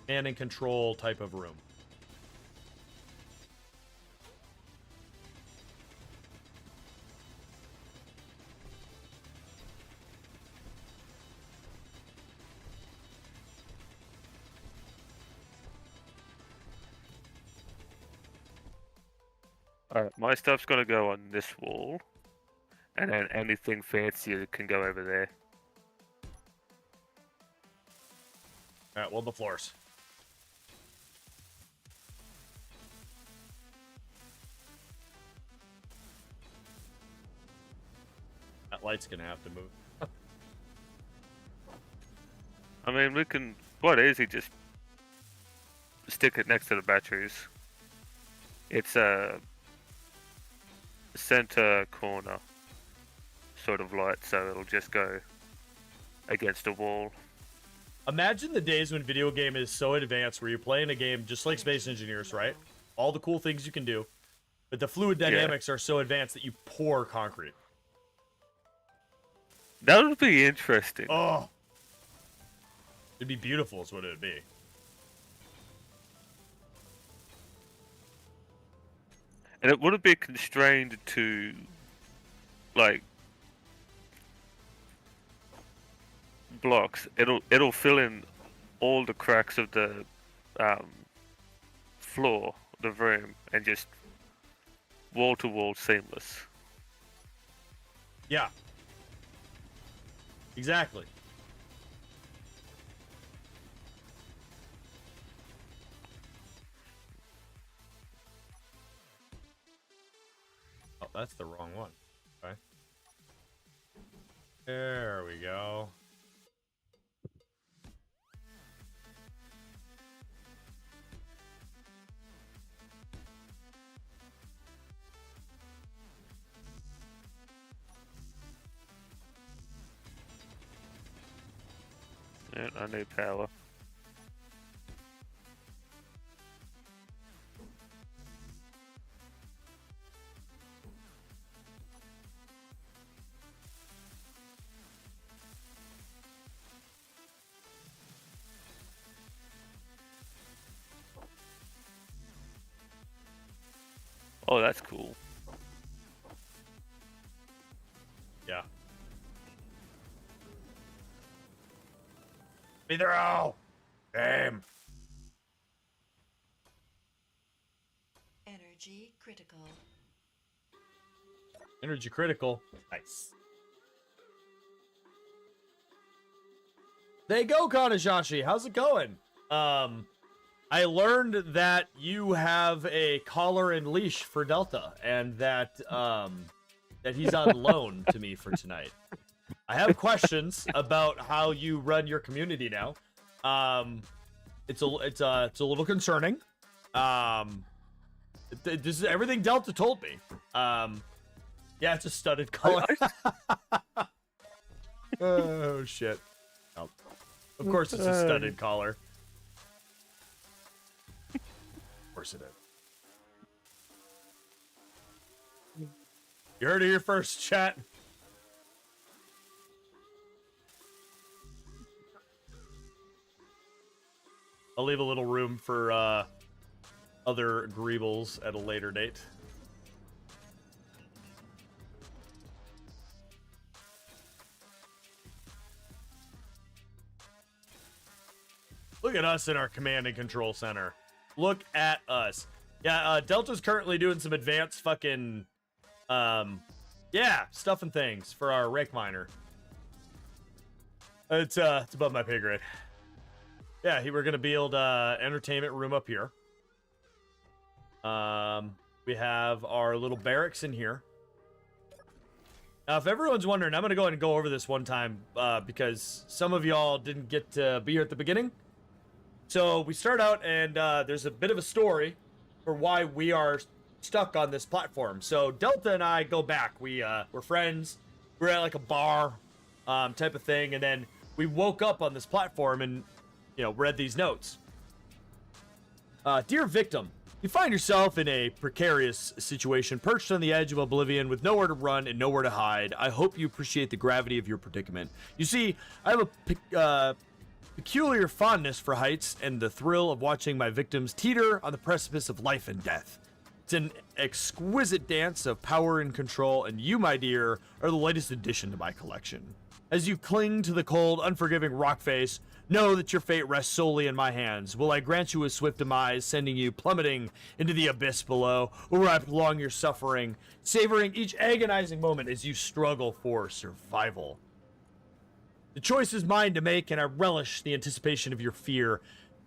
man in control type of room. Alright, my stuff's gonna go on this wall, and then anything fancier can go over there. Alright, well, the floors. That light's gonna have to move. I mean, we can quite easily just stick it next to the batteries. It's a center corner sort of light, so it'll just go against a wall. Imagine the days when video game is so advanced where you're playing a game just like Space Engineers, right? All the cool things you can do, but the fluid dynamics are so advanced that you pour concrete. That would be interesting. Oh, it'd be beautiful is what it would be. And it wouldn't be constrained to, like, blocks. It'll fill in all the cracks of the floor, the room, and just wall to wall seamless. Yeah. Exactly. Oh, that's the wrong one. Okay. There we go. Yeah, I need power. Oh, that's cool. Yeah. Be there all. Damn. Energy critical. Energy critical. Nice. There you go, Kanajashi. How's it going? I learned that you have a collar and leash for Delta, and that that he's on loan to me for tonight. I have questions about how you run your community now. It's a little concerning. This is everything Delta told me. Yeah, it's a studded collar. Oh shit. Oh. Of course it's a studded collar. Of course it is. You heard it here first, chat. I'll leave a little room for other greebles at a later date. Look at us in our command and control center. Look at us. Yeah, Delta's currently doing some advanced fucking, stuff and things for our rake miner. It's above my pay grade. Yeah, we're gonna build entertainment room up here. We have our little barracks in here. Now, if everyone's wondering, I'm gonna go ahead and go over this one time because some of y'all didn't get to be here at the beginning. So we start out, and there's a bit of a story for why we are stuck on this platform. So Delta and I go back. We're friends. We're at like a bar type of thing, and then we woke up on this platform and read these notes. Dear victim, you find yourself in a precarious situation, perched on the edge of oblivion with nowhere to run and nowhere to hide. I hope you appreciate the gravity of your predicament. You see, I have a peculiar fondness for heights and the thrill of watching my victims teeter on the precipice of life and death. It's an exquisite dance of power and control, and you, my dear, are the latest addition to my collection. As you cling to the cold, unforgiving rock face, know that your fate rests solely in my hands. Will I grant you a swift demise, sending you plummeting into the abyss below, or will I prolong your suffering, savoring each agonizing moment as you struggle for survival? The choice is mine to make, and I relish the anticipation of your fear,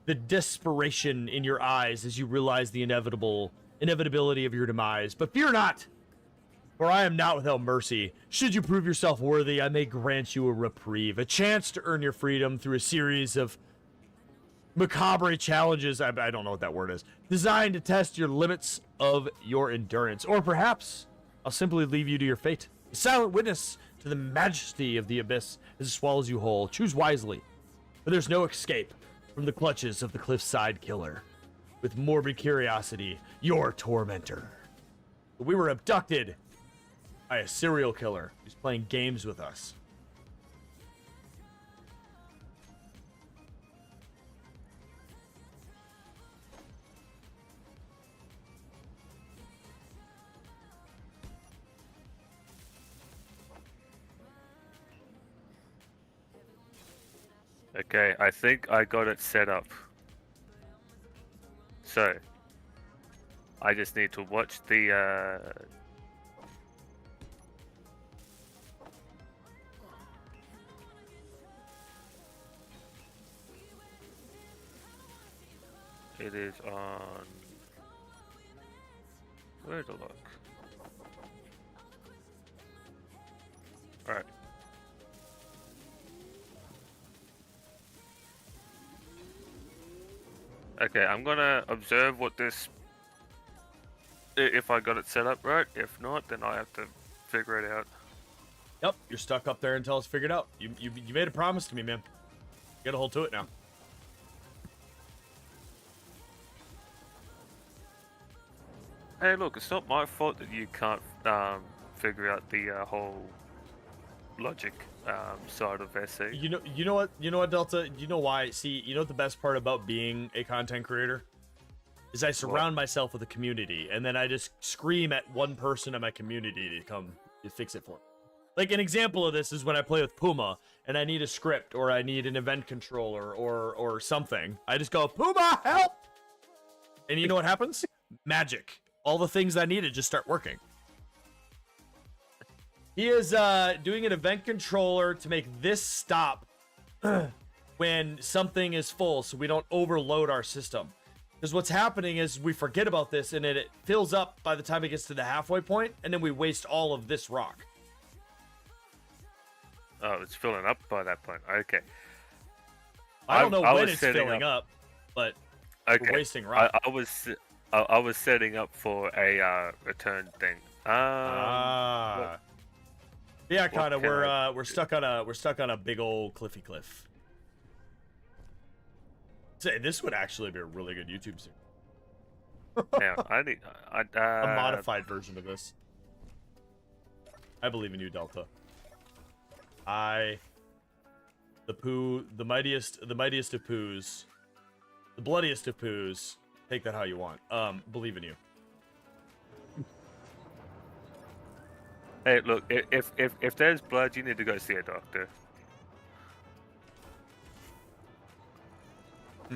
the desperation in your eyes as you realize the inevitability of your demise. But fear not, for I am not without mercy. Should you prove yourself worthy, I may grant you a reprieve, a chance to earn your freedom through a series of macabre challenges, I don't know what that word is, designed to test your limits of your endurance. Or perhaps I'll simply leave you to your fate, a silent witness to the majesty of the abyss as it swallows you whole. Choose wisely, for there's no escape from the clutches of the cliffside killer. With morbid curiosity, your tormentor. We were abducted by a serial killer who's playing games with us. Okay, I think I got it set up. So, I just need to watch the, it is on... Where's the lock? Alright. Okay, I'm gonna observe what this... If I got it set up right. If not, then I have to figure it out. Yep, you're stuck up there until it's figured out. You made a promise to me, man. You gotta hold to it now. Hey, look, it's not my fault that you can't figure out the whole logic side of SE. You know what, Delta? You know why? See, you know what the best part about being a content creator is I surround myself with a community, and then I just scream at one person in my community to come to fix it for me. Like, an example of this is when I play with Puma, and I need a script, or I need an event controller, or something. I just go, Puma, help! And you know what happens? Magic. All the things I needed just start working. He is doing an event controller to make this stop when something is full, so we don't overload our system. Because what's happening is we forget about this, and it fills up by the time it gets to the halfway point, and then we waste all of this rock. Oh, it's filling up by that point. Okay. I don't know when it's filling up, but we're wasting rock. I was setting up for a return thing. Yeah, kind of. We're stuck on a big old cliffy cliff. Say, this would actually be a really good YouTube series. Yeah, a modified version of this. I believe in you, Delta. The mightiest of poos, the bloodiest of poos. Take that how you want. Believe in you. Hey, look, if there's blood, you need to go see a doctor. I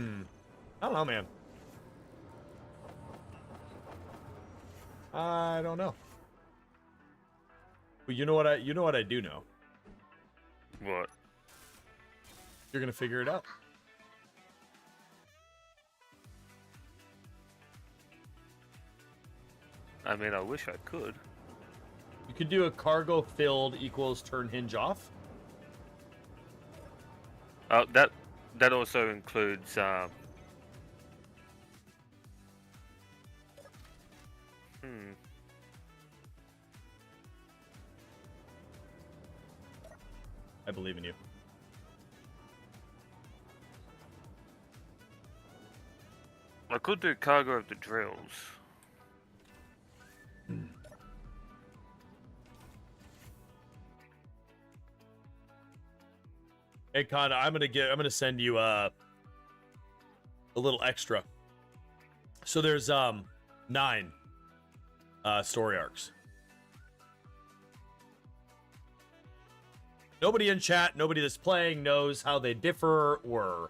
don't know, man. I don't know. But you know what I do know. What? You're gonna figure it out. I mean, I wish I could. You could do a cargo filled equals turn hinge off. That also includes I believe in you. I could do cargo of the drills. Hey Con, I'm gonna send you a little extra. So there's 9 story arcs. Nobody in chat, nobody that's playing knows how they differ or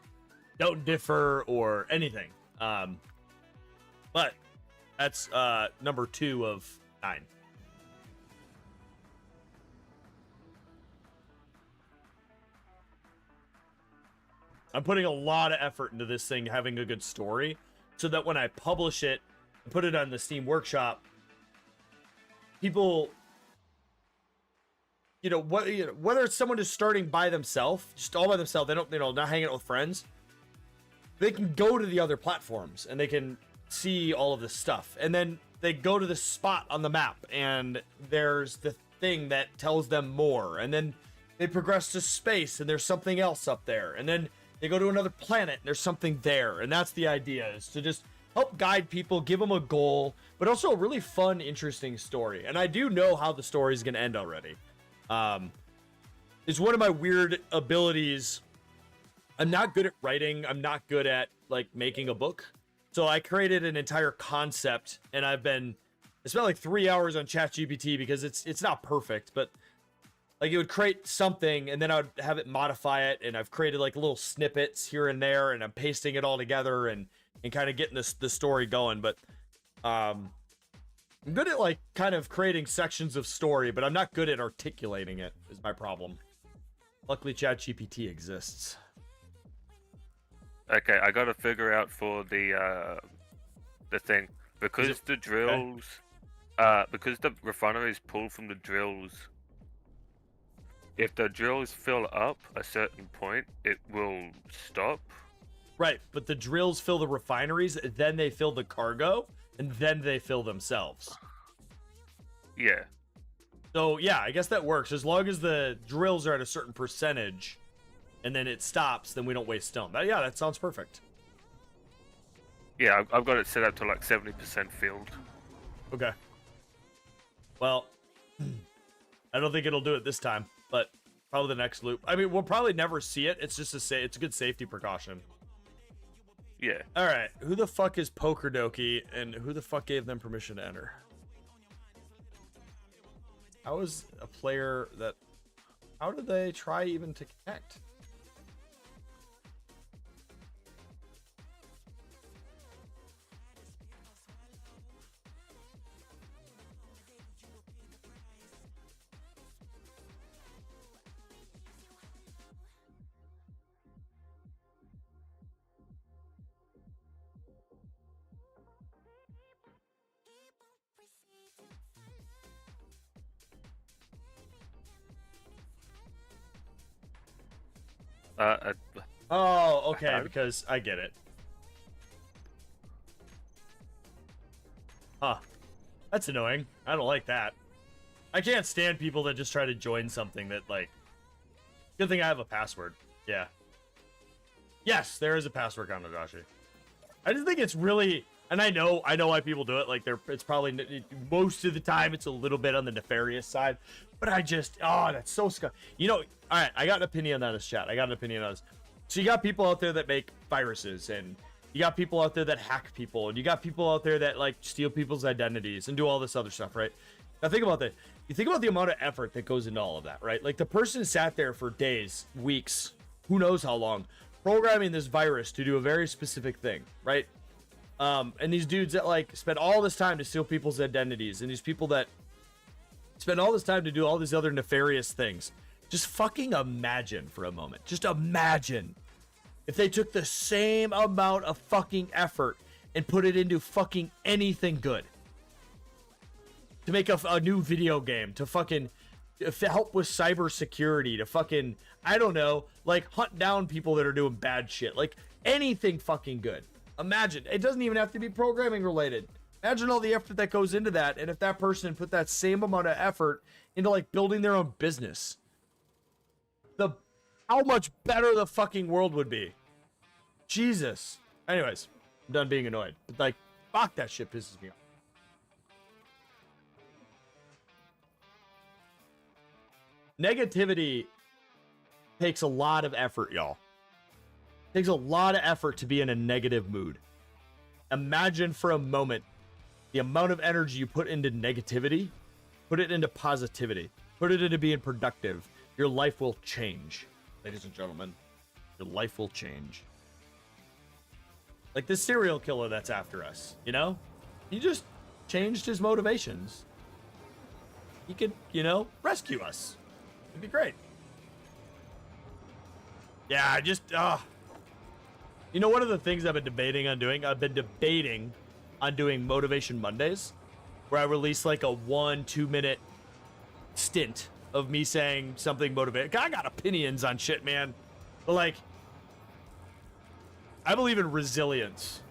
don't differ or anything. But that's number 2 of 9. I'm putting a lot of effort into this thing having a good story so that when I publish it and put it on the Steam Workshop, people, whether it's someone just starting by themselves, just all by themselves, they don't, not hanging out with friends, they can go to the other platforms and they can see all of this stuff. And then they go to the spot on the map and there's the thing that tells them more. And then they progress to space and there's something else up there. And then they go to another planet and there's something there. And that's the idea, is to just help guide people, give them a goal, but also a really fun, interesting story. And I do know how the story is going to end already. It's one of my weird abilities. I'm not good at writing. I'm not good at like making a book. So I created an entire concept and I spent like 3 hours on ChatGPT because it's not perfect, but like it would create something and then I would have it modify it. And I've created like little snippets here and there and I'm pasting it all together and kind of getting the story going. But, I'm good at like kind of creating sections of story, but I'm not good at articulating it is my problem. Luckily ChatGPT exists. Okay, I gotta figure out for the thing, because the drills, because the refineries pull from the drills. If the drills fill up a certain point, it will stop. Right, but the drills fill the refineries, then they fill the cargo, and then they fill themselves. Yeah. So yeah, I guess that works as long as the drills are at a certain percentage. And then it stops, then we don't waste stone. Yeah, that sounds perfect. Yeah, I've got it set up to like 70% filled. Okay. Well, I don't think it'll do it this time, but probably the next loop. I mean, we'll probably never see it. It's just it's a good safety precaution. Yeah. All right, who the fuck is PooPooCreed, and who the fuck gave them permission to enter? How is a player that... How did they try even to connect? Oh, okay, because I get it. Huh. That's annoying. I don't like that. I can't stand people that just try to join something that, like... Good thing I have a password. Yeah. Yes, there is a password on Adachi. I just think it's really... And I know why people do it. Like, it's probably... Most of the time, it's a little bit on the nefarious side. But I just... Oh, that's so scum. You know... Alright, I got an opinion on this, chat. I got an opinion on this. So you got people out there that make viruses, and you got people out there that hack people, and you got people out there that, like, steal people's identities and do all this other stuff, right? Now think about that. You think about the amount of effort that goes into all of that, right? Like, the person sat there for days, weeks, who knows how long, programming this virus to do a very specific thing, right? And these dudes that like spend all this time to steal people's identities, and these people that spend all this time to do all these other nefarious things. Just fucking imagine for a moment. Just imagine if they took the same amount of fucking effort and put it into fucking anything good. To make a new video game, to fucking help with cybersecurity, to fucking, I don't know, like hunt down people that are doing bad shit. Like anything fucking good. Imagine. It doesn't even have to be programming related. Imagine all the effort that goes into that, and if that person put that same amount of effort into like building their own business, how much better the fucking world would be. Jesus. Anyways, I'm done being annoyed. But like, fuck, that shit pisses me off. Negativity takes a lot of effort, y'all. It takes a lot of effort to be in a negative mood. Imagine for a moment the amount of energy you put into negativity, put it into positivity, put it into being productive. Your life will change. Ladies and gentlemen, your life will change. Like this serial killer that's after us, you know? He just changed his motivations. He could, you know, rescue us. It'd be great. Yeah, I just, you know, one of the things I've been debating on doing Motivation Mondays, where I release like a 1-2 minute stint of me saying something motivating. I got opinions on shit, man. But like, I believe in resilience.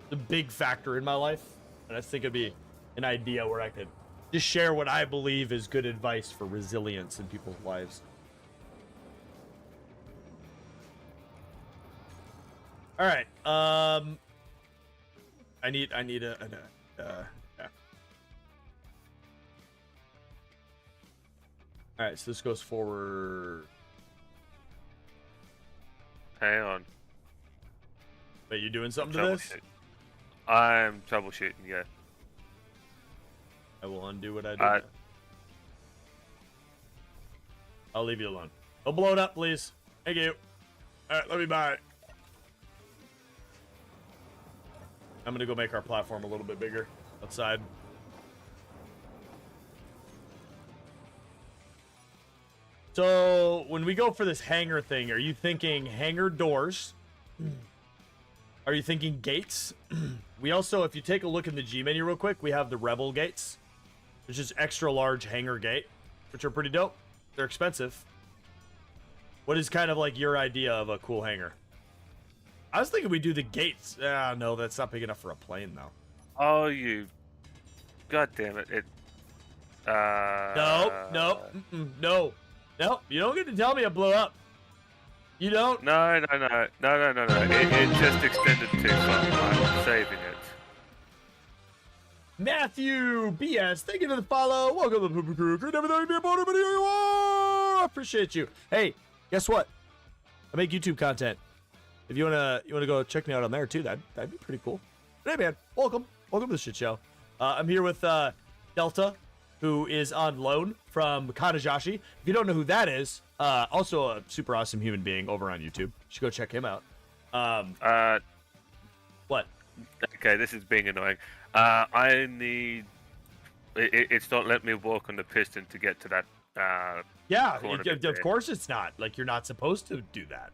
It's a big factor in my life. And I think it'd be an idea where I could just share what I believe is good advice for resilience in people's lives. All right. I need yeah. All right, so this goes forward. Hang on. Wait, you doing something to this? I'm troubleshooting, yeah. I will undo what I did. I'll leave you alone. Don't blow it up, please. Thank you. All right, let me buy it. I'm gonna go make our platform a little bit bigger outside. So when we go for this hangar thing, are you thinking hangar doors? Are you thinking gates? We also, if you take a look in the G menu real quick, we have the Rebel gates, which is extra large hangar gate, which are pretty dope. They're expensive. What is kind of like your idea of a cool hangar? I was thinking we do the gates. Ah, no, that's not big enough for a plane, though. Oh, you... God damn it. No. You don't get to tell me it blew up. You don't? No. It just extended too far. I'm saving it. Matthew BS, thank you for the follow. Welcome to the PooPooCreed. Everything be about video you are. I appreciate you. Hey, guess what? I make YouTube content. If you wanna go check me out on there too, that'd be pretty cool. But hey man, welcome to the shit show. I'm here with Delta, who is on loan from Kanajashi. If you don't know who that is, also a super awesome human being over on YouTube. You should go check him out. What? Okay, this is being annoying. I need... It's not letting me walk on the piston to get to that corner bit of there. course it's not. Like, you're not supposed to do that.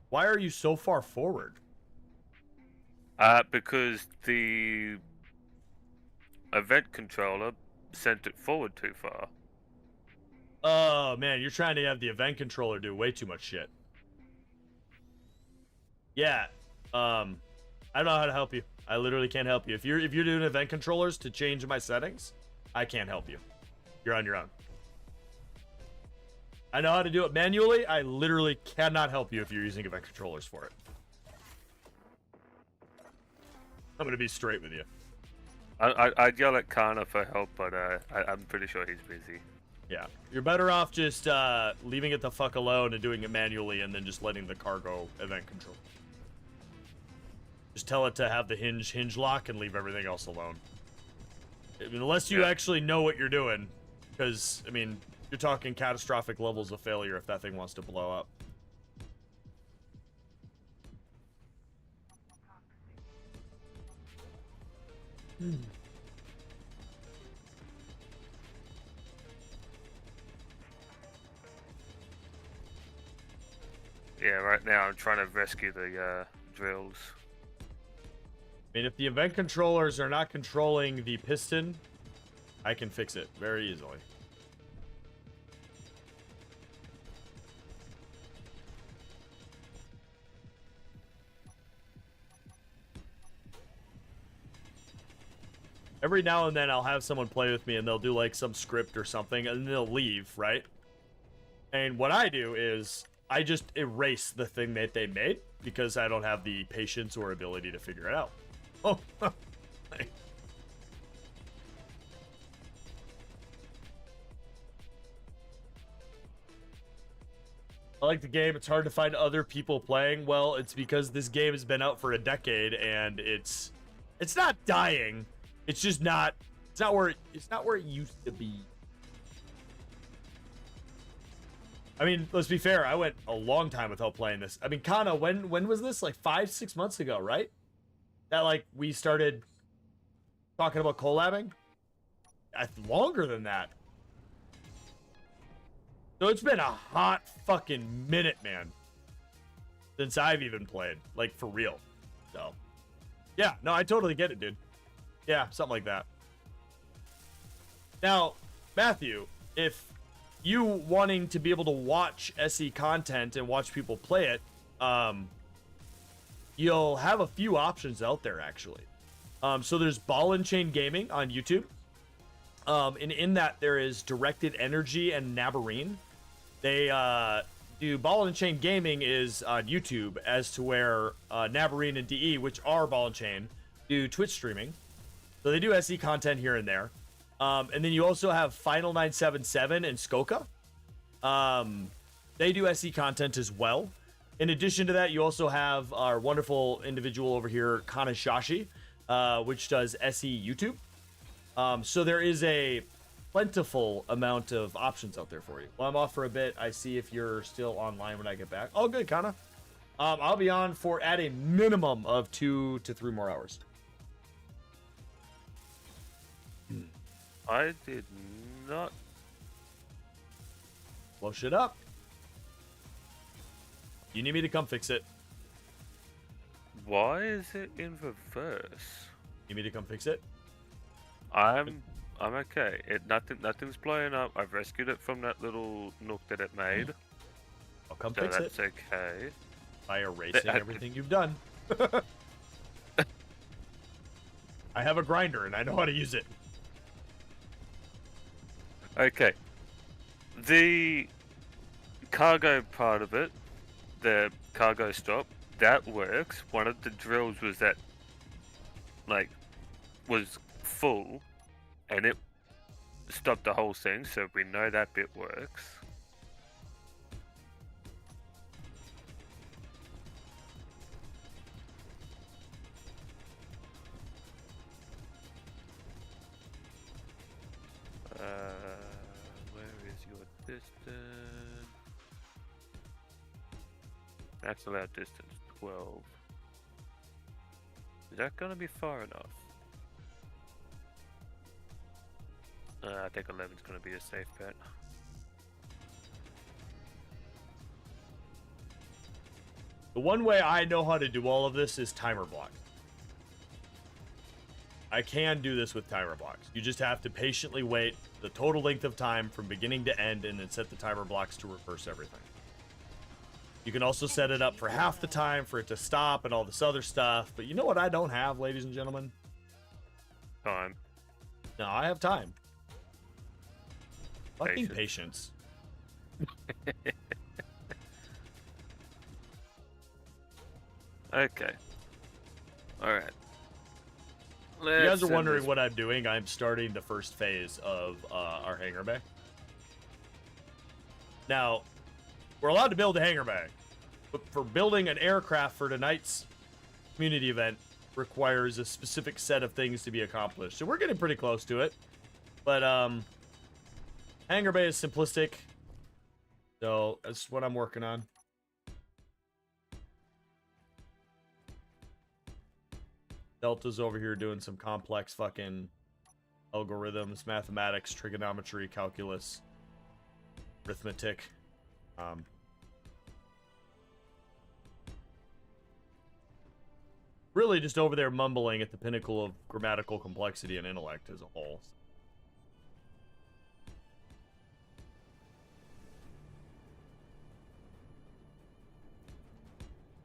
Why are you so far forward? Because the event controller sent it forward too far. Oh man, you're trying to have the event controller do way too much shit. Yeah. I don't know how to help you. I literally can't help you. If you're doing event controllers to change my settings, I can't help you. You're on your own. I know how to do it manually. I literally cannot help you if you're using event controllers for it. I'm gonna be straight with you. I'd yell at Kana for help, but I'm pretty sure he's busy. Yeah, you're better off just leaving it the fuck alone and doing it manually, and then just letting the cargo event control. Just tell it to have the hinge lock and leave everything else alone. I mean, unless you actually know what you're doing, because I mean, You're talking catastrophic levels of failure if that thing wants to blow up. Yeah, right now I'm trying to rescue the drills. I mean, if the event controllers are not controlling the piston, I can fix it very easily. Every now and then I'll have someone play with me and they'll do like some script or something and then they'll leave, right? And what I do is I just erase the thing that they made because I don't have the patience or ability to figure it out. Oh, I like the game. It's hard to find other people playing. Well, it's because this game has been out for a decade and it's not dying. It's just not where it used to be. I mean, let's be fair. I went a long time without playing this. I mean, Kana, when was this? Like 5-6 months ago, right? That like we started talking about collabing? Longer than that. So it's been a hot fucking minute, man. Since I've even played. Like, for real. So, yeah. No, I totally get it, dude. Yeah, something like that. Now, Matthew, if you wanting to be able to watch SE content and watch people play it, you'll have a few options out there, actually. So there's Ball and Chain Gaming on YouTube. And in that, there is Directed Energy and Nabarine. They do Ball and Chain Gaming is on YouTube, as to where Nabarine and DE, which are Ball and Chain, do Twitch streaming. So they do SE content here and there. And then you also have Final 977 and Skoka. They do SE content as well. In addition to that, you also have our wonderful individual over here, Kanashashi, which does SE YouTube. So there is a plentiful amount of options out there for you. Well, I'm off for a bit. I see if you're still online when I get back. Oh, good, Kana. I'll be on for at a minimum of 2 to 3 more hours. I did not. Blow shit up. You need me to come fix it. Why is it in reverse? You need me to come fix it? I'm okay. Nothing's blowing up. I've rescued it from that little nook that it made. I'll come So fix that's it. okay. By erasing everything you've done. I have a grinder and I know how to use it. Okay. The cargo part of it, the cargo stop, that works. One of the drills was that, like, was full, and it stopped the whole thing, so we know that bit works. Where is your distance? That's allowed distance 12. Is that gonna be far enough? I think 11 is gonna be a safe bet. The one way I know how to do all of this is timer block. I can do this with timer blocks. You just have to patiently wait the total length of time from beginning to end and then set the timer blocks to reverse everything. You can also set it up for half the time for it to stop and all this other stuff. But you know what I don't have, ladies and gentlemen? Time. No, I have time. Fucking patience. Okay. Alright. You guys are wondering what I'm doing. I'm starting the first phase of our hangar bay. Now, we're allowed to build a hangar bay, but for building an aircraft for tonight's community event requires a specific set of things to be accomplished. So we're getting pretty close to it. But Hangar bay is simplistic. So that's what I'm working on. Delta's over here doing some complex fucking algorithms, mathematics, trigonometry, calculus, arithmetic. Really just over there mumbling at the pinnacle of grammatical complexity and intellect as a whole.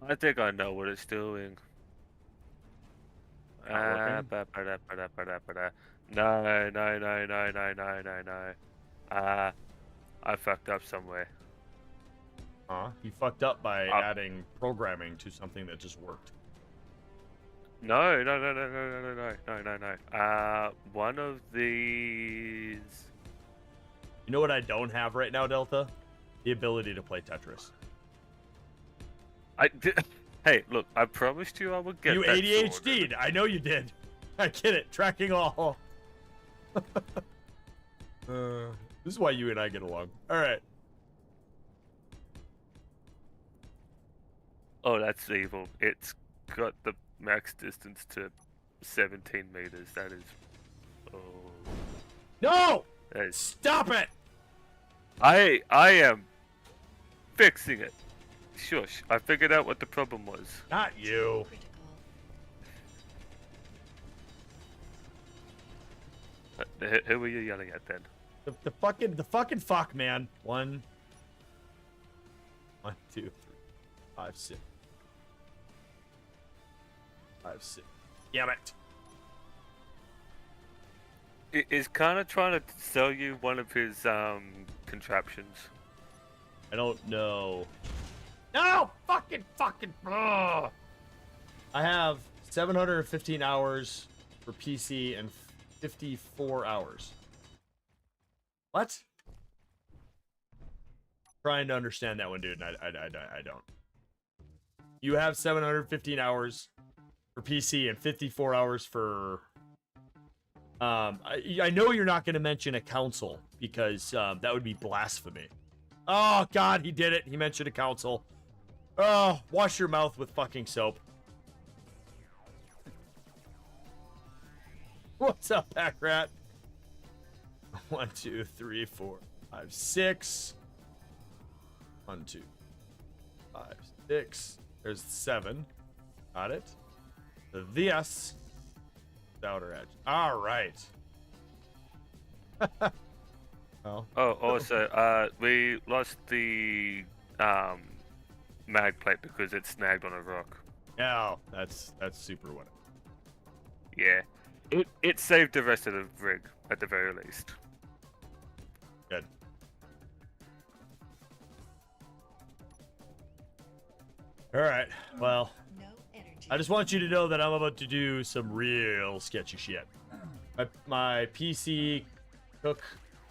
I think I know what it's doing. Not working? No. I fucked up somewhere. Huh? You fucked up by adding programming to something that just worked. No. One of these. You know what I don't have right now, Delta? The ability to play Tetris. I did. Hey, look! I promised you I would get. You that ADHD'd. sorted. I know you did. I get it. Tracking all. This is why you and I get along. All right. Oh, that's evil. It's got the max distance to 17 meters. That is. Oh. No! That is, Stop it! I am fixing it. Shush! I figured out what the problem was. Not you. Critical. Who were you yelling at then? The fucking fuck, man. 1, 2, 3, 5, 6. 5, 6. Damn it. Is kind of trying to sell you one of his contraptions. I don't know. No! Fucking. Ugh. I have 715 hours for PC and 54 hours. What? Trying to understand that one, dude. I don't. You have 715 hours for PC and 54 hours for. I know you're not going to mention a council because that would be blasphemy. Oh God, he did it. He mentioned a council. Oh, wash your mouth with fucking soap. What's up, Pack Rat? 1, 2, 3, 4, 5, 6. 1, 2, 5, 6. There's 7. Got it. The S. The outer edge. All right. Well. Oh, also, we lost the mag plate because it snagged on a rock. Yeah, that's super whatever. Yeah, it saved the rest of the rig at the very least. Good. All right. Well, No energy. I just want you to know that I'm about to do some real sketchy shit. My PC took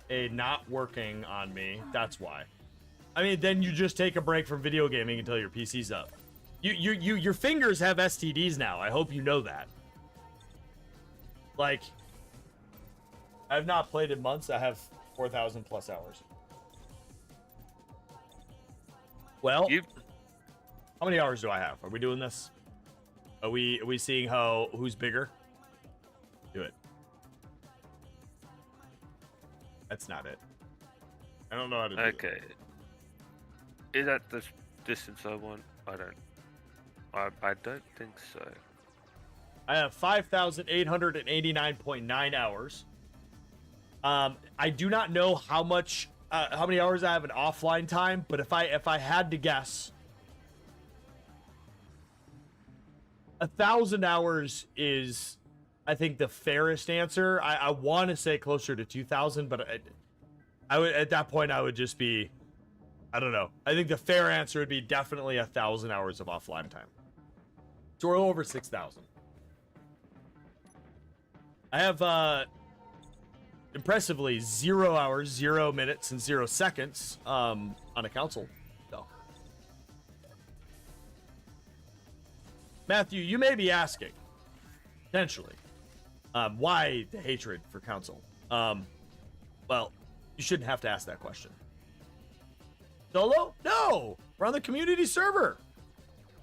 a not working on me. That's why. I mean, then you just take a break from video gaming until your PC's up. Your fingers have STDs now. I hope you know that. Like, I've not played in months. I have 4,000 plus hours. Well, how many hours do I have? Are we doing this? Are we seeing who's bigger? Do it. That's not it. I don't know how to do it. Okay. Is that the distance I want? I don't think so. I have 5,889.9 hours. I do not know how many hours I have in offline time, but if I had to guess, 1,000 hours is, I think, the fairest answer. I want to say closer to 2,000, but I would, at that point I would just be, I don't know. I think the fair answer would be definitely 1,000 hours of offline time. So we're over 6,000. I have impressively 0 hours, 0 minutes, and 0 seconds on a console. So, Matthew, you may be asking, potentially, why the hatred for console? Well, You shouldn't have to ask that question. Solo? No! We're on the community server.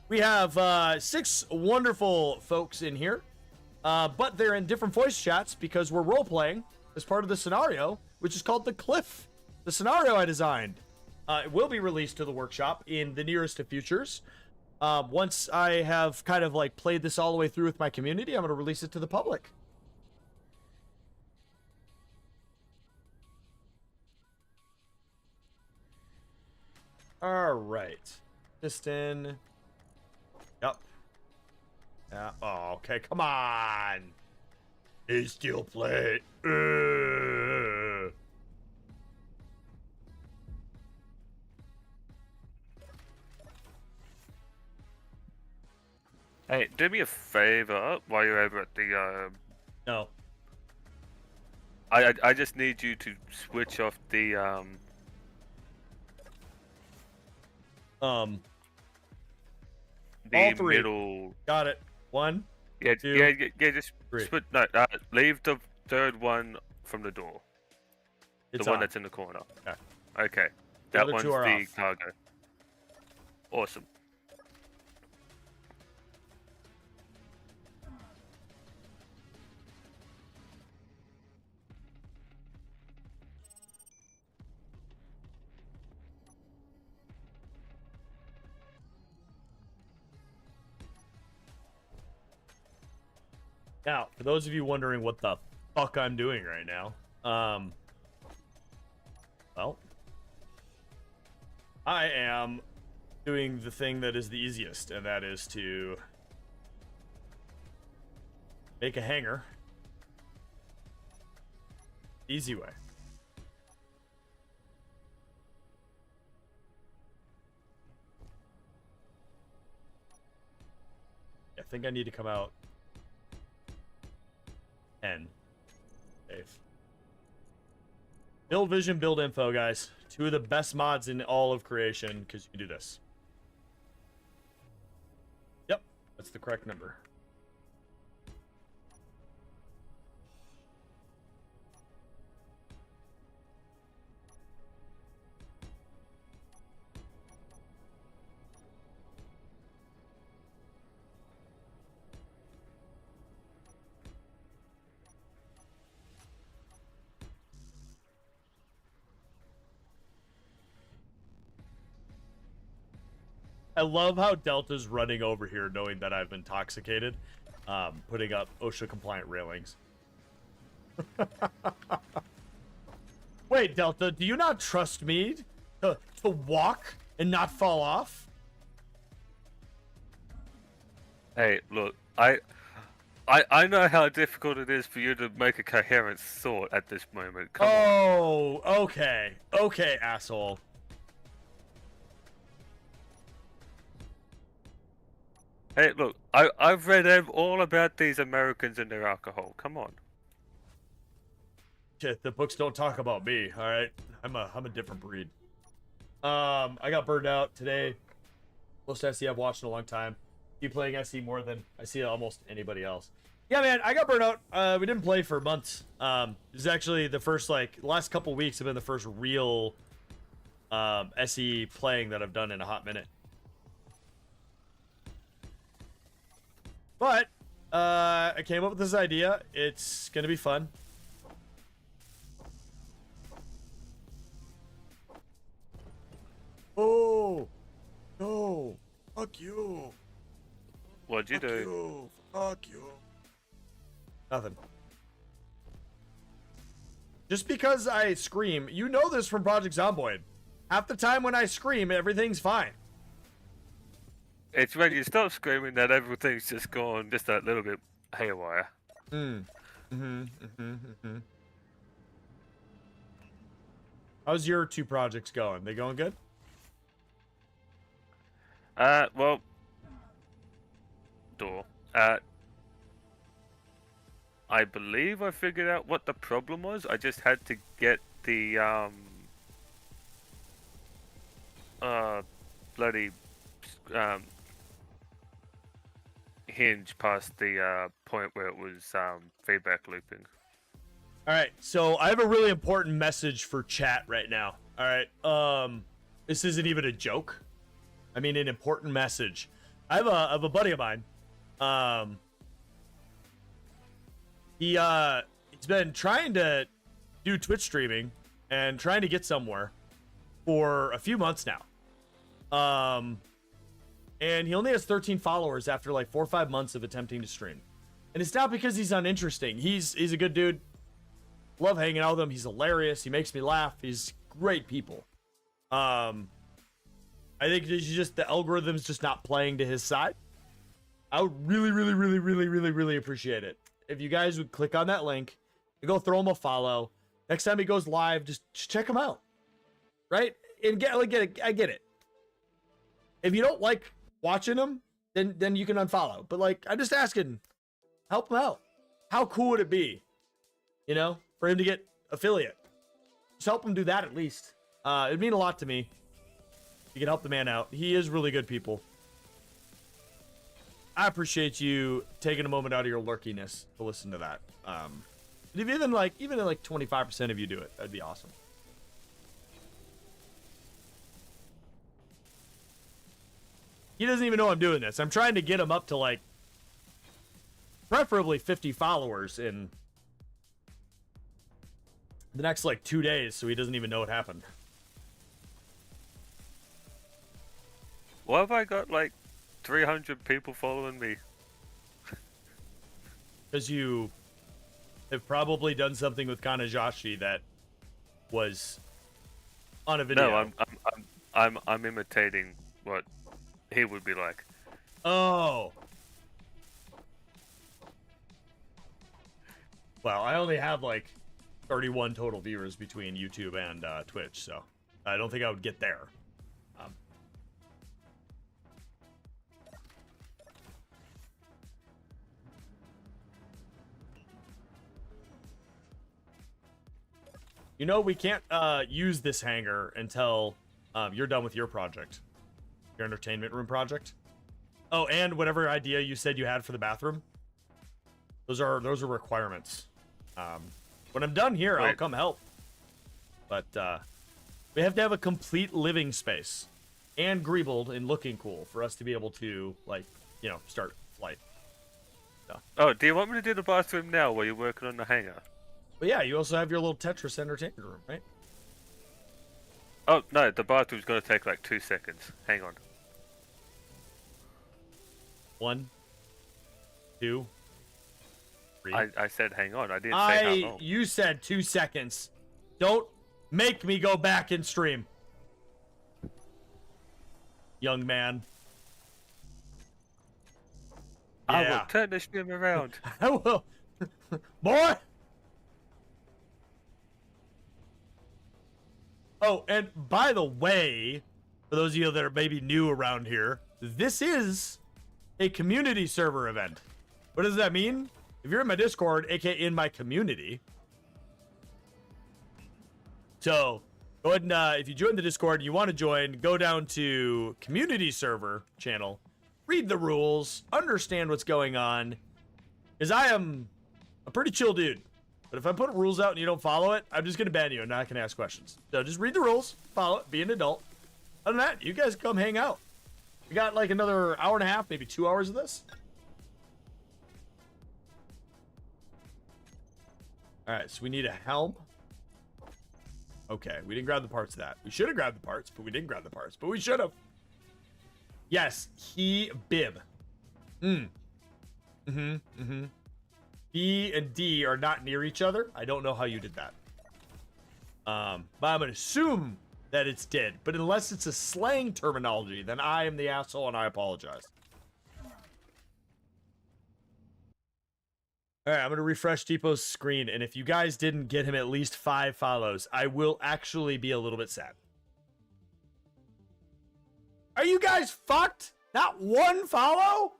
We have 6 wonderful folks in here, but they're in different voice chats because we're role-playing as part of the scenario, which is called The Cliff. The scenario I designed. It will be released to the workshop in the nearest of futures. Once I have kind of like played this all the way through with my community, I'm going to release it to the public. All right. Piston. Yep. Yeah. Oh, okay. Come on. A steel plate. Hey, do me a favor while you're over at the. No. I just need you to switch off the all three. middle. Got it. 1. Yeah, 2, yeah. Just 3. switch. No, leave the third one from the door. It's the one on. that's in the corner. Okay. Okay. The That other one's two are the off. cargo. Awesome. Now, for those of you wondering what the fuck I'm doing right now, well, I am doing the thing that is the easiest, and that is to make a hanger. Easy way. I think I need to come out 10. Dave. Build vision, build info, guys. 2 of the best mods in all of creation, because you can do this. Yep, that's the correct number. I love how Delta's running over here knowing that I've intoxicated, putting up OSHA compliant railings. Wait, Delta, do you not trust me to walk and not fall off? Hey, look, I know how difficult it is for you to make a coherent thought at this moment. Come on. Oh, okay. Okay, asshole. Hey, look, I've read all about these Americans and their alcohol. Come on. Shit, the books don't talk about me, alright? I'm a different breed. I got burned out today. Most SE I've watched in a long time. Keep playing SE more than I see almost anybody else. Yeah, man, I got burned out. We didn't play for months. This is actually the first, last couple weeks have been the first real SE playing that I've done in a hot minute. But I came up with this idea. It's gonna be fun. Oh no! Fuck you! What'd you Fuck do? you! Fuck you! Nothing. Just because I scream, you know this from Project Zomboid. Half the time when I scream, everything's fine. It's when you stop screaming that everything's just gone just a little bit haywire. How's your 2 projects going? They going good? Well, door. I believe I figured out what the problem was. I just had to get the bloody hinge past the point where it was feedback looping. All right, so I have a really important message for chat right now. All right, this isn't even a joke. I mean, an important message. I have a buddy of mine. He's been trying to do Twitch streaming and trying to get somewhere for a few months now. And he only has 13 followers after like 4 or 5 months of attempting to stream. And it's not because he's uninteresting. He's a good dude. Love hanging out with him. He's hilarious. He makes me laugh. He's great people. I think it's just the algorithm's just not playing to his side. I would really appreciate it if you guys would click on that link and go throw him a follow. Next time he goes live, just check him out, right? And I get it. If you don't like watching him, then you can unfollow. But like, I'm just asking, help him out. How cool would it be, you know, for him to get affiliate? Just help him do that at least. It'd mean a lot to me. You can help the man out. He is really good people. I appreciate you taking a moment out of your lurkiness to listen to that. If even like 25% of you do it, that'd be awesome. He doesn't even know I'm doing this. I'm trying to get him up to like preferably 50 followers in the next like 2 days, so he doesn't even know what happened. Why have I got like 300 people following me? Because you have probably done something with Kanajashi that was on a video. No, I'm imitating what he would be like. Oh. Well, I only have like 31 total viewers between YouTube and Twitch, so I don't think I would get there. You know, we can't use this hangar until you're done with your project. Your entertainment room project. Oh, and whatever idea you said you had for the bathroom. Those are requirements. When I'm done here, I'll come help. But we have to have a complete living space and greebled and looking cool for us to be able to, like, you know, start flight. So. Oh, do you want me to do the bathroom now while you're working on the hangar? But yeah, you also have your little Tetris entertainment room, right? Oh, no, the bathroom's going to take like 2 seconds. Hang on. 1, 2, 3. I said hang on. I didn't say how long. You said 2 seconds. Don't make me go back and stream. Young man. I Yeah. will turn the stream around. I will. Boy! Oh, and by the way, for those of you that are maybe new around here, this is a community server event. What does that mean? If you're in my Discord, aka in my community. So, go ahead and, if you join the Discord and you want to join, go down to community server channel, read the rules, understand what's going on. Because I am a pretty chill dude. But if I put rules out and you don't follow it, I'm just going to ban you and not going to ask questions. So just read the rules, follow it, be an adult. Other than that, you guys come hang out. We got like another hour and a half, maybe 2 hours of this. All right, so we need a helm. Okay, we didn't grab the parts of that. We should have grabbed the parts, but we didn't grab the parts. But we should have. Yes, bib. B and D are not near each other. I don't know how you did that. But I'm going to assume that it's did. But unless it's a slang terminology, then I am the asshole and I apologize. All right, I'm going to refresh Depot's screen. And if you guys didn't get him at least 5 follows, I will actually be a little bit sad. Are you guys fucked? Not 1 follow?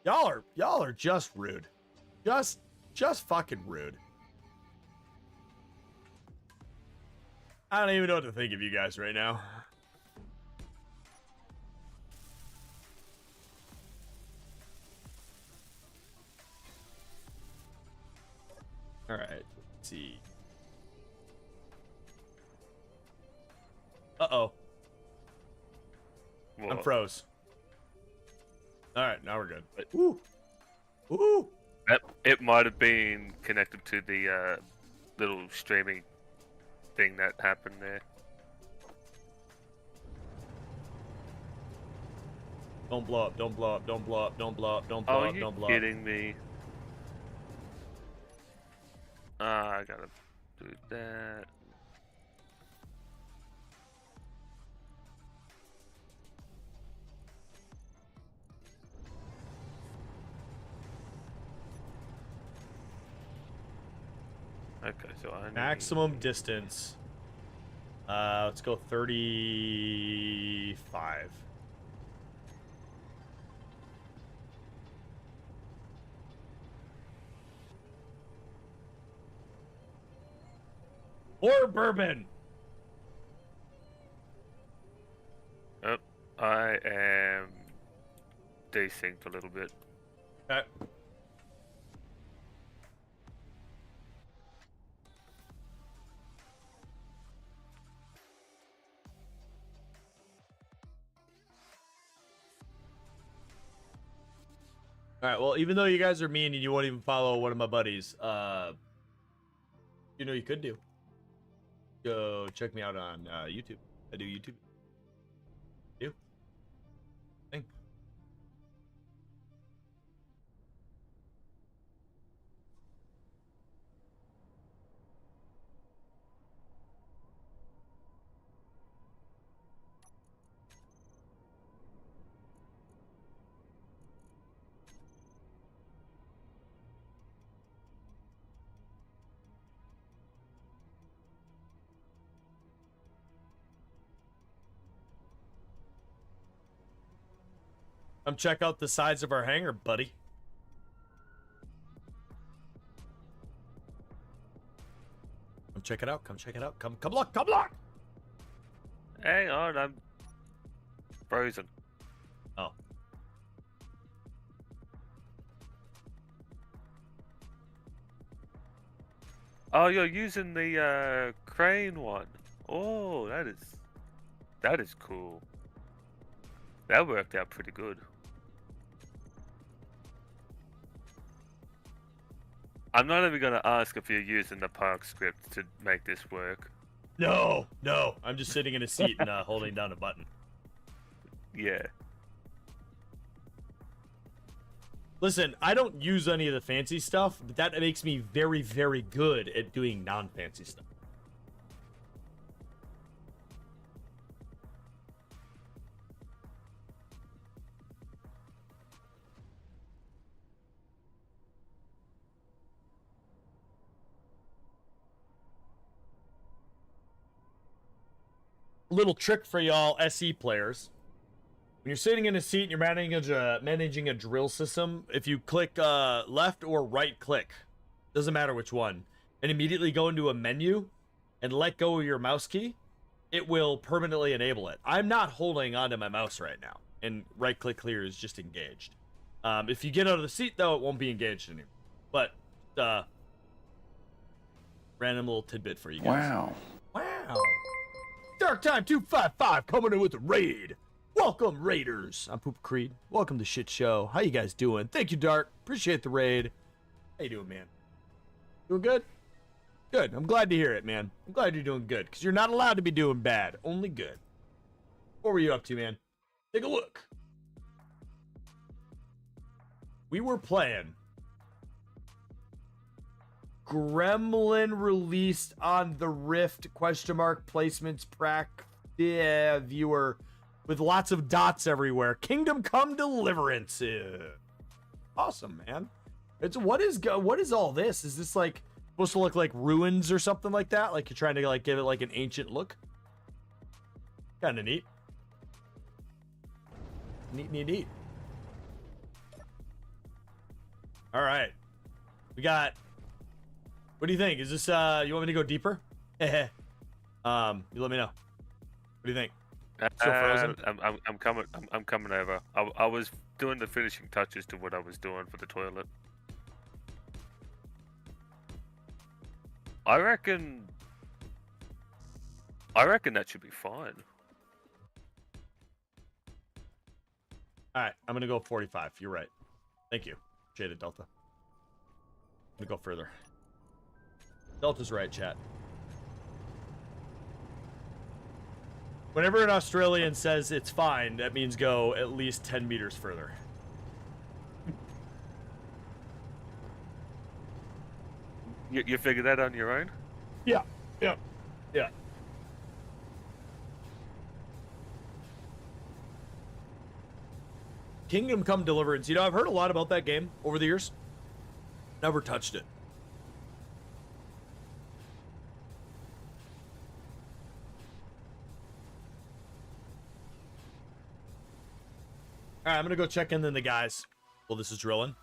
Y'all are just rude. Just fucking rude. I don't even know what to think of you guys right now. All right. Let's see. Uh-oh. I'm What? froze. All right, now we're good. Ooh. Ooh. It might have been connected to the little streaming thing that happened there. Don't blow up, don't blow up, don't blow up, don't blow up, don't blow Oh, up, you don't blow up. kidding me? I gotta do that. Okay, so I need... Maximum distance. Let's go 35. Or bourbon. Oh, I am desynced a little bit. Okay. All right. Well, even though you guys are mean and you won't even follow one of my buddies, you know, you could do. Go check me out on YouTube. I do YouTube. You? Thing. Come check out the sides of our hangar, buddy. Come check it out. Come check it out. Come look. Come look. Hang on, I'm frozen. Oh. Oh, you're using the crane one. Oh, that is cool. That worked out pretty good. I'm not even gonna ask if you're using the park script to make this work. No. I'm just sitting in a seat and holding down a button. Yeah. Listen, I don't use any of the fancy stuff, but that makes me very, very good at doing non-fancy stuff. Little trick for y'all SE players. When you're sitting in a seat and you're managing a drill system, if you click left or right click, doesn't matter which one, and immediately go into a menu and let go of your mouse key, it will permanently enable it. I'm not holding onto my mouse right now, and right click clear is just engaged. If you get out of the seat, though, it won't be engaged anymore. But, random little tidbit for you guys. Wow. Dark Time 255 coming in with a raid. Welcome, Raiders. I'm PooPooCreed. Welcome to Shit Show. How you guys doing? Thank you, Dark. Appreciate the raid. How you doing, man? Doing good? Good. I'm glad to hear it, man. I'm glad you're doing good, because you're not allowed to be doing bad. Only good. What were you up to, man? Take a look. We were playing Gremlin released on the Rift ? Placements viewer with lots of dots everywhere. Kingdom Come Deliverance. Awesome, man. What is all this? Is this like supposed to look like ruins or something like that? Like you're trying to like give it like an ancient look? Kind of neat. Neat. All right. We got. What do you think? Is this you want me to go deeper? You let me know. What do you think? Still frozen? I'm coming over. I was doing the finishing touches to what I was doing for the toilet. I reckon that should be fine. All right, I'm gonna go 45. You're right. Thank you, Jaded Delta. I'm gonna go further. Delta's right, chat. Whenever an Australian says it's fine, that means go at least 10 meters further. You figured that on your own? Yeah. Kingdom Come Deliverance. You know, I've heard a lot about that game over the years. Never touched it. All right, I'm gonna go check in then the guys. Well, this is drilling.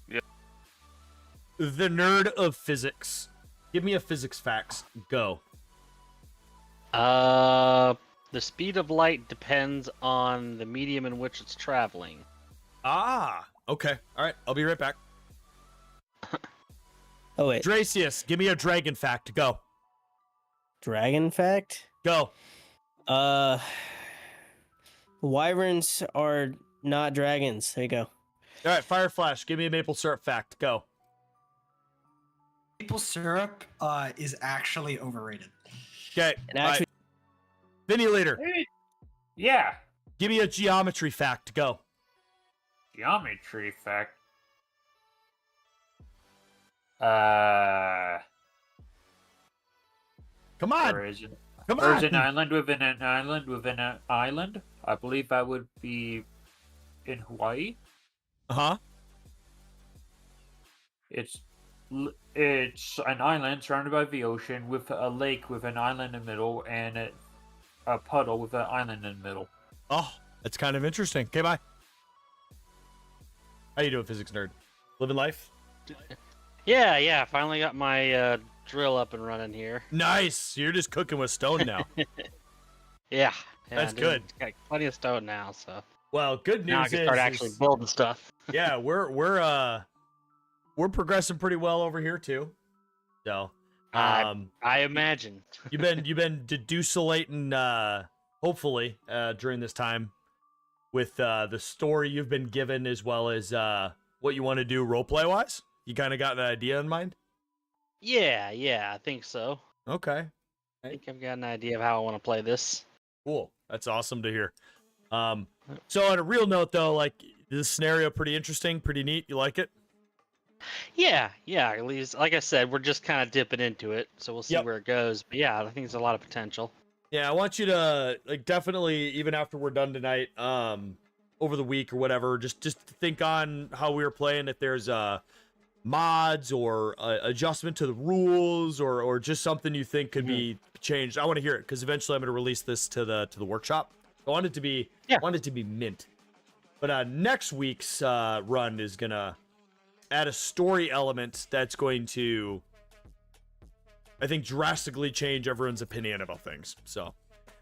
Yeah. The nerd of physics. Give me a physics facts. Go. The speed of light depends on the medium in which it's traveling. Ah, okay. All right, I'll be right back. Oh wait, Dracius, give me a dragon fact. Go. dragon fact. Go. Wyverns are not dragons. There you go. All right, Fire Flash, give me a maple syrup fact. Go. Maple syrup is actually overrated. Okay. And actually, Vinny Leader, Yeah. give me a geometry fact. Go. Geometry fact. Come on. There is an, Come there's on. an island within an island within an island. I believe that would be in Hawaii. Uh-huh. It's an island surrounded by the ocean with a lake with an island in the middle and a puddle with an island in the middle. Oh, that's kind of interesting. Okay, bye. How you doing, physics nerd? Living life? Yeah. Finally got my drill up and running here. Nice. You're just cooking with stone now. Yeah. That's dude, good. Got plenty of stone now, so Well, good news now I can start is actually building stuff. yeah, we're progressing pretty well over here too. So, I imagine. you've been deducelating hopefully during this time with the story you've been given as well as what you want to do roleplay wise. You kind of got an idea in mind? Yeah, I think so. Okay. I think I've got an idea of how I want to play this. Cool. That's awesome to hear. So on a real note though, like this scenario pretty interesting, pretty neat. You like it? Yeah. At least, like I said, we're just kind of dipping into it, so we'll see Yep. where it goes. But yeah, I think there's a lot of potential. Yeah, I want you to like definitely even after we're done tonight, over the week or whatever, just think on how we were playing. If there's mods or adjustment to the rules or just something you think could be changed. I want to hear it because eventually I'm going to release this to the workshop. I want it to be mint. But next week's run is gonna add a story element that's going to, I think, drastically change everyone's opinion about things. So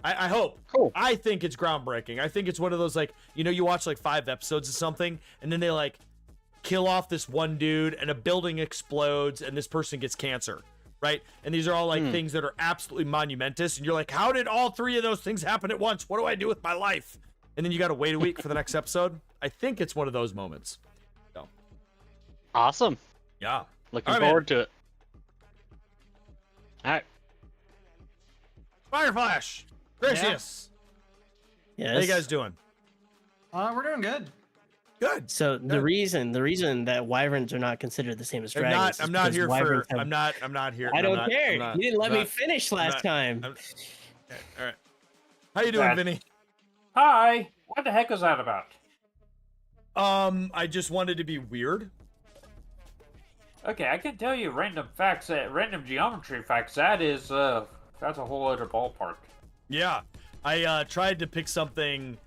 I hope. Cool. I think it's groundbreaking. I think it's one of those, like, you know, you watch like 5 episodes of something and then they like kill off this one dude and a building explodes and this person gets cancer, right? And these are all like things that are absolutely monumentous and you're like, how did all 3 of those things happen at once? What do I do with my life? And then you got to wait a week for the next episode. I think it's one of those moments. So Awesome. yeah, Looking All right, forward to it. All right. Fire Flash, Gracious, Yes. how you guys doing? We're doing good. Good. So the Good. reason that wyverns are not considered the same as dragons. I'm not is here because for. wyverns have- I'm not here. I I'm don't not- care. I'm not- You didn't let I'm me not- finish I'm last not- time. I'm- okay, all right. How you doing, That- Vinny? Hi. What the heck is that about? I just wanted to be weird. Okay, I can tell you random facts, random geometry facts. That's a whole other ballpark. Yeah, I tried to pick something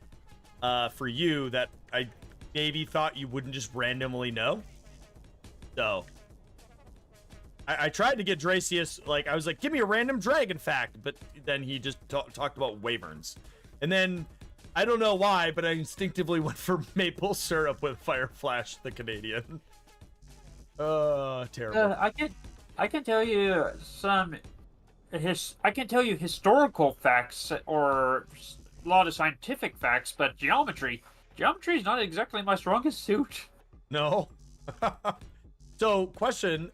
for you that I maybe thought you wouldn't just randomly know. So I tried to get Dracius, like, I was like, give me a random dragon fact, but then he just talked about wyverns. And then, I don't know why, but I instinctively went for maple syrup with Fire Flash, the Canadian. Terrible. I can tell you I can tell you historical facts or a lot of scientific facts, but geometry is not exactly my strongest suit. No. So, question.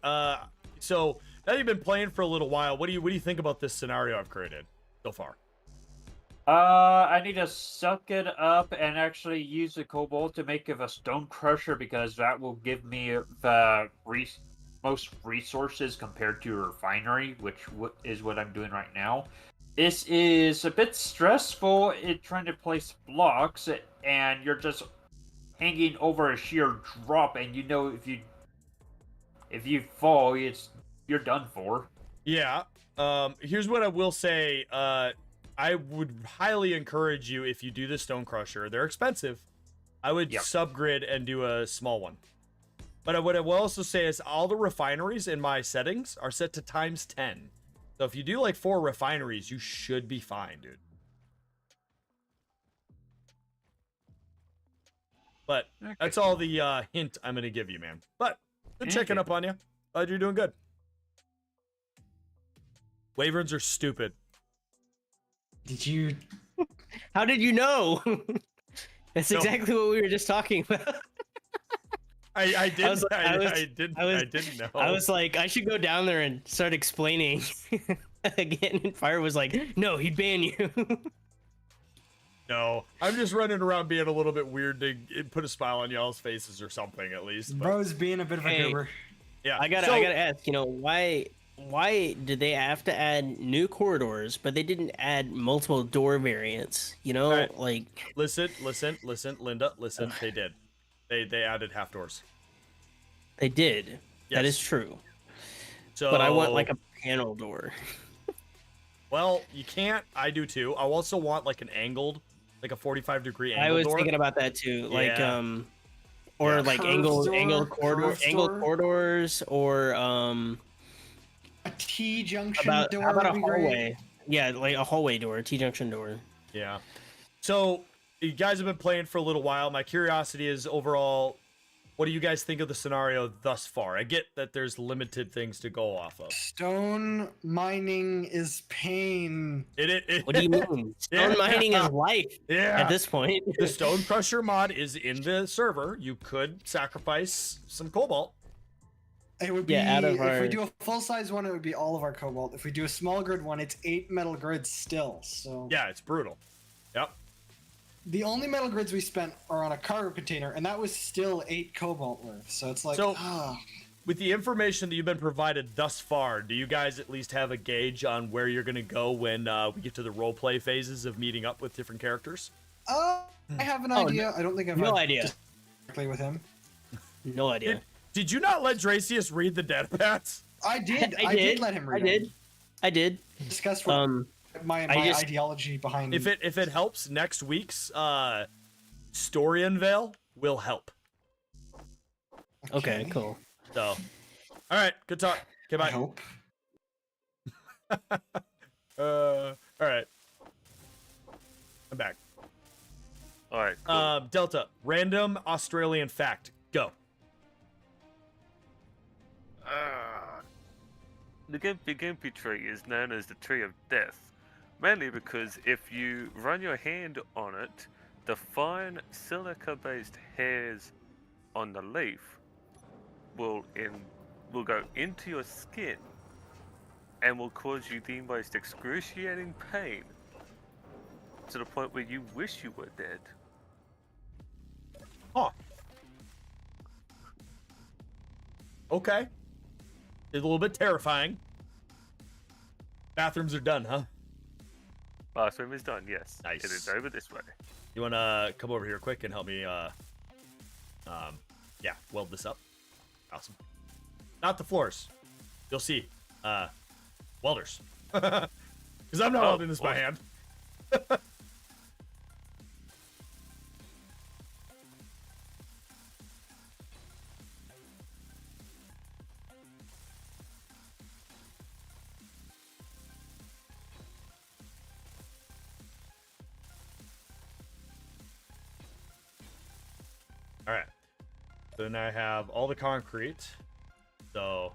So now you've been playing for a little while. What do you think about this scenario I've created so far? I need to suck it up and actually use the cobalt to make of a stone crusher because that will give me the most resources compared to a refinery, which is what I'm doing right now. This is a bit stressful in trying to place blocks, and you're just hanging over a sheer drop, and you know if you fall, you're done for. Yeah. Here's what I will say. I would highly encourage you, if you do the Stone Crusher, they're expensive. I would subgrid and do a small one. But what I will also say is all the refineries in my settings are set to ×10. So if you do like 4 refineries, you should be fine, dude. But that's all the hint I'm going to give you, man. But good checking up on you. Glad you're doing good. Wyverns are stupid. Did you? How did you know? That's exactly what we were just talking about. I didn't know. I was like, I should go down there and start explaining again. And Fire was like, no, he'd ban you. No, I'm just running around being a little bit weird to put a smile on y'all's faces or something at least. But... Bro's being a bit of a goober. Yeah, I gotta ask, why did they have to add new corridors, but they didn't add multiple door variants? Right. Like listen, Linda, listen. They did. They added half doors. They did. Yes. That is true. So, but I want like a panel door. Well, you can't. I do too. I also want like an angled, like a 45-degree angle. I was door. thinking about that too. Like or like angled corridors, or a T-junction door. How about a would be hallway? great. Yeah, like a hallway door, a T-junction door. Yeah. So you guys have been playing for a little while. My curiosity is overall, what do you guys think of the scenario thus far? I get that there's limited things to go off of. Stone mining is pain. What do you mean? Stone mining is life. Yeah. At this point, The Stone Crusher mod is in the server. You could sacrifice some cobalt. It would be if we do a full size one, it would be all of our cobalt. If we do a small grid one, it's 8 metal grids still. So yeah, it's brutal. Yep. The only metal grids we spent are on a cargo container, and that was still 8 cobalt worth. So it's like, with the information that you've been provided thus far, do you guys at least have a gauge on where you're going to go when we get to the roleplay phases of meeting up with different characters? I have an idea. I don't think I've no had idea. directly with him. No idea. Did you not let Dracius read the death paths? I did. I did let him read. I did. Discuss what my ideology behind. If it helps, next week's story unveil will help. Okay, cool. So, all right, good talk. Okay, bye. I hope. All right. I'm back. All right. Cool. Delta, random Australian fact. Go. The Gimpy tree is known as the Tree of Death, mainly because if you run your hand on it, the fine silica-based hairs on the leaf will go into your skin and will cause you the most excruciating pain to the point where you wish you were dead. Huh. Okay. It's a little bit terrifying. Bathrooms are done, huh? Bathroom is done, yes. Nice. It is over this way. You want to come over here quick and help me, weld this up? Awesome. Not the floors. You'll see. Welders. Because I'm not welding this by hand. All right. So then I have all the concrete. So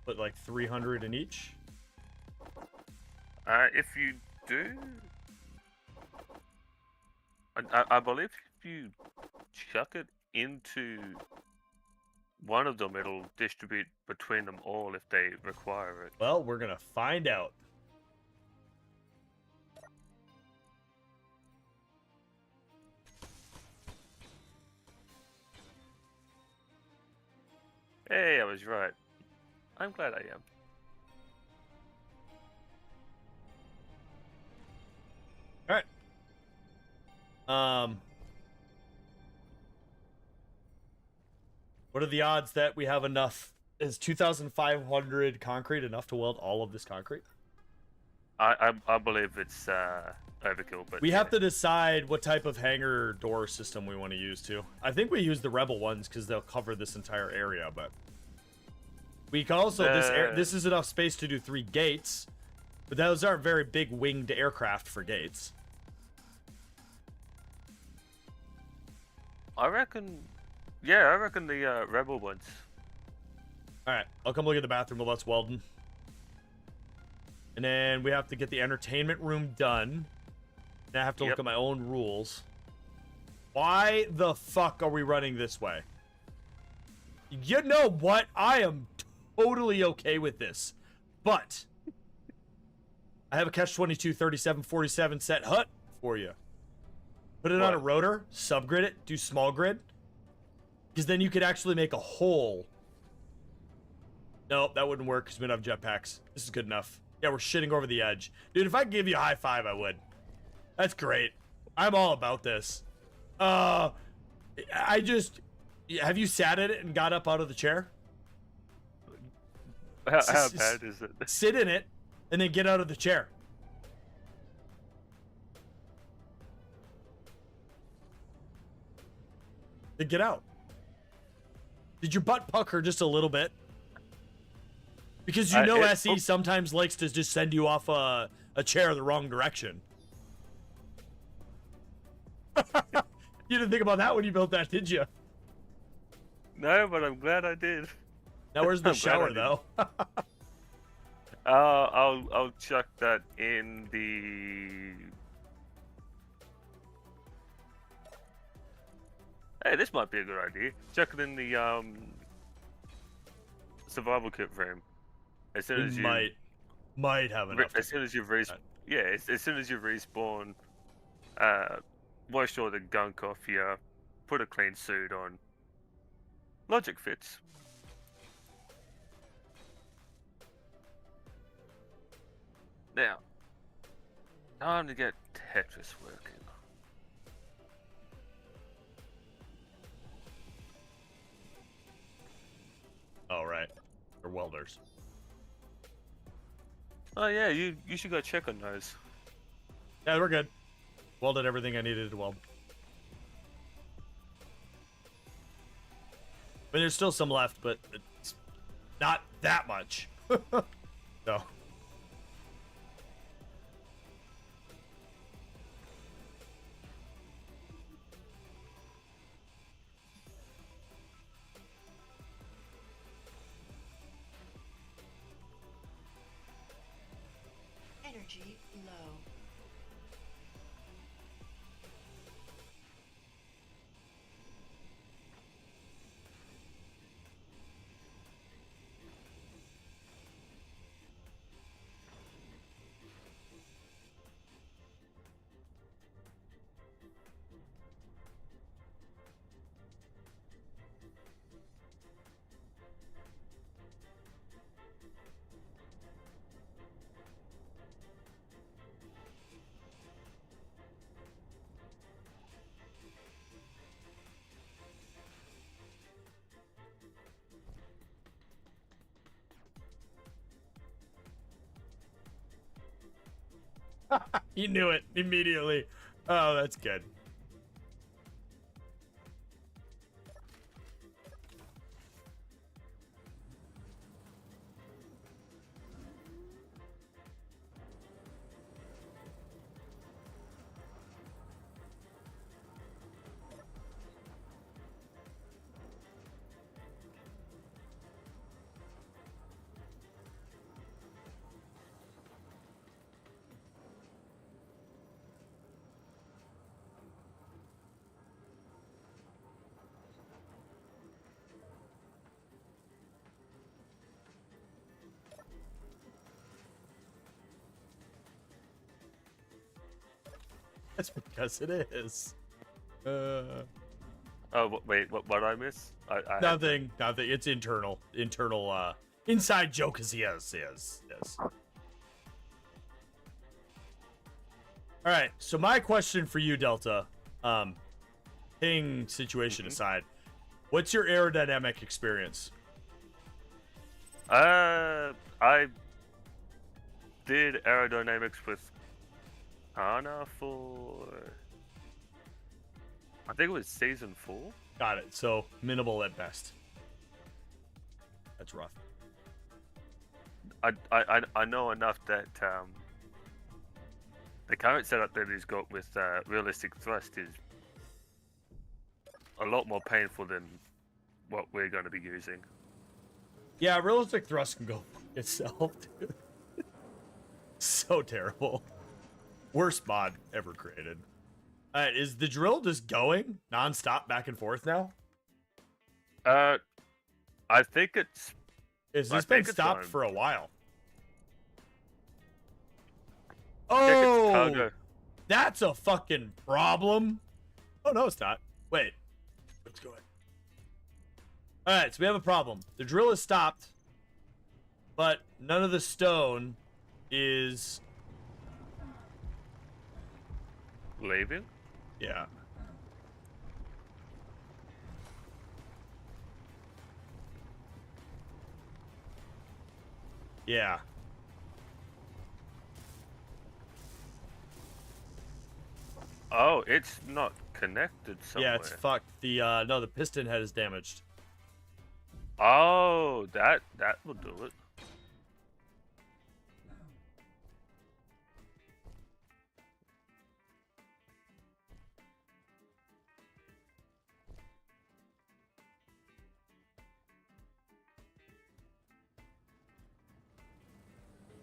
put like 300 in each. If you do, I believe if you chuck it into one of them, it'll distribute between them all if they require it. Well, we're gonna find out. Hey, I was right. I'm glad I am. All right. What are the odds that we have enough? Is 2,500 concrete enough to weld all of this concrete? I believe it's overkill, but We have to decide what type of hangar door system we want to use too. I think we use the Rebel ones because they'll cover this entire area, but we can also this is enough space to do 3 gates, but those aren't very big winged aircraft for gates. I reckon the Rebel ones. All right, I'll come look at the bathroom while that's welding. And then we have to get the entertainment room done. And I have to look at my own rules. Why the fuck are we running this way? You know what? I am totally okay with this. But I have a catch-22 3747 set hut for you. Put it on a rotor, subgrid it, do small grid. Because then you could actually make a hole. Nope, that wouldn't work because we don't have jetpacks. This is good enough. Yeah, we're shitting over the edge. Dude, if I could give you a high five, I would. That's great. I'm all about this. Have you sat in it and got up out of the chair? How bad is it? Sit in it and then get out of the chair. Then get out. Did your butt pucker just a little bit? Because you know SE sometimes likes to just send you off a chair the wrong direction. You didn't think about that when you built that, did you? No, but I'm glad I did. Now where's the shower though? I'll chuck that in the. Hey, this might be a good idea. Chuck it in the survival kit frame. As soon as you might have enough. As soon as you as soon as you respawn, wash all the gunk off you, put a clean suit on. Logic fits. Now, time to get Tetris working. All right, they're welders. Oh yeah, you should go check on those. Yeah, we're good. Welded everything I needed to weld. I mean, there's still some left, but it's not that much. So. Energy low. You knew it immediately. Oh, that's good. That's because it is. Oh, wait, what did I miss? I Nothing. It's internal. Inside joke is yes. All right. So my question for you, Delta, ping situation aside, what's your aerodynamic experience? I did aerodynamics with Ana for, I think it was season 4. Got it. So minimal at best. That's rough. I know enough that the current setup that he's got with realistic thrust is a lot more painful than what we're going to be using. Yeah, realistic thrust can go fuck itself, dude. So terrible. Worst mod ever created. Alright, is the drill just going non-stop back and forth now? I think it's... Is I this been think it's stopped on. for a while? I think it's Oh, cargo. that's a fucking problem. Oh, no, it's not. Wait. What's going on? Alright, so we have a problem. The drill is stopped, but none of the stone is... Leaving? Yeah. Yeah. Oh, it's not connected somewhere. Yeah, it's fucked. The no, the piston head is damaged. Oh, that will do it.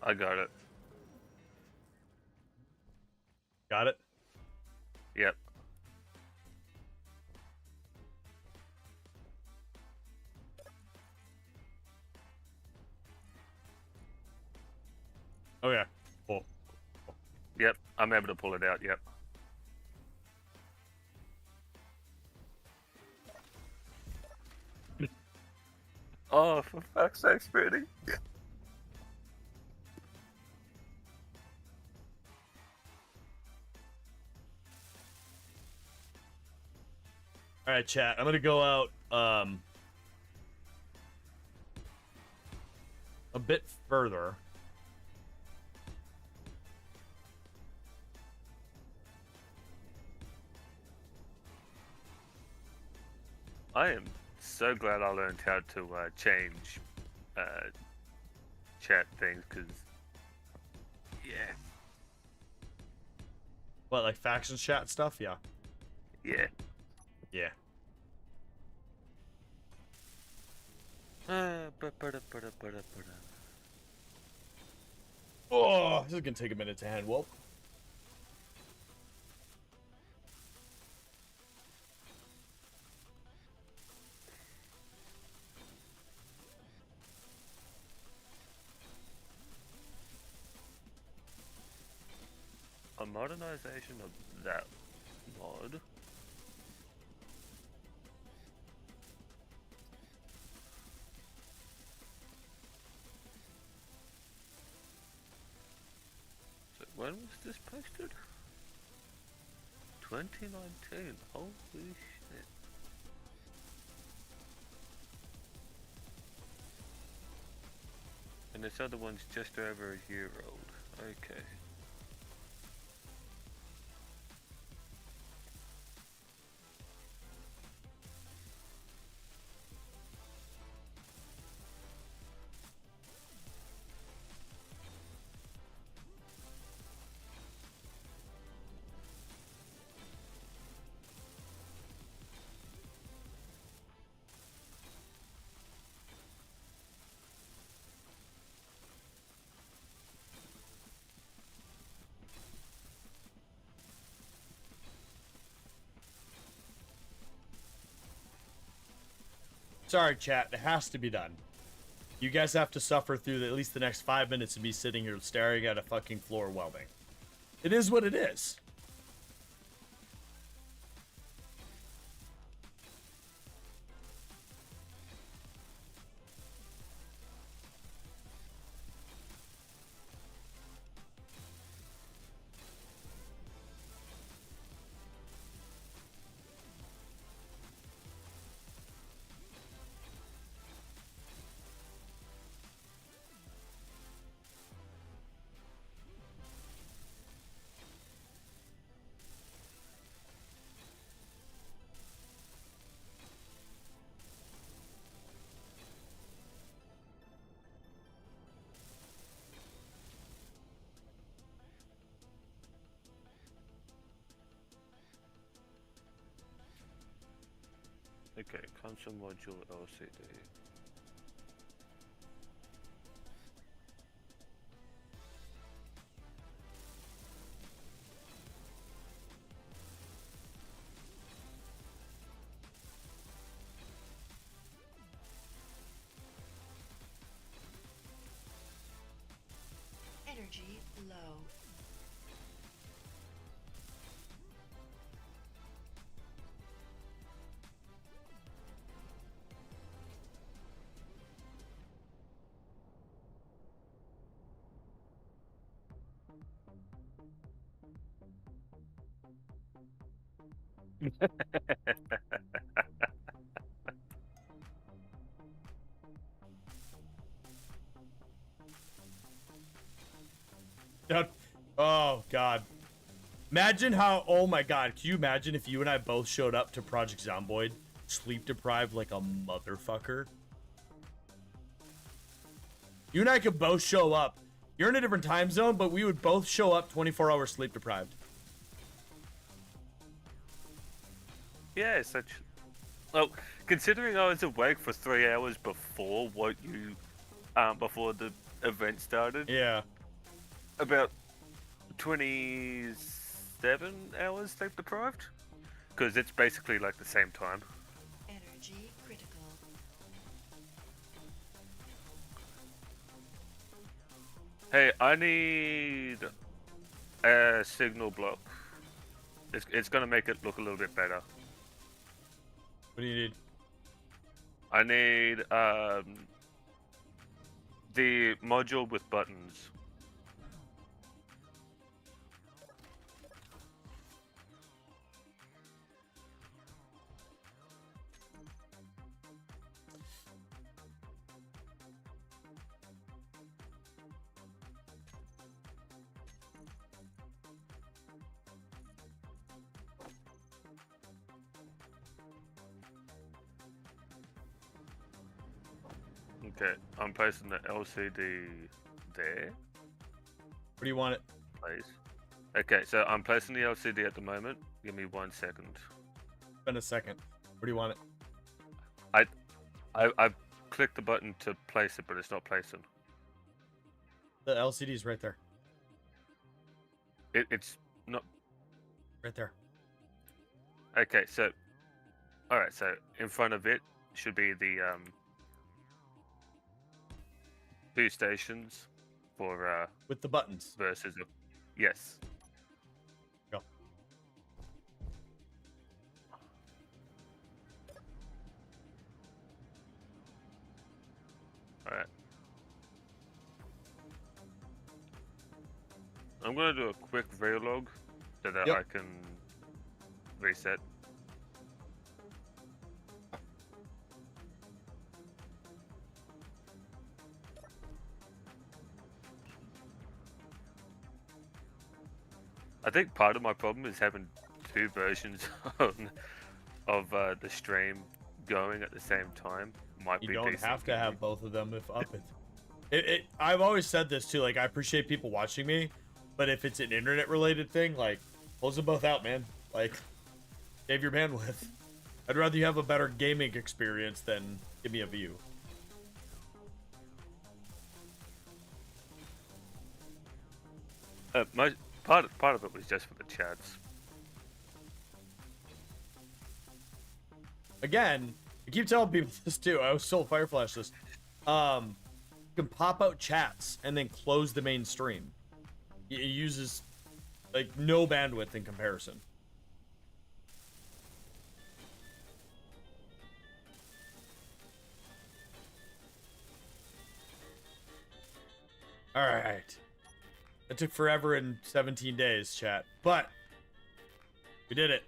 I got it. Got it? Yep. Okay. Cool. Yep, I'm able to pull it out, yep. Oh, for fuck's sake, Speedy. All right, chat. I'm gonna go out a bit further. I am so glad I learned how to change chat things, because, yeah. What, like faction chat stuff? Yeah. Yeah. Yeah. Oh, this is gonna take a minute to hand whoop. A modernization of that mod. So when was this posted? 2019. Holy shit. And this other one's just over a year old. Okay. Sorry, chat. It has to be done. You guys have to suffer through at least the next 5 minutes of me sitting here staring at a fucking floor welding. It is what it is. Okay, console module LCD. Energy low. Oh god. Imagine how. Oh my god. Can you imagine if you and I both showed up to Project Zomboid, sleep deprived like a motherfucker? You and I could both show up. You're in a different time zone, but we would both show up 24 hours sleep deprived. Yeah, such. Well, considering I was awake for 3 hours before what you, before the event started. Yeah. About 27 hours sleep deprived, because it's basically like the same time. Energy critical. Hey, I need a signal block. It's gonna make it look a little bit better. What do you need? I need the module with buttons. Okay, I'm placing the LCD there, What do you want it? please. Okay, so I'm placing the LCD at the moment. Give me 1 second. Spend a second. Where do you want it? I've clicked the button to place it, but it's not placing. The LCD's right there. It's not. Right there. Okay, so, all right, so in front of it should be the 2 stations for With the buttons. versus. Yes. Go. All right. I'm gonna do a quick vlog so that Yep. I can reset. I think part of my problem is having 2 versions of the stream going at the same time. Might You be don't decent have for to you. have both of them if up it. I've always said this too. Like, I appreciate people watching me, but if it's an internet related thing, like, close them both out, man. Like, save your bandwidth. I'd rather you have a better gaming experience than give me a view. My part of it was just for the chats. Again, I keep telling people this too. I was still Fireflash this. You can pop out chats and then close the main stream. It uses like no bandwidth in comparison. All right. It took forever in 17 days, chat, but we did it.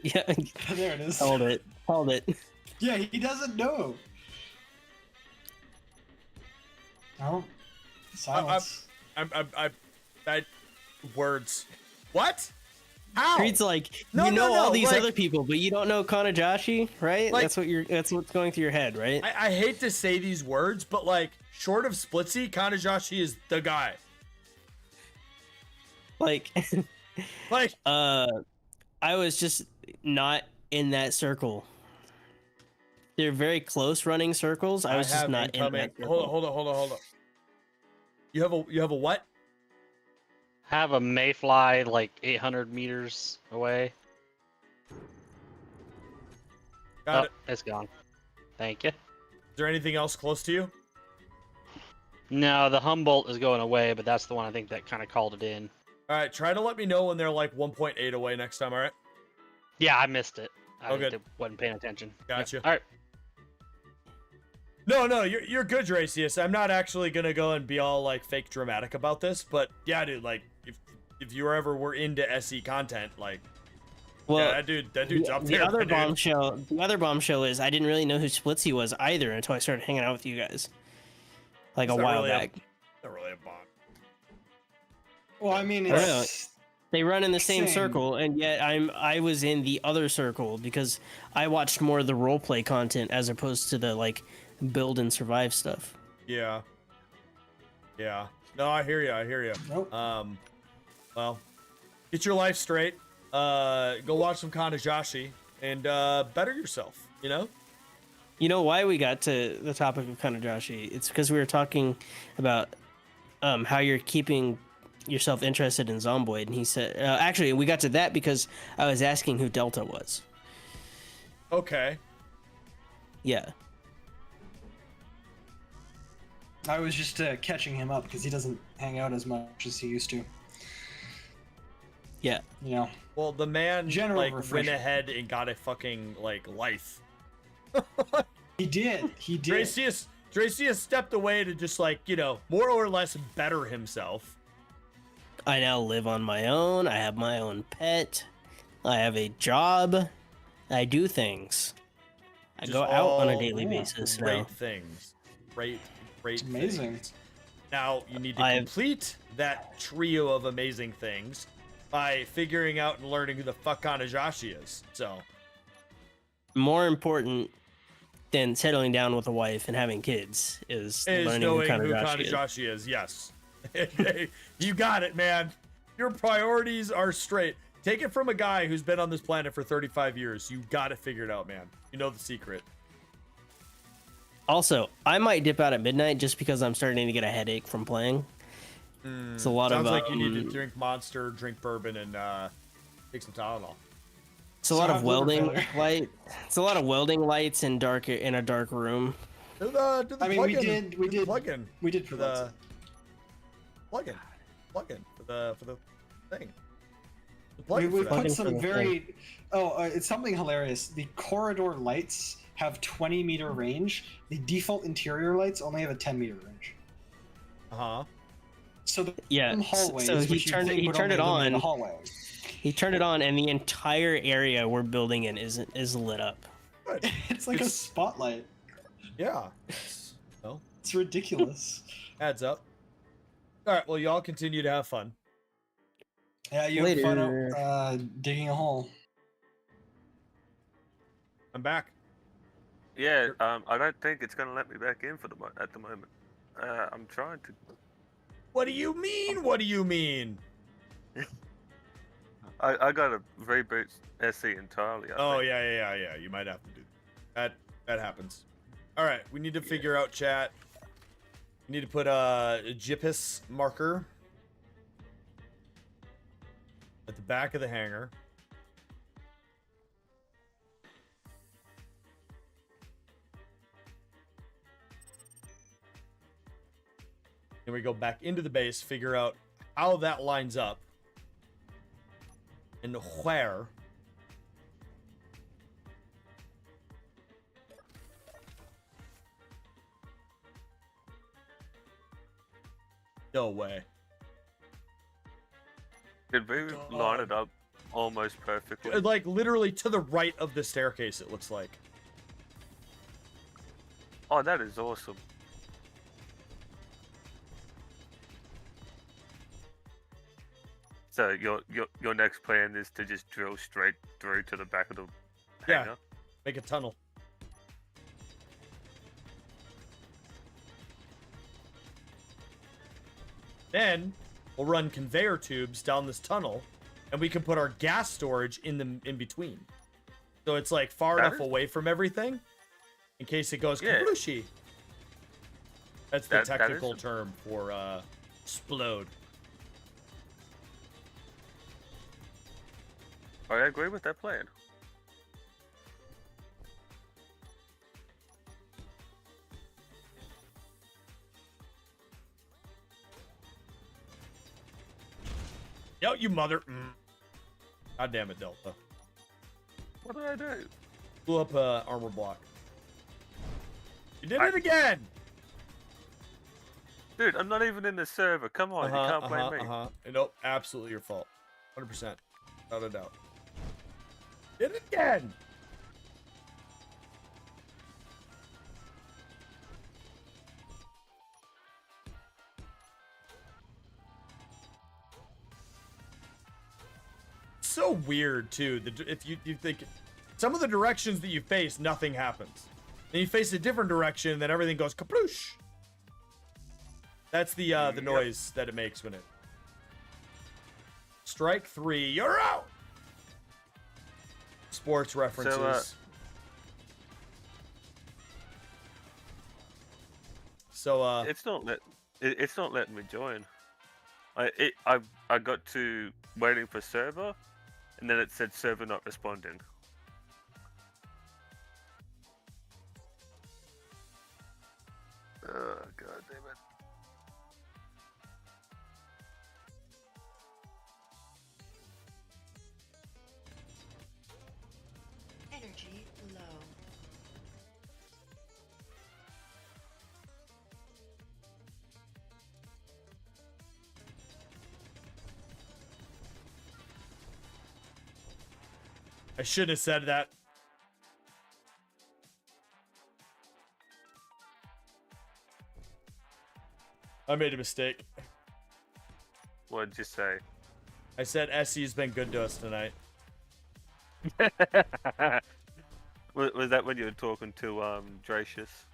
Yeah, There it is. hold it. Hold it. Yeah, he doesn't know. Oh, silence. I words. What? How? Creed's like, No, you know no, all these like- other people, but you don't know Kanajashi, right? Like- That's what's going through your head, right? I hate to say these words, but like, short of Splitsy, Kanajashi is the guy. Like, Like, I was just not in that circle. They're very close running circles. I was just have not in incoming. that circle. Hold on. You have a what? Have a mayfly like 800 meters away. Got it. It's gone. Thank you. Is there anything else close to you? No, the Humboldt is going away, but that's the one I think that kind of called it in. All right, try to let me know when they're like 1.8 away next time. All right. Yeah, I missed it. I Oh, good. wasn't paying attention. Gotcha. All right. No, you're good, Dracius. I'm not actually gonna go and be all like fake dramatic about this, but yeah, dude, like if you ever were into SE content, like, Well, yeah, that dude's up there. the other dude. bombshell is I didn't really know who Splitsy was either until I started hanging out with you guys, like It's a not while really back. Not really a bomb. Well, I mean, I it's They run in the same Same. circle, and yet I was in the other circle because I watched more of the roleplay content as opposed to the like build and survive stuff. Yeah. Yeah. No, I hear you. Nope. Well, get your life straight. Go watch some Kanajashi and better yourself. You know. You know why we got to the topic of Kanajashi? It's because we were talking about how you're keeping yourself interested in Zomboid, and he said, actually, we got to that because I was asking who Delta was. Okay. Yeah. I was just catching him up because he doesn't hang out as much as he used to. Yeah. You know. Well, the man General like went refresher. ahead and got a fucking like life. He did. He did. Dracius stepped away to just like, you know, more or less better himself. I now live on my own. I have my own pet. I have a job. I do things. I Just go out on a all daily basis Great now. things. Great It's amazing. things. Now you need to I've- complete that trio of amazing things by figuring out and learning who the fuck Kanajashi is. So More important than settling down with a wife and having kids is learning who knowing who Kanajashi is. Kanajashi is. Yes. You got it, man. Your priorities are straight. Take it from a guy who's been on this planet for 35 years. You got it figured out, man. You know the secret. Also, I might dip out at midnight just because I'm starting to get a headache from playing. It's a lot Sounds of like you need to drink Monster, drink bourbon, and take some Tylenol. it's a lot So of have liver welding failure. light. It's a lot of welding lights in a dark room. Do the I mean, we plug-in. did- we Do the did- plug-in. We did For promote the plug-in for the thing. The We plug-in for put that. Plug-in for some the very. Oh, it's something hilarious. The corridor lights have 20-meter range. The default interior lights only have a 10-meter range. Uh-huh. So the Yeah, hallways, so he which you'd turned think he would turned it only illuminate on. the hallway. He turned it on, and the entire area we're building in is lit up. Good. It's like a It's- spotlight. Yeah. Well, It's ridiculous. adds up. All right. Well, y'all continue to have fun. Yeah, you have fun Later. out, digging a hole. I'm back. Yeah, I don't think it's gonna let me back in at the moment. I'm trying to. What do you mean? What do you mean? I got a reboot SE entirely. I Oh think. yeah. You might have to do that. That happens. All right. We need to figure out chat. We need to put a GIPS marker at the back of the hangar. Then we go back into the base, figure out how that lines up and where. No way. Did we line it up almost perfectly. Like literally to the right of the staircase, it looks like. Oh, that is awesome. So your next plan is to just drill straight through to the back of the Yeah. hangar? Make a tunnel. Then we'll run conveyor tubes down this tunnel, and we can put our gas storage in between. So it's like far That enough is- away from everything, in case it goes Yeah. kablooshie. That's the That is technical some- term for explode. I agree with that plan. Yo, you mother. God damn it, Delta. What did I do? Blew up a armor block. You did it again. Dude, I'm not even in the server. Come on, you can't blame me. Nope, absolutely your fault. 100%. Without a doubt. Did it again. So weird too. If you think some of the directions that you face, nothing happens. Then you face a different direction, then everything goes kaploosh. That's the noise that it makes when it. Strike 3, you're out. Sports references. So, It's not letting me join. I got to waiting for server, and then it said server not responding. Oh, god damn it. Energy low. I shouldn't have said that. I made a mistake. What did you say? I said Essie's been good to us tonight. Was that when you were talking to Dracious?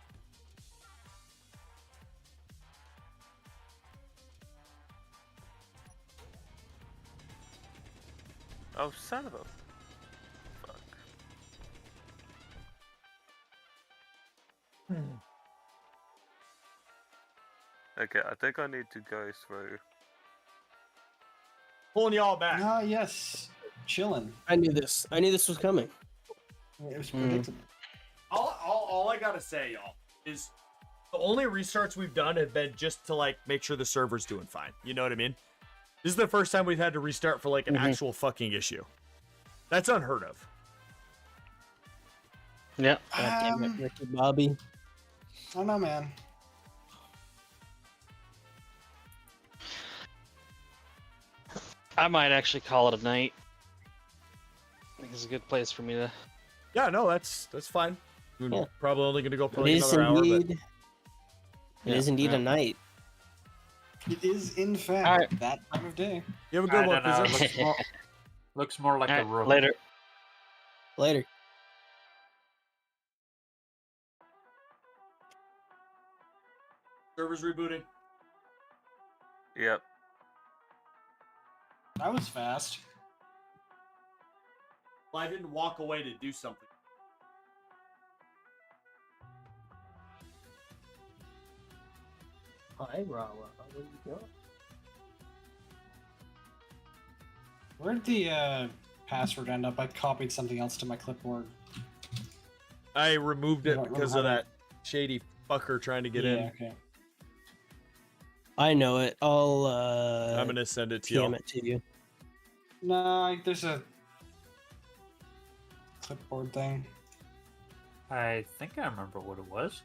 Oh, son of a fuck. Okay, I think I need to go through. Pulling y'all back. Ah, yes. Chilling. I knew this. I knew this was coming. It was predictable. All I gotta say, y'all, is the only restarts we've done have been just to like make sure the server's doing fine. You know what I mean? This is the first time we've had to restart for like an actual fucking issue. That's unheard of. Yeah. God damn it, Ricky Bobby. I don't know, man. I might actually call it a night. I think it's a good place for me to. Yeah, no, that's fine. We're Yeah. probably only gonna go for It like is another hour, but indeed. It is indeed a night. It is, in fact, Alright. that time of day. you have a I good one. don't know. Kazim. Looks more like a Alright, room. later. Later. Server's rebooting. Yep. That was fast. Well, I didn't walk away to do something. Hi, Rawa. Where you go? Where'd the password end up? I copied something else to my clipboard. I removed it I don't because know of how that shady fucker trying to get yeah, in. okay. I know it. I'll I'm gonna send it to y'all. PM it to you. No, there's a clipboard thing. I think I remember what it was.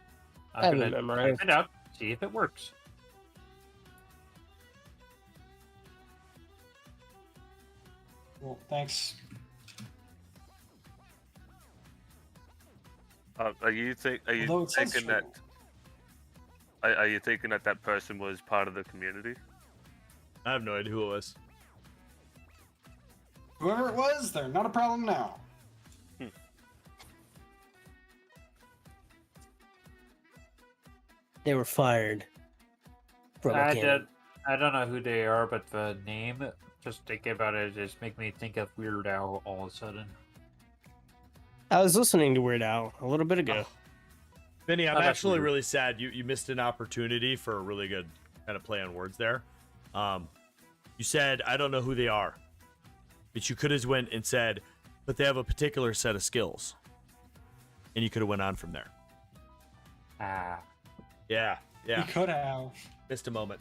I haven't I'm gonna memorized. type it out, see if it works. Well, thanks. Are you Although it says thinking true. that? Are you thinking that that person was part of the community? I have no idea who it was. Whoever it was, they're not a problem now. They were fired. From a cannon. I don't know who they are, but the name, just thinking about it, just make me think of Weird Al all of a sudden. I was listening to Weird Al a little bit ago. Vinny, I'm Oh, that's actually weird. really sad. You missed an opportunity for a really good kind of play on words there. You said, I don't know who they are. But you could have went and said, but they have a particular set of skills. And you could have went on from there. Ah, Yeah. You could have. Missed a moment.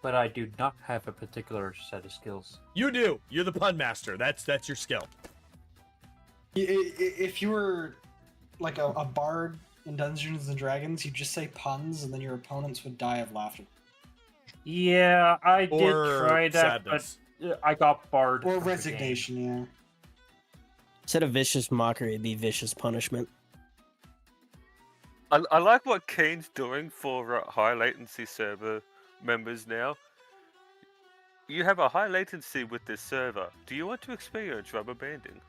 but I do not have a particular set of skills. You do. You're the pun master. That's your skill. If you were like a bard in Dungeons and Dragons, you'd just say puns, and then your opponents would die of laughter. Yeah, I did Or try that, sadness. but I got barred. Or from the game. resignation, yeah. Instead of vicious mockery, it'd be vicious punishment. I like what Kane's doing for high latency server members now. You have a high latency with this server. Do you want to experience rubber banding?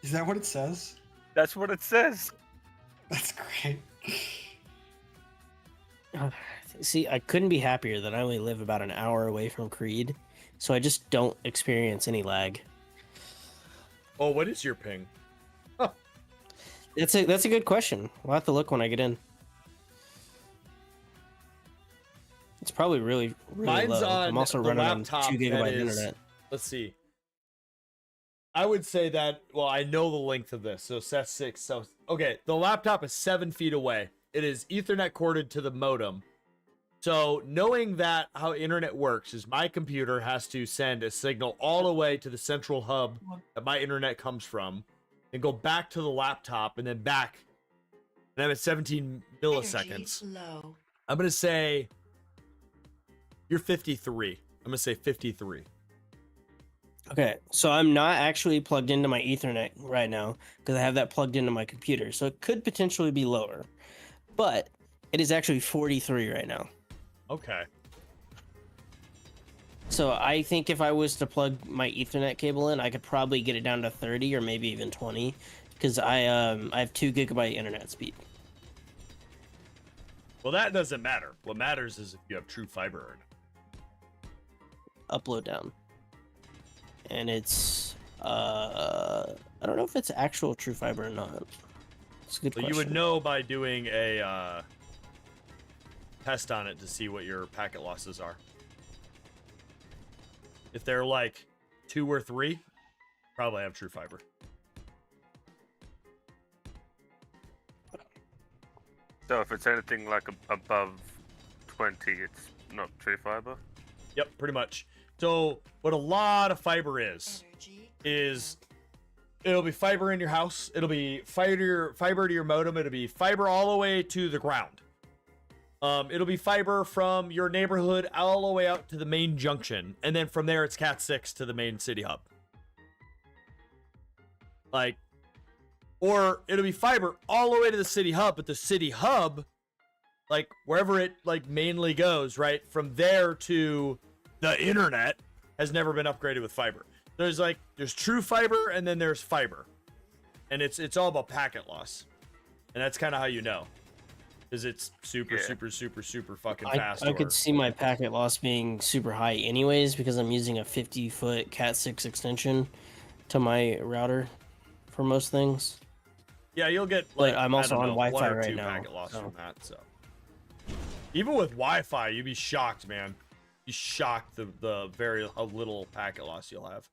Is that what it says? That's what it says. That's great. See, I couldn't be happier that I only live about an hour away from Creed, so I just don't experience any lag. Oh, what is your ping? That's a good question. We'll have to look when I get in. It's probably really Mine's low. on I'm also the running on laptop 2 that gigabyte is- internet. Let's see. I would say that, well, I know the length of this. So set 6. So, okay, the laptop is 7 feet away. It is Ethernet corded to the modem. So knowing that how internet works is my computer has to send a signal all the way to the central hub that my internet comes from and go back to the laptop and then back. And I'm at 17 milliseconds. Energy low. I'm going to say you're 53. I'm going to say 53. Okay, so I'm not actually plugged into my Ethernet right now because I have that plugged into my computer. So it could potentially be lower, but it is actually 43 right now. Okay. So I think if I was to plug my Ethernet cable in, I could probably get it down to 30 or maybe even 20 because I have 2 gigabyte internet speed. Well, that doesn't matter. What matters is if you have true fiber or not. Upload down. And it's I don't know if it's actual true fiber or not. It's a good So question. you would know by doing a test on it to see what your packet losses are. If they're like 2 or 3, probably have true fiber. So if it's anything like above 20, it's not true fiber. Yep, pretty much. So what a lot of fiber is Energy. it'll be fiber in your house, it'll be fiber to your modem, it'll be fiber all the way to the ground. It'll be fiber from your neighborhood all the way out to the main junction, and then from there it's Cat 6 to the main city hub. Like, or it'll be fiber all the way to the city hub, but the city hub, like wherever it like mainly goes, right from there to the internet, has never been upgraded with fiber. There's true fiber, and then there's fiber, and it's all about packet loss, and that's kind of how you know. Because it's super fucking fast. I could see my packet loss being super high anyways because I'm using a 50-foot Cat 6 extension to my router for most things. Yeah, you'll get But like I'm also I don't on know, Wi-Fi 1 or right 2 now, packet loss so. from that. So even with Wi-Fi, you'd be shocked, man. You'd be shocked the very little packet loss you'll have.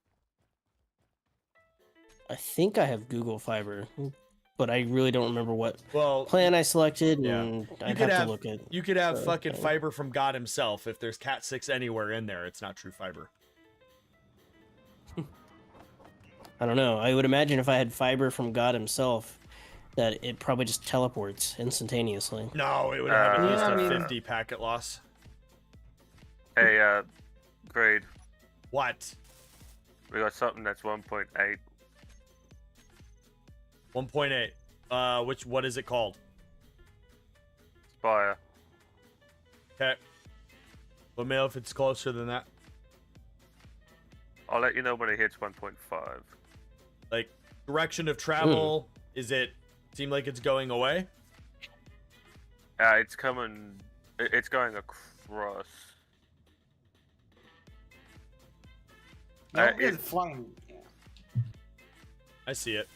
I think I have Google Fiber, but I really don't remember what Well, plan I selected, yeah. and you I'd could have to look at. you could have the fucking thing. fiber from God himself. If there's Cat 6 anywhere in there, it's not true fiber. I don't know. I would imagine if I had fiber from God himself, that it probably just teleports instantaneously. No, it would have at least I a mean- 50 packet loss. Hey, Grade, What? We got something that's 1.8. 1.8. What is it called? Spire. Okay. Let me know if it's closer than that. I'll let you know when it hits 1.5. Like, direction of travel, is it seem like it's going away? It's coming. It's going across. No, it- it's flying. Yeah. I see it.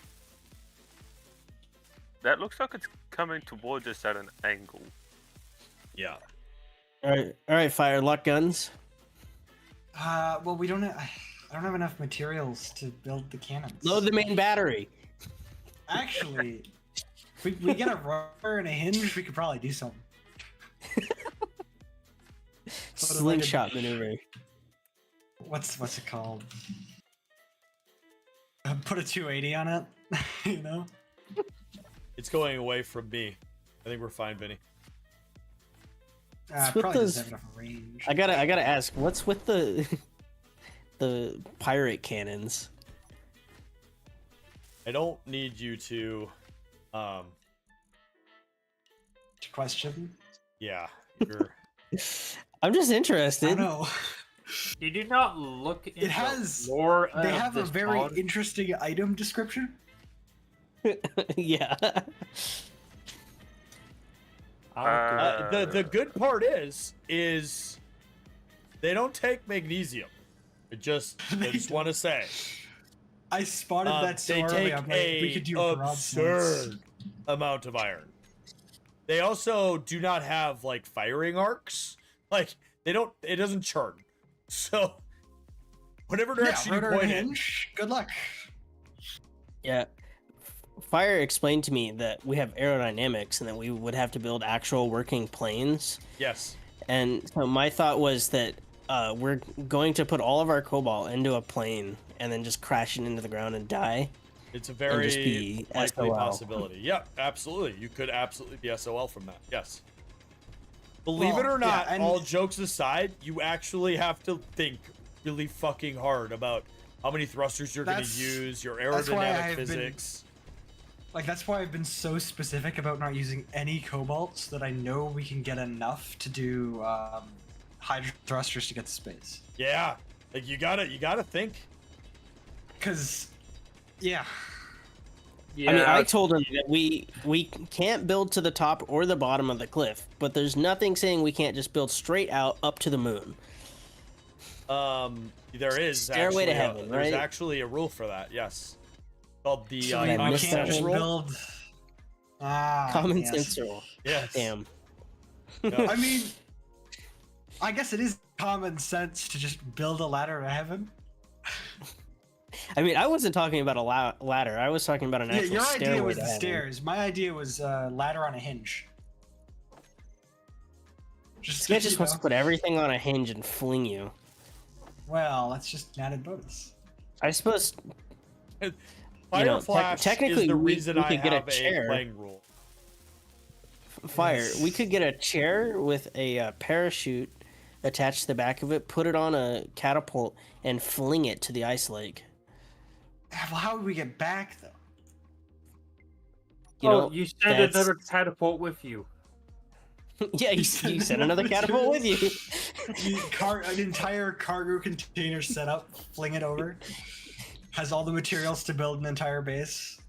That looks like it's coming towards us at an angle. Yeah. All right, fire lock guns. Well, we don't. I don't have enough materials to build the cannons. Load the main battery. Actually, if we get a rudder and a hinge, we could probably do something. Slingshot maneuver. What's it called? Put a 280 on it. You know. It's going away from me. I think we're fine, Vinny. What's with Probably those- doesn't have enough range. I gotta ask, what's with the the pirate cannons? I don't need you to Question. yeah. You're... I'm just I interested. don't know. Did you not look into It has. the lore They of have a this very mod? interesting item description. Yeah. the good part is they don't take magnesium. I just want to say I spotted that so they early. take I'm like, we could do a absurd amount of iron. They also do not have like firing arcs. Like they don't. It doesn't churn. So whatever direction you rotor and point it. hinge. Good luck. Yeah. Fire explained to me that we have aerodynamics and that we would have to build actual working planes. Yes. And so my thought was that we're going to put all of our cobalt into a plane and then just crash it into the ground and die. It's a just very be likely SOL. possibility. Yep, absolutely. You could absolutely be SOL from that. Yes. Believe it Well, or not, yeah, and- all jokes aside, you actually have to think really fucking hard about how many thrusters you're going to That's- use, your that's why aerodynamic I've been- physics. Like that's why I've been so specific about not using any cobalt, so that I know we can get enough to do hydro thrusters to get to space. Yeah. Like you gotta think. Cause, yeah. Yeah, I mean, I told him that we can't build to the top or the bottom of the cliff, but there's nothing saying we can't just build straight out up to the moon. There is Stairway to actually heaven, there's right? actually a rule for that. Yes. Called the So we I common missed can't that sense just one. rule. build. Common yes. sense rule. Yes. Damn. No. I mean, I guess it is common sense to just build a ladder to heaven. I mean, I wasn't talking about a ladder. I was talking about an Yeah, actual your stairway idea was to the heaven. stairs. My idea was ladder on a hinge. This Just, guy just you wants know. to put everything on a hinge and fling you. Well, that's just an added bonus. I suppose Fire know, Flash technically is the we reason could I get a have chair. playing rule. Fire. Yes. We could get a chair with a parachute attached to the back of it, put it on a catapult, and fling it to the ice lake. Well, how would we get back though? You know, you send that's- another catapult with you. Yeah, you send another catapult with you. An entire cargo container set up, fling it over. Has all the materials to build an entire base.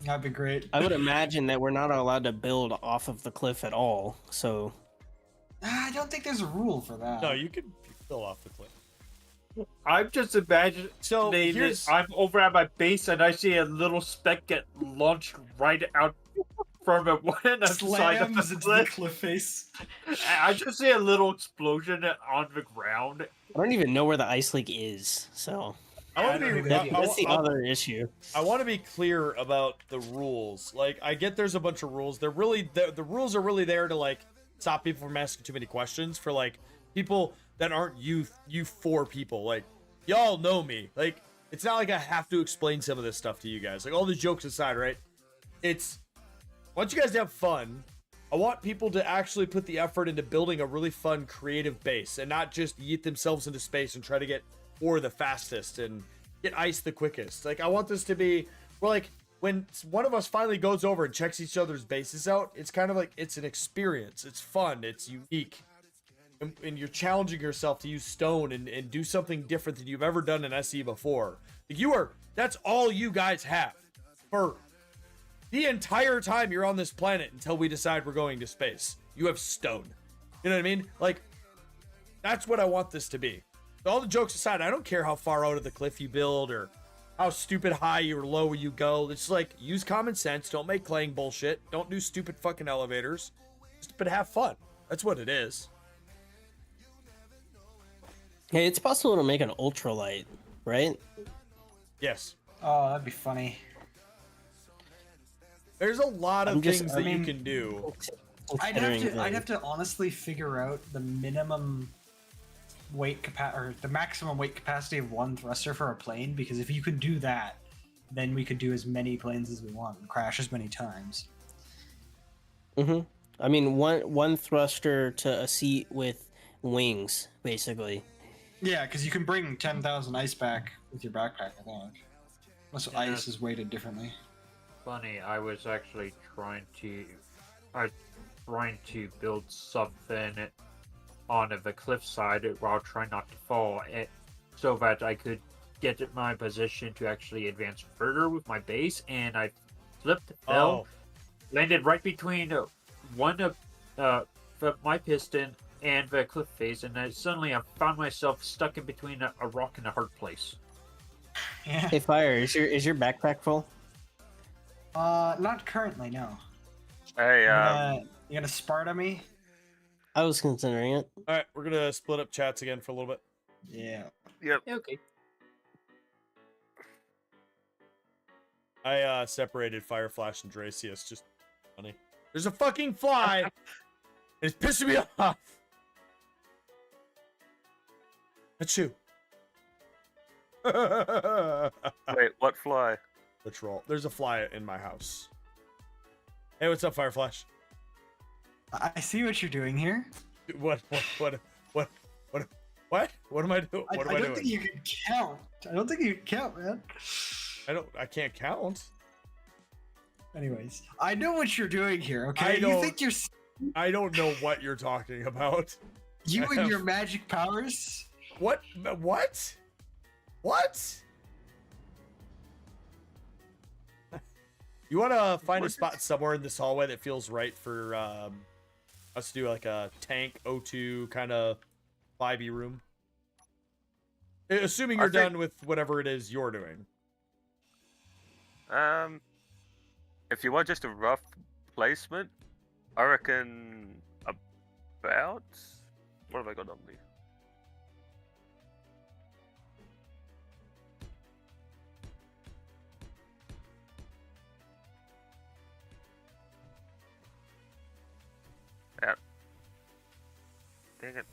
That'd be great. I would imagine that we're not allowed to build off of the cliff at all. So I don't think there's a rule for that. No, you can fill off the cliff. I'm just imagining So that here's I'm over at my base and I see a little speck get launched right out from it when I'm side of slams the into the cliff. cliff face. I just see a little explosion on the ground. I don't even know where the ice lake is. So I want to I be. don't that's, I- that's the other issue. I want to be clear about the rules. Like, I get there's a bunch of rules. They're really the rules are really there to like stop people from asking too many questions. For like people that aren't you four people. Like, y'all know me. Like, it's not like I have to explain some of this stuff to you guys. Like, all the jokes aside, right? It's I want you guys to have fun. I want people to actually put the effort into building a really fun, creative base and not just yeet themselves into space and try to get ore the fastest and get ice the quickest. Like, I want this to be, well, like, when one of us finally goes over and checks each other's bases out, it's kind of like, it's an experience. It's fun. It's unique. And you're challenging yourself to use stone and do something different than you've ever done in SE before. Like, that's all you guys have for the entire time you're on this planet until we decide we're going to space. You have stone. You know what I mean? Like, that's what I want this to be. All the jokes aside, I don't care how far out of the cliff you build or how stupid high or low you go. It's like, use common sense. Don't make clang bullshit. Don't do stupid fucking elevators. But have fun. That's what it is. Hey, it's possible to make an ultralight, right? Yes. Oh, that'd be funny. There's a lot of things that you can do. I'd have to honestly figure out the minimum weight or the maximum weight capacity of one thruster for a plane, because if you could do that, then we could do as many planes as we want and crash as many times. I mean, one thruster to a seat with wings, basically. Yeah, because you can bring 10,000 ice back with your backpack, I think. Unless ice is weighted differently. Funny, I was actually trying to build something on the cliffside while trying not to fall, so that I could get in my position to actually advance further with my base, and I flipped, fell, landed right between one of my piston and the cliff face, and I found myself stuck in between a rock and a hard place. Yeah. Hey, Fire, is your backpack full? Not currently, no. Hey, You gonna Sparta me? I was considering it. All right, we're gonna split up chats again for a little bit. Yeah. Yep. Okay. I separated Fire Flash and Dracius. Just funny. There's a fucking fly. It's pissing me off. That's you. Wait, what fly? The troll. There's a fly in my house. Hey, what's up, Fire Flash? I see what you're doing here. What am I doing? What am I don't doing? think you can count. I don't think you can count, man. I can't count. Anyways, I know what you're doing here, okay? I don't- You think you're... I don't know what you're talking about. You and your magic powers? What? What? What? You want to find a spot somewhere in this hallway that feels right for us to do like a tank O2 kind of 5e room? Assuming you're done with whatever it is you're doing. If you want just a rough placement, I reckon about... What have I got on me? Out. Dang it.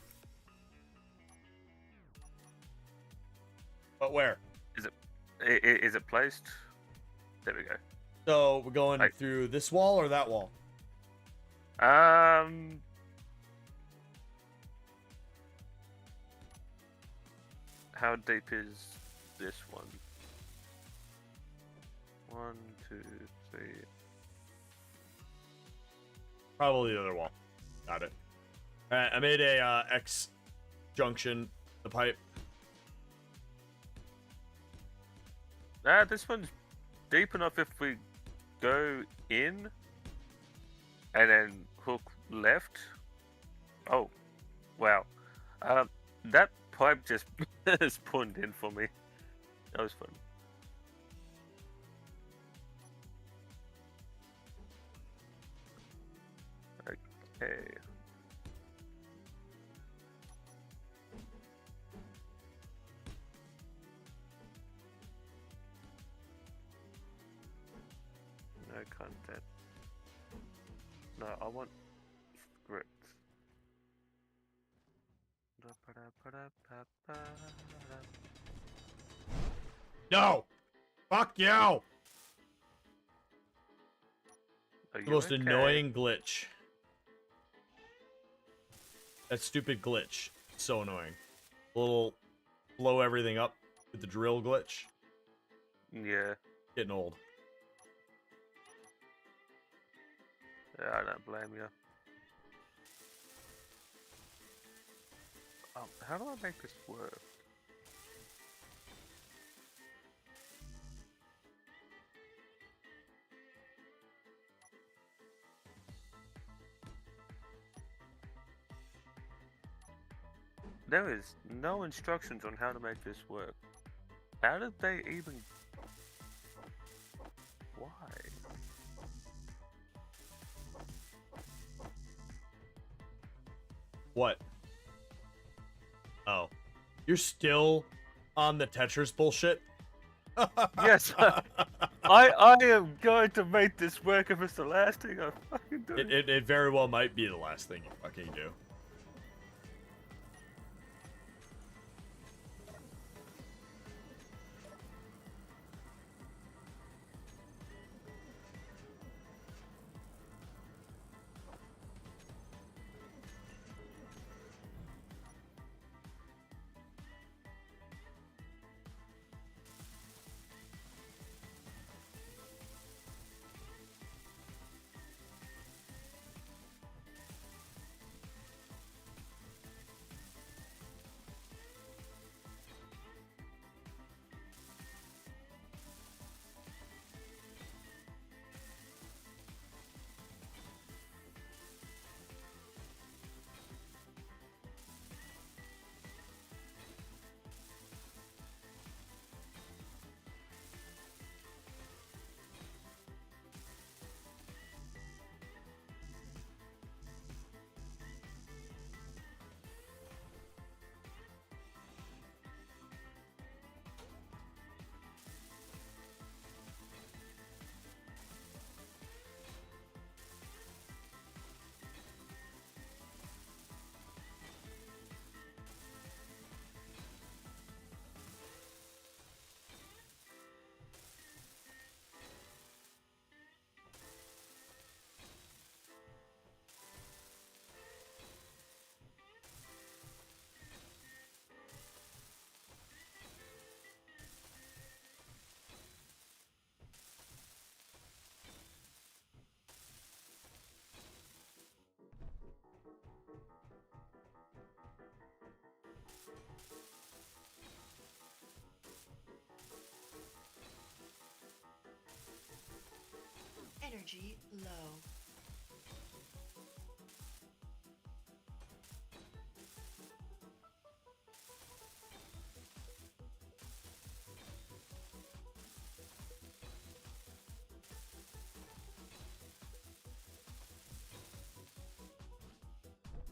But where? Is it placed? There we go. So we're going through this wall or that wall? How deep is this one? 1, 2, 3. Probably the other wall. Got it. All right, I made a X junction, the pipe. This one's deep enough if we go in and then hook left. Oh, wow. That pipe just spawned in for me. That was fun. Okay. No content. No, I want script. No! Fuck you! Are The you most okay? annoying glitch. That stupid glitch. So annoying. A little blow everything up with the drill glitch. Yeah. Getting old. Yeah, I don't blame you. How do I make this work? There is no instructions on how to make this work. How did they even... Why? What? Oh. You're still on the Tetris bullshit? Yes, I am going to make this work if it's the last thing I fucking do. It very well might be the last thing you fucking do. Energy low.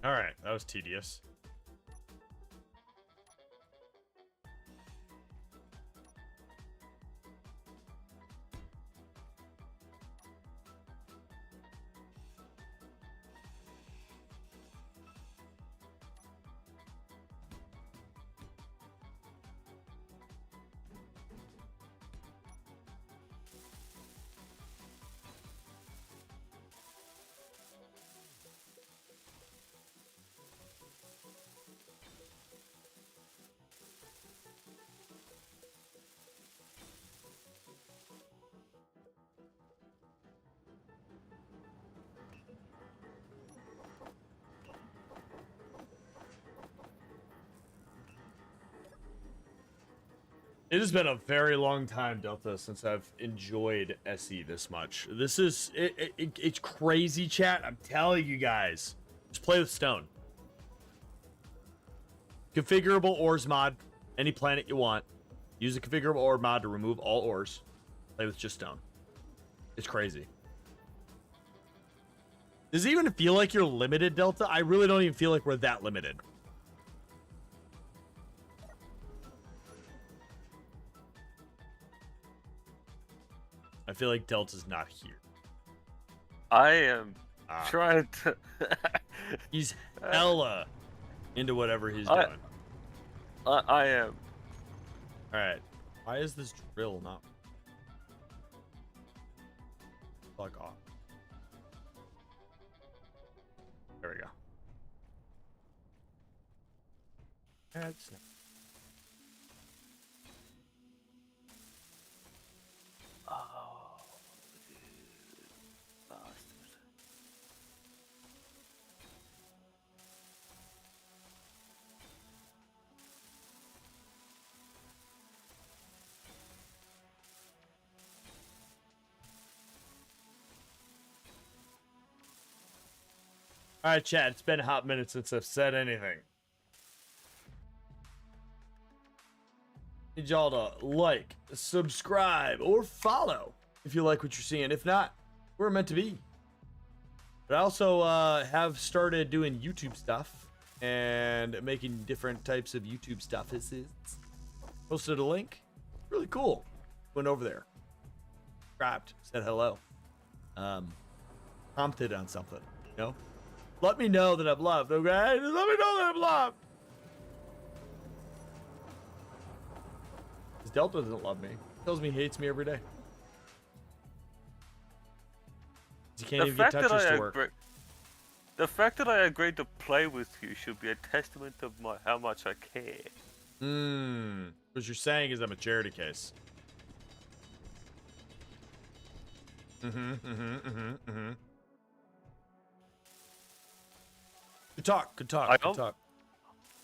Alright, that was tedious. It has been a very long time, Delta, since I've enjoyed SE this much. This is it's crazy, chat. I'm telling you guys, just play with Stone. Configurable ores mod, any planet you want. Use the configurable ore mod to remove all ores. Play with just Stone. It's crazy. Does it even feel like you're limited, Delta? I really don't even feel like we're that limited. I feel like Delta's not here. I am trying to... He's hella into whatever he's doing. I am. Alright. Why is this drill not... Fuck off. There we go. That's Oh, you bastard. all right, chat. It's been a hot minute since I've said anything. Need y'all to like, subscribe, or follow if you like what you're seeing. If not, we're meant to be. But I also have started doing YouTube stuff and making different types of YouTube stuff. It's posted a link. Really cool. Went over there. Subscribed. Said hello. Prompted on something. You know? Let me know that I'm loved, okay? Just let me know that I'm loved. Because Delta doesn't love me. Tells me he hates me every day. He can't even get touches to work. The fact that I agreed to play with you should be a testament of how much I care. What you're saying is I'm a charity case. Good talk, good talk, good talk.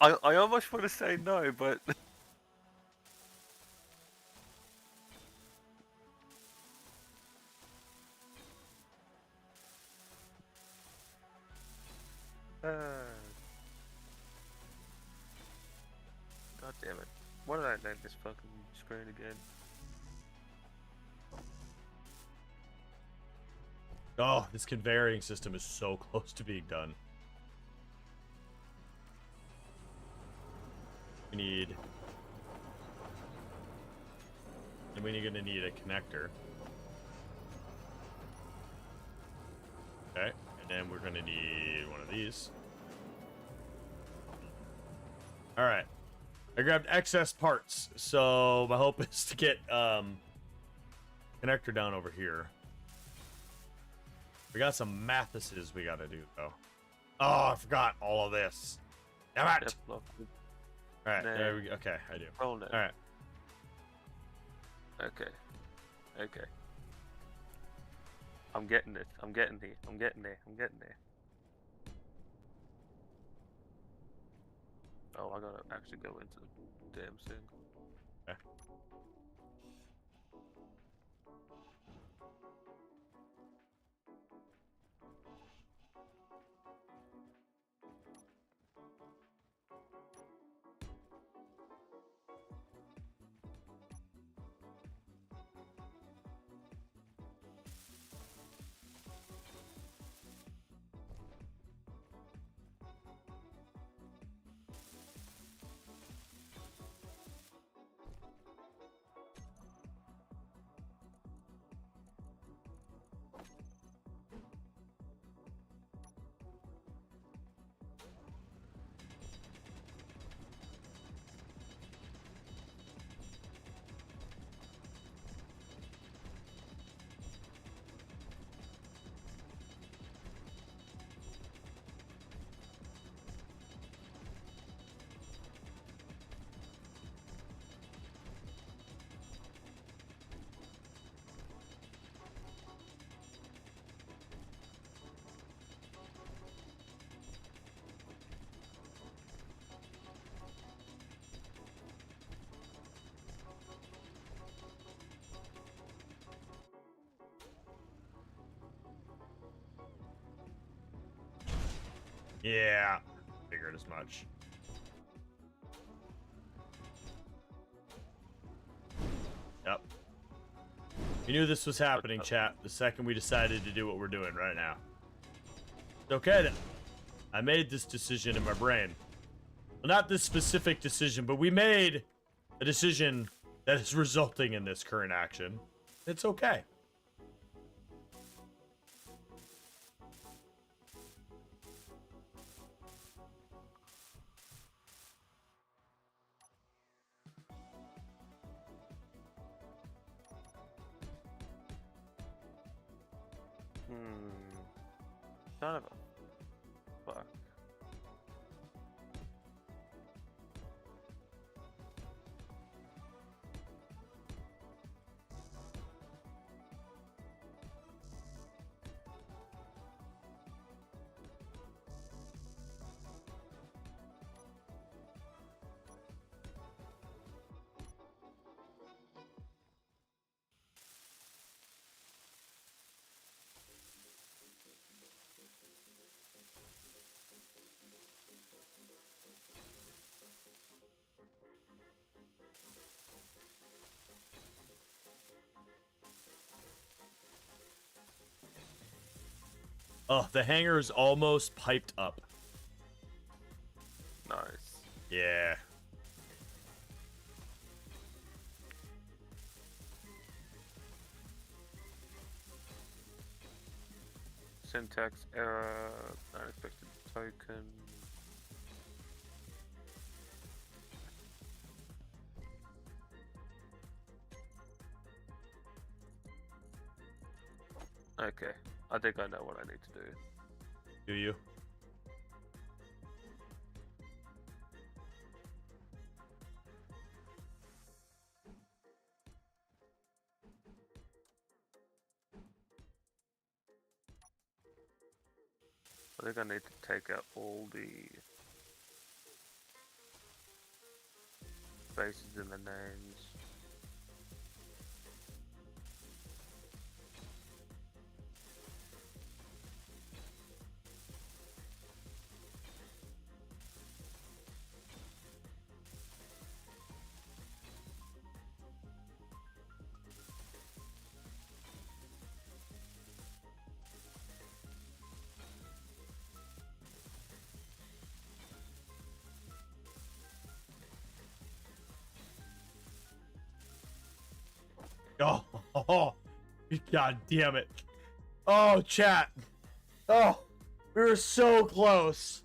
I almost want to say no, but... God damn it. Why did I name this fucking screen again? Oh, this conveying system is so close to being done. We need... And we're gonna need a connector. Okay, and then we're gonna need one of these. Alright. I grabbed excess parts, so my hope is to get connector down over here. We got some Mathises we gotta do though. Oh, I forgot all of this. Damn it! Alright, there we go. Okay, I do. Alright. Okay. Okay. I'm getting it. I'm getting there. I'm getting there. I'm getting there. Oh, I gotta actually go into the damn thing. Okay. Yeah, figured as much. Yep. You knew this was happening, chat, the second we decided to do what we're doing right now. Okay then. I made this decision in my brain. Well, not this specific decision, but we made a decision that is resulting in this current action. It's okay. Son of a fuck. Oh, the hangar is almost piped up. Nice. Yeah. Syntax error, unexpected token. Okay, I think I know what I need to do. Do you? I think I need to take out all the spaces in the names. Oh, God damn it. Oh, chat. Oh, we were so close.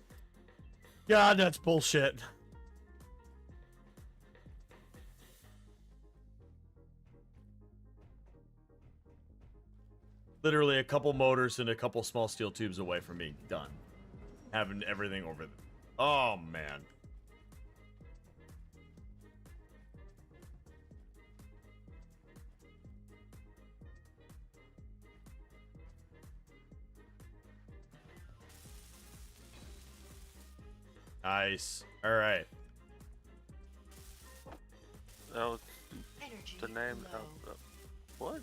God, that's bullshit. Literally a couple motors and a couple small steel tubes away from being done. Having everything over there. Oh, man. Nice. All right. That was Energy the name low. of what?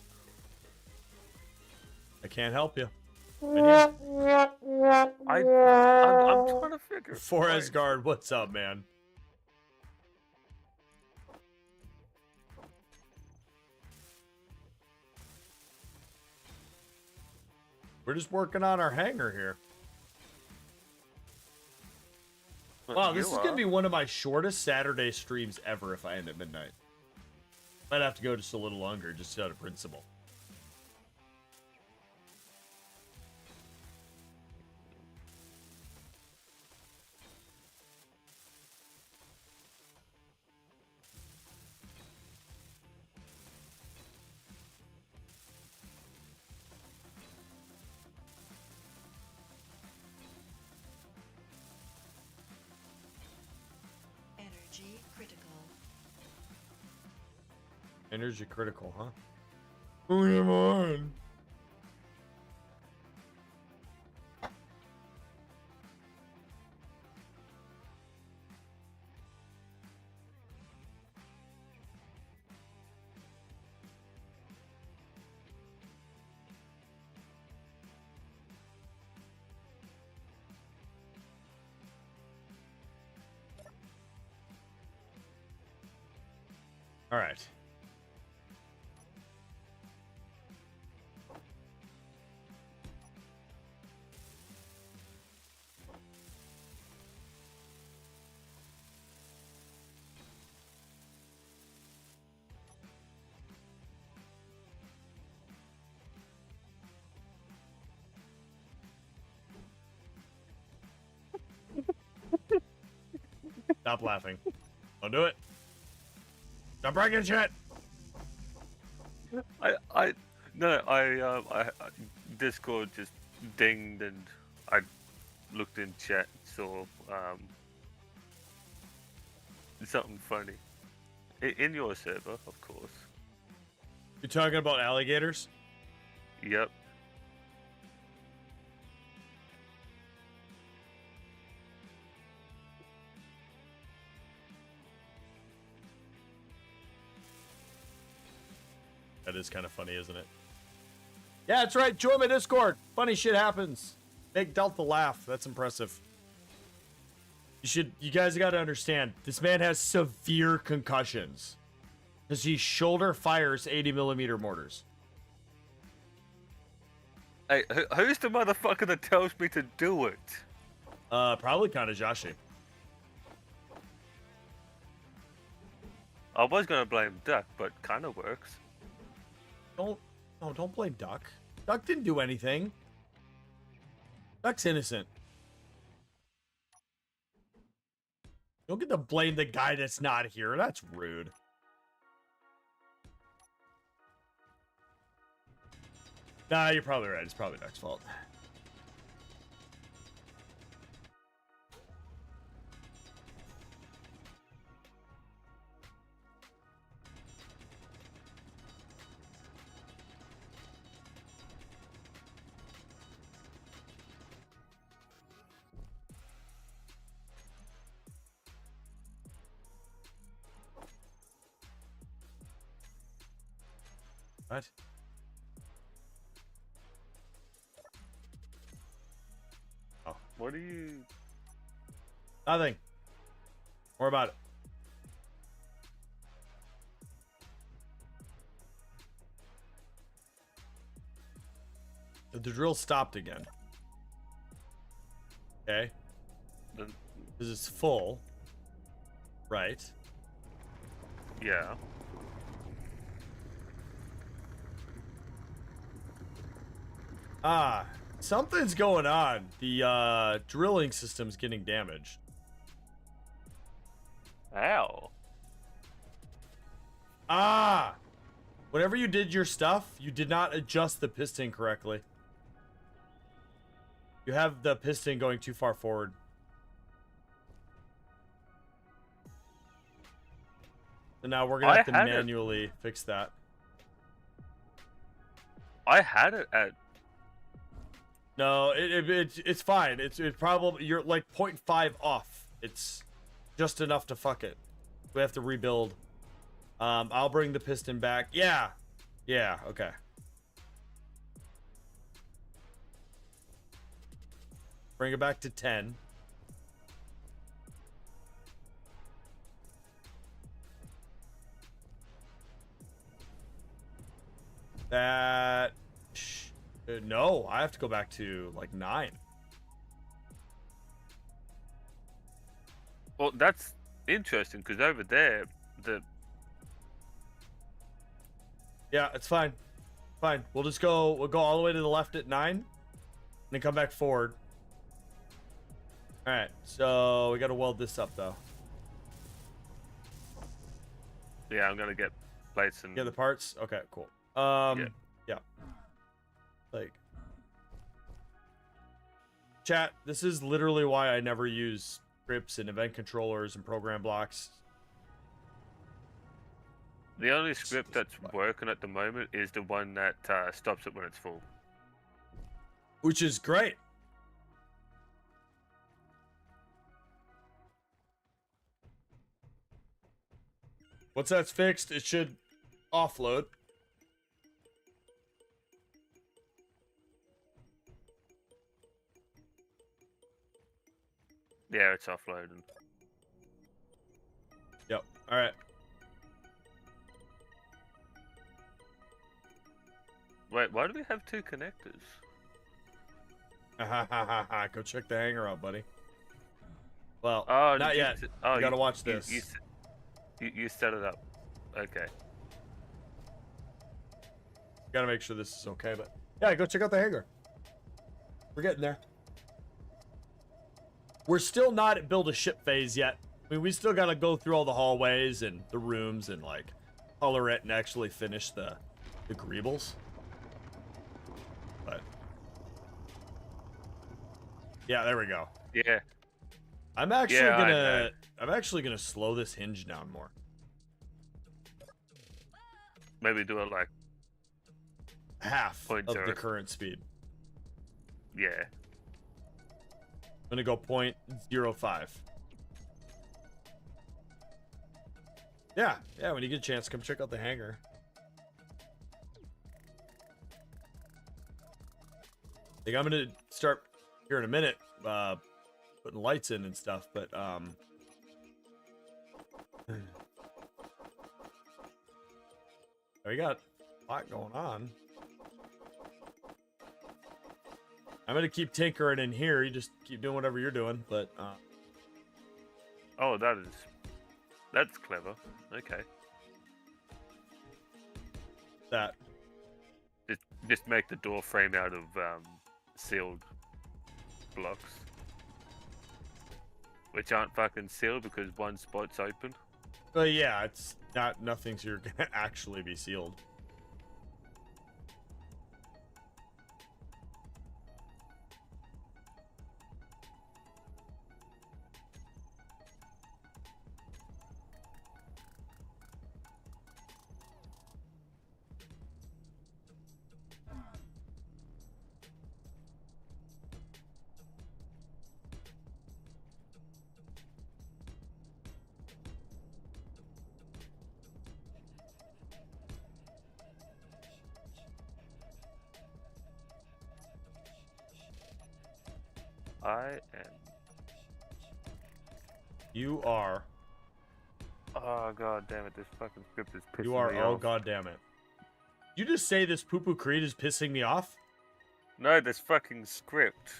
I can't help you. I'm trying to figure. Forest Guard, what's up, man? We're just working on our hangar here. Wow, this is going to be one of my shortest Saturday streams ever if I end at midnight. Might have to go just a little longer, just out of principle. Energy critical. Energy critical, huh? Oh, come on. All right. Stop laughing. Don't do it. Stop breaking shit. Discord just dinged and I looked in chat, saw something funny. In your server, of course. You're talking about alligators? Yep. That is kind of funny, isn't it? Yeah, that's right. Join my Discord. Funny shit happens. Make Delta laugh. That's impressive. You guys got to understand, this man has severe concussions because he shoulder fires 80mm mortars. Hey, who's the motherfucker that tells me to do it? Probably kind of Joshi. I was gonna blame Duck, but kind of works. Don't blame Duck. Duck didn't do anything. Duck's innocent. Don't get to blame the guy that's not here. That's rude. Nah, you're probably right. It's probably Duck's fault. What? Oh, what are you? Nothing. More about it. The drill stopped again. Okay. Because it's full. Right. Yeah. Ah, something's going on. The drilling system's getting damaged. Ow. Ah! Whenever you did your stuff, you did not adjust the piston correctly. You have the piston going too far forward. So now we're gonna have to manually fix that. I had it at. No, it's fine. It's probably you're like 0.5 off. It's just enough to fuck it. We have to rebuild. I'll bring the piston back. Yeah, okay. Bring it back to 10. That... no, I have to go back to, like, 9. Well, that's interesting, because over there, Yeah, it's fine. Fine. We'll go all the way to the left at 9, and then come back forward. Alright, so we gotta weld this up, though. Yeah, I'm gonna get plates and... Get the parts? Okay, cool. Yeah. Like... Chat, this is literally why I never use scripts and event controllers and program blocks. The only script that's working at the moment is the one that stops it when it's full. Which is great. Once that's fixed, it should offload. Yeah, it's offloading. Yep. All right. Wait, why do we have 2 connectors? Go check the hangar out, buddy. Well, Oh, not yet. Oh, you gotta watch this. You set it up. Okay. Gotta make sure this is okay, but yeah, go check out the hangar. We're getting there. We're still not at build a ship phase yet. I mean, we still gotta go through all the hallways and the rooms and like color it and actually finish the greebles. But yeah, there we go. Yeah. I'm actually gonna slow this hinge down more. Maybe do it like Half of 0.0. the current speed. Yeah. I'm gonna go 0.05. Yeah, when you get a chance, come check out the hangar. I think I'm gonna start here in a minute, putting lights in and stuff, but we got a lot going on. I'm gonna keep tinkering in here. You just keep doing whatever you're doing, but Oh, that's clever. Okay. that Just make the door frame out of sealed blocks, which aren't fucking sealed because one spot's open. But yeah, it's nothing's here gonna actually be sealed. I am. You are. Oh god damn it! This fucking script is pissing You are. me Oh off. god damn it! You just say this PooPooCreed is pissing me off? No, this fucking script.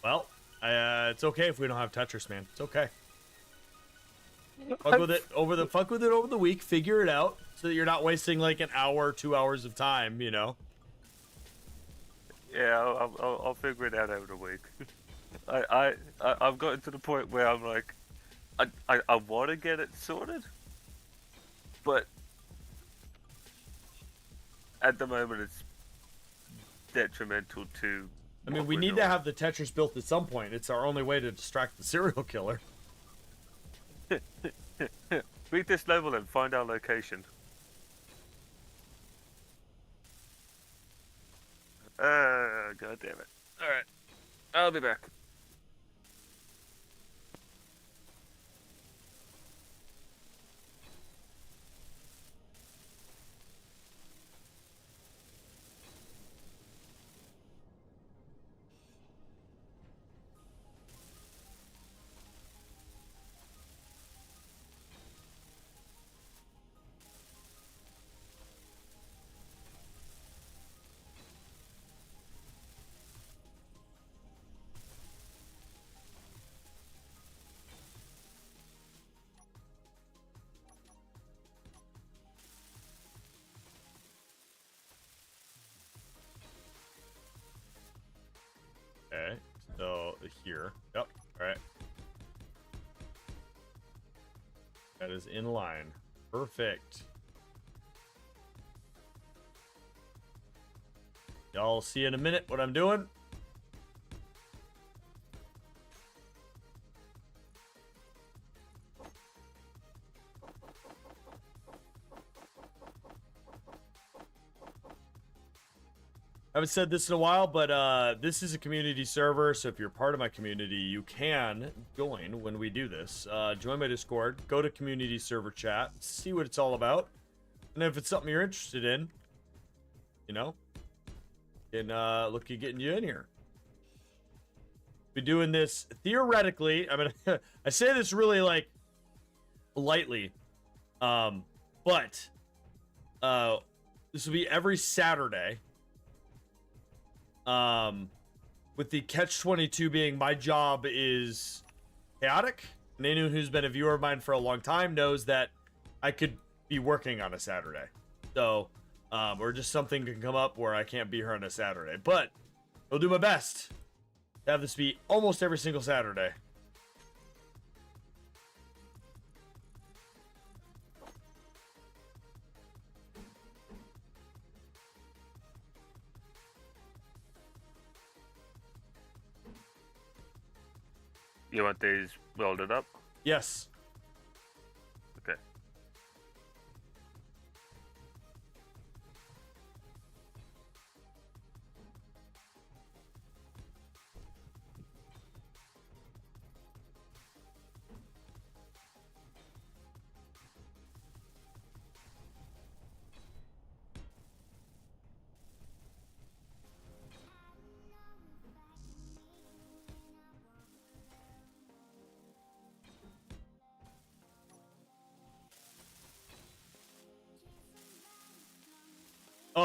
Well, it's okay if we don't have Tetris, man. It's okay. Fuck with it over the week. Figure it out so that you're not wasting like an hour, 2 hours of time. You know. Yeah, I'll figure it out over the week. I've gotten to the point where I'm like, I want to get it sorted, but at the moment it's detrimental to. I mean, what we we're need to doing. have the Tetris built at some point. It's our only way to distract the serial killer. Beat this level and find our location. God damn it. Alright. I'll be back. Okay, so here. Yep. All right. That is in line. Perfect. Y'all see in a minute what I'm doing. I haven't said this in a while, but this is a community server, so if you're part of my community, you can join when we do this. Join my Discord, go to community server chat, see what it's all about, and if it's something you're interested in, you know, can look at getting you in here. Be doing this theoretically. I mean, I say this really like lightly, but this will be every Saturday. With the catch-22 being my job is chaotic, and anyone who's been a viewer of mine for a long time knows that I could be working on a Saturday. So, or just something can come up where I can't be here on a Saturday. But I'll do my best to have this be almost every single Saturday. You want these welded up? Yes. Okay.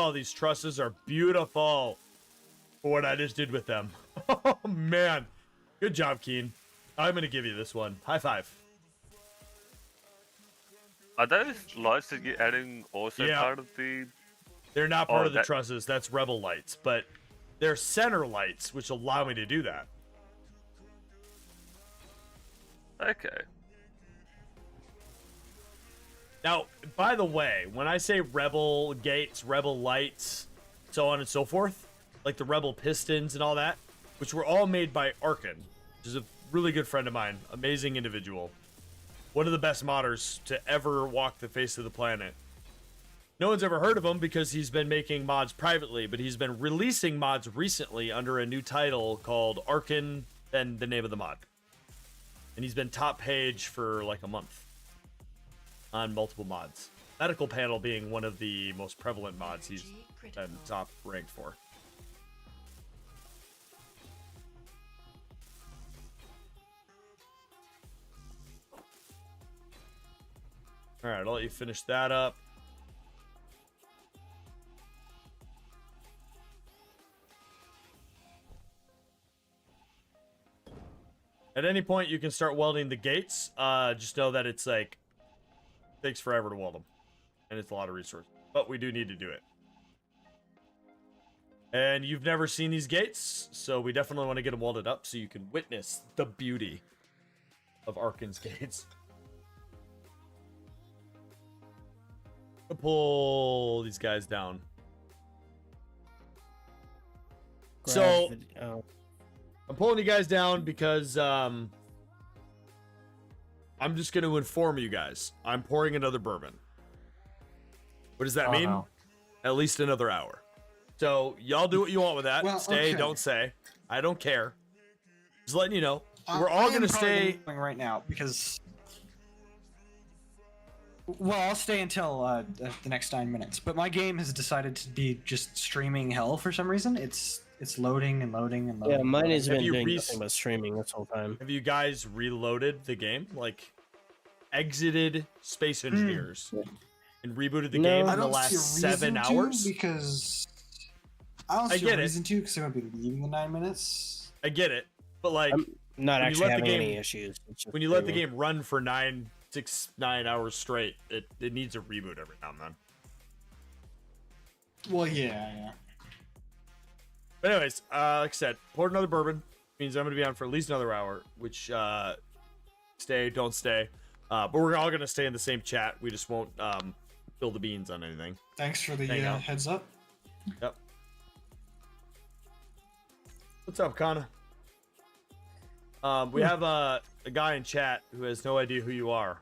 Oh, these trusses are beautiful for what I just did with them. Oh, man. Good job, Keen. I'm going to give you this one. High five. Are those lights that you're adding also Yeah. part of the... They're not part Oh, of the that- trusses. That's rebel lights, but they're center lights, which allow me to do that. Okay. Now, by the way, when I say rebel gates, rebel lights, so on and so forth, like the rebel pistons and all that, which were all made by Arkin, which is a really good friend of mine, amazing individual, one of the best modders to ever walk the face of the planet. No one's ever heard of him because he's been making mods privately, but he's been releasing mods recently under a new title called Arkin, then the name of the mod. And he's been top page for like a month on multiple mods. Medical panel being one of the most prevalent mods he's been top ranked for. All right, I'll let you finish that up. At any point, you can start welding the gates. Just know that it's like, takes forever to weld them. And it's a lot of resources. But we do need to do it. And you've never seen these gates, so we definitely want to get them welded up so you can witness the beauty of Arkin's gates. Pull these guys down. So, I'm pulling you guys down because I'm just going to inform you guys. I'm pouring another bourbon. What does that mean? no. At least another hour. So y'all do what you want with that. Well, Stay, okay. don't say. I don't care. Just letting you know. We're I all am going to probably stay. going right now because. Well, I'll stay until the next 9 minutes. But my game has decided to be just streaming hell for some reason. It's loading and loading and loading. Yeah, mine has Have been you doing re- nothing but streaming this whole time. Have you guys reloaded the game? Like, exited Space Engineers and rebooted the No. game I in the don't last see a 7 reason to hours? because I don't I see get a it. reason to because I'm gonna be leaving in 9 minutes. I get it. But, like, I'm not when you actually let the having game- any issues. It's just when you let the streaming. game run for 9 hours straight, it needs a reboot every now and then. Well, yeah. But anyways, like I said, poured another bourbon. Means I'm going to be on for at least another hour, which, stay, don't stay. But we're all going to stay in the same chat. We just won't spill the beans on anything. Thanks for the Hang out. heads up. Yep. What's up, Kana? We have a guy in chat who has no idea who you are.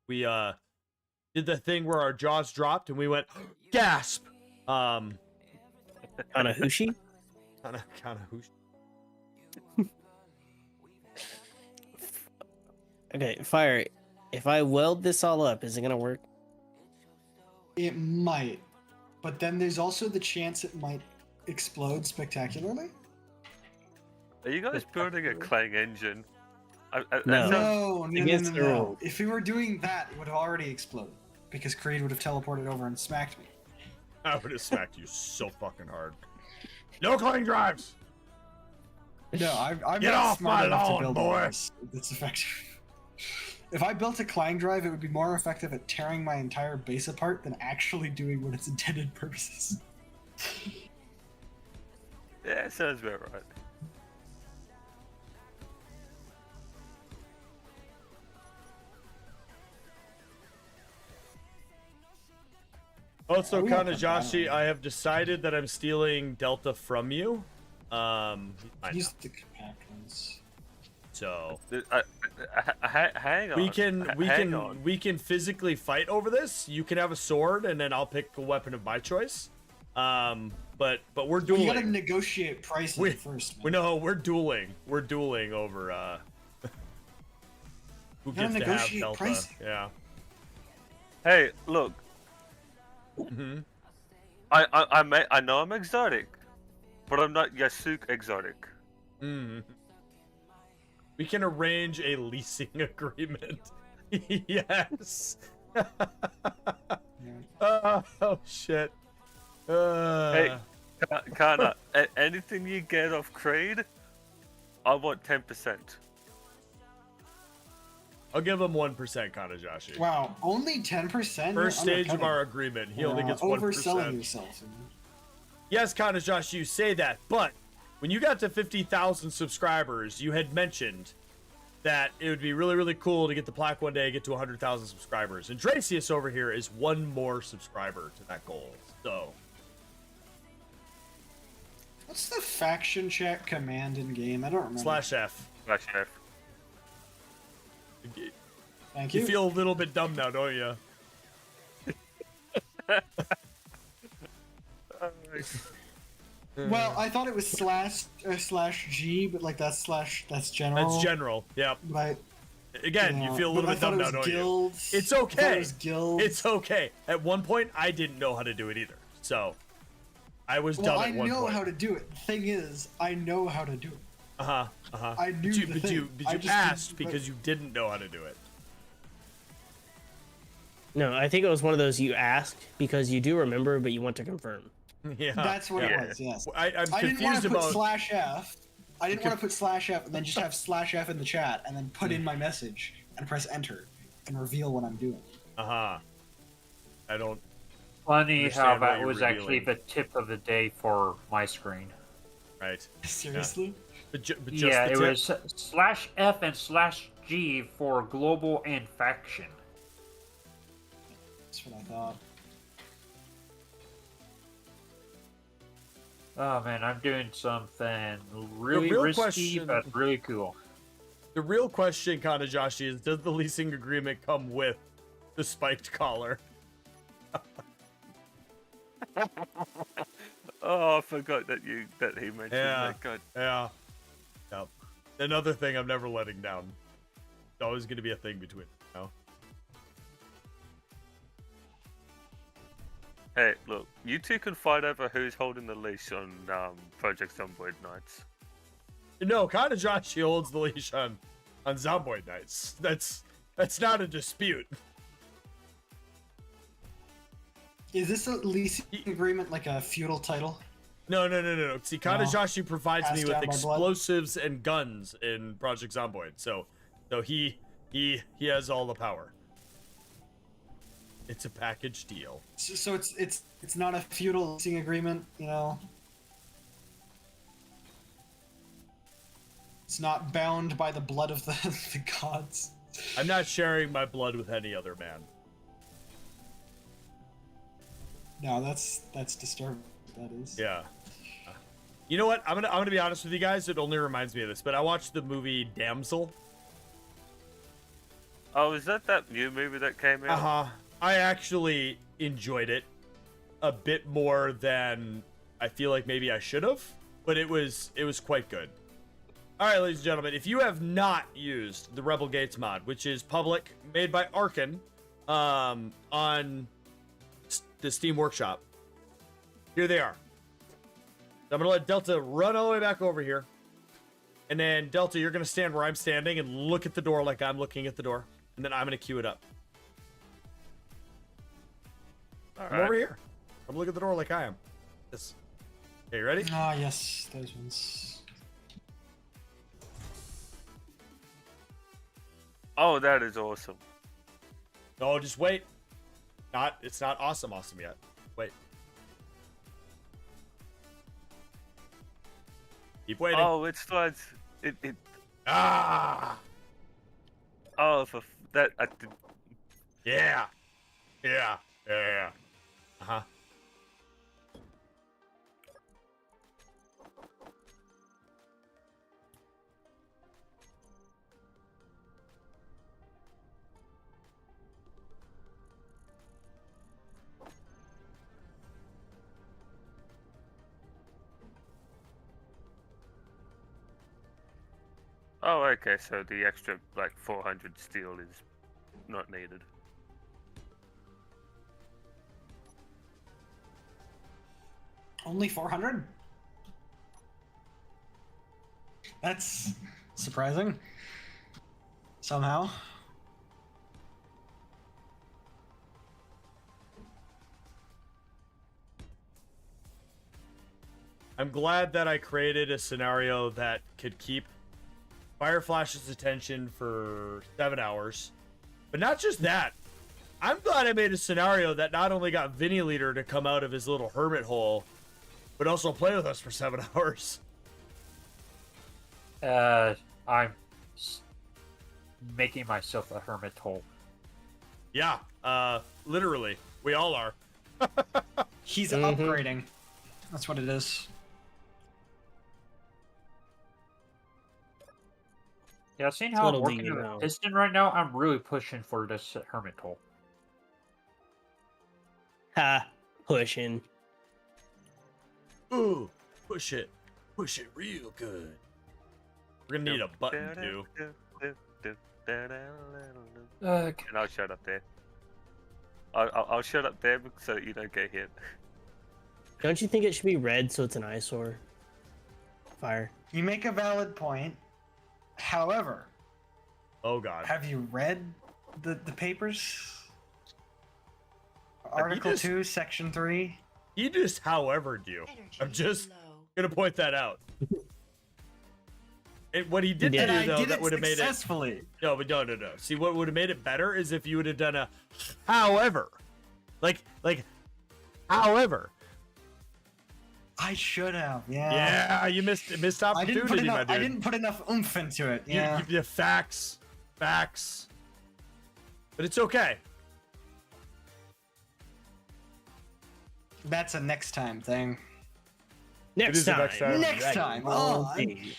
We did the thing where our jaws dropped and we went gasp. Kanahushi? Kind of who? Okay, Fire. If I weld this all up, is it gonna work? It might, but then there's also the chance it might explode spectacularly. Are you guys building a Clang engine? That No. sounds- No. Against the rules. If we were doing that, it would have already exploded because Creed would have teleported over and smacked me. I would have smacked you so fucking hard. No clang drives. No, I'm Get not off smart my enough to lawn, build boy. this. It's effective. If I built a Clang drive, it would be more effective at tearing my entire base apart than actually doing what its intended purposes. Yeah, it sounds about right. Also, We don't have Kanajashi, that. I have decided that I'm stealing Delta from you. He's mine Use now. the compact ones. So Hang on. we hang on. can physically fight over this. You can have a sword, and then I'll pick a weapon of my choice. But we're Well, you gotta dueling. negotiate pricing We- first. We Man. know we're dueling. We're dueling over who gotta gets to have negotiate Delta. pricing. Yeah. Hey, look. hmm I know I'm exotic, but I'm not Yasuk exotic. Mm. We can arrange a leasing agreement. Yes. Oh shit. Hey, Kana, anything you get off Creed, I want 10%. I'll give him 1%, Kanajashi. Wow, only 10%? First stage of our agreement. He only gets 1%. Overselling yourself. Yes, Kanajashi, you say that, but when you got to 50,000 subscribers, you had mentioned that it would be really, really cool to get the plaque one day, get to 100,000 subscribers. And Dracius over here is one more subscriber to that goal. So, What's the faction chat command in game? I don't remember. /F. /F. Thank You you. feel a little bit dumb now, don't you? Well, I thought it was /G, but like that's general. That's general. Yep. But Again, you feel a little bit dumb now, don't guilds. you? It's I thought okay. it was guilds. It's okay. At one point, I didn't know how to do it either. So, I was dumb I at one know point. how to do it. The thing is, I know how to do it. Uh-huh. I knew But you, the but thing. you, but I you just asked didn't- because you didn't know how to do it. No, I think it was one of those you asked because you do remember, but you want to confirm. Yeah. That's what Yeah. it was. Yes. I'm I didn't want confused to put about. /F. I didn't want to put /F and then just have /F in the chat and then put in my message and press enter and reveal what I'm doing. I don't. Funny how Understand what that you're was actually revealing. the tip of the day for my screen. Right. Seriously? But just Yeah, the it tip. was /F and /G for global and faction. That's what I thought. Oh man, I'm doing something really real risky, question- but really cool. The real question, Kanajashi, is: does the leasing agreement come with the spiked collar? Oh, I forgot that he mentioned Yeah. that. God. Yeah. Yep. Another thing I'm never letting down. It's always going to be a thing between. You know? Hey, look, you two can fight over who's holding the leash on Project Zomboid Nights. No, Kanajashi holds the leash on Zomboid Nights. That's not a dispute. Is this a leasing agreement like a feudal title? No. See, Kanajashi provides me Passed with down by blood? explosives and guns in Project Zomboid, so he has all the power. It's a package deal. So it's not a feudal leasing agreement, you know? It's not bound by the blood of the gods. I'm not sharing my blood with any other man. No, that's disturbing. That is. Yeah. You know what? I'm gonna be honest with you guys. It only reminds me of this, but I watched the movie Damsel. Oh, is that new movie that came out? I actually enjoyed it a bit more than I feel like maybe I should have, but it was quite good. All right, ladies and gentlemen, if you have not used the Rebel Gates mod, which is public, made by Arkin, on the Steam Workshop, here they are. So I'm gonna let Delta run all the way back over here, and then Delta, you're gonna stand where I'm standing and look at the door like I'm looking at the door, and then I'm gonna queue it up. Come over here. Come look at the door like I am. Yes. Okay, you ready? Ah, yes, those ones. Oh, that is awesome. No, just wait. It's not awesome yet. Wait. Keep waiting. Oh, it starts. It. Ah! Oh, for that. I did, Yeah. Uh-huh. oh, okay. So the extra like 400 steel is not needed. Only 400? That's surprising. Somehow. I'm glad that I created a scenario that could keep Fire Flash's attention for 7 hours. But not just that. I'm glad I made a scenario that not only got Vinny Leader to come out of his little hermit hole, but also play with us for 7 hours. I'm making myself a hermit hole. Yeah, literally. We all are. He's upgrading. That's what it is. Yeah, seeing It's a how I'm little working dingy in a now. piston right now, I'm really pushing for this hermit hole. Ha, pushing. Ooh, push it. Push it real good. We're gonna need a button, too. Okay. And I'll shut up there. I'll shut up there so that you don't get hit. Don't you think it should be red so it's an eyesore? Fire. You make a valid point. However, Oh, God. have you read the papers? Article just- 2, Section 3. He just however'd you. Energy I'm just low. gonna point that out. And what he did did. do, And I though, did that it would have made it... successfully. No, but no. See, what would have made it better is if you would have done a however. Like, however. I should have. Yeah. Yeah, you missed I didn't put opportunity, my enough. dude. I didn't put enough oomph into it. Yeah. You facts. But it's okay. That's a next time thing. Next is the time. next time. Next Dragon time. Ball Oh, Z.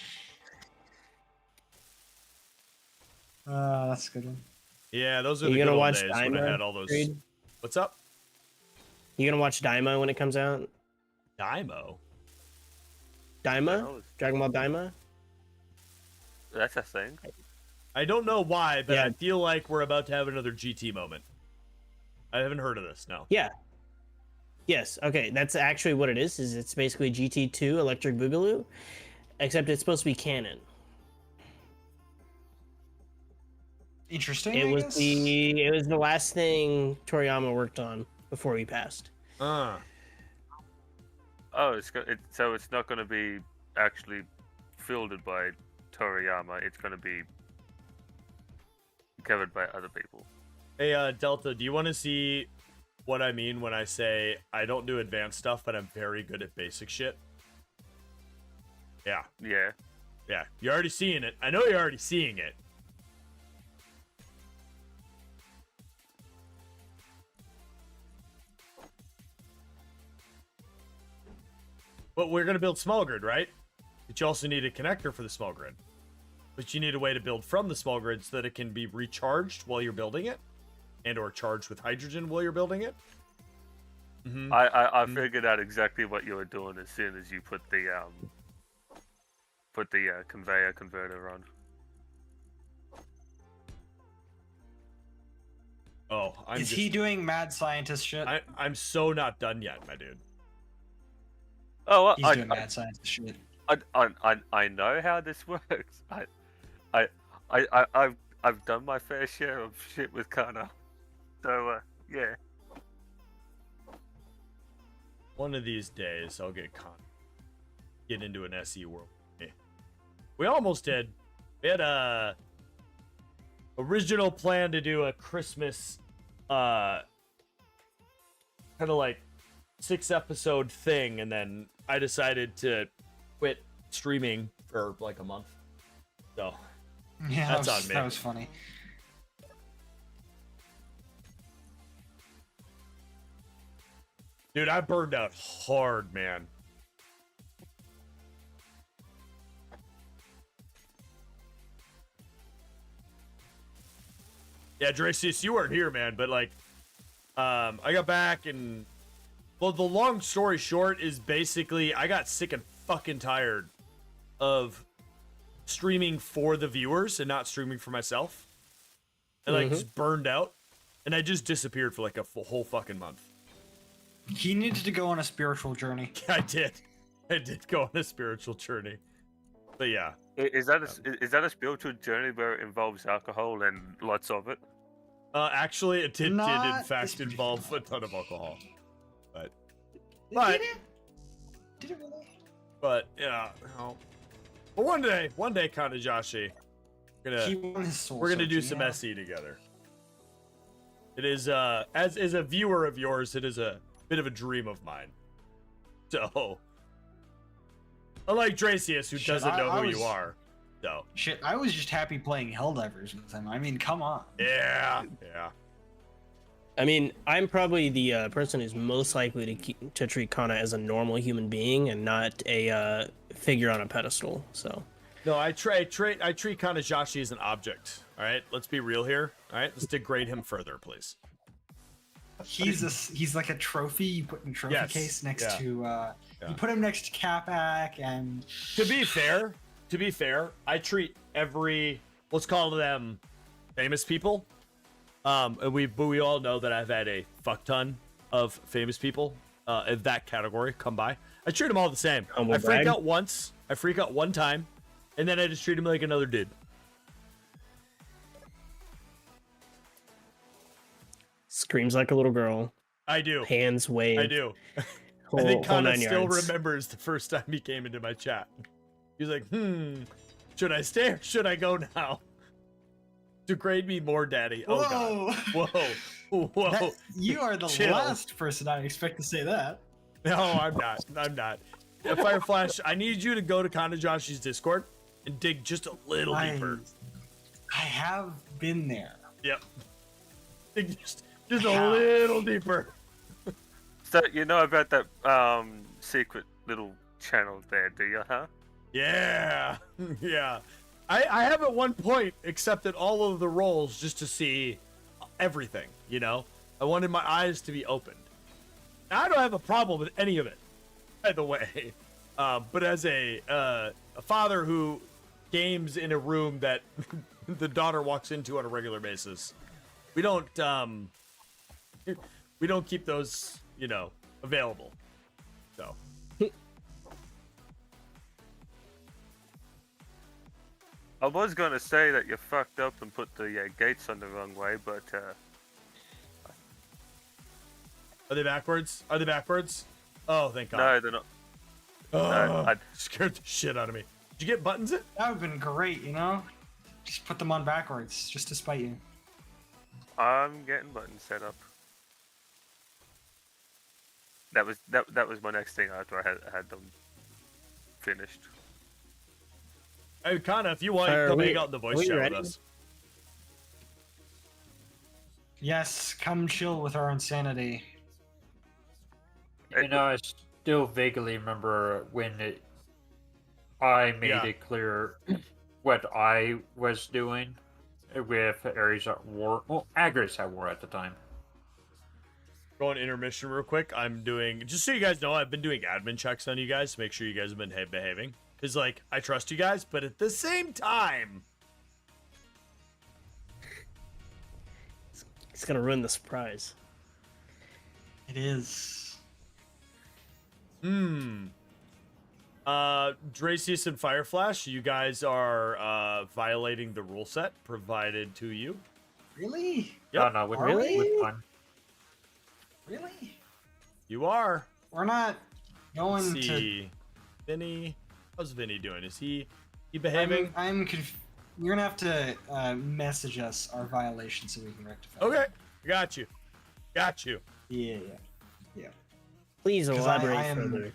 That's a good one. Yeah, those are You the gonna good old watch days when I Daima, had all those. Creed? What's up? You gonna watch Daima when it comes out? Daimo. Daima? Oh, Dragon Ball Daima? that's a thing. I don't know why, but Yeah. I feel like we're about to have another GT moment. I haven't heard of this, no. Yeah. Yes. Okay. That's actually what it is. Is it's basically GT2 Electric Boogaloo, except it's supposed to be canon. Interesting. It I was guess. the last thing Toriyama worked on before he passed. Oh, so it's not going to be actually fielded by Toriyama. It's going to be covered by other people. Hey, Delta, do you want to see what I mean when I say I don't do advanced stuff, but I'm very good at basic shit? Yeah. Yeah. Yeah. You're already seeing it. I know you're already seeing it. But we're going to build small grid, right? But you also need a connector for the small grid. But you need a way to build from the small grid so that it can be recharged while you're building it, and or charged with hydrogen while you're building it. Mm-hmm. I figured out exactly what you were doing as soon as you put the conveyor converter on. Oh, Is he doing mad scientist shit? I'm so not done yet, my dude. Oh, He's doing mad scientist shit. I know how this works. I've done my fair share of shit with Kana. So yeah. One of these days, I'll get into an SE world. We almost did. We had a original plan to do a Christmas, kind of like 6-episode thing, and then I decided to quit streaming for like a month. So Yeah, that's on me. That was funny. Dude, I burned out hard, man. Yeah, Dracius, you weren't here, man, but like, I got back and, well, the long story short is basically I got sick and fucking tired of streaming for the viewers and not streaming for myself. And like just burned out, and I just disappeared for like a whole fucking month. He needed to go on a spiritual journey. I did go on a spiritual journey. But yeah. Is that a spiritual journey where it involves alcohol and lots of it? Actually, it did in Not fact the involve a ton of alcohol. But Did it? Did it really? But yeah, no. But one day, Kanajashi, He won his soul we're gonna do searching, some yeah. SE together. It is as a viewer of yours, it is a bit of a dream of mine. So, unlike Dracius, who Shit, doesn't know I who you was- are. So, Shit, I was just happy playing Helldivers with him. I mean, come on. yeah. I mean, I'm probably the person who's most likely to treat Kana as a normal human being and not a figure on a pedestal. So, No, I treat Kanajashi as an object. All right, let's be real here. All right, let's degrade him further, please. He's like a trophy you put in a trophy Yes, case next yeah. to you put him next to Capac and To be fair, I treat every, let's call them famous people. And we all know that I've had a fuck ton of famous people of that category come by. I treat them all the same. Humble I freak brag. out once, I freak out one time, and then I just treat him like another dude. screams like a little girl, I do. hands wave. I do. Whole, I think whole Kana 9 still yards. remembers the first time he came into my chat. He's like, should I stay or should I go now? Degrade me more, daddy. Oh, whoa, God. Whoa. That- you are the Chill. last person I expect to say that. No, I'm not. Yeah, Fire Flash, I need you to go to Kanajashi's Discord and dig just a little deeper. I have been there. Yep. Dig just a little deeper. So you know about that secret little channel there, do you, huh? Yeah. Yeah. I have at one point accepted all of the roles just to see everything, you know? I wanted my eyes to be opened. Now, I don't have a problem with any of it, by the way. But as a father who games in a room that the daughter walks into on a regular basis, we don't keep those, you know, available. So. I was going to say that you fucked up and put the gates on the wrong way, but Are they backwards? Oh, thank God. no, they're not. Oh, I- scared the shit out of me. Did you get buttons in? That would have been great, you know? Just put them on backwards, just to spite you. I'm getting buttons set up. That was my next thing after I had them finished. Hey, Kana, if you want, you Are can come we- hang out in the are voice we chat ready? with us. Yes, come chill with our insanity. You know, I still vaguely remember when I made Yeah. it clear what I was doing with Ares at War. Well, Agris at War at the time. Going intermission real quick. I'm doing, just so you guys know, I've been doing admin checks on you guys to make sure you guys have been behaving. Because, like, I trust you guys, but at the same time, It's gonna ruin the surprise. It is. Dracius and Fireflash, you guys are violating the rule set provided to you. Really? Yep. No, with, Are we? with fun. Really? You are. We're not going Let's to. see. Vinny, how's Vinny doing? Is he behaving? You're gonna have to message us our violation so we can rectify. Okay, got you. Yeah. Please 'Cause elaborate I am- further.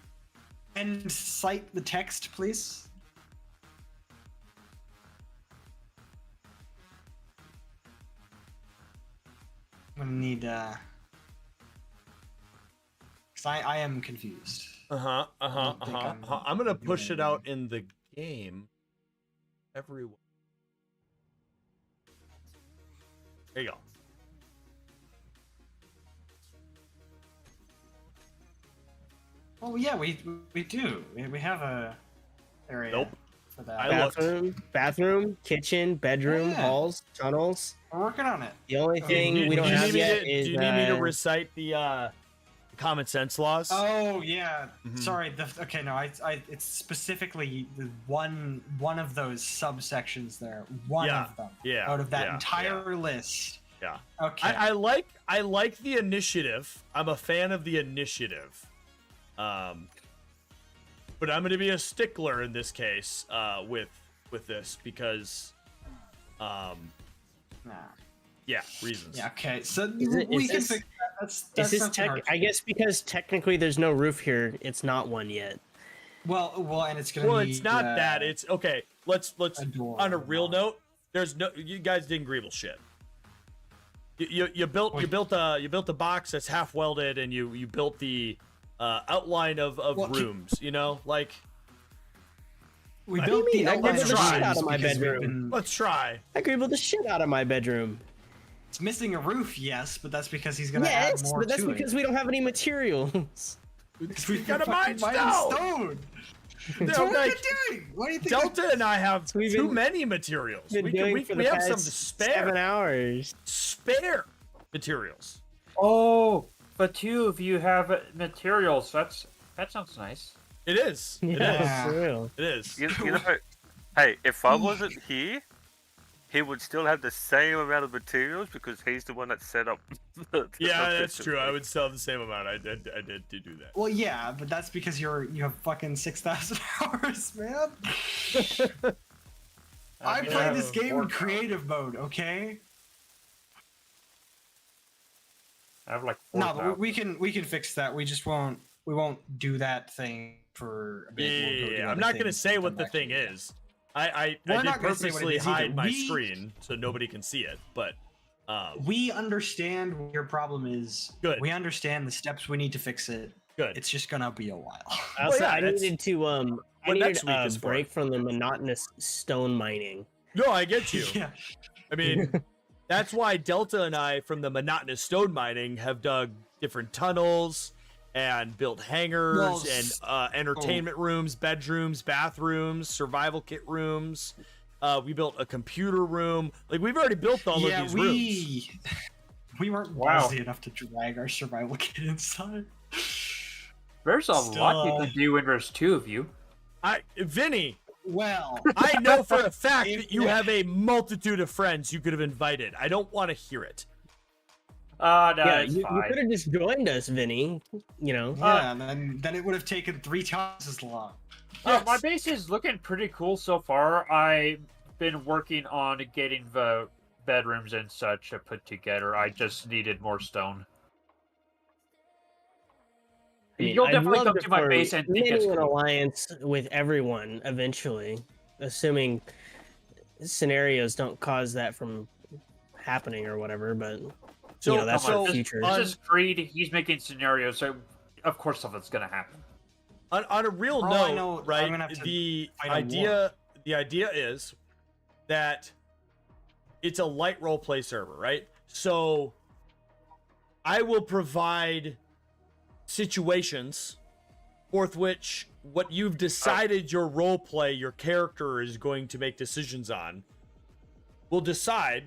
And cite the text, please. I'm gonna need. Cause I am confused. I'm gonna push it doing out in the game. Everyone. There you go. Oh yeah, we do. We have a area Nope. for that. I looked. Bathroom, kitchen, bedroom, Yeah. halls, tunnels. We're working on it. The only thing Do we don't you have need me yet to, is do you need me to recite the common sense laws? Oh yeah. Mhm. Sorry. Okay, no. It's specifically the one of those subsections there. One Yeah, of them. yeah, Out of that yeah, entire list. Yeah. Okay. I like the initiative. I'm a fan of the initiative. But but I'm gonna be a stickler in this case with this because yeah, reasons. Yeah, okay. So Is we this- can fix that. That's Is this not too hard. I guess because technically there's no roof here, it's not one yet. Well, and it's gonna. Well, need, it's not that. It's okay. Let's a door on a or real not. note. There's no. You guys didn't Greeble shit. You built a box that's half welded, and you built the outline of Well, rooms. You know, like We What do you built the mean? I outline Greebled of the shit rooms out of my because we've bedroom. been- let's try. I Greebled the shit out of my bedroom. It's missing a roof, yes, but that's because he's gonna Yes, add more but that's to because it. we don't have any materials. Because We got a fucking mine mined stone. stone. You So know, what are you like, doing? What do you think? Delta and I have We've too been- many materials. Been We doing for the have some past to spare. 7 hours. Spare materials. Oh, but two of you have materials. That sounds nice. It is. It Yeah, is. for real. It is. You know, hey, if I wasn't here, he would still have the same amount of materials because he's the one that set up. Yeah, that's true. I would sell the same amount. I did do that. Well, yeah, but that's because you have fucking 6,000 hours, man. I mean, play have this game in 4,000. creative mode, okay? I have like No, 4,000. but we can fix that. We just won't do that thing for a bit. We'll go do Yeah, other I'm not gonna things say and what come the back to thing it. is. I We're did not gonna say what it purposely is either. hide my We- screen so nobody can see it, but We understand what your problem is. Good. We understand the steps we need to fix it. good. It's just gonna be a while. Also, yeah, I that's needed to I what needed next week a is for. break from the monotonous stone mining. No, I get you. Yeah. I mean, that's why Delta and I, from the monotonous stone mining, have dug different tunnels and built hangars Well, and entertainment rooms, bedrooms, bathrooms, survival kit rooms. We built a computer room. Like, we've already built all of these rooms. We weren't Wow. ballsy enough to drag our survival kit inside. There's a Still, lot you can do when there's two of you. Vinny, Well, I know for a fact If- that you have a multitude of friends you could have invited. I don't want to hear it. No, Yeah, it's you fine. could have just joined us, Vinny. You know. yeah, and then it would have taken 3 times as long. My base is looking pretty cool so far. I've been working on getting the bedrooms and such put together. I just needed more stone. I mean, You'll I'd definitely love come to my form base and think many it's an cool. alliance with everyone eventually, assuming scenarios don't cause that from happening or whatever. But So- you know, that's so- the future. This is Creed. He's making scenarios, so of course something's gonna happen. On a real For all I note, know, I'm right? gonna have to The fight a idea is that it's a light role play server, right? So I will provide situations forth which what you've decided your role play, your character is going to make decisions on, will decide.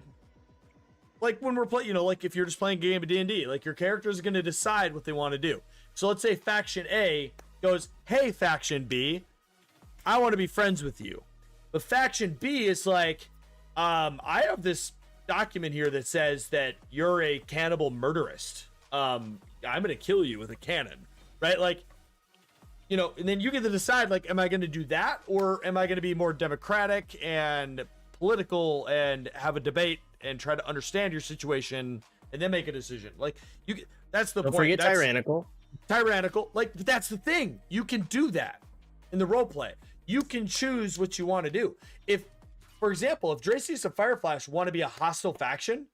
Like when we're playing, like if you're just playing a game of D&D, like your character is going to decide what they want to do. So let's say faction A goes, hey, faction B, I want to be friends with you. But faction B is like, I have this document here that says that you're a cannibal murderist. I'm going to kill you with a cannon, right? Like, and then you get to decide, like, am I going to do that? Or am I going to be more democratic and political and have a debate and try to understand your situation and then make a decision? Like, that's the Don't point. forget tyrannical. Tyrannical, like, but that's the thing. You can do that in the role play. You can choose what you want to do. If, for example, if Dracius and Fireflash want to be a hostile faction,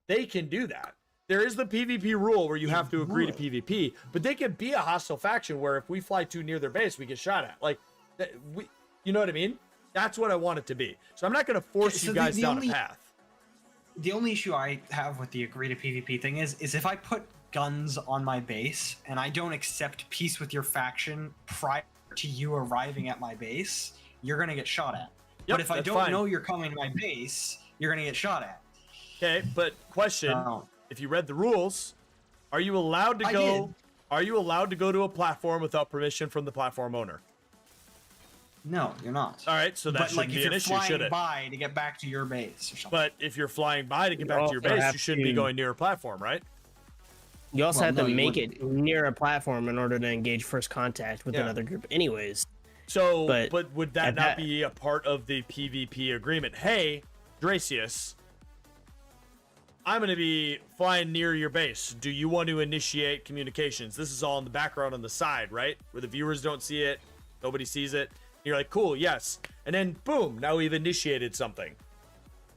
they can do that. There is the PvP rule where you have to agree to PvP, but they can be a hostile faction where if we fly too near their base, we get shot at. Like, you know what I mean? That's what I want it to be. So I'm not going to force So you the- guys the down only- a path. The only issue I have with the agree to PvP thing is if I put guns on my base and I don't accept peace with your faction prior to you arriving at my base, you're gonna get shot at. Yep, but if I that's don't fine. know you're coming to my base, you're gonna get shot at. Okay, but question: So, if you read the rules, are you allowed to I go? did. Are you allowed to go to a platform without permission from the platform owner? no, you're not. All right, so that But shouldn't like if be you're an issue, flying should it? by to get back to your base or something. But if you're flying by to get back to your also base, have you shouldn't be to- going near a platform, right? You also Well, have no, to you make wouldn't it near a platform in order to engage first contact with Yeah. another group, anyways. So, But but would that at not that- be a part of the PvP agreement? Hey, Dracius, I'm going to be flying near your base. Do you want to initiate communications? This is all in the background on the side, right? Where the viewers don't see it, nobody sees it. You're like, cool, yes. And then, boom, now we've initiated something.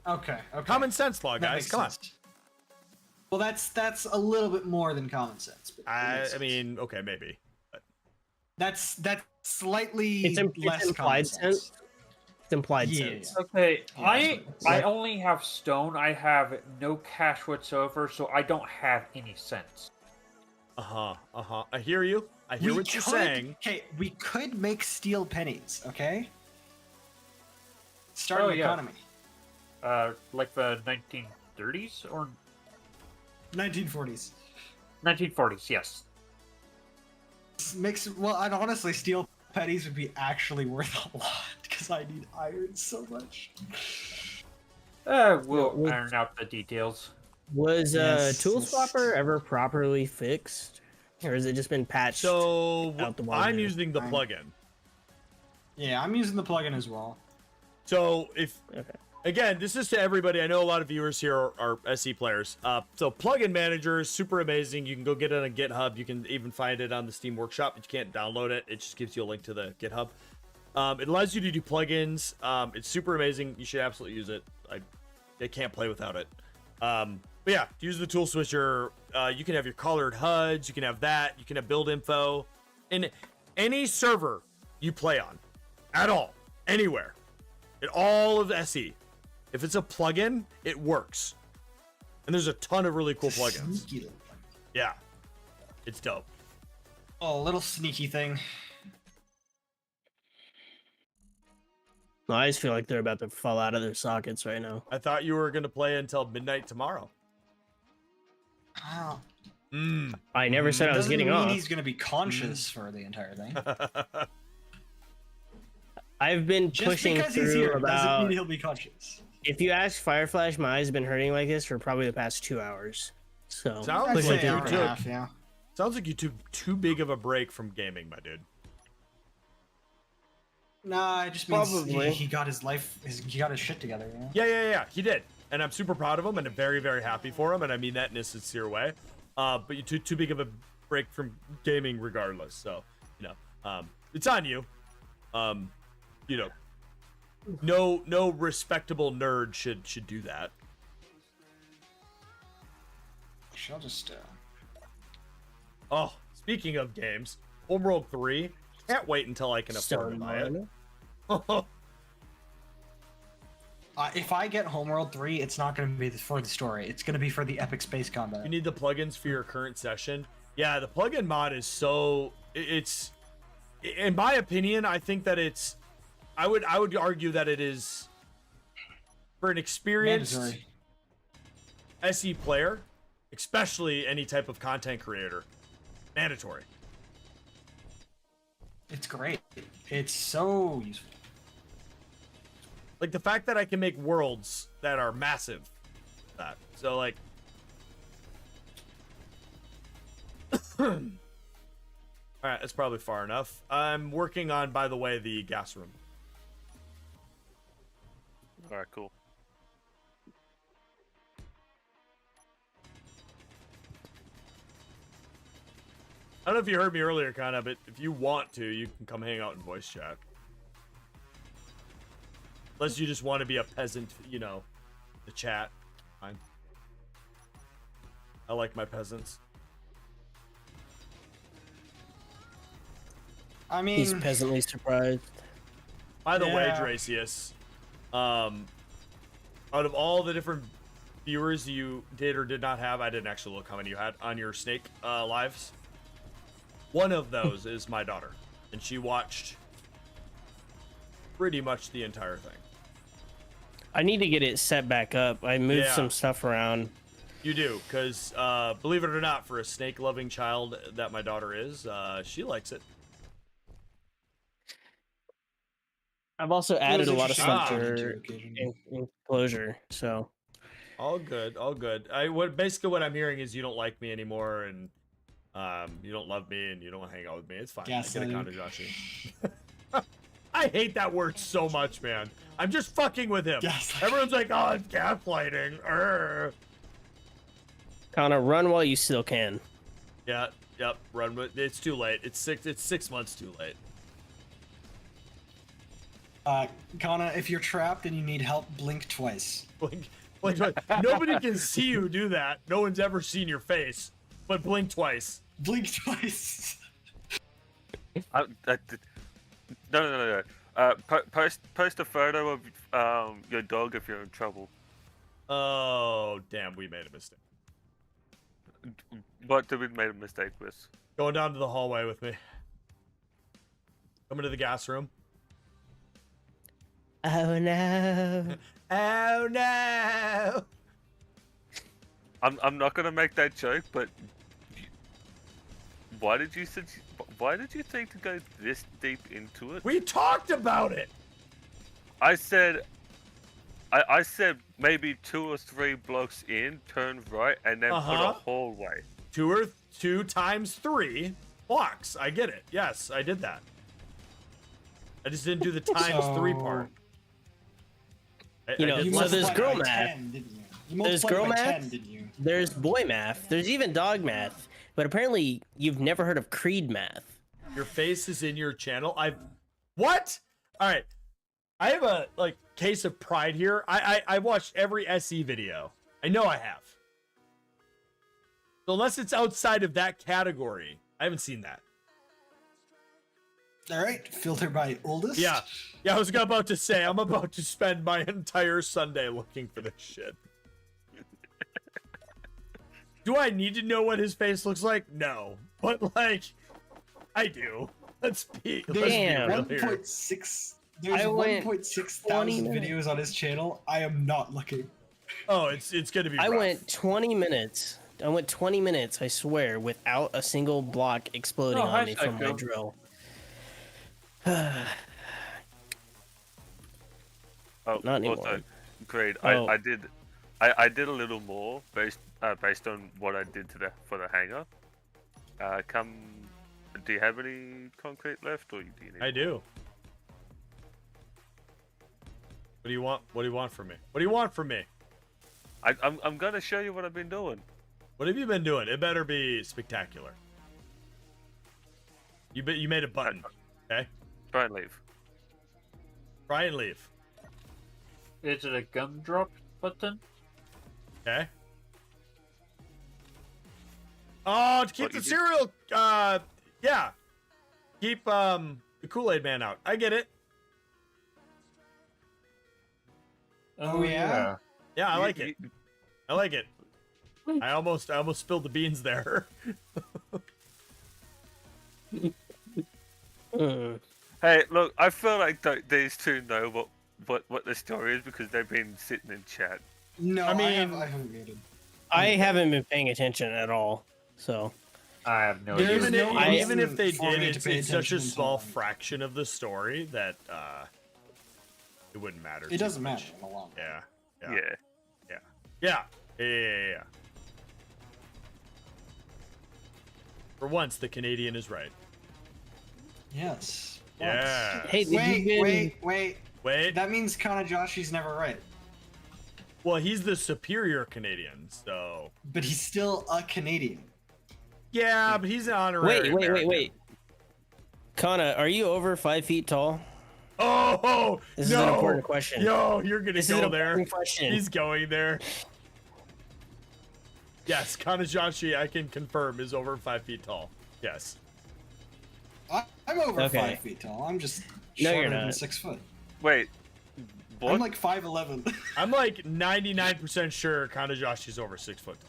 Okay. Common sense law, That guys. makes Come sense. Well, that's a little bit more than common sense. But it on. makes I sense. mean, okay, maybe. that's slightly It's less implied common sense. sense. It's implied Yeah. sense. Okay, Yeah, I that's what- only have stone. I have no cash whatsoever, so I don't have any sense. I hear you. I hear what you're saying. Okay, we could make steel pennies. Okay. Start Oh, an yeah. economy. Like the 1930s or 1940s. 1940s? Yes. Makes well, and honestly, steel pennies would be actually worth a lot because I need iron so much. We'll Yeah, iron out the details. Was Yes, Tool yes. Swapper ever properly fixed, or has it just been patched? So out the I'm wazoo. using the Fine. plugin. Yeah, I'm using the plugin as well. So if Okay. again, this is to everybody. I know a lot of viewers here are SE players. So plugin manager is super amazing. You can go get it on GitHub. You can even find it on the Steam Workshop, but you can't download it. It just gives you a link to the GitHub. It allows you to do plugins. It's super amazing. You should absolutely use it. I can't play without it. But yeah, use the tool switcher. You can have your colored HUDs. You can have that. You can have build info in any server you play on, at all, anywhere, in all of SE. If it's a plugin, it works. And there's a ton of really cool plugins. Sneaky little plugin. Yeah, it's dope. Oh, a little sneaky thing. No, I just feel like they're about to fall out of their sockets right now. I thought you were gonna play until midnight tomorrow. Wow. I never said I was Doesn't getting mean off. he's going to be conscious for the entire thing. I've been Just pushing because he's through here doesn't about. mean he'll be conscious. If you ask Fireflash, my eyes have been hurting like this for probably the past 2 hours. So Sounds I'd like say pushing you hour through. and a took- half, yeah. Sounds like you took too big of a break from gaming, my dude. Nah, it just means Probably. he got his life, he got his shit together. You know? Yeah, he did. And I'm super proud of him and I'm very, very happy for him. And I mean that in a sincere way. But you took too big of a break from gaming regardless. So, it's on you. No respectable nerd should do that. I'll just. Oh, speaking of games, Homeworld 3. Can't wait until I can afford to Stone buy it. Mine. If I get Homeworld 3, it's not going to be for the story. It's going to be for the epic space combat. You need the plugins for your current session. Yeah, the plugin mod is so it's in my opinion, I think that it's I would argue that it is for an experienced Mandatory. SE player, especially any type of content creator, mandatory. It's great. It's so useful. Like the fact that I can make worlds that are massive. That. So like all right, that's probably far enough. I'm working on, by the way, the gas room. All right, cool. I don't know if you heard me earlier, kind of, but if you want to, you can come hang out in voice chat. Unless you just want to be a peasant, the chat. Fine. I like my peasants. I mean, He's peasantly surprised. By the way, Yeah. Dracius, out of all the different viewers you did or did not have, I didn't actually look how many you had on your Snake lives. One of those is my daughter, and she watched pretty much the entire thing. I need to get it set back up. I moved Yeah. some stuff around. You do, because believe it or not, for a snake-loving child that my daughter is, she likes it. I've also added a lot of stuff Ah. for enclosure. So All good, all good. Basically what I'm hearing is you don't like me anymore, and you don't love me, and you don't hang out with me. It's fine. I get a Gaslighting. Kandajashi. I hate that word so much, man. I'm just fucking with him. Gaslighting. Everyone's like, oh, it's gaslighting. Connor, run while you still can. Yeah, yep, run with it's too late. It's 6 months too late. Kana, if you're trapped and you need help, blink twice. Blink twice. Nobody can see you do that. No one's ever seen your face. But blink twice. Blink twice. No. Post a photo of your dog if you're in trouble. Oh, damn, we made a mistake. What did we make a mistake with? Going down to the hallway with me. Coming to the gas room. Oh no. Oh no. I'm not gonna make that joke, but why did you think to go this deep into it? We talked about it. I said maybe 2 or 3 blocks in, turn right, and then put a hallway. 2 times 3 blocks. I get it. Yes, I did that. I just didn't do the times 3 part. You know, so there's girl by math. 10, didn't you? There's girl by math. 10, didn't you? There's boy math. There's even dog math. But apparently, you've never heard of Creed math. Your face is in your channel. What? All right. I have a case of pride here. I watched every SE video. I know I have. So unless it's outside of that category, I haven't seen that. All right, filter by oldest. Yeah, I was about to say I'm about to spend my entire Sunday looking for this shit. Do I need to know what his face looks like? No, but I do. Let's be Damn. real here. 1.6. There's I went 1.6 20 thousand minutes. videos on his channel. I am not looking. Oh, it's gonna be. I rough. went 20 minutes. I went 20 minutes, I swear, without a single block exploding Oh, hi, on me from my Psycho. drill. Oh, Not anymore. Also, great. Oh. I did a little more based on what I did for the hangar. Do you have any concrete left, or do you need? I do. What do you want? What do you want from me? What do you want from me? I'm gonna show you what I've been doing. What have you been doing? It better be spectacular. You made a button, okay? Try and leave. Try and leave, Is it a gumdrop button? okay? Oh, to keep What the you do? cereal. Yeah. Keep the Kool-Aid man out. I get it. Oh, yeah? Yeah, I You- like it. I like it. I almost spilled the beans there. Hey, look, I feel like these two know what the story is because they've been sitting in chat. No, I I mean- haven't muted. I haven't been paying attention at all, so. I have no There's idea. no Even if they reason for me did, to it's pay such a attention small until- fraction of the story that it wouldn't matter. It too doesn't much. matter in the long run. Yeah. For once, the Canadian is right. Yes. Yeah. Hey, did you Wait. Wait. That means Kanajoshi's never right. Well, he's the superior Canadian, so. But he's still a Canadian. Yeah, but he's an honorary. Wait. Kana, are you over 5 feet tall? Oh, This no. is an important question. Yo, you're gonna This is go an there. important question. He's going there. Yes, Kanajashi, I can confirm, is over 5 feet tall. Yes. I'm over Okay. 5 feet tall. I'm just No, shorter you're than not. 6 foot. Wait, what? I'm like 5'11". I'm like 99% sure Kanajashi's over 6 foot tall.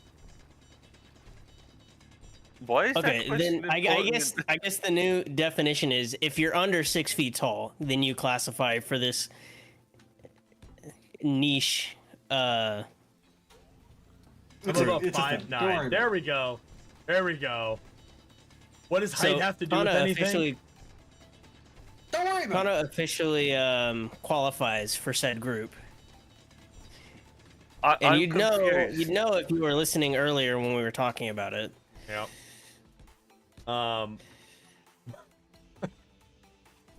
Why is Okay, that question then I important? guess the new definition is if you're under 6 feet tall, then you classify for this niche. I'm It's a- about it's a thing. 5'9". Don't worry There about we go. There we go. What does height have to do with Kana anything? officially, Don't worry about it. Kana officially qualifies for said group, and I'm you'd confused. know if you were listening earlier when we were talking about it. Yep.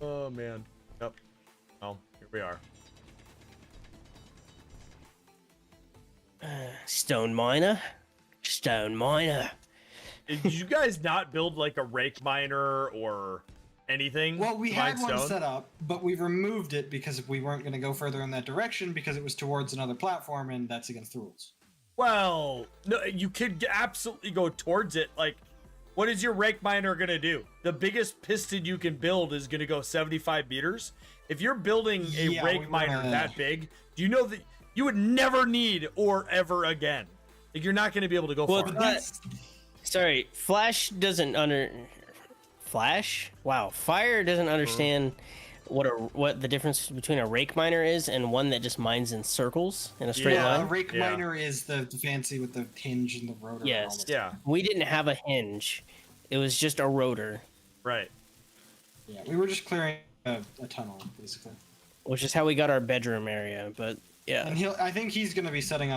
Oh man. Yep. Oh, here we are. Stone miner. Stone miner. Did you guys not build like a rake miner or anything? Well, we to had mine one stone? set up, but we removed it because we weren't going to go further in that direction because it was towards another platform, and that's against the rules. Well, no, you could absolutely go towards it. Like, what is your rake miner gonna do? The biggest piston you can build is gonna go 75 meters. If you're building a Yeah, rake we miner wanna- that big, do you know that you would never need ore ever again? Like, you're not gonna be able to go Well, far. That's Sorry, Flash? Wow, Fire doesn't understand what the difference between a rake miner is and one that just mines in circles in a straight yeah, a line. rake Yeah. miner is the fancy with the hinge and the rotor. and all Yes. that. Yeah, We didn't have a hinge. It was just a rotor, right. Yeah, we were just clearing a tunnel basically. which is how we got our bedroom area. But yeah, And I think he's going to be setting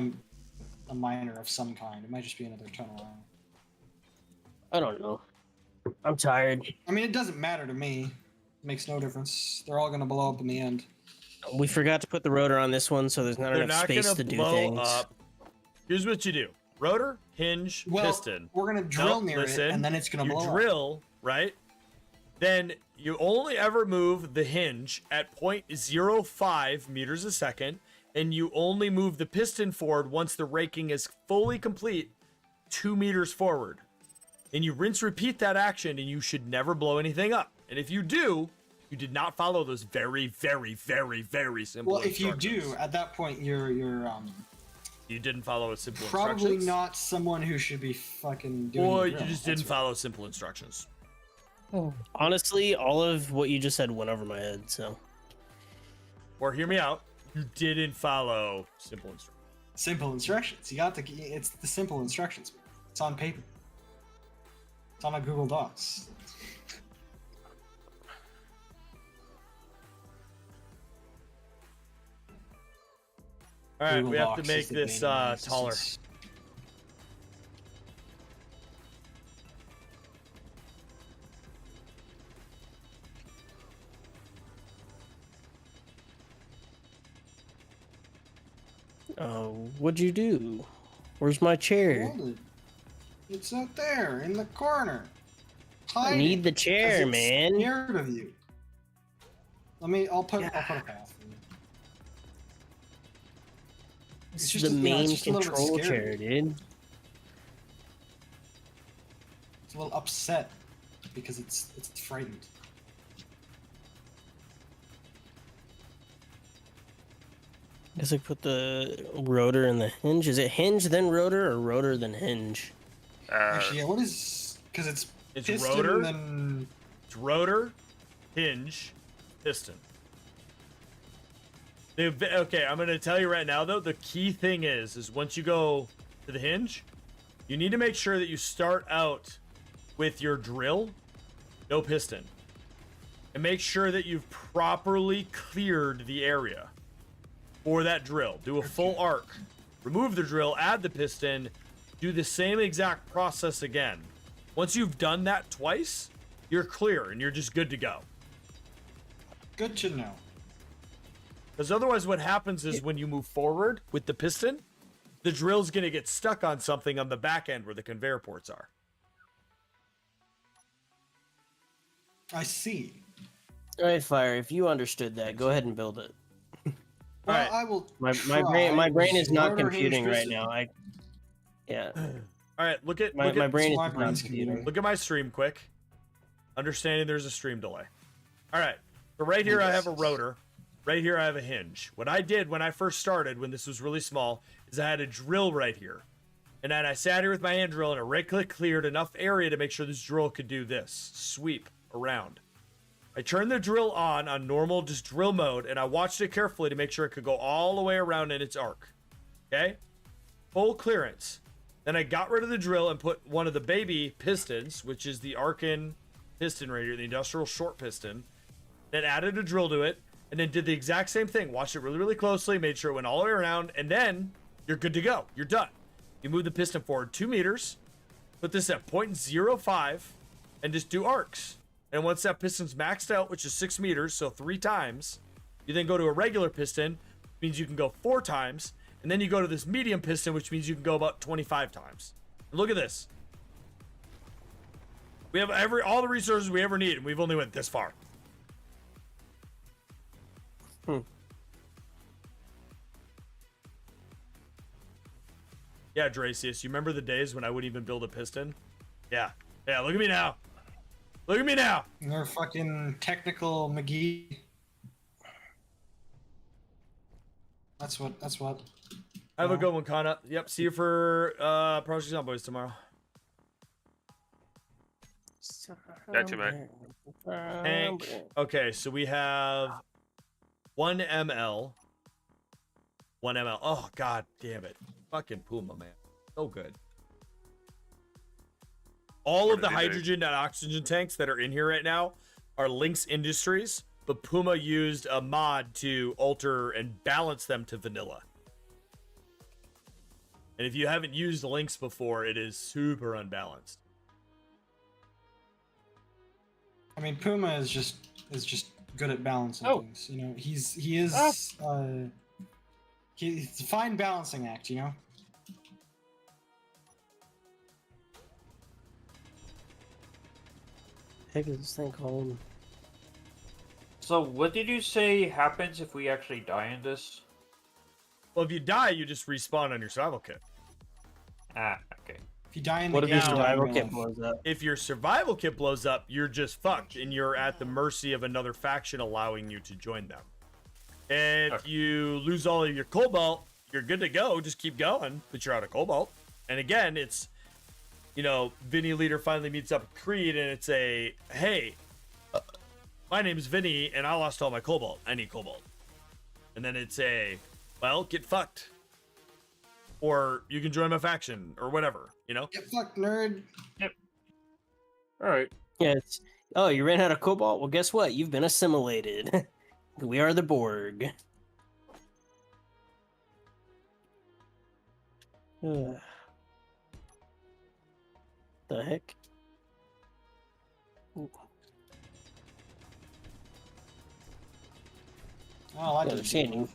a miner of some kind. It might just be another tunnel. I don't know. I'm tired. I mean, it doesn't matter to me. It makes no difference. They're all going to blow up in the end. We forgot to put the rotor on this one, so there's not They're enough not space gonna to do blow things. up. Here's what you do: rotor, hinge, Well, piston. we're going to drill Nope, near listen, it, and then it's going to you blow up. drill, right? Then you only ever move the hinge at 0.05 meters a second, and you only move the piston forward once the raking is fully complete 2 meters forward. And you rinse repeat that action, and you should never blow anything up. And if you do, you did not follow those very, very, very, very simple Well, if you instructions. do, at that point, you're You didn't follow a simple probably instructions. not someone who should be fucking doing Or the you drill. just That's didn't follow simple instructions. Honestly, all of what you just said went over my head. So Or hear me out. You didn't follow simple instructions. simple instructions. You got to. It's the simple instructions. It's on paper. It's on my Google Docs. All right, Google we have to Docs make is the this bane of my taller. existence. what'd you do? Where's my chair? Hold it. It's out there in the corner. I Hiding, need the 'cause chair, it's man. Scared of you. I'll put a path. for you. This It's is just the a- yeah, main it's just a little bit control scary. chair, dude. It's a little upset because it's frightened. Guess I put the rotor in the hinge. Is it hinge then rotor or rotor then hinge? Actually, yeah. What is? Because it's It's piston, rotor. then It's rotor, hinge, piston. Okay, I'm gonna tell you right now though, the key thing is once you go to the hinge, you need to make sure that you start out with your drill, no piston. And make sure that you've properly cleared the area for that drill. Do a full arc. Remove the drill, add the piston, do the same exact process again. Once you've done that twice, you're clear and you're just good to go. good to know. Because otherwise what happens is when you move forward with the piston, the drill's going to get stuck on something on the back end where the conveyor ports are. I see. All right, Fire. If you understood that, go ahead and build it. Well, Alright. I will. My try. brain is not Rotor, hinge, computing right piston. now. Yeah, All right, look at my brain is my not brain's computing. look at my stream quick. Understanding there's a stream delay. All right, so right here I have a rotor. Right here I have a hinge. What I did when I first started, when this was really small, is I had a drill right here. And then I sat here with my hand drill and I right-click cleared enough area to make sure this drill could do this. Sweep around. I turned the drill on normal, just drill mode, and I watched it carefully to make sure it could go all the way around in its arc. Okay? Full clearance. Then I got rid of the drill and put one of the baby pistons, which is the Arkin piston right here, the industrial short piston. Then added a drill to it, and then did the exact same thing. Watched it really, really closely, made sure it went all the way around, and then you're good to go. You're done. You move the piston forward 2 meters, put this at 0.05, and just do arcs. And once that piston's maxed out, which is 6 meters, so 3 times, You then go to a regular piston, which means you can go 4 times, and then you go to this medium piston, which means you can go about 25 times. And look at this. We have all the resources we ever need, and we've only went this far. Yeah, Dracius, you remember the days when I wouldn't even build a piston? Yeah. Yeah, look at me now. Look at me now. You're fucking technical McGee. That's what. Have a good one, Kana. Yep, see you for Project Zomboys tomorrow. Gotcha, man. Hank. Okay, so we have 1 ml. 1 ml. Oh, god damn it. Fucking Puma, man. So good. All of the hydrogen and oxygen tanks that are in here right now are Lynx Industries, but Puma used a mod to alter and balance them to vanilla. And if you haven't used Lynx before, it is super unbalanced. I mean, Puma is just good at balancing things. You know, he's a fine balancing act. You know. Heck is this thing called? So, what did you say happens if we actually die in this? Well, if you die, you just respawn on your survival kit. Ah, okay. If you die in the What if your game, survival you kit live. blows up? If your survival kit blows up, you're just fucked, and you're at the mercy of another faction allowing you to join them. If you lose all of your cobalt, you're good to go. Just keep going, but you're out of cobalt. And again, it's, you know, Vinny Leader finally meets up with Creed, and it's a, hey, my name's Vinny, and I lost all my cobalt. I need cobalt. And then it's a, well, get fucked. Or you can join my faction, or whatever, you know? Get fucked, nerd. Yep. All right. Yeah, it's, oh, you ran out of cobalt? Well, guess what? You've been assimilated. We are the Borg. The heck? Ooh. Oh, I did. Understanding.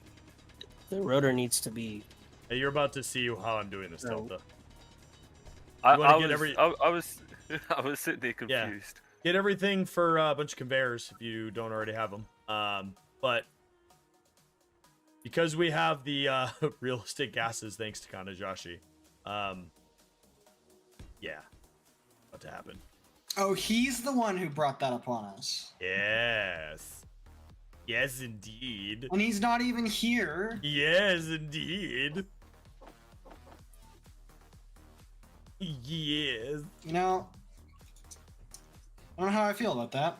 The rotor needs to be. Hey, you're about to see how I'm doing this, Delta. I was sitting there Yeah. confused. Get everything for a bunch of conveyors if you don't already have them. But because we have the realistic gases, thanks to Kanajashi, yeah, about to happen. Oh, he's the one who brought that upon us. Yes. Yes, indeed. And he's not even here. Yes, indeed. Yes. You know, I don't know how I feel about that.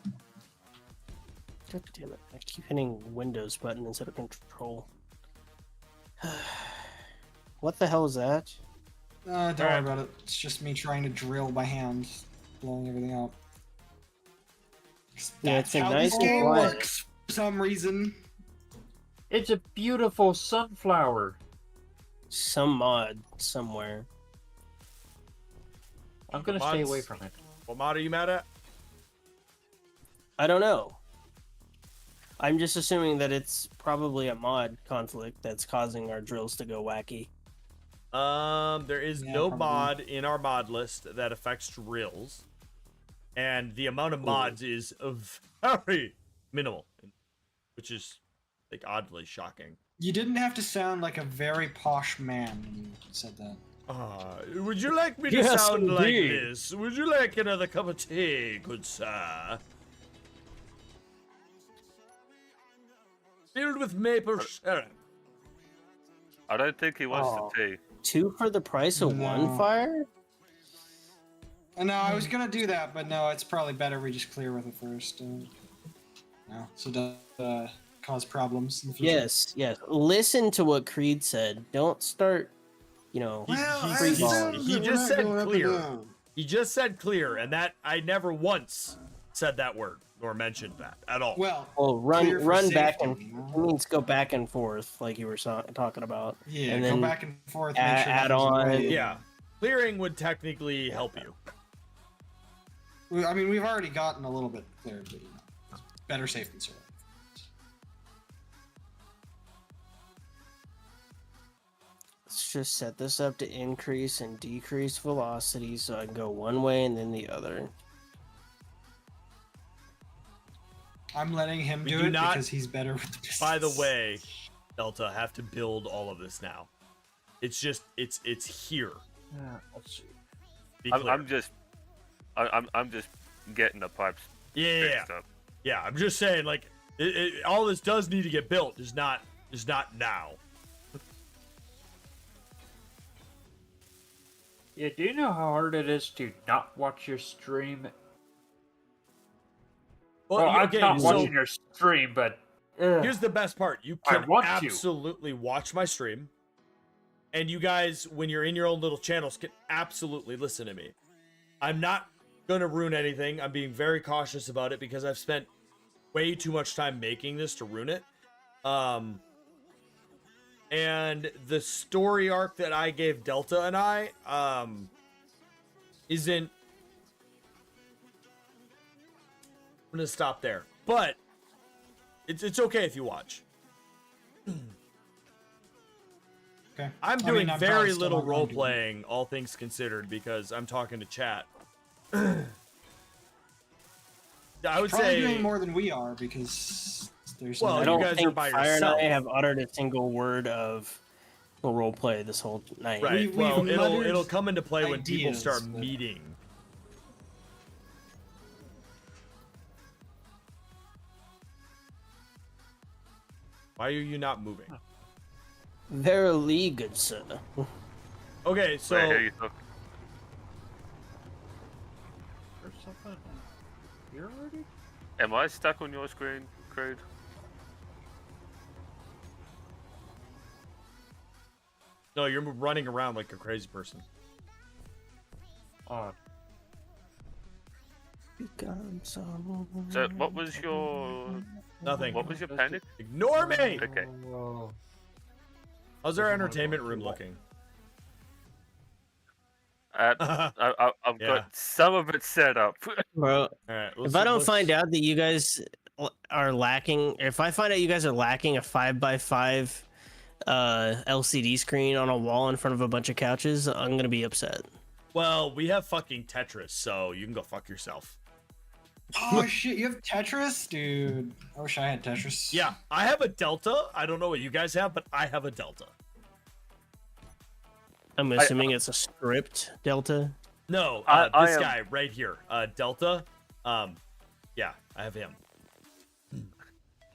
God damn it! I keep hitting Windows button instead of Control. What the hell is that? Don't worry about it. It's just me trying to drill by hand, blowing everything out. Yeah, That's it's a how nice this and game quiet. works for some reason. It's a beautiful sunflower. Some mod somewhere. I'm gonna stay away from it. What mod are you mad at? I don't know. I'm just assuming that it's probably a mod conflict that's causing our drills to go wacky. There is Yeah, no probably. mod in our mod list that affects drills, and the amount of mods is very minimal, which is like oddly shocking. You didn't have to sound like a very posh man when you said that. Would you like me to Yes, sound like indeed. this? Would you like another cup of tea, good sir? Filled with maple syrup. I don't think he wants to tea. 2 for the price of No. 1 fire? No, I was gonna do that, but no, it's probably better we just clear with it first. No, so it does cause problems in the future. Yes. Listen to what Creed said. Don't start, you know, free balling. He just said clear. He just said clear, and that I never once said that word or mentioned that at all. Well, Well, clear for run back safety, and you know? it means go back and forth, like you were talking about. Yeah, and go then back and forth. add- make sure add nothing's on- away. Yeah, clearing would technically help you. I mean, we've already gotten a little bit cleared, but you know, better safe than sorry. just set this up to increase and decrease velocity so I can go one way and then the other. I'm letting him We do do it not- because he's better with the distance. By the way, Delta, have to build all of this now. It's just it's here. Let's see. Be I'm, clear. I'm just getting the pipes yeah. fixed up. Yeah, I'm just saying, like, all this does need to get built. Just not now. Yeah, do you know how hard it is to not watch your stream? Well, I'm not watching your stream, but here's the best part. You I can want to. absolutely watch my stream. And you guys, when you're in your own little channels, can absolutely listen to me. I'm not going to ruin anything. I'm being very cautious about it because I've spent way too much time making this to ruin it. And the story arc that I gave Delta and I isn't... I'm going to stop there. But it's okay if you watch. Okay. I'm I doing mean, I'm very probably still little not gonna role do it. playing, all things considered, because I'm talking to chat. I would Probably say doing more than we are because there's. Well, no- I you don't guys think are by Fire yourself. and I have uttered a single word of role play this whole night. right. we've Well, muttered it'll come into play when people ideas, start but- meeting. Why are you not moving? Verily, good sir. Okay, so Wait, here you go. there's something here already. Am I stuck on your screen, Creed? no, you're running around like a crazy person. So, what was your Nothing. what was your panic? Ignore me. Okay. How's our entertainment room looking? I've Yeah. got some of it set up. Bro, All right. if I don't find out that you guys are lacking, if I find out you guys are lacking a 5x5 LCD screen on a wall in front of a bunch of couches, I'm gonna be upset. well, we have fucking Tetris, so you can go fuck yourself. Oh shit! You have Tetris, dude. I wish I had Tetris. Yeah, I have a Delta. I don't know what you guys have, but I have a Delta. I'm assuming it's a script Delta. No, I this am- guy right here, Delta. Yeah, I have him.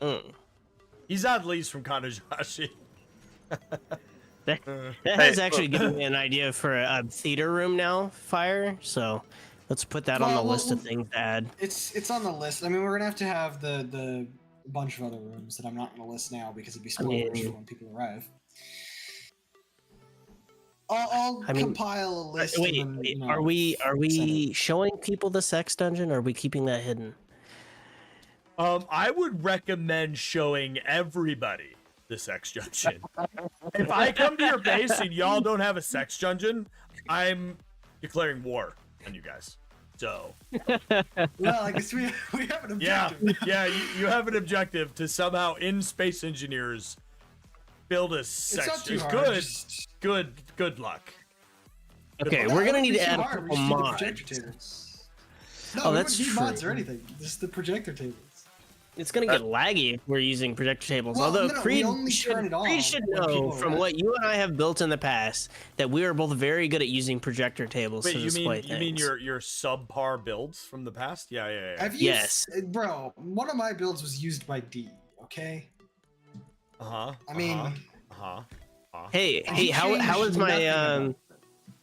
Mm. He's at least from Kanajashi. That has Hey, actually look. given me an idea for a theater room now, Fire. So let's put that on the Well, list of things to add. It's on the list. I mean, we're gonna have the bunch of other rooms that I'm not gonna list now because it'd be spoilers mean- for when people arrive. I'll I mean- compile a list. Wait, and then, you know, are we send it. showing people the sex dungeon? Or are we keeping that hidden? I would recommend showing everybody the sex dungeon. If I come to your base and y'all don't have a sex dungeon, I'm declaring war on you guys. So Well, I guess we have an yeah, objective. yeah, you have an objective to somehow in Space Engineers build a It's sex. not too It's hard. good luck. Okay, No, we're it gonna wouldn't need be to too add a hard, we couple just need the mods. projector tables. No, Oh, we that's wouldn't need mods true. or anything. Just the projector tables. It's gonna get laggy if we're using projector tables. Well, Although no, we Creed, only turn it on Creed should when know people from arrive. what you and I have built in the past that we are both very good at using projector tables Wait, to you display mean things. your subpar builds from the past? Yeah. I've used, Yes. bro. One of my builds was used by D. Okay. Uh-huh. I mean, Uh-huh. Hey, He how changed is my nothing about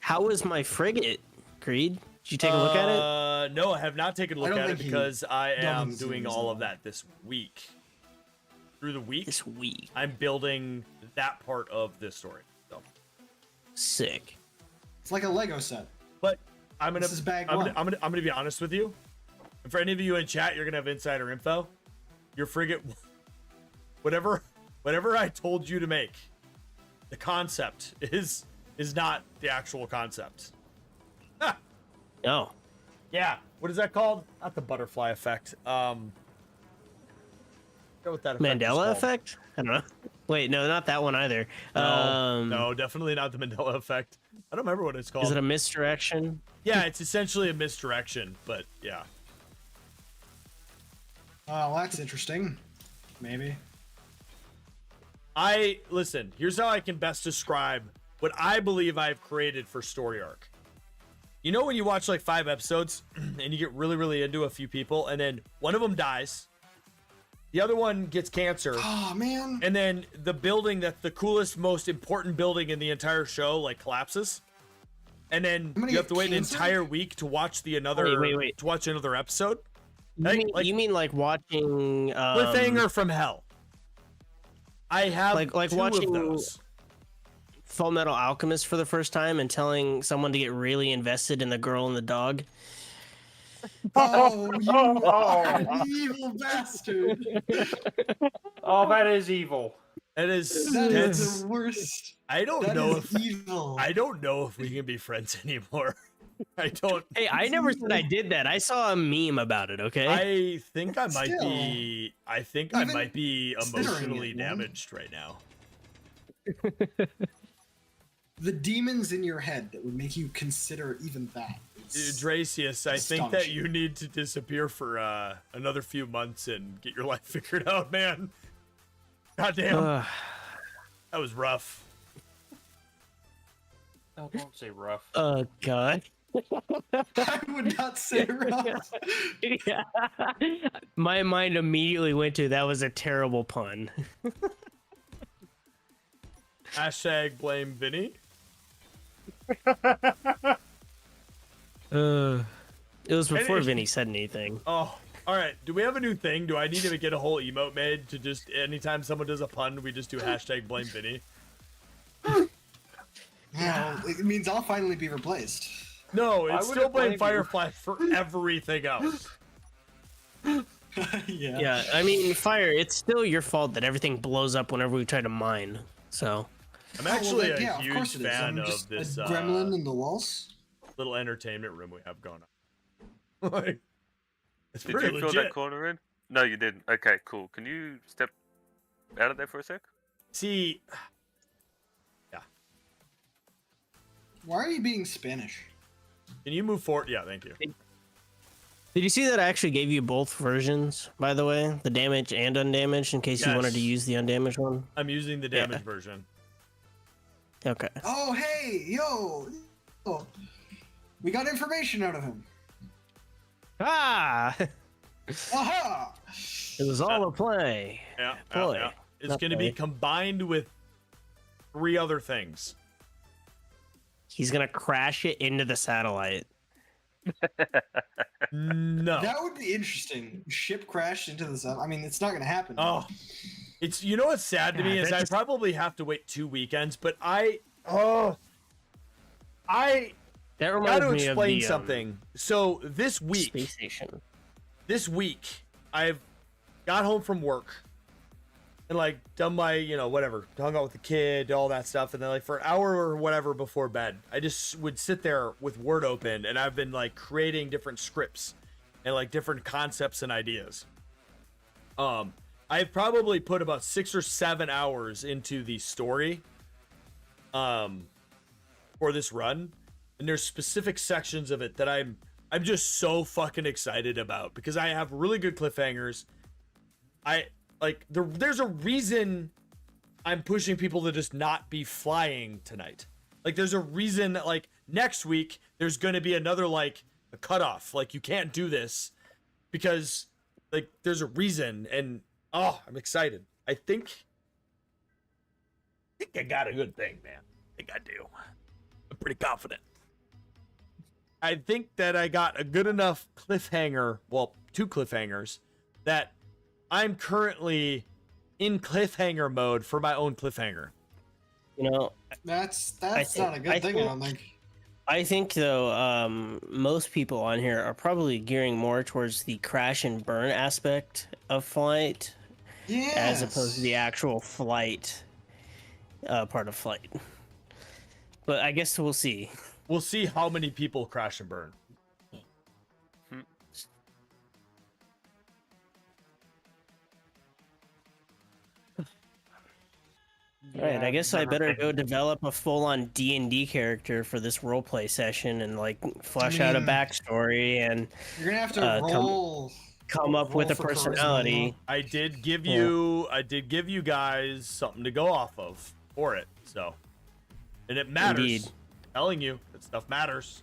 how is my frigate, Creed? Did you take a look at it? No, I have not taken a look don't at it think he- because I don't am think he's doing used all it. of that this week. Through the week, This week, I'm building that part of this story. So, sick. it's like a Lego set. but I'm gonna This is bag I'm one. gonna be honest with you. And for any of you in chat, you're gonna have insider info. Your frigate, whatever I told you to make, the concept is not the actual concept. Oh, Yeah, what is that called? Not the butterfly effect. Forget what that effect is Mandela called. effect? I don't know. Wait, no, not that one either. No, definitely not the Mandela effect. I don't remember what it's called. Is it a misdirection? Yeah, it's essentially a misdirection, but yeah. Oh, that's interesting. Maybe. Listen, here's how I can best describe what I believe I've created for story arc. You know when you watch like 5 episodes and you get really, really into a few people, and then one of them dies, the other one gets cancer. Oh, man. And then the building that's the coolest, most important building in the entire show like collapses. And then you have to wait an entire week to watch Wait. to watch another episode. You mean like watching Cliffhanger from Hell. I have like 2 watching of those. Full Metal Alchemist for the first time and telling someone to get really invested in the girl and the dog? Oh, you are an evil bastard. Oh, that is evil. That is That's the worst. I don't That know is if evil. I don't know if we can be friends anymore. I don't. Hey, I never said I did that. I saw a meme about it, okay? I think I might Still, be. I think I even might be considering emotionally it, man. damaged right now. The demons in your head that would make you consider even that. is- Dracius, I think that astonishing. you need to disappear for another few months and get your life figured out, man. Goddamn, that was rough. No, don't say rough. Oh god. I would not say rough. Yeah. My mind immediately went to that was a terrible pun. Hashtag blame Vinny. It was before Any- Vinny said anything. Oh, all right. Do we have a new thing? Do I need to get a whole emote made to just anytime someone does a pun, we just do hashtag blame Vinny? Well, it means I'll finally be replaced. No, I it's would've still blame blamed you. Firefly for everything else. Yeah. Yeah, I mean, Fire, it's still your fault that everything blows up whenever we try to mine. So, I'm Oh, well, actually then, a of course huge it is. fan I'm of just this a gremlin in the walls. little entertainment room we have going on. Like, it's Did pretty you fill legit. that corner in? No, you didn't. Okay, cool. Can you step out of there for a sec? See, Why are you being Spanish? can you move forward? Yeah, thank you. did you see that I actually gave you both versions, by the way? The damaged and undamaged, in case you wanted to Yes. use the undamaged one? I'm using the damage version. Okay. Oh, hey, yo. Oh, we got information out of him. Ah! Aha! It was all a play. Yeah, Boy, It's not going to be play. combined with 3 other things. He's gonna crash it into the satellite. No. That would be interesting. Ship crashed into the sun. I mean, it's not going to happen. Oh, it's what's sad to me God, is that I just- probably have to wait 2 weekends, but I That got reminds to me explain of the something. So this Space week, station. I've got home from work and like done my, whatever, hung out with the kid, all that stuff. And then like for an hour or whatever before bed, I just would sit there with Word open and I've been like creating different scripts and like different concepts and ideas. I've probably put about 6 or 7 hours into the story, for this run. And there's specific sections of it that I'm just so fucking excited about because I have really good cliffhangers. There's a reason I'm pushing people to just not be flying tonight. Like there's a reason that like next week there's going to be another like a cutoff. Like you can't do this because like there's a reason and I'm excited. I think I got a good thing, man. I think I do. I'm pretty confident. I think that I got a good enough cliffhanger, well, 2 cliffhangers, that I'm currently in cliffhanger mode for my own cliffhanger. You know, That's think- not a good I thing, I don't think. I think though, most people on here are probably gearing more towards the crash and burn aspect of flight, Yeah. as opposed to the actual flight part of flight. But I guess we'll see. We'll see how many people crash and burn. Right, I guess I never better been- go develop a full-on D&D character for this roleplay session and like flesh out a mean, backstory and You're gonna have to come up with roll a for charisma, personality. I did give Yeah. you guys something to go off of for it. So, and it matters. Indeed. I'm telling you, that stuff matters.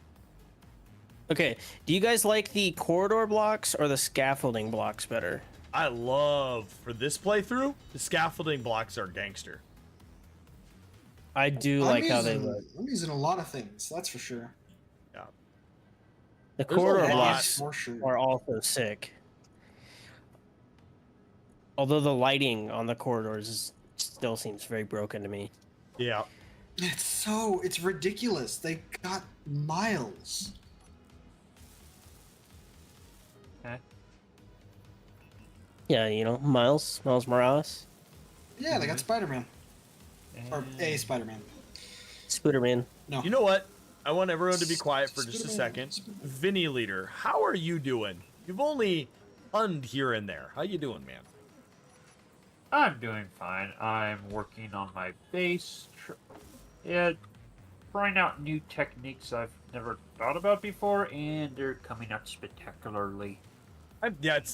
Okay, do you guys like the corridor blocks or the scaffolding blocks better? I love for this playthrough, the scaffolding blocks are gangster. I do I'm like how they using- look. I'm using a lot of things, that's for sure. The There's a corridor lot. blocks For sure. are also sick. Although the lighting on the corridors still seems very broken to me. Yeah. It's ridiculous. They got miles. Yeah, you know, Miles Morales, Yeah, they got Spider-Man. Or a Spider-Man. Spooderman. No. You know what? I want everyone to be quiet for just a Spider-Man, second. Spider-Man. Vinny Leader, how are you doing? You've only hunned here and there. How you doing, man? I'm doing fine. I'm working on my base. Trying out new techniques I've never thought about before, and they're coming out spectacularly.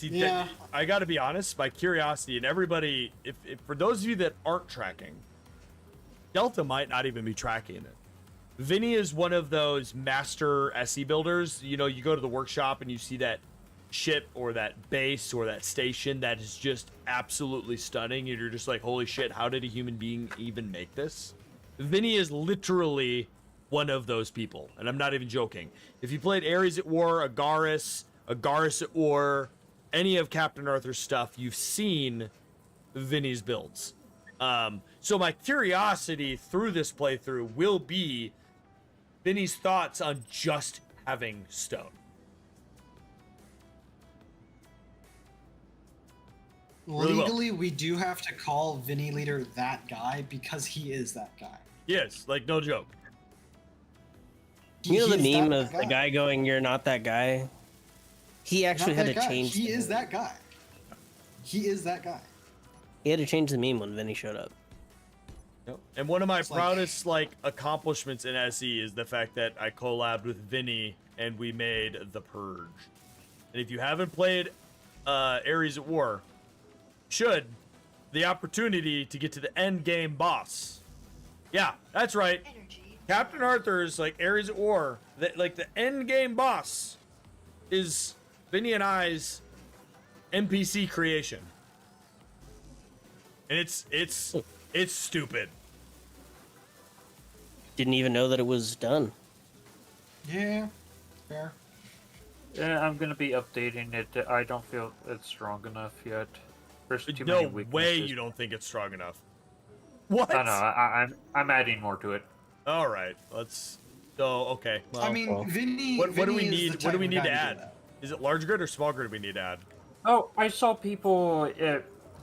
Yeah. I got to be honest. My curiosity and everybody, if for those of you that aren't tracking, Delta might not even be tracking it. Vinny is one of those master SE builders. You know, you go to the workshop and you see that ship or that base or that station that is just absolutely stunning, and you're just like, holy shit, how did a human being even make this? Vinny is literally one of those people, and I'm not even joking. If you played Ares at War, Agaris at War, any of Captain Arthur's stuff, you've seen Vinny's builds. So my curiosity through this playthrough will be Vinny's thoughts on just having stone. Really well. Legally, we do have to call Vinny Leader that guy because he is that guy. Yes, like no joke. You know He the is meme that of the guy going, "You're not that guy." He actually Not had that to guy. change. He the is meme. that guy. He is that guy. He had to change the meme when Vinny showed up. And one of my It's like- proudest accomplishments in SE is the fact that I collabed with Vinny and we made The Purge. And if you haven't played Ares at War, should the opportunity to get to the end game boss. Yeah, that's right. Energy. Captain Arthur's Ares at War, the end game boss is Vinny and I's NPC creation. And it's stupid. Didn't even know that it was done. Yeah, fair. Yeah, I'm gonna be updating it. I don't feel it's strong enough yet. There's too many No weaknesses. way you don't think it's strong enough. What? I know. I'm adding more to it. All right, let's. So okay. Well, I mean, Vinny. what do we Vinny is the need? What type do we of need guy to do add? that. Is it large grid or small grid we need to add? Oh, I saw people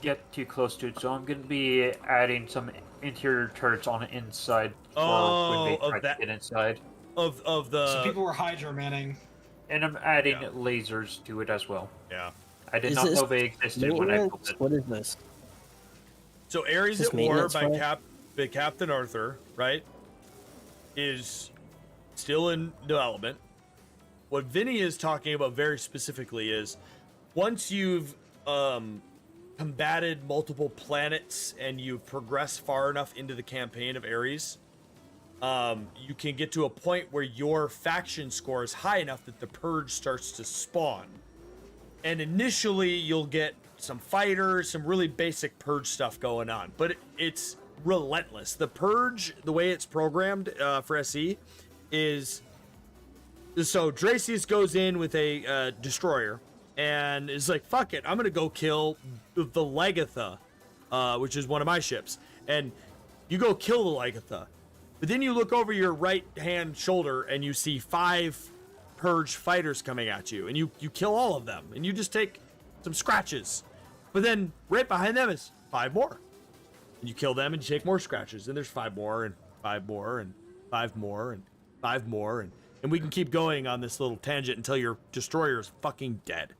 get too close to it, so I'm gonna be adding some interior turrets on the inside for when they Oh, try of that- to get inside. Of the. So people were Hydra manning. And I'm adding Yeah. lasers to it as well. Yeah. I did Is not this know they existed when I built Maintenance? it. What is this? So Ares Is at this War maintenance, by right? by Captain Arthur, right, is still in development. What Vinny is talking about very specifically is once you've combated multiple planets and you've progressed far enough into the campaign of Ares, you can get to a point where your faction score is high enough that the purge starts to spawn. And initially you'll get some fighters, some really basic purge stuff going on, but it's relentless. The purge, the way it's programmed for SE, is so Dracius goes in with a destroyer and is like, "Fuck it, I'm gonna go kill the Legatha," which is one of my ships, and you go kill the Legatha, but then you look over your right hand shoulder and you see 5 purge fighters coming at you, and you kill all of them, and you just take some scratches. But then right behind them is 5 more. And you kill them and you take more scratches. And there's 5 more and 5 more and 5 more and 5 more. And we can keep going on this little tangent until your destroyer is fucking dead.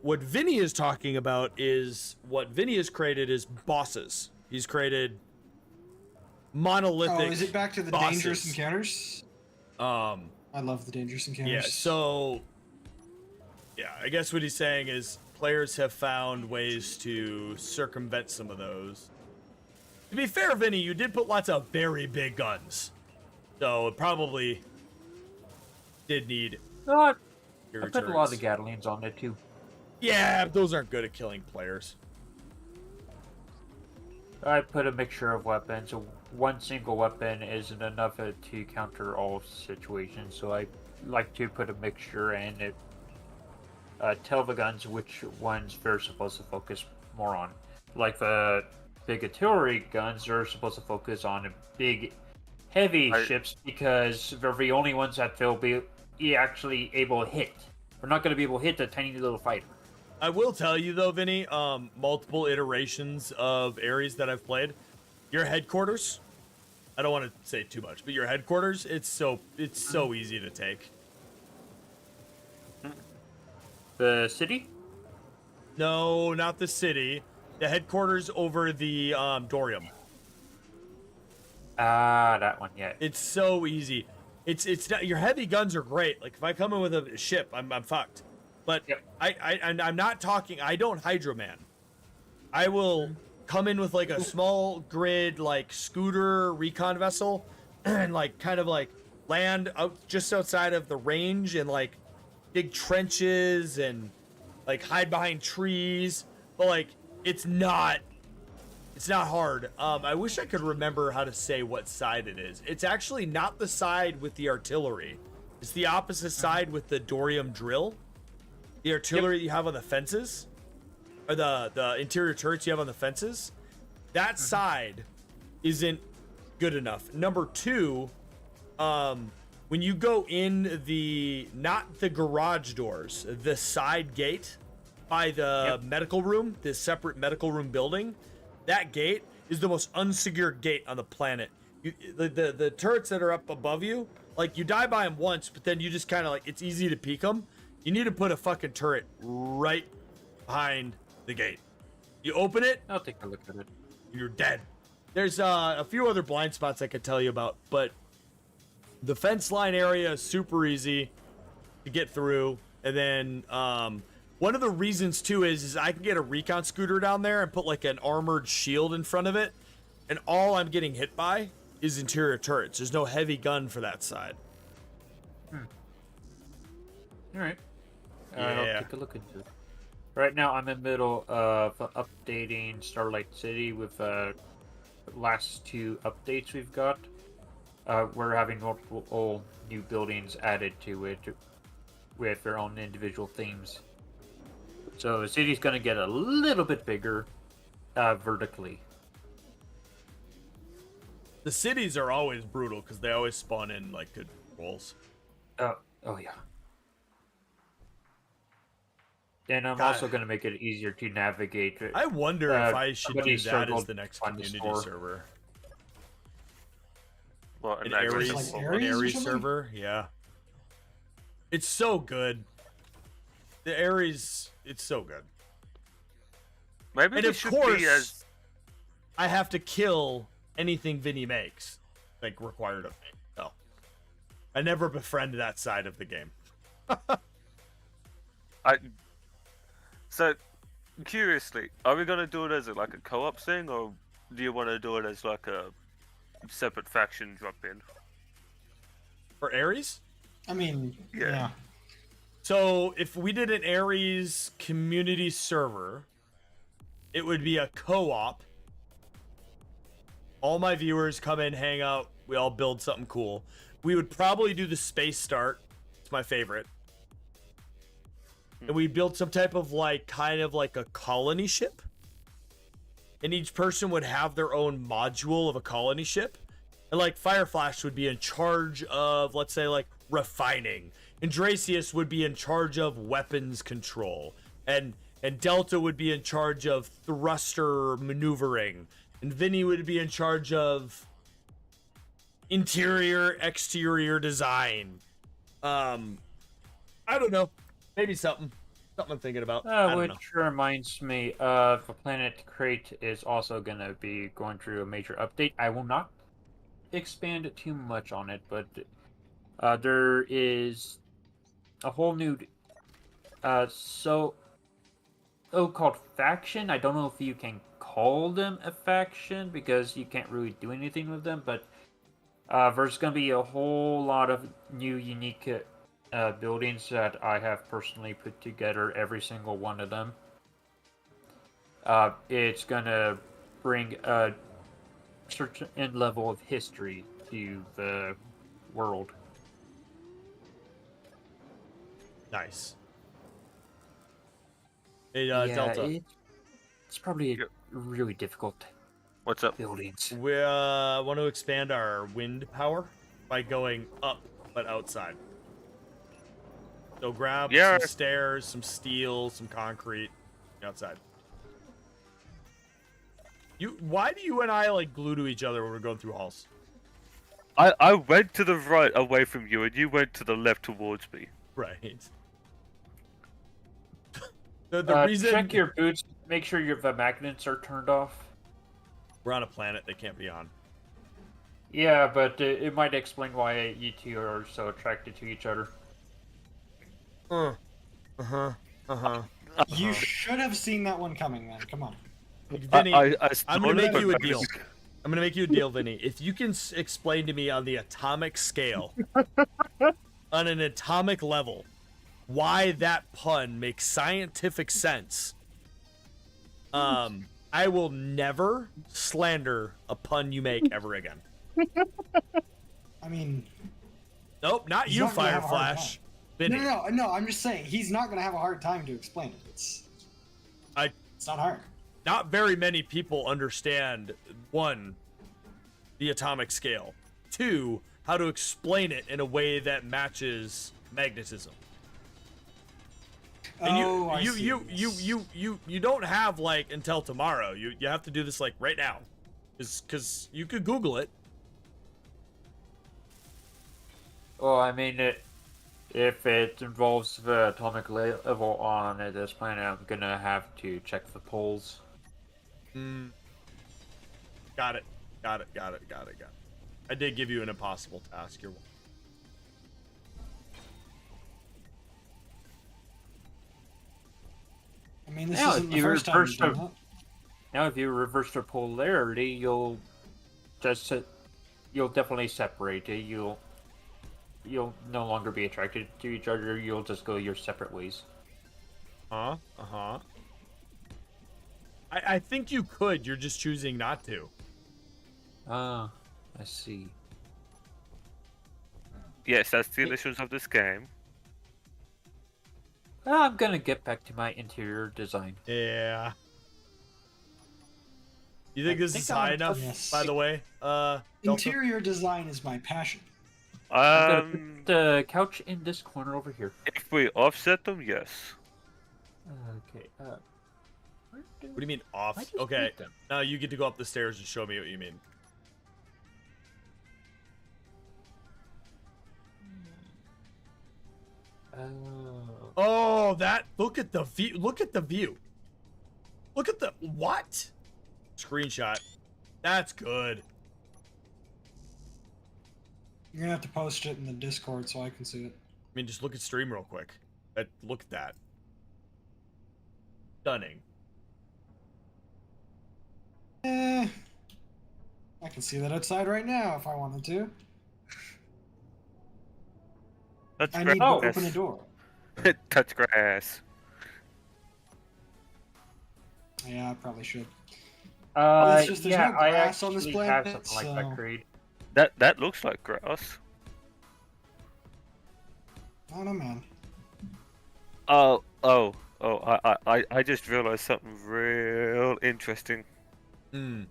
What Vinny is talking about is what Vinny has created is bosses. He's created monolithic. Oh, is it back to the bosses. dangerous encounters? I love the dangerous encounters. Yeah, so yeah, I guess what he's saying is players have found ways to circumvent some of those. To be fair, Vinny, you did put lots of very big guns. So it probably did need I your put a lot of the turrets. Gatlings on it too. Yeah, those aren't good at killing players. I put a mixture of weapons. One single weapon isn't enough to counter all situations, so I like to put a mixture and it tell the guns which ones they're supposed to focus more on. Like the big artillery guns are supposed to focus on big, heavy ships because they're the only ones that they'll be actually able to hit. We're not going to be able to hit the tiny little fighter. I will tell you though, Vinny, multiple iterations of Ares that I've played, your headquarters, I don't want to say too much, but your headquarters, it's so easy to take. The city? No, not the city. The headquarters over the Dorium. Ah, that one, yeah. It's so easy. It's not, your heavy guns are great. Like if I come in with a ship, I'm fucked. But Yep. I'm not talking. I don't Hydroman. I will come in with like a small grid, like scooter recon vessel, and like kind of like land out just outside of the range and like big trenches and like hide behind trees. But like it's not hard. I wish I could remember how to say what side it is. It's actually not the side with the artillery. It's the opposite side with the Dorium drill. The artillery you have on the fences, or the interior turrets you have on the fences, that side isn't good enough. Number two, when you go in not the garage doors, the side gate by the medical room, this separate medical room building, that gate is the most unsecure gate on the planet. The turrets that are up above you, like you die by them once, but then you just kind of like, it's easy to peek them. You need to put a fucking turret right behind the gate. You open it, I'll take a look at it. you're dead. There's a few other blind spots I could tell you about, but the fence line area is super easy to get through. And then one of the reasons too is I can get a recon scooter down there and put like an armored shield in front of it, and all I'm getting hit by is interior turrets. There's no heavy gun for that side. All right. Yeah. I'll take a look into it. Right now, I'm in the middle of updating Starlight City with the last two updates we've got. We're having multiple new buildings added to it with their own individual themes. So the city's going to get a little bit bigger vertically. The cities are always brutal because they always spawn in like good rolls. Oh yeah. And I'm also going to make it easier to navigate. I wonder if I should do somebody that as struggled the next to find the community store. server. Well, An Ares- Ares, Like an Ares or Ares something? server, yeah. It's so good. The Ares, it's so good. Maybe And we of should course, be as I have to kill anything Vinny makes, like required of me. No, I never befriend that side of the game. So, curiously, are we gonna do it as like a co-op thing, or do you want to do it as like a separate faction drop in? For Ares? I mean, Yeah. yeah. So if we did an Ares community server, it would be a co-op. All my viewers come in, hang out, we all build something cool. We would probably do the space start. It's my favorite. And we build some type of like kind of like a colony ship. And each person would have their own module of a colony ship. And like Fireflash would be in charge of, let's say, like refining. And Dracius would be in charge of weapons control. And Delta would be in charge of thruster maneuvering. And Vinny would be in charge of interior, exterior design. I don't know. Maybe something Something I'm thinking about. I don't know. Which reminds me, the Planet Crate is also gonna be going through a major update. I will not expand too much on it, but there is a whole new so-called faction. I don't know if you can call them a faction because you can't really do anything with them, but there's going to be a whole lot of new unique buildings that I have personally put together, every single one of them. It's going to bring a certain level of history to the world. Nice. Hey, Yeah, Delta. it's probably really difficult What's up? buildings. We want to expand our wind power by going up, but outside. So grab some stairs, some steel, some concrete outside. Why do you and I like glue to each other when we're going through halls? I went to the right away from you, and you went to the left towards me. Right. the reason Check your boots. Make sure the magnets are turned off. we're on a planet they can't be on. Yeah, but it might explain why you two are so attracted to each other. You should have seen that one coming, then. Come on. Vinny, I'm gonna make you a but- deal. I'm gonna make you a deal, Vinny. If you can explain to me on the atomic scale, on an atomic level, why that pun makes scientific sense, I will never slander a pun you make ever again. I mean, Nope, not He's you, not gonna have a hard Fireflash. time. Vinny. No. I'm just saying he's not gonna have a hard time to explain it. It's not hard. Not very many people understand, one, the atomic scale, two, how to explain it in a way that matches magnetism. And you don't have like until tomorrow. You have to do this like right now, because you could Google it. Well, I mean, if it involves the atomic level on this planet, I'm gonna have to check the poles. Got it. I did give you an impossible task. You're I mean, this Now, isn't if the you first time reverse you've done the- that. Now, if you reverse the polarity, you'll definitely separate it. You'll no longer be attracted to each other. You'll just go your separate ways. I think you could. You're just choosing not to. Ah, I see. Yes, that's the initials of this game. I'm gonna get back to my interior design. Yeah. You think I this think is high I'm enough, Yes. by the way? Delta? Interior design is my passion. I'm gonna put the couch in this corner over here. If we offset them, yes. Okay. What do you mean off? I just Okay, moved them. now you get to go up the stairs and show me what you mean. Oh, that! Look at the view. Look at the view. Look at the what? Screenshot. That's good. You're gonna have to post it in the Discord so I can see it. I mean, just look at stream real quick. Look at that. Stunning. I can see that outside right now if I wanted to. Touch I need to grass. open a door. Touch grass. Yeah, I probably should. It's just there's yeah, no I grass on this actually planet, have something like so- that, Creed. That looks like grass. I don't know, man. I just realized something real interesting. Hmm.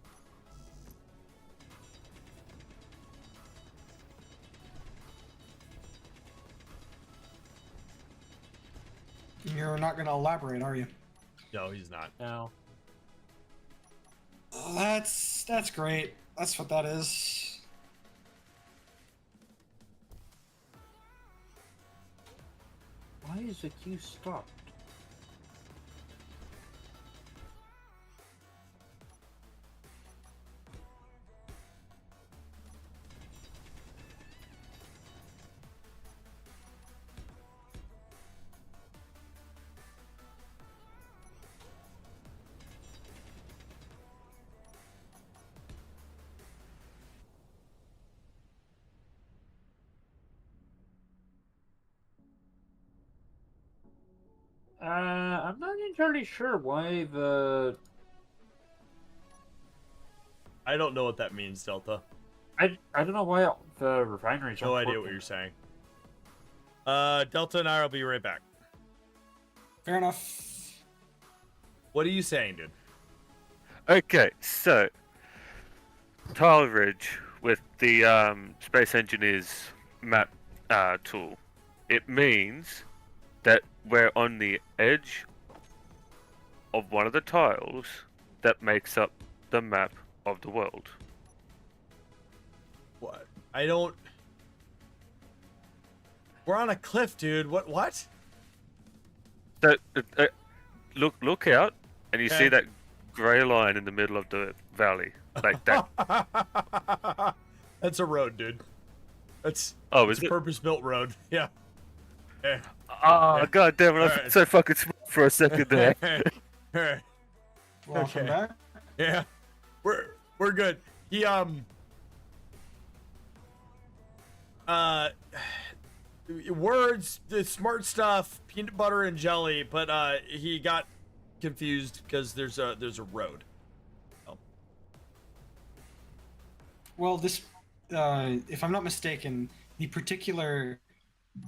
You're not gonna elaborate, are you? No, he's not. No. Oh, that's great. That's what that is. Why is the queue stopped? I'm not entirely sure why the. I don't know what that means, Delta. I don't know why the refineries. No aren't idea what working. you're saying. Delta and I will be right back. Fair enough. What are you saying, dude? Okay, so Tile Ridge with the Space Engineer's map tool, it means that we're on the edge of one of the tiles that makes up the map of the world. What? I don't. We're on a cliff, dude. What? So look out, and you Okay. see that grey line in the middle of the valley, like that. That's a road, dude. That's Oh, it's is a it? purpose-built road. Yeah. Eh. Oh, god damn it! I Alright. was so fucking smart for a second there. Alright. Welcome Okay. back. Yeah. We're good. He words, the smart stuff, peanut butter and jelly, but he got confused because there's a road. Well, this, if I'm not mistaken, the particular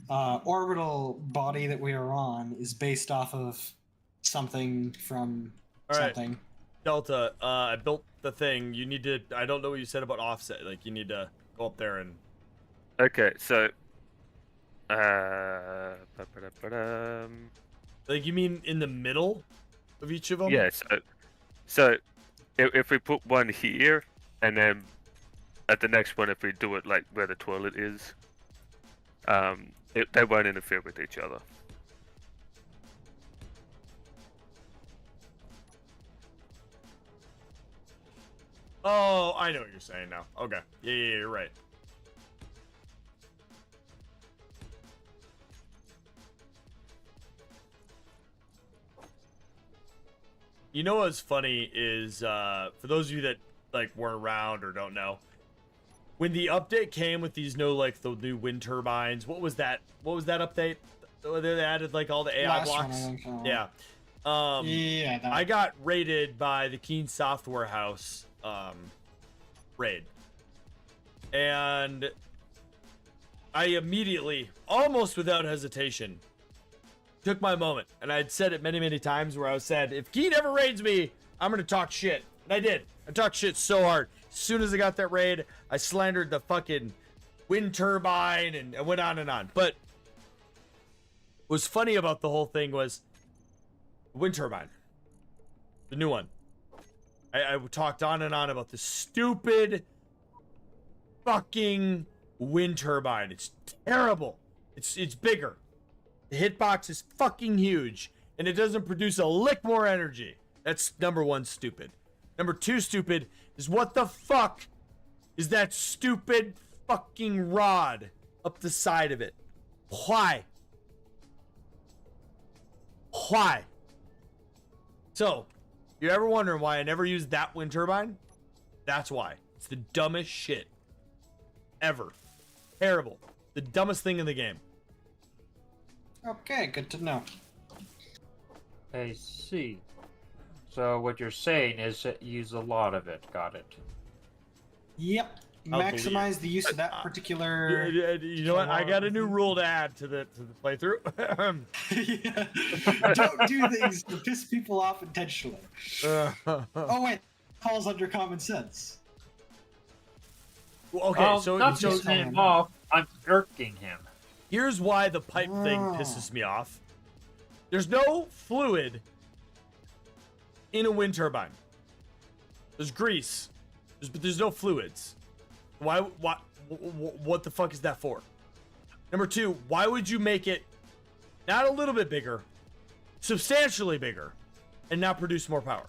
orbital body that we are on is based off of something from All right. something. Delta, I built the thing. You need to. I don't know what you said about offset. Like you need to go up there and. Okay, so ba-ba-da-ba-dum. Like you mean in the middle of each of them? Yeah, so if we put one here, and then at the next one, if we do it like where the toilet is, they won't interfere with each other. Oh, I know what you're saying now. Okay. Yeah, you're right. You know what's funny is for those of you that like weren't around or don't know, when the update came with these the new wind turbines, what was that update? They added like all the AI Last blocks. one, I think, Yeah. Yeah, that. I got raided by the Keen Software House raid. And I immediately, almost without hesitation, took my moment. And I'd said it many, many times where I said, if Keen ever raids me, I'm going to talk shit. And I did. I talked shit so hard. As soon as I got that raid, I slandered the fucking wind turbine and I went on and on. But what was funny about the whole thing was wind turbine. The new one. I talked on and on about the stupid fucking wind turbine. It's terrible. It's bigger. The hitbox is fucking huge. And it doesn't produce a lick more energy. That's number one, stupid. Number two, stupid, is what the fuck is that stupid fucking rod up the side of it? Why? Why? So, you ever wondering why I never used that wind turbine? That's why. It's the dumbest shit ever. Terrible. The dumbest thing in the game. Okay, good to know. I see. So what you're saying is that use a lot of it. Got it. Yep. I'll Maximize the use of that particular. You know what? I got a new rule to add to the playthrough. Yeah. Don't do things to piss people off intentionally. Oh wait, falls under common sense. Okay, Oh, so not so- pissing him off. I'm irking him. here's why the pipe thing Oh. pisses me off. There's no fluid in a wind turbine. There's grease, but there's no fluids. Why? What the fuck is that for? Number two, why would you make it not a little bit bigger, substantially bigger, and not produce more power?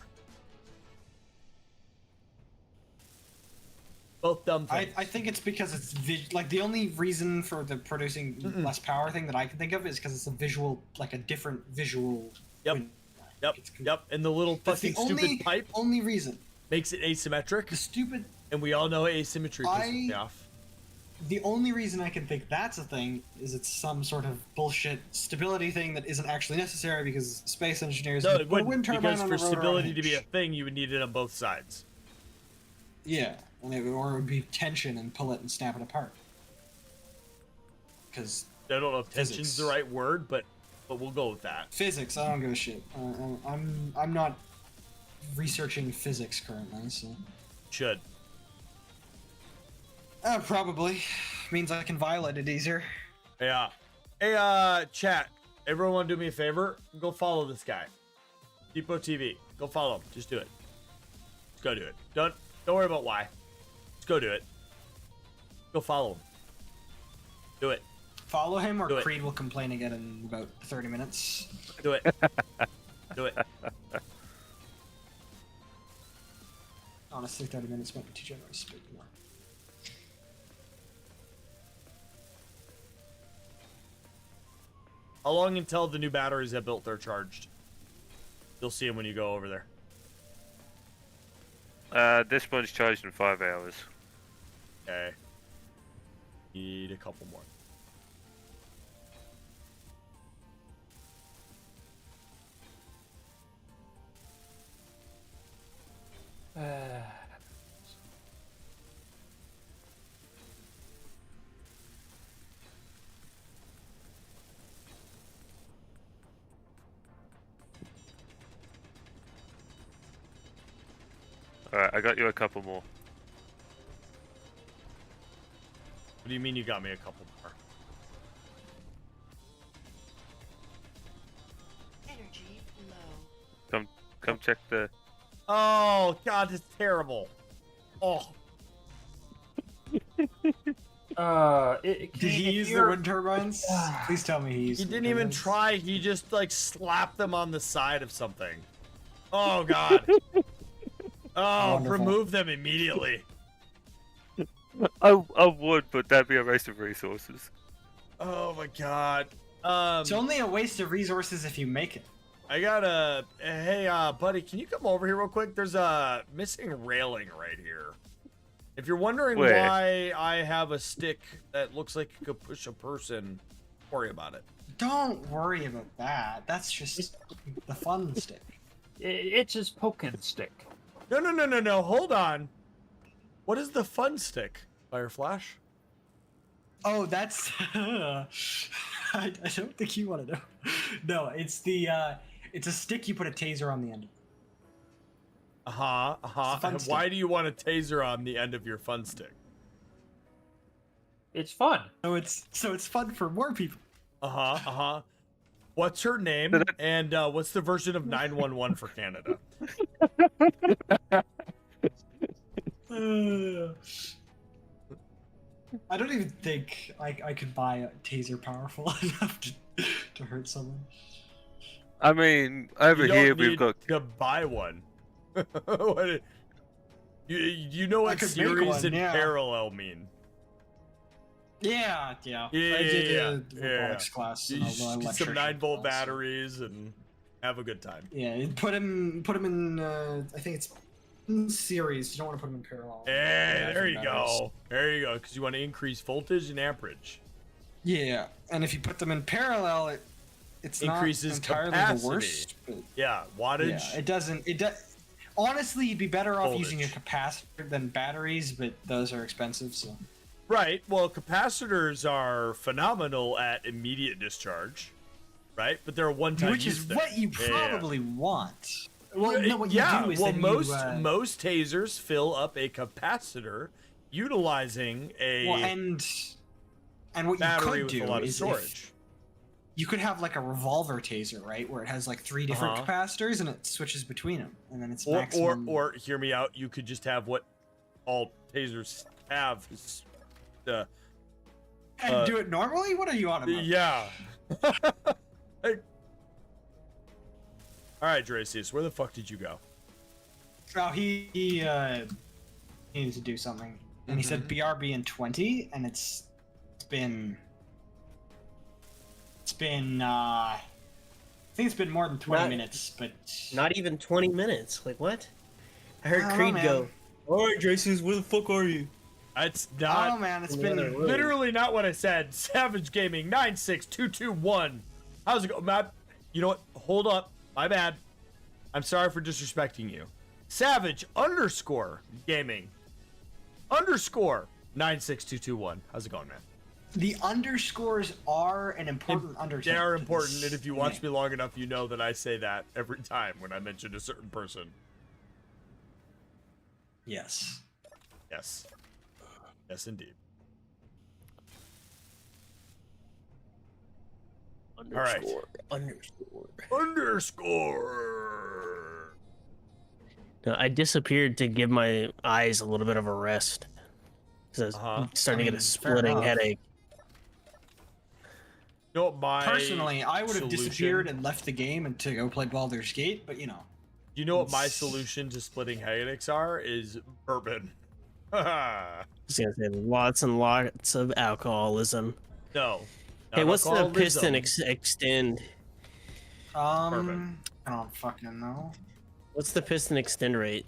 Both dumb things. I think it's because it's like the only reason for the producing less power thing that I can think of is because it's a visual, like a different visual. Yep. wind. Yep. Yep. And the little That's the fucking stupid pipe only reason. makes it asymmetric, The stupid. and we all know asymmetry pisses I- me off. The only reason I can think that's a thing is it's some sort of bullshit stability thing that isn't actually necessary because space engineers No, can it put a wouldn't, wind turbine because on for the rotor stability on to be a hinge. thing, you would need it on both sides. Yeah, or it would be tension and pull it and snap it apart. Because I don't know if tension's Physics. the right word, but we'll go with that. physics, I don't give a shit. I'm not researching physics currently, so Should. probably means I can violate it easier. Yeah. Hey, chat. Everyone want to do me a favor? Go follow this guy. Depot TV. Go follow him. Just do it. Just go do it. Don't worry about why. Just go do it. Go follow him. Do it. Follow him, or Do it. Creed will complain again in about 30 minutes. Do it. Do it. Honestly, 30 minutes might be too generous, but more. How long until the new batteries that built are charged? You'll see them when you go over there. This one's charged in 5 hours. Okay. Need a couple more. Alright, I got you a couple more. What do you mean you got me a couple more? Energy low. Come check the... Oh, God, it's terrible. Oh. Did he use the wind turbines? Please tell me he used He the didn't wind even turbines. try. He just, like, slapped them on the side of something. Oh, God. Oh, Wonderful. remove them immediately. I would, but that'd be a waste of resources. Oh, my God. It's only a waste of resources if you make it. I got a... Hey, buddy, can you come over here real quick? There's a missing railing right here. If you're wondering Where? why I have a stick that looks like it could push a person, don't worry about it. Don't worry about that. That's just the fun stick. It's his poking stick. No. Hold on. What is the fun stick? Fire flash? Oh, that's. I don't think you want to know. No, it's the. It's a stick you put a taser on the end of. It's a fun And why stick. do you want a taser on the end of your fun stick? It's fun. So it's fun for more people. What's her name? And what's the version of 911 for Canada? I don't even think I could buy a taser powerful enough to hurt someone. I mean, over You don't here we've need got... to buy one. You know I what could make series one, and yeah. parallel mean? Yeah. I did a robotics class. You And should a get some electrician 9-volt class, so- batteries and have a good time. Yeah, you put him in. I think it's in series. You don't want to put him in parallel. Hey, there you Batteries. go. There you go. Because you want to increase voltage and amperage. Yeah, and if you put them in parallel, it's Increases not entirely capacity. the worst. But Yeah, wattage. yeah, it doesn't. It does. Honestly, you'd be better off using a Voltage. capacitor than batteries, but those are expensive. So Right. Well, capacitors are phenomenal at immediate discharge, right? But they're a one-time which use is thing. what you Yeah. probably want. Well, no, what yeah. you do is well, then most tasers fill up a capacitor utilizing a well, and what you battery could with do a lot of is storage. you could have like a revolver taser, right, where it has like 3 different Uh-huh. capacitors and it switches between them, and then it's Or, maximum. or hear me out. You could just have what all tasers have. Is, and do it normally. What are you on about? yeah. Like- all right, Dracius, where the fuck did you go? Oh, he needed to do something, and he said BRB in 20, and it's been I think it's been more than 20 Not- minutes, but Not even 20 minutes. Like, what? I heard I don't Creed know, go, man. Alright, Jason, where the fuck are you? It's Oh not man, it's in the been other room. literally not what I said. Savage Gaming 96221. How's it go, Matt? You know what? Hold up. My bad. I'm sorry for disrespecting you. Savage _gaming _ 96221. How's it going, man? the underscores are an important undertone. They are to important, this and if you watch game. me long enough, you know that I say that every time when I mention a certain person. Yes. Yes. Yes, indeed. Underscore. Underscore. No, I disappeared to give my eyes a little bit of a rest because I was starting to get a fair splitting enough. headache. You know what my Personally, I would have solution- disappeared and left the game and to go play Baldur's Gate, but you know. You know what my solution to splitting headaches are? Is bourbon. I was gonna say lots and lots of alcoholism. No. Hey, not what's the alcoholism. piston extend? I don't fucking know. What's the piston extend rate?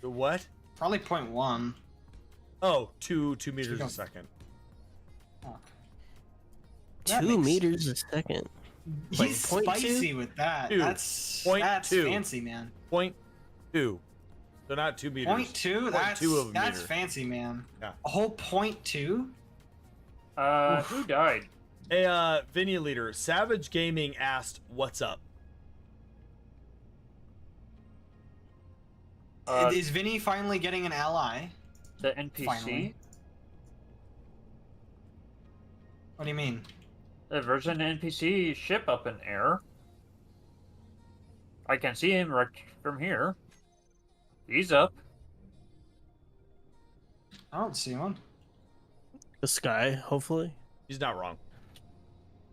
The what? Probably 0.1. Oh, 2 meters go- a second. Oh. That 2 makes- meters a second. Like He's 0.2? spicy with that. Two. That's 0.2. fancy, man. 0.2. So not 2 meters. 0.2? 0.2 of a That's meter. fancy, man. Yeah. A whole 0.2? Who died? Hey, Vinny Leader, Savage Gaming asked, "What's up?" Is Vinny finally getting an ally? The NPC? Finally. What do you mean? There's an NPC ship up in air. I can see him right from here. He's up. I don't see one. The sky, hopefully. He's not wrong.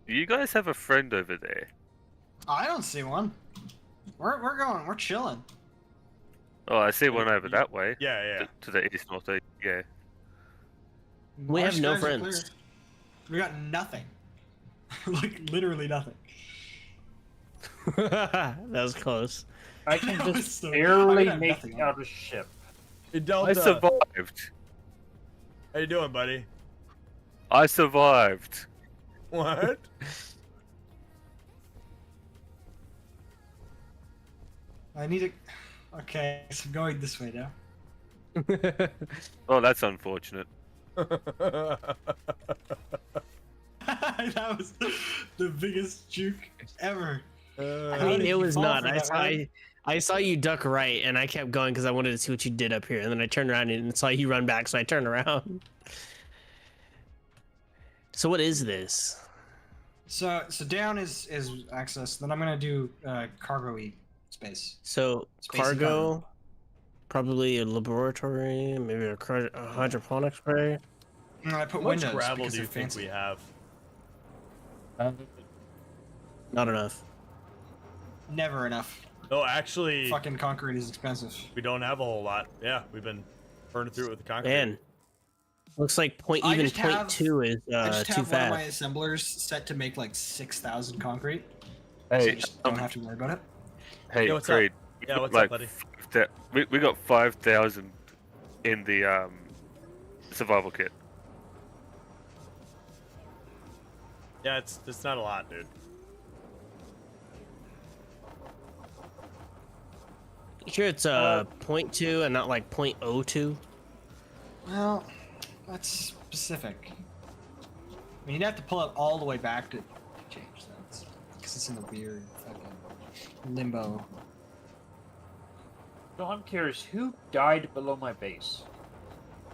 Do you guys have a friend over there? I don't see one. We're chilling. Oh, I see one over that way. Yeah. To the east, northeast. Yeah. We Our have no skies are friends. clear. We got nothing. Like literally nothing. That was close. I can That was just so- I barely have make nothing on out a ship. Hey, I Delta, survived. how you doing, buddy? I survived. What? I need to. Okay, so I'm going this way now. Oh, that's unfortunate. That was the biggest juke ever. I mean, it was fall not. for that, right? I saw you duck right, and I kept going because I wanted to see what you did up here. And then I turned around and saw you run back, so I turned around. So what is this? So down is access. Then I'm gonna do cargo-y space. So Space and cargo, probably a laboratory, maybe a hydroponics spray. And I put How much windows gravel because do you they're think fancy. we have? Not enough. Never enough. No, actually, Fucking concrete is expensive. we don't have a whole lot. Yeah, we've been burning through it with the concrete. Man, looks like I just have- point two is I just too have one of my fast. assemblers set to make like 6,000 concrete. So Hey, I just don't have to worry about it. hey, Yeah, what's up? Creed. Yeah, what's like, up, buddy? We got 5,000 in the survival kit. Yeah, it's not a lot, dude. You sure it's 0.2 and not like 0.02? Well, that's specific. I mean, you'd have to pull it all the way back to change that. Because it's in the weird fucking limbo. So I'm curious, who died below my base?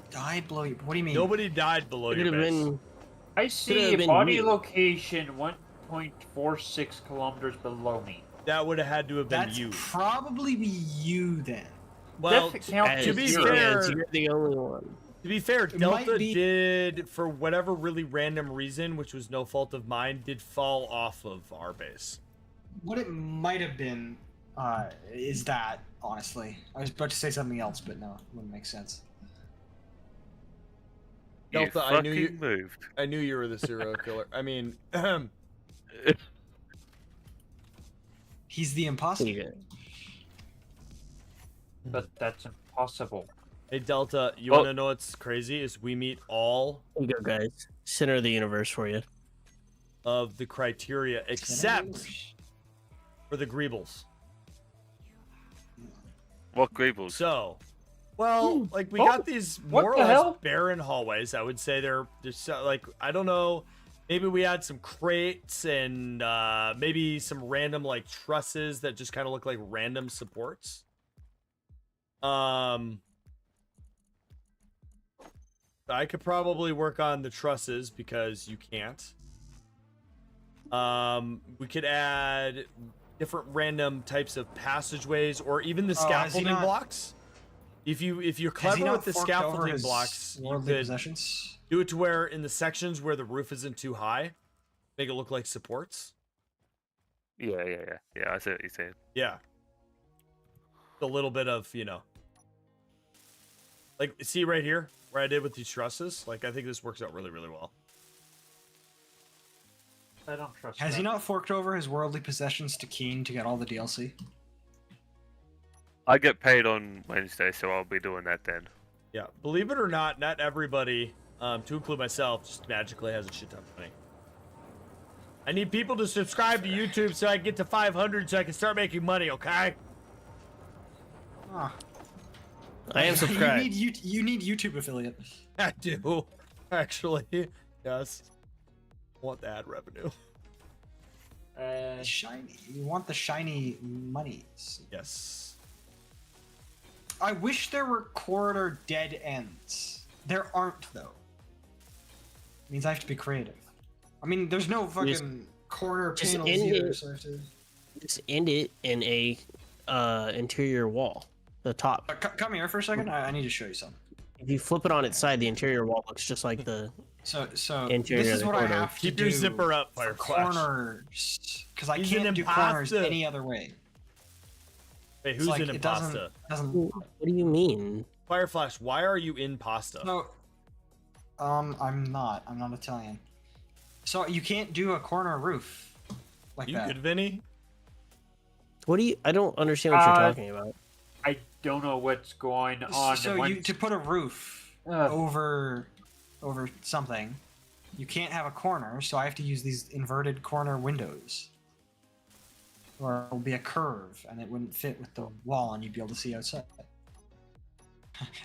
Died below you. What do you mean? Nobody died below Could your have base. been. I have see been body you. location 1.46 kilometers below me. That would have had to have been That's you. probably be you then. Well, That counts As to as be zero. fair- you're the only one. to be fair, might Delta be- did, for whatever really random reason, which was no fault of mine, did fall off of our base. What it might have been is that, honestly. I was about to say something else, but no, it wouldn't make sense. You Delta, I knew you- fucking moved. I knew you were the serial killer. I mean, He's the imposter. You got- But that's impossible. Hey Delta, you Oh. want to know what's crazy? Is we meet all Here you go, guys. Center of the universe for you. of the criteria except for the Greebles. What Greebles? So, well, like we Oh, got these what more or the less hell? barren hallways. I would say they're like I don't know. Maybe we had some crates and maybe some random like trusses that just kind of look like random supports. I could probably work on the trusses because you can't. We could add different random types of passageways or even the Oh, has he scaffolding not- blocks. If you're Has he clever not with the forked over scaffolding his blocks, you worldly could possessions? do it to where in the sections where the roof isn't too high, make it look like supports. Yeah. I see what you're saying. Yeah. A little bit of, like, see right here where I did with these trusses? Like, I think this works out really, really well. I don't trust. Has that. he not forked over his worldly possessions to Keen to get all the DLC? I get paid on Wednesday, so I'll be doing that then. Yeah. Believe it or not everybody, to include myself, just magically has a shit ton of money. I need people to subscribe to YouTube so I can get to 500 so I can start making money, okay? Ah. I am subscribed. You need YouTube affiliate. I do. Actually, yes. I want the ad revenue. Shiny. You want the shiny monies. Yes. I wish there were corridor dead ends. There aren't though. Means I have to be creative. I mean, there's no fucking corner just panels end either, it. so I have to. Just end it in a interior wall, the top. Come here for a second. I need to show you something. If you flip it on its side, the interior wall looks just like the. So Interior this of is the what I corridor. have to Keep do. your zipper up, for Fireflash. corners, because I He's can't an do corners imposter. any other way. Wait, It's who's like in it impasta? doesn't. What do you mean? Fireflash, why are you in pasta? No. I'm not. I'm not Italian. So you can't do a corner roof like You that. good, Vinny? What do you? I don't understand what you're Uh, talking about. I don't know what's going on. So One- you to put a roof Ugh. over something, you can't have a corner. So I have to use these inverted corner windows, or it'll be a curve, and it wouldn't fit with the wall, and you'd be able to see outside.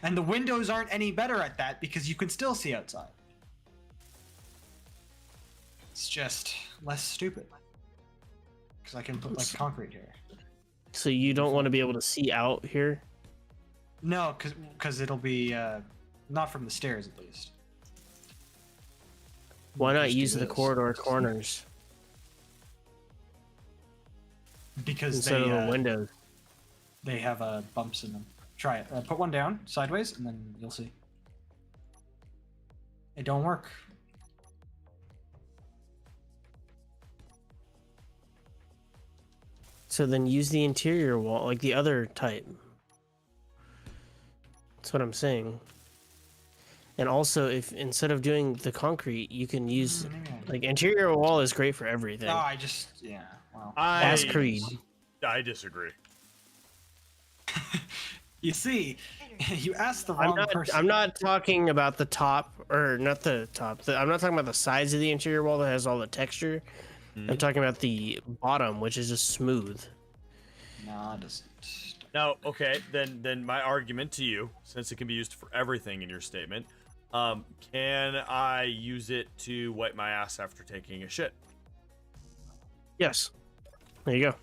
And the windows aren't any better at that because you can still see outside. It's just less stupid. Because I can put like concrete here. So you don't want to be able to see out here? No, because it'll be not from the stairs at least. Why not Just do use the this. corridor corners Because instead they of the windows? they have bumps in them. Try it. Put one down sideways, and then you'll see. It don't work. So then use the interior wall, like the other type. That's what I'm saying. And also, if instead of doing the concrete, you can use like interior wall is great for everything. No, I just yeah. Well, Ask Creed. I disagree. you see, you asked the I'm wrong not. person. I'm not talking about the top, or not the top. I'm not talking about the sides of the interior wall that has all the texture. I'm talking about the bottom, which is just smooth. No, it doesn't. Now, okay, then my argument to you, since it can be used for everything in your statement, can I use it to wipe my ass after taking a shit? Yes. There you go.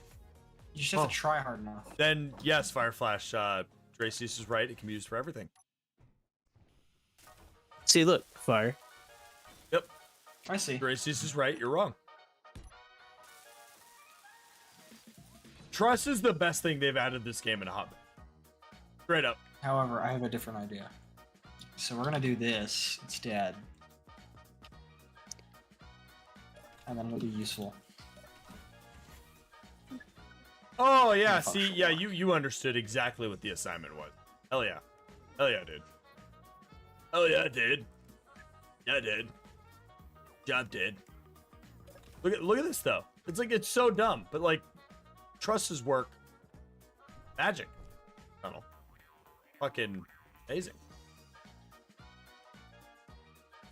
You just have to try hard enough. Then yes, Fireflash. Dracis is right. It can be used for everything. See, look, fire. Yep, I see. Dracis is right. You're wrong. Trust is the best thing they've added this game in a hot. Straight up. However, I have a different idea. So we're gonna do this instead, and then it'll be useful. Oh yeah, see, yeah, you understood exactly what the assignment was. Hell yeah. Hell yeah, dude. Hell yeah, dude. Yeah, I did. Job did. Look at this though. It's like it's so dumb, but like trusses work. Magic. I don't know. Fucking Amazing.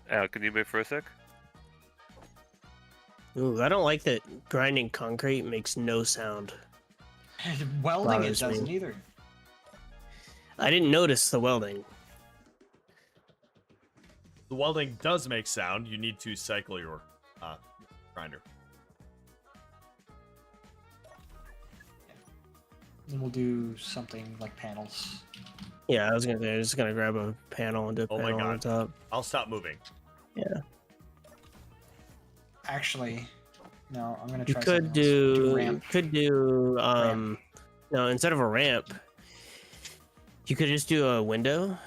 Can you move for a sec? Ooh, I don't like that grinding concrete makes no sound. Welding it Bothers me. doesn't either. I didn't notice the welding. The welding does make sound. You need to cycle your grinder. And we'll do something like panels. Yeah, I was gonna say, I'm just gonna grab a panel and do a Oh my panel on God. top. I'll stop moving. Yeah. Actually, no, I'm gonna You try could something else. do, ramp. no, instead of a ramp, you could just do a window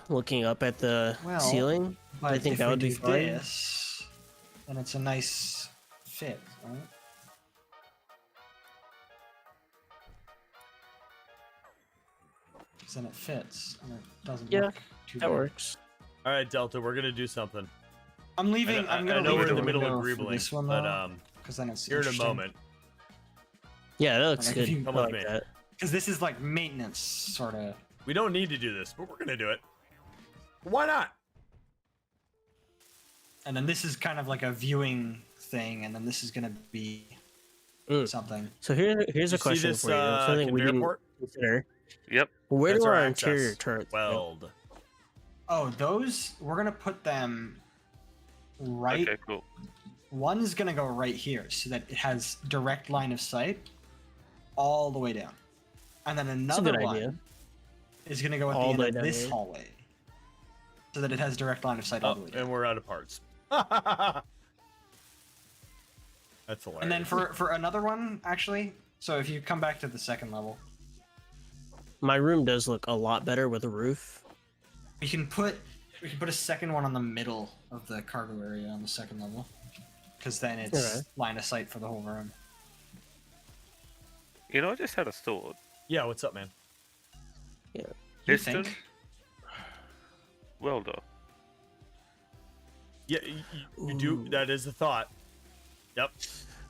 looking up at the Well, ceiling. But I think if that we would be do fine. this, then it's a nice fit, right? Because then it fits and it doesn't Yeah, look too That bad. works. All right, Delta, we're gonna do something. I'm leaving. I I'm gonna know leave we're in the the middle of window for greebling, this one but though, because then it's here in a interesting. moment. Yeah, that looks Like, good. if you- I Come with like me. that. Because this is like maintenance sort of. We don't need to do this, but we're gonna do it. Why not? And then this is kind of like a viewing thing, and then this is gonna be something. So here's You a see question this for you. Something we conveyor didn't port? consider. Where That's do our access. interior turrets go? Weld. Oh, those we're gonna put them right. Okay, cool. One's gonna go right here, so that it has direct line of sight all the way down, and then That's a another good one idea. is gonna go at All the the way end of down this here. hallway, so that it has direct line of sight all the Oh, way down. and we're out of parts. That's hilarious. And then for another one, actually, so if you come back to the second level, My room does look a lot better with a roof. we can put a second one on the middle of the cargo area on the second level, because then it's Alright. line of sight for the whole room. You know, I just had a thought. Yeah, what's up, man? You Piston think? welder. Yeah, you do. That is the thought. Yep.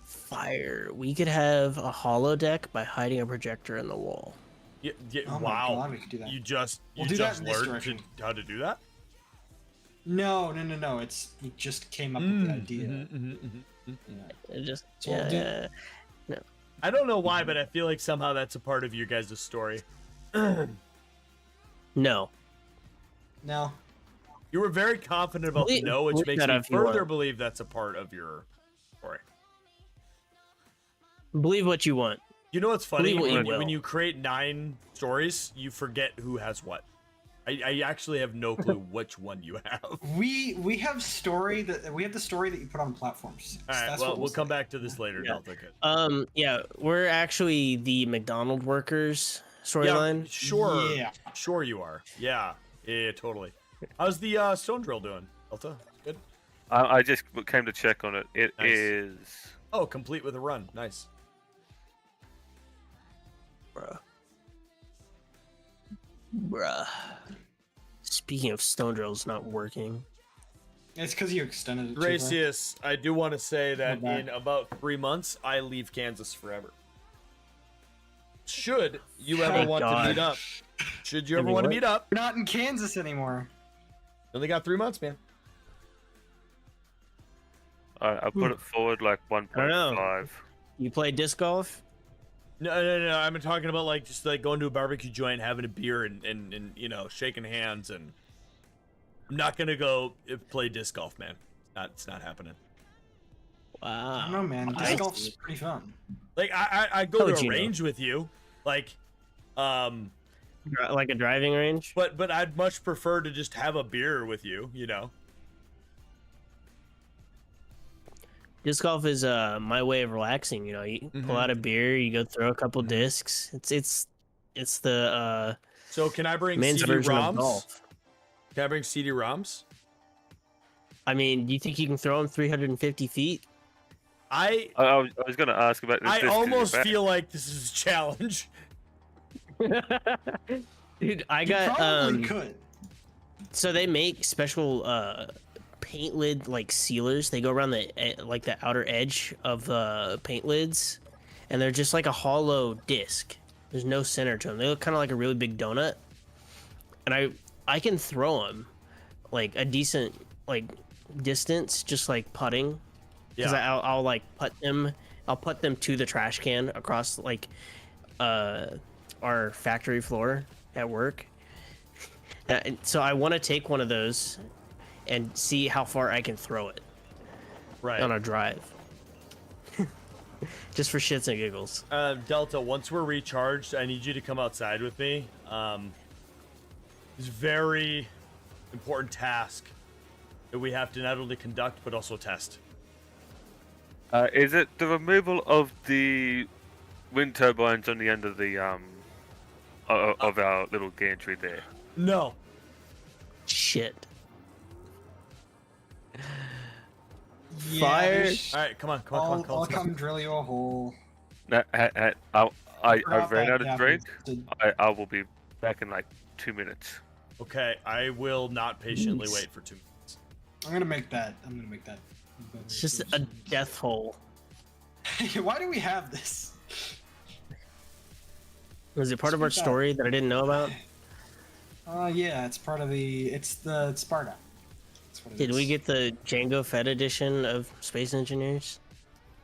Fire. We could have a hollow deck by hiding a projector in the wall. Yeah, Oh my wow. God, we could do that. You just We'll you do that just in this learned direction. how to do that? No. It's we just came up with the idea. Yeah. It just So we'll do- yeah. I don't know why, but I feel like somehow that's a part of your guys' story. No. No. You were very confident about the Believe- no, which believe makes that me if you further want. believe that's a part of your story. Believe what you want. You know what's funny? Believe what you When, will. when you create 9 stories, you forget who has what. I actually have no clue which one you have. We have the story that you put on platforms. All right, That's well, what we'll say. come back to this later, Yeah. Delta Kid. Yeah, we're actually the McDonald workers storyline. Yeah, sure. Yeah. Sure you are. Yeah, totally. How's the stone drill doing, Delta? Good? I just came to check on it. It is. Nice. Oh, complete with a run. Nice. Bruh. Speaking of stone drills not working. It's because you extended it. too far. Gracious, I do want to say that Not bad. in about 3 months, I leave Kansas forever. Should you ever Thank want God. to meet up? Should you ever Maybe want to what? meet up? We're not in Kansas anymore. Only got 3 months, man. I put it forward like know. 1.5. You play disc golf? No. I'm talking about like just like going to a barbecue joint, having a beer, and you know, shaking hands. And I'm not gonna go play disc golf, man. It's not happening. Wow. I don't know, man. I Disc golf's see. pretty fun. Like I go How to would a you know? range with you, like, Like a driving range? but I'd much prefer to just have a beer with you. You know. Disc golf is my way of relaxing. You know, you pull out a beer, you go throw a couple discs. It's the So can I bring men's CD version of ROMs? golf. Can I bring CD ROMs? I mean, do you think you can throw them 350 feet? I I was going to ask about this. I disc 'cause you're almost back. feel like this is a challenge. Dude, I You got probably could. so they make special paint lid like sealers. They go around the outer edge of the paint lids, and they're just like a hollow disc. There's no center to them. They look kind of like a really big donut. And I can throw them like a decent like distance, just like putting. Because Yeah. I'll like put them. I'll put them to the trash can across like our factory floor at work. And so I want to take one of those and see how far I can throw it Right. on a drive. Just for shits and giggles. Delta, once we're recharged, I need you to come outside with me. It's a very important task that we have to not only conduct but also test. Is it the removal of the wind turbines on the end of the of our little gantry there? No. Shit. Yeah, Fire. there's- All right, come on. I'll come drill you a hole. No, I Forgot ran that out of drink. Japanese- I will be back in like 2 minutes. Okay, I will not patiently Nice. wait for 2 minutes. I'm gonna make that. It's just a death hole. Why do we have this? Was it part of our Speak up. story that I didn't know about? Yeah, it's part of the. It's the Sparta. That's what it Did is. we get the Django Fett edition of Space Engineers?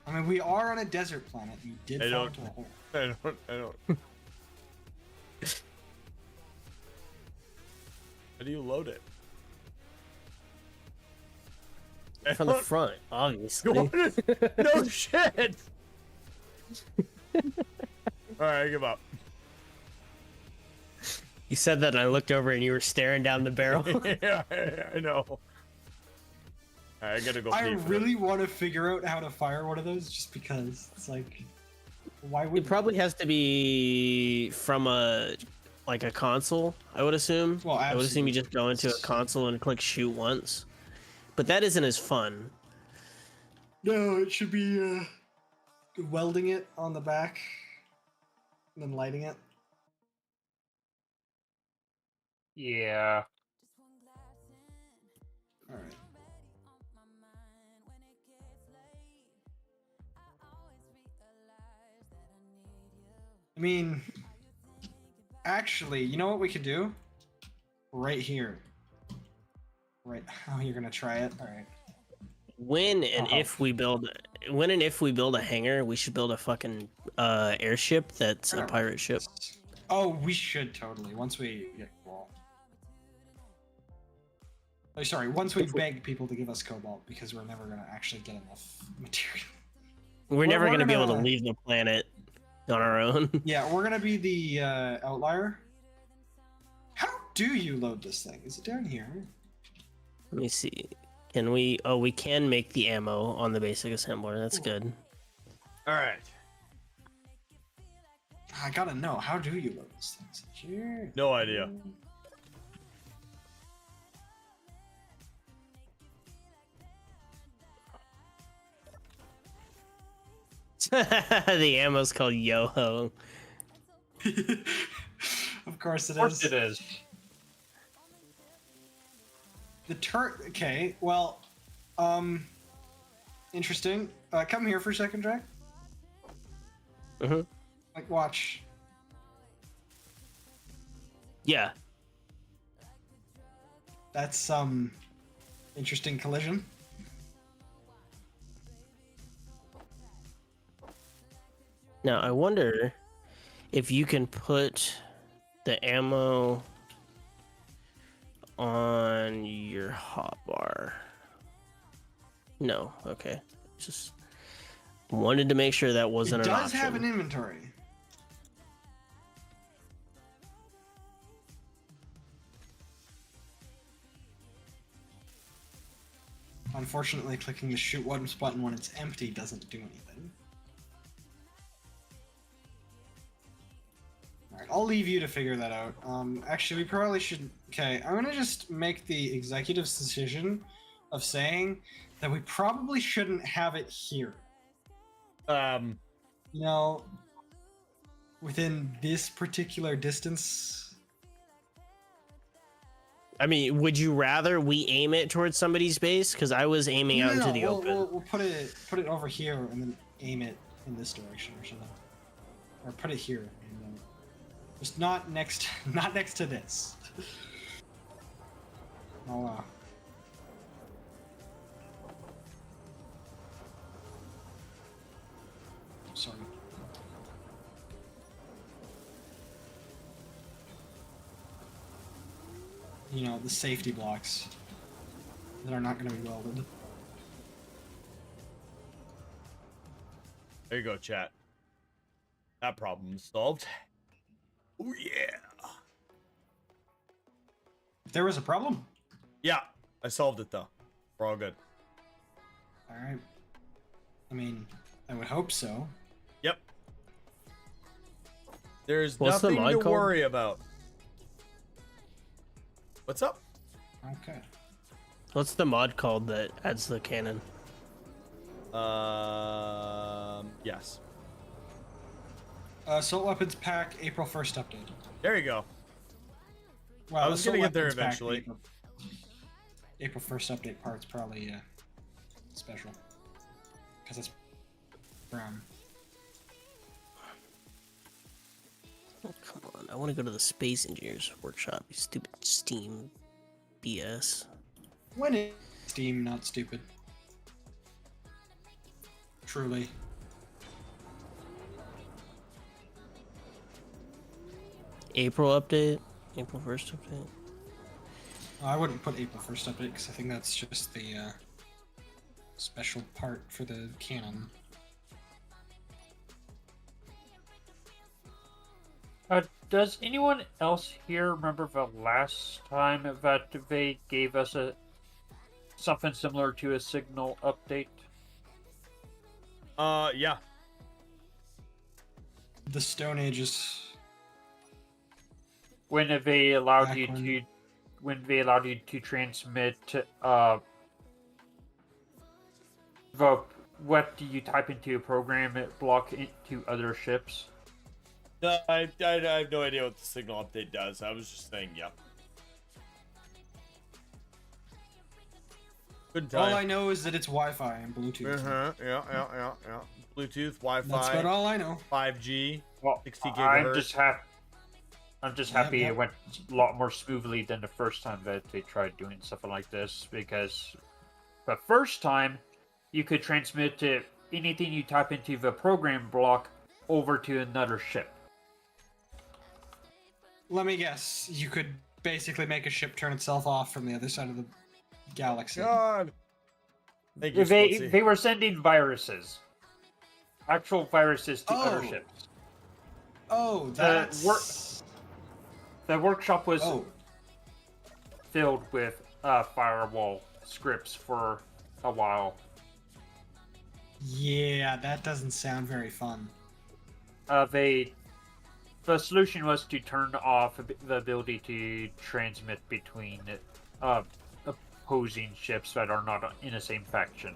I mean, we are on a desert planet. We did I fall don't- into a hole. I don't. How do you load it? From the front, obviously. No shit. All right, I give up. You said that and I looked over and you were staring down the barrel. Yeah, I know. All right, I gotta go. I pee for really want to figure out how to fire one of those, just because it's like, why would It probably has to be from a console, I would assume. Well, I would assume you just go into a absolutely. console and click shoot once. But that isn't as fun. No, it should be welding it on the back, and then lighting it. Yeah. All right. I mean, actually, you know what we could do? Right here. Right. Oh, you're gonna try it. All right. When and Uh-oh. if we build a hangar, we should build a fucking airship that's a pirate ship. Oh, we should totally. Once we get well. Oh, sorry. Once we beg people to give us cobalt, because we're never gonna actually get enough material. We're never we're gonna be able to gonna- leave the planet on our own. Yeah, we're gonna be the outlier. How do you load this thing? Is it down here? Let me see. Can we? Oh, we can make the ammo on the basic assembler. That's good. All right. I gotta know. How do you load this thing? Is it here? No idea. The ammo's called Yo-Ho. Of course it Of course is. it is. The Okay, well, interesting. Come here for a second, Jack. Mhm. Like, watch. Yeah. That's interesting collision. Now I wonder if you can put the ammo on your hotbar. No. Okay. Just wanted to make sure that wasn't It an does option. have an inventory. Unfortunately, clicking the shoot once button when it's empty doesn't do anything. Alright, I'll leave you to figure that out. Actually, we probably should... Okay, I'm gonna just make the executive's decision of saying that we probably shouldn't have it here. You know, within this particular distance. I mean, would you rather we aim it towards somebody's base? Because I was aiming out into the we'll, open. We'll put it over here and then aim it in this direction or something, or put it here. And then just not next to this. I'll, sorry. You know, the safety blocks that are not going to be welded. There you go, chat. That problem is solved. Oh yeah. There was a problem? Yeah, I solved it though. We're all good. Alright. I mean, I would hope so. Yep. There's What's the nothing mod to called? worry about. What's up? Okay. What's the mod called that adds the cannon? Yes. Assault Weapons Pack, April 1st update. There you go. Well, I was Assault gonna get there Weapons Pack, eventually. April 1st update part's probably special. Because it's brown. Oh, come on. I want to go to the Space Engineers Workshop, you stupid Steam BS. When is Steam not stupid? Truly. April update? April 1st update? I wouldn't put April 1st update because I think that's just the special part for the canon. Does anyone else here remember the last time that they gave us something similar to a signal update? Yeah. The Stone Ages. When they allowed Back you when- to, when they allowed you to transmit, what do you type into a program block into other ships? No, I have no idea what the signal update does. I was just saying, yep. Couldn't tell All you. I know is that it's Wi-Fi and Bluetooth. Yeah. Bluetooth, Wi-Fi. That's about all I know. 5G. Well, 60 I'm gigahertz. just happy. I'm just happy Yep. it went a lot more smoothly than the first time that they tried doing something like this. Because the first time, you could transmit anything you type into the program block over to another ship. Let me guess. You could basically make a ship turn itself off from the other side of the galaxy. God. Thank you, They Splitsy. they were sending viruses, actual viruses to other Oh. ships. Oh, that's... The workshop was Oh, filled with firewall scripts for a while. yeah, that doesn't sound very fun. The solution was to turn off the ability to transmit between opposing ships that are not in the same faction.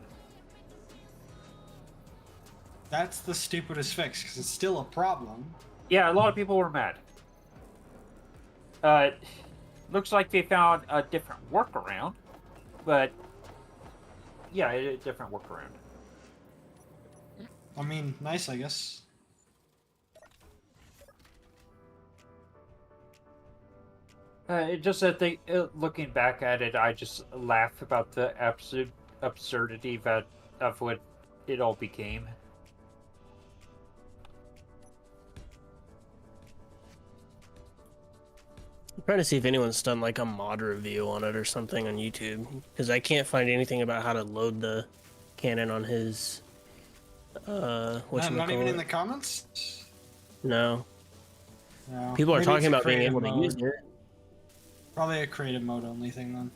That's the stupidest fix, because it's still a problem. Yeah, a lot of people were mad. Looks like they found a different workaround, but yeah, a different workaround. I mean, nice, I guess. It just that looking back at it, I just laugh about the absolute absurdity of what it all became. I'm trying to see if anyone's done like a mod review on it or something on YouTube, because I can't find anything about how to load the cannon on his. Not even in the comments? No. No. People are Maybe talking it's a about being creative able to mode. use it. Probably a creative mode only thing then.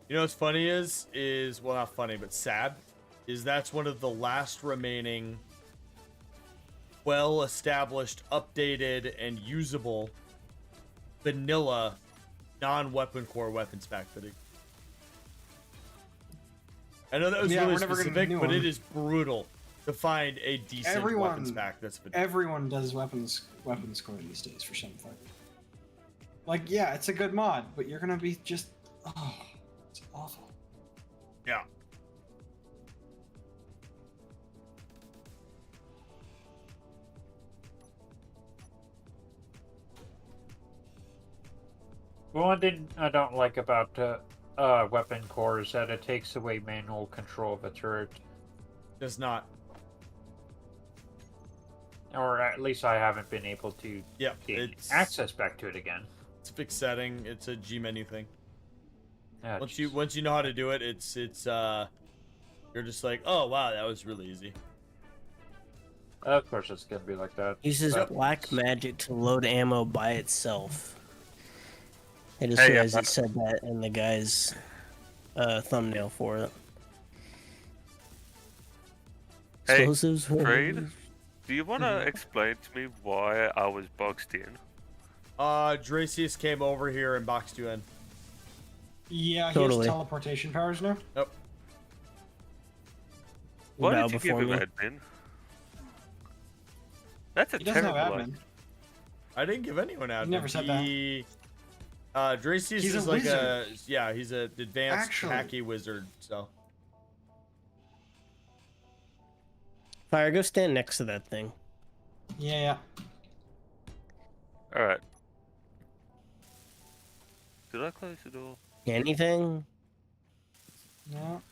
You know what's funny is well, not funny, but sad, is that's one of the last remaining well-established, updated, and usable vanilla non-weapon core weapons pack fitting. I know that was Yeah, really we're never gonna specific, do but one. it is brutal to find a decent weapons pack that's been. Everyone does weapons core these days for some fuck. Like, yeah, it's a good mod, but you're gonna be just... Oh, it's awful. Yeah. One thing I don't like about weapon core is that it takes away manual control of a turret. Does not. Or at least I haven't been able to Yep, gain it's access back to it again. It's a fixed setting. It's a G menu thing. Ah, Once jeez. you know how to do it, it's you're just like, oh wow, that was really easy. Of course it's gonna be like that. Uses but- black magic to load ammo by itself. I just Hey, realized it said that in the guy's thumbnail for it. Hey, Explosives. Creed, do you want to explain to me why I was boxed in? Dracius came over here and boxed you in. Yeah, he Totally. has teleportation powers now. Yep. Why Bow did you give before him me. admin? That's a He doesn't have terrible admin. idea. I didn't give anyone admin. never said that. Dracius He's is a like wizard. he's an advanced Actually. hacky wizard. So Fire, go stand next to that thing. Yeah. Alright. Did I close the door? Anything? No.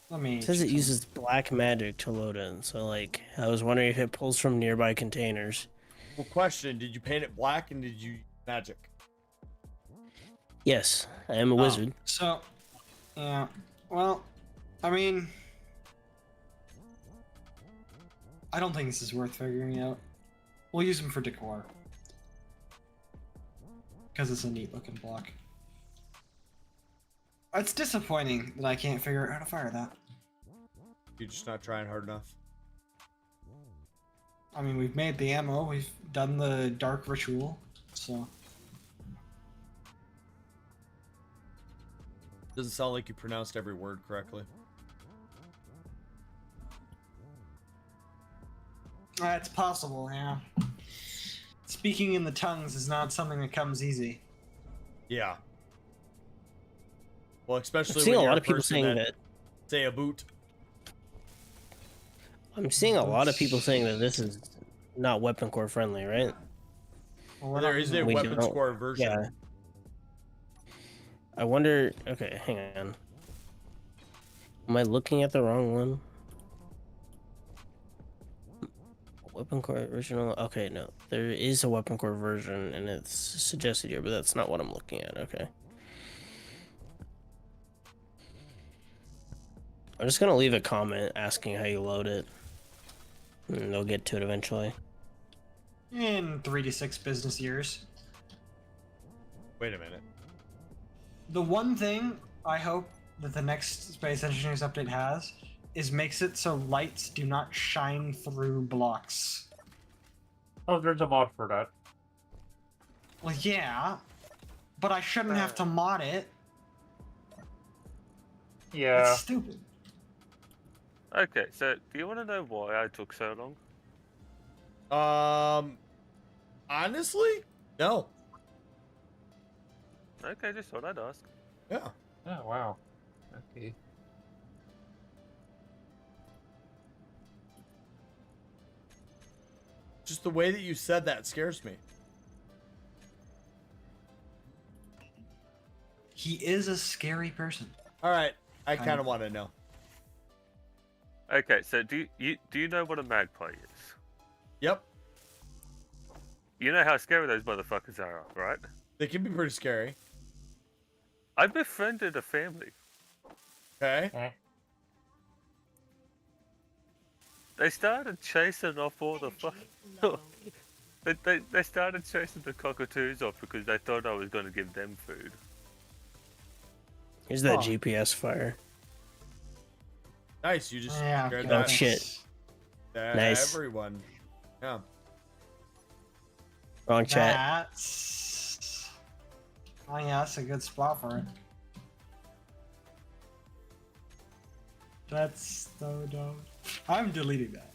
Let me. It says it check uses black magic to load in, so like I was wondering if it pulls from nearby containers. well, question: did you paint it black and did you magic? Yes, I am a wizard. So, yeah. Well, I mean, I don't think this is worth figuring out. We'll use them for decor. Because it's a neat looking block. It's disappointing that I can't figure out how to fire that. You're just not trying hard enough. I mean, we've made the ammo, we've done the dark ritual, so. Doesn't sound like you pronounced every word correctly. It's possible, yeah. Speaking in the tongues is not something that comes easy. Yeah. Well, I'm especially seeing when a you're lot of people person saying that. say a boot. I'm seeing a lot of people saying that this is not weapon core friendly, right? Well, There is a We weapons don't- core version. Yeah. I wonder. Okay, hang on. Am I looking at the wrong one? Weapon core original. Okay, no, there is a weapon core version, and it's suggested here, but that's not what I'm looking at. Okay. I'm just gonna leave a comment asking how you load it, and they'll get to it eventually. In 3 to 6 business years. Wait a minute. The one thing I hope that the next Space Engineers update has is makes it so lights do not shine through blocks. Oh, there's a mod for that. Well, yeah, but I shouldn't have to mod it. Yeah. That's stupid. Okay, so do you want to know why I took so long? Honestly, no. Okay, just thought I'd ask. Yeah. Oh, wow. Okay. Just the way that you said that scares me. He is a scary person. All right, I kind of want to know. Okay, so do you know what a magpie is? Yep, You know how scary those motherfuckers are, right? they can be pretty scary. I befriended a family. Okay. Eh. They started chasing off all the fuck. Low. They started chasing the cockatoos off because they thought I was going to give them food. Here's that Oh. GPS fire. Nice. You just Yeah. scared okay, Oh, that shit. that Nice. everyone. Yeah. Wrong chat. That's. Oh yeah, that's a good spot for it. That's so dumb. I'm deleting that.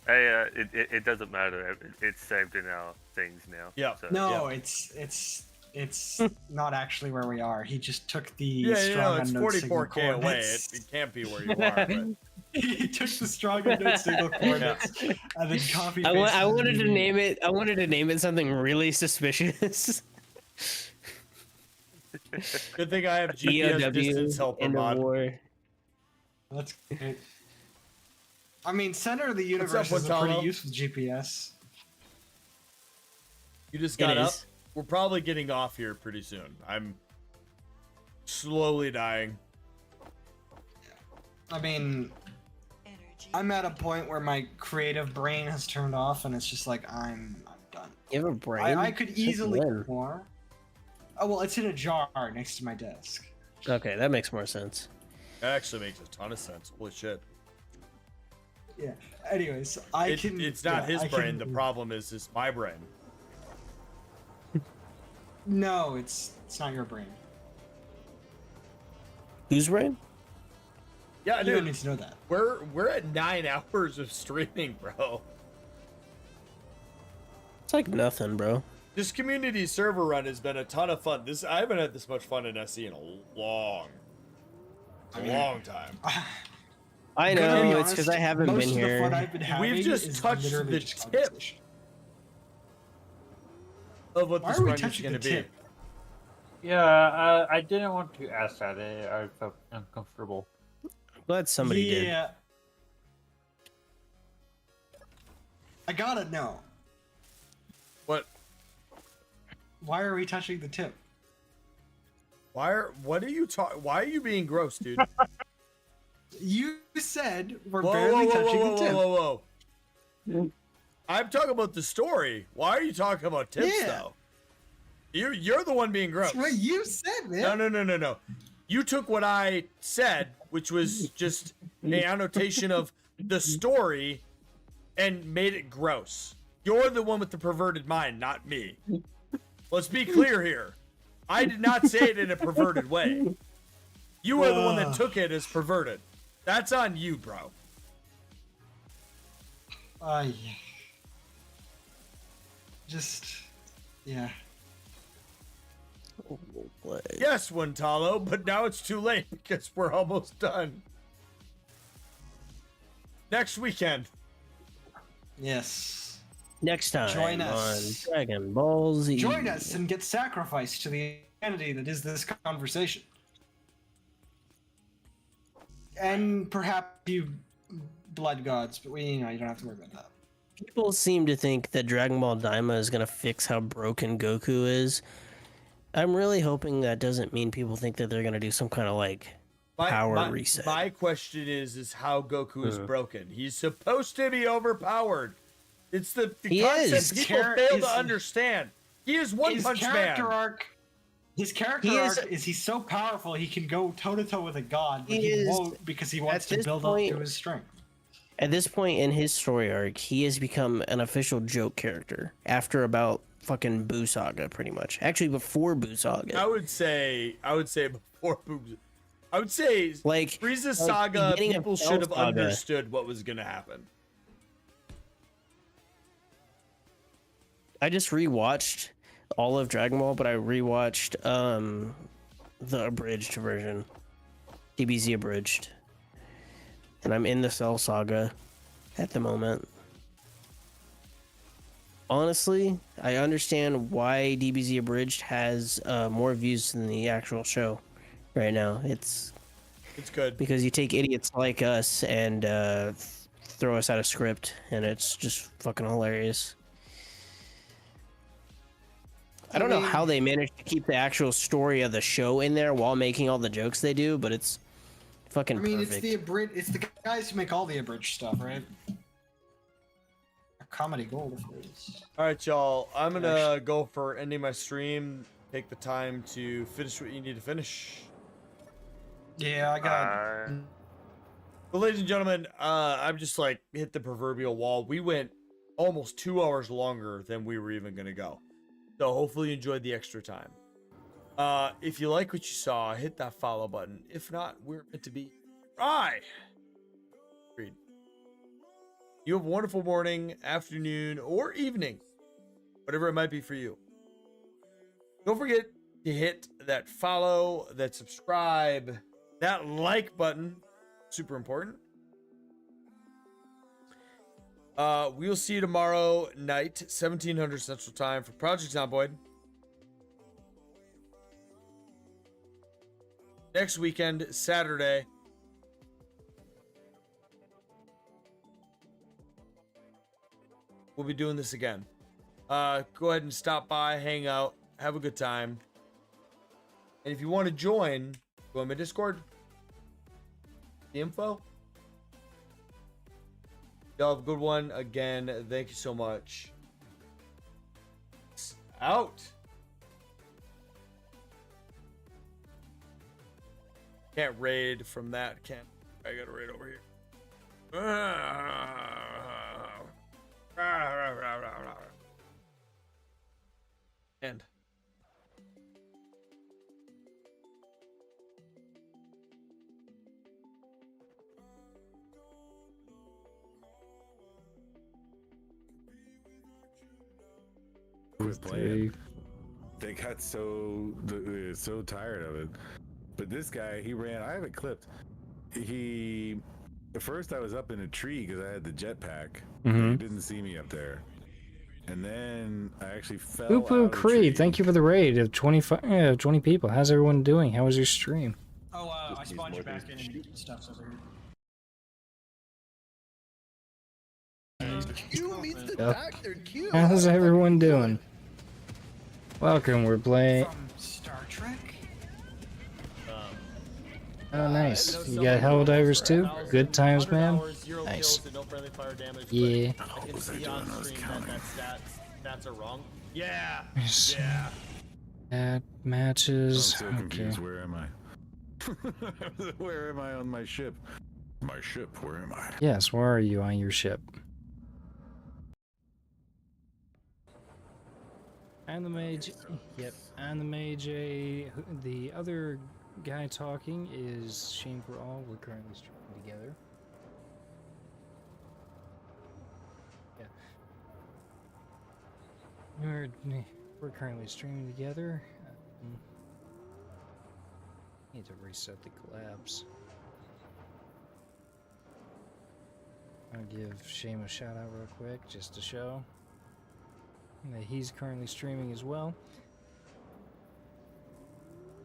Hey, it doesn't matter. It's saved in our things now. Yeah. So, No, it's not actually where we are. He just took the Yeah, strong it's unknown signal 44K away. coordinates. It can't be where you are. But He took the stronger than single coordinates and then copy. I wanted to name it. I wanted to name it something really suspicious. Good thing I have GPS distance helper end of mod. war. That's great. I mean, center of the What's universe up, is a pretty Watalo? useful GPS. You just It got up. is. We're probably getting off here pretty soon. I'm slowly dying. I mean, Energy. I'm at a point where my creative brain has turned off, and it's just like I'm done. You have a brain. I could Since easily when? do more. Oh well, it's in a jar next to my desk. Okay, that makes more sense. That actually makes a ton of sense. Holy shit. Yeah. Anyways, It's not his I brain. can- The problem is my brain. No, it's not your brain. Whose brain? Yeah, You don't dude. need to know that. We're at 9 hours of streaming, bro. It's like nothing, bro. This community server run has been a ton of fun. I haven't had this much fun in SE in a long time. I Gonna be know it's honest, because I haven't most been of the fun here. I've been having We've just is touched literally the just tip conversation. Of what Why this are we run is touching going the to be. tip? Yeah, I didn't want to ask that. I felt uncomfortable. I'm glad somebody did. Yeah. I gotta know. What? Why are we touching the tip? Why are you being gross, dude? You said we're Whoa, barely whoa, whoa, touching whoa, the whoa, tip. whoa, whoa. I'm talking about the story. Why are you talking about tips, Yeah. though? You're the one being gross. That's what you said, man. No. You took what I said, which was just an annotation of the story, and made it gross. You're the one with the perverted mind, not me. Let's be clear here. I did not say it in a perverted way. You are the one that took it as perverted. That's on you, bro. Yeah. Just, yeah. What? Yes, Wintalo, but now it's too late because we're almost done. Next weekend. Yes. Next time Join us. on Dragon Ball Z. Join us and get sacrificed to the entity that is this conversation. And perhaps you blood gods, but you don't have to worry about that. People seem to think that Dragon Ball Daima is gonna fix how broken Goku is. I'm really hoping that doesn't mean people think that they're gonna do some kind of like power reset. My question is how Goku is broken. He's supposed to be overpowered. It's the He concept is. people fail to understand. He is One Punch Man. His character arc is he's so powerful he can go toe to toe with a god, but he won't because he wants to build up to his strength. At this point in his story arc, he has become an official joke character after about fucking Buu Saga, pretty much. Actually, before Buu Saga. I would say before Boo. I would say Like Frieza's like, saga. beginning of People Cell should have Saga. understood what was gonna happen. I just rewatched all of Dragon Ball, but I rewatched the abridged version, DBZ abridged, and I'm in the Cell Saga at the moment. Honestly, I understand why DBZ abridged has more views than the actual show right now. It's good because you take idiots like us and throw us out of script, and it's just fucking hilarious. I don't know how they managed to keep the actual story of the show in there while making all the jokes they do, but it's fucking perfect. It's the guys who make all the abridged stuff, right? A comedy gold, if it is. All right, y'all. I'm gonna go for ending my stream. Take the time to finish what you need to finish. Yeah, I got. But ladies and gentlemen, I'm just like hit the proverbial wall. We went almost 2 hours longer than we were even gonna go. So hopefully you enjoyed the extra time. If you like what you saw, hit that follow button. If not, we're meant to be. Bye. Read. You have a wonderful morning, afternoon, or evening, whatever it might be for you. Don't forget to hit that follow, that subscribe, that like button. Super important. We'll see you tomorrow night, 1700 Central Time for Project Zomboid. Next weekend, Saturday. We'll be doing this again. Go ahead and stop by, hang out, have a good time. And if you want to join, go on my Discord. The info. Y'all have a good one. Again, thank you so much. Out. Can't raid from that. Can't. I gotta raid over here. End. Quit playing. They got so tired of it. But this guy, he ran. I have it clipped. At first I was up in a tree because I had the jetpack. He didn't see me up there. And then I actually fell. PooPooCreed, thank you for the raid of 20 people. How's everyone doing? How was your stream? Oh, I spawned you back in and stuff's over here. How's everyone doing? Welcome, we're playing. From Star Trek? Oh, nice. You got Helldivers too? Good times, man. Nice. Yeah. I can see on screen that stats are wrong. Yeah. Yeah. At matches. I'm so confused. Where am I? Where am I on my ship? My ship, where am I? Yes, where are you on your ship? And the mage. Yep. And the mage. The other guy talking is Shame for All. We're currently streaming together. Yeah. We're currently streaming together. Need to reset the collabs. I'll give Shame a shout out real quick just to show that he's currently streaming as well.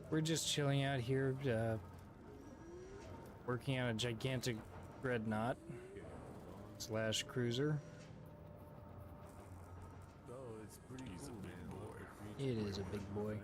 We're just chilling out here, working on a gigantic dreadnought / cruiser. Oh, it's pretty cool, man. It is a big boy.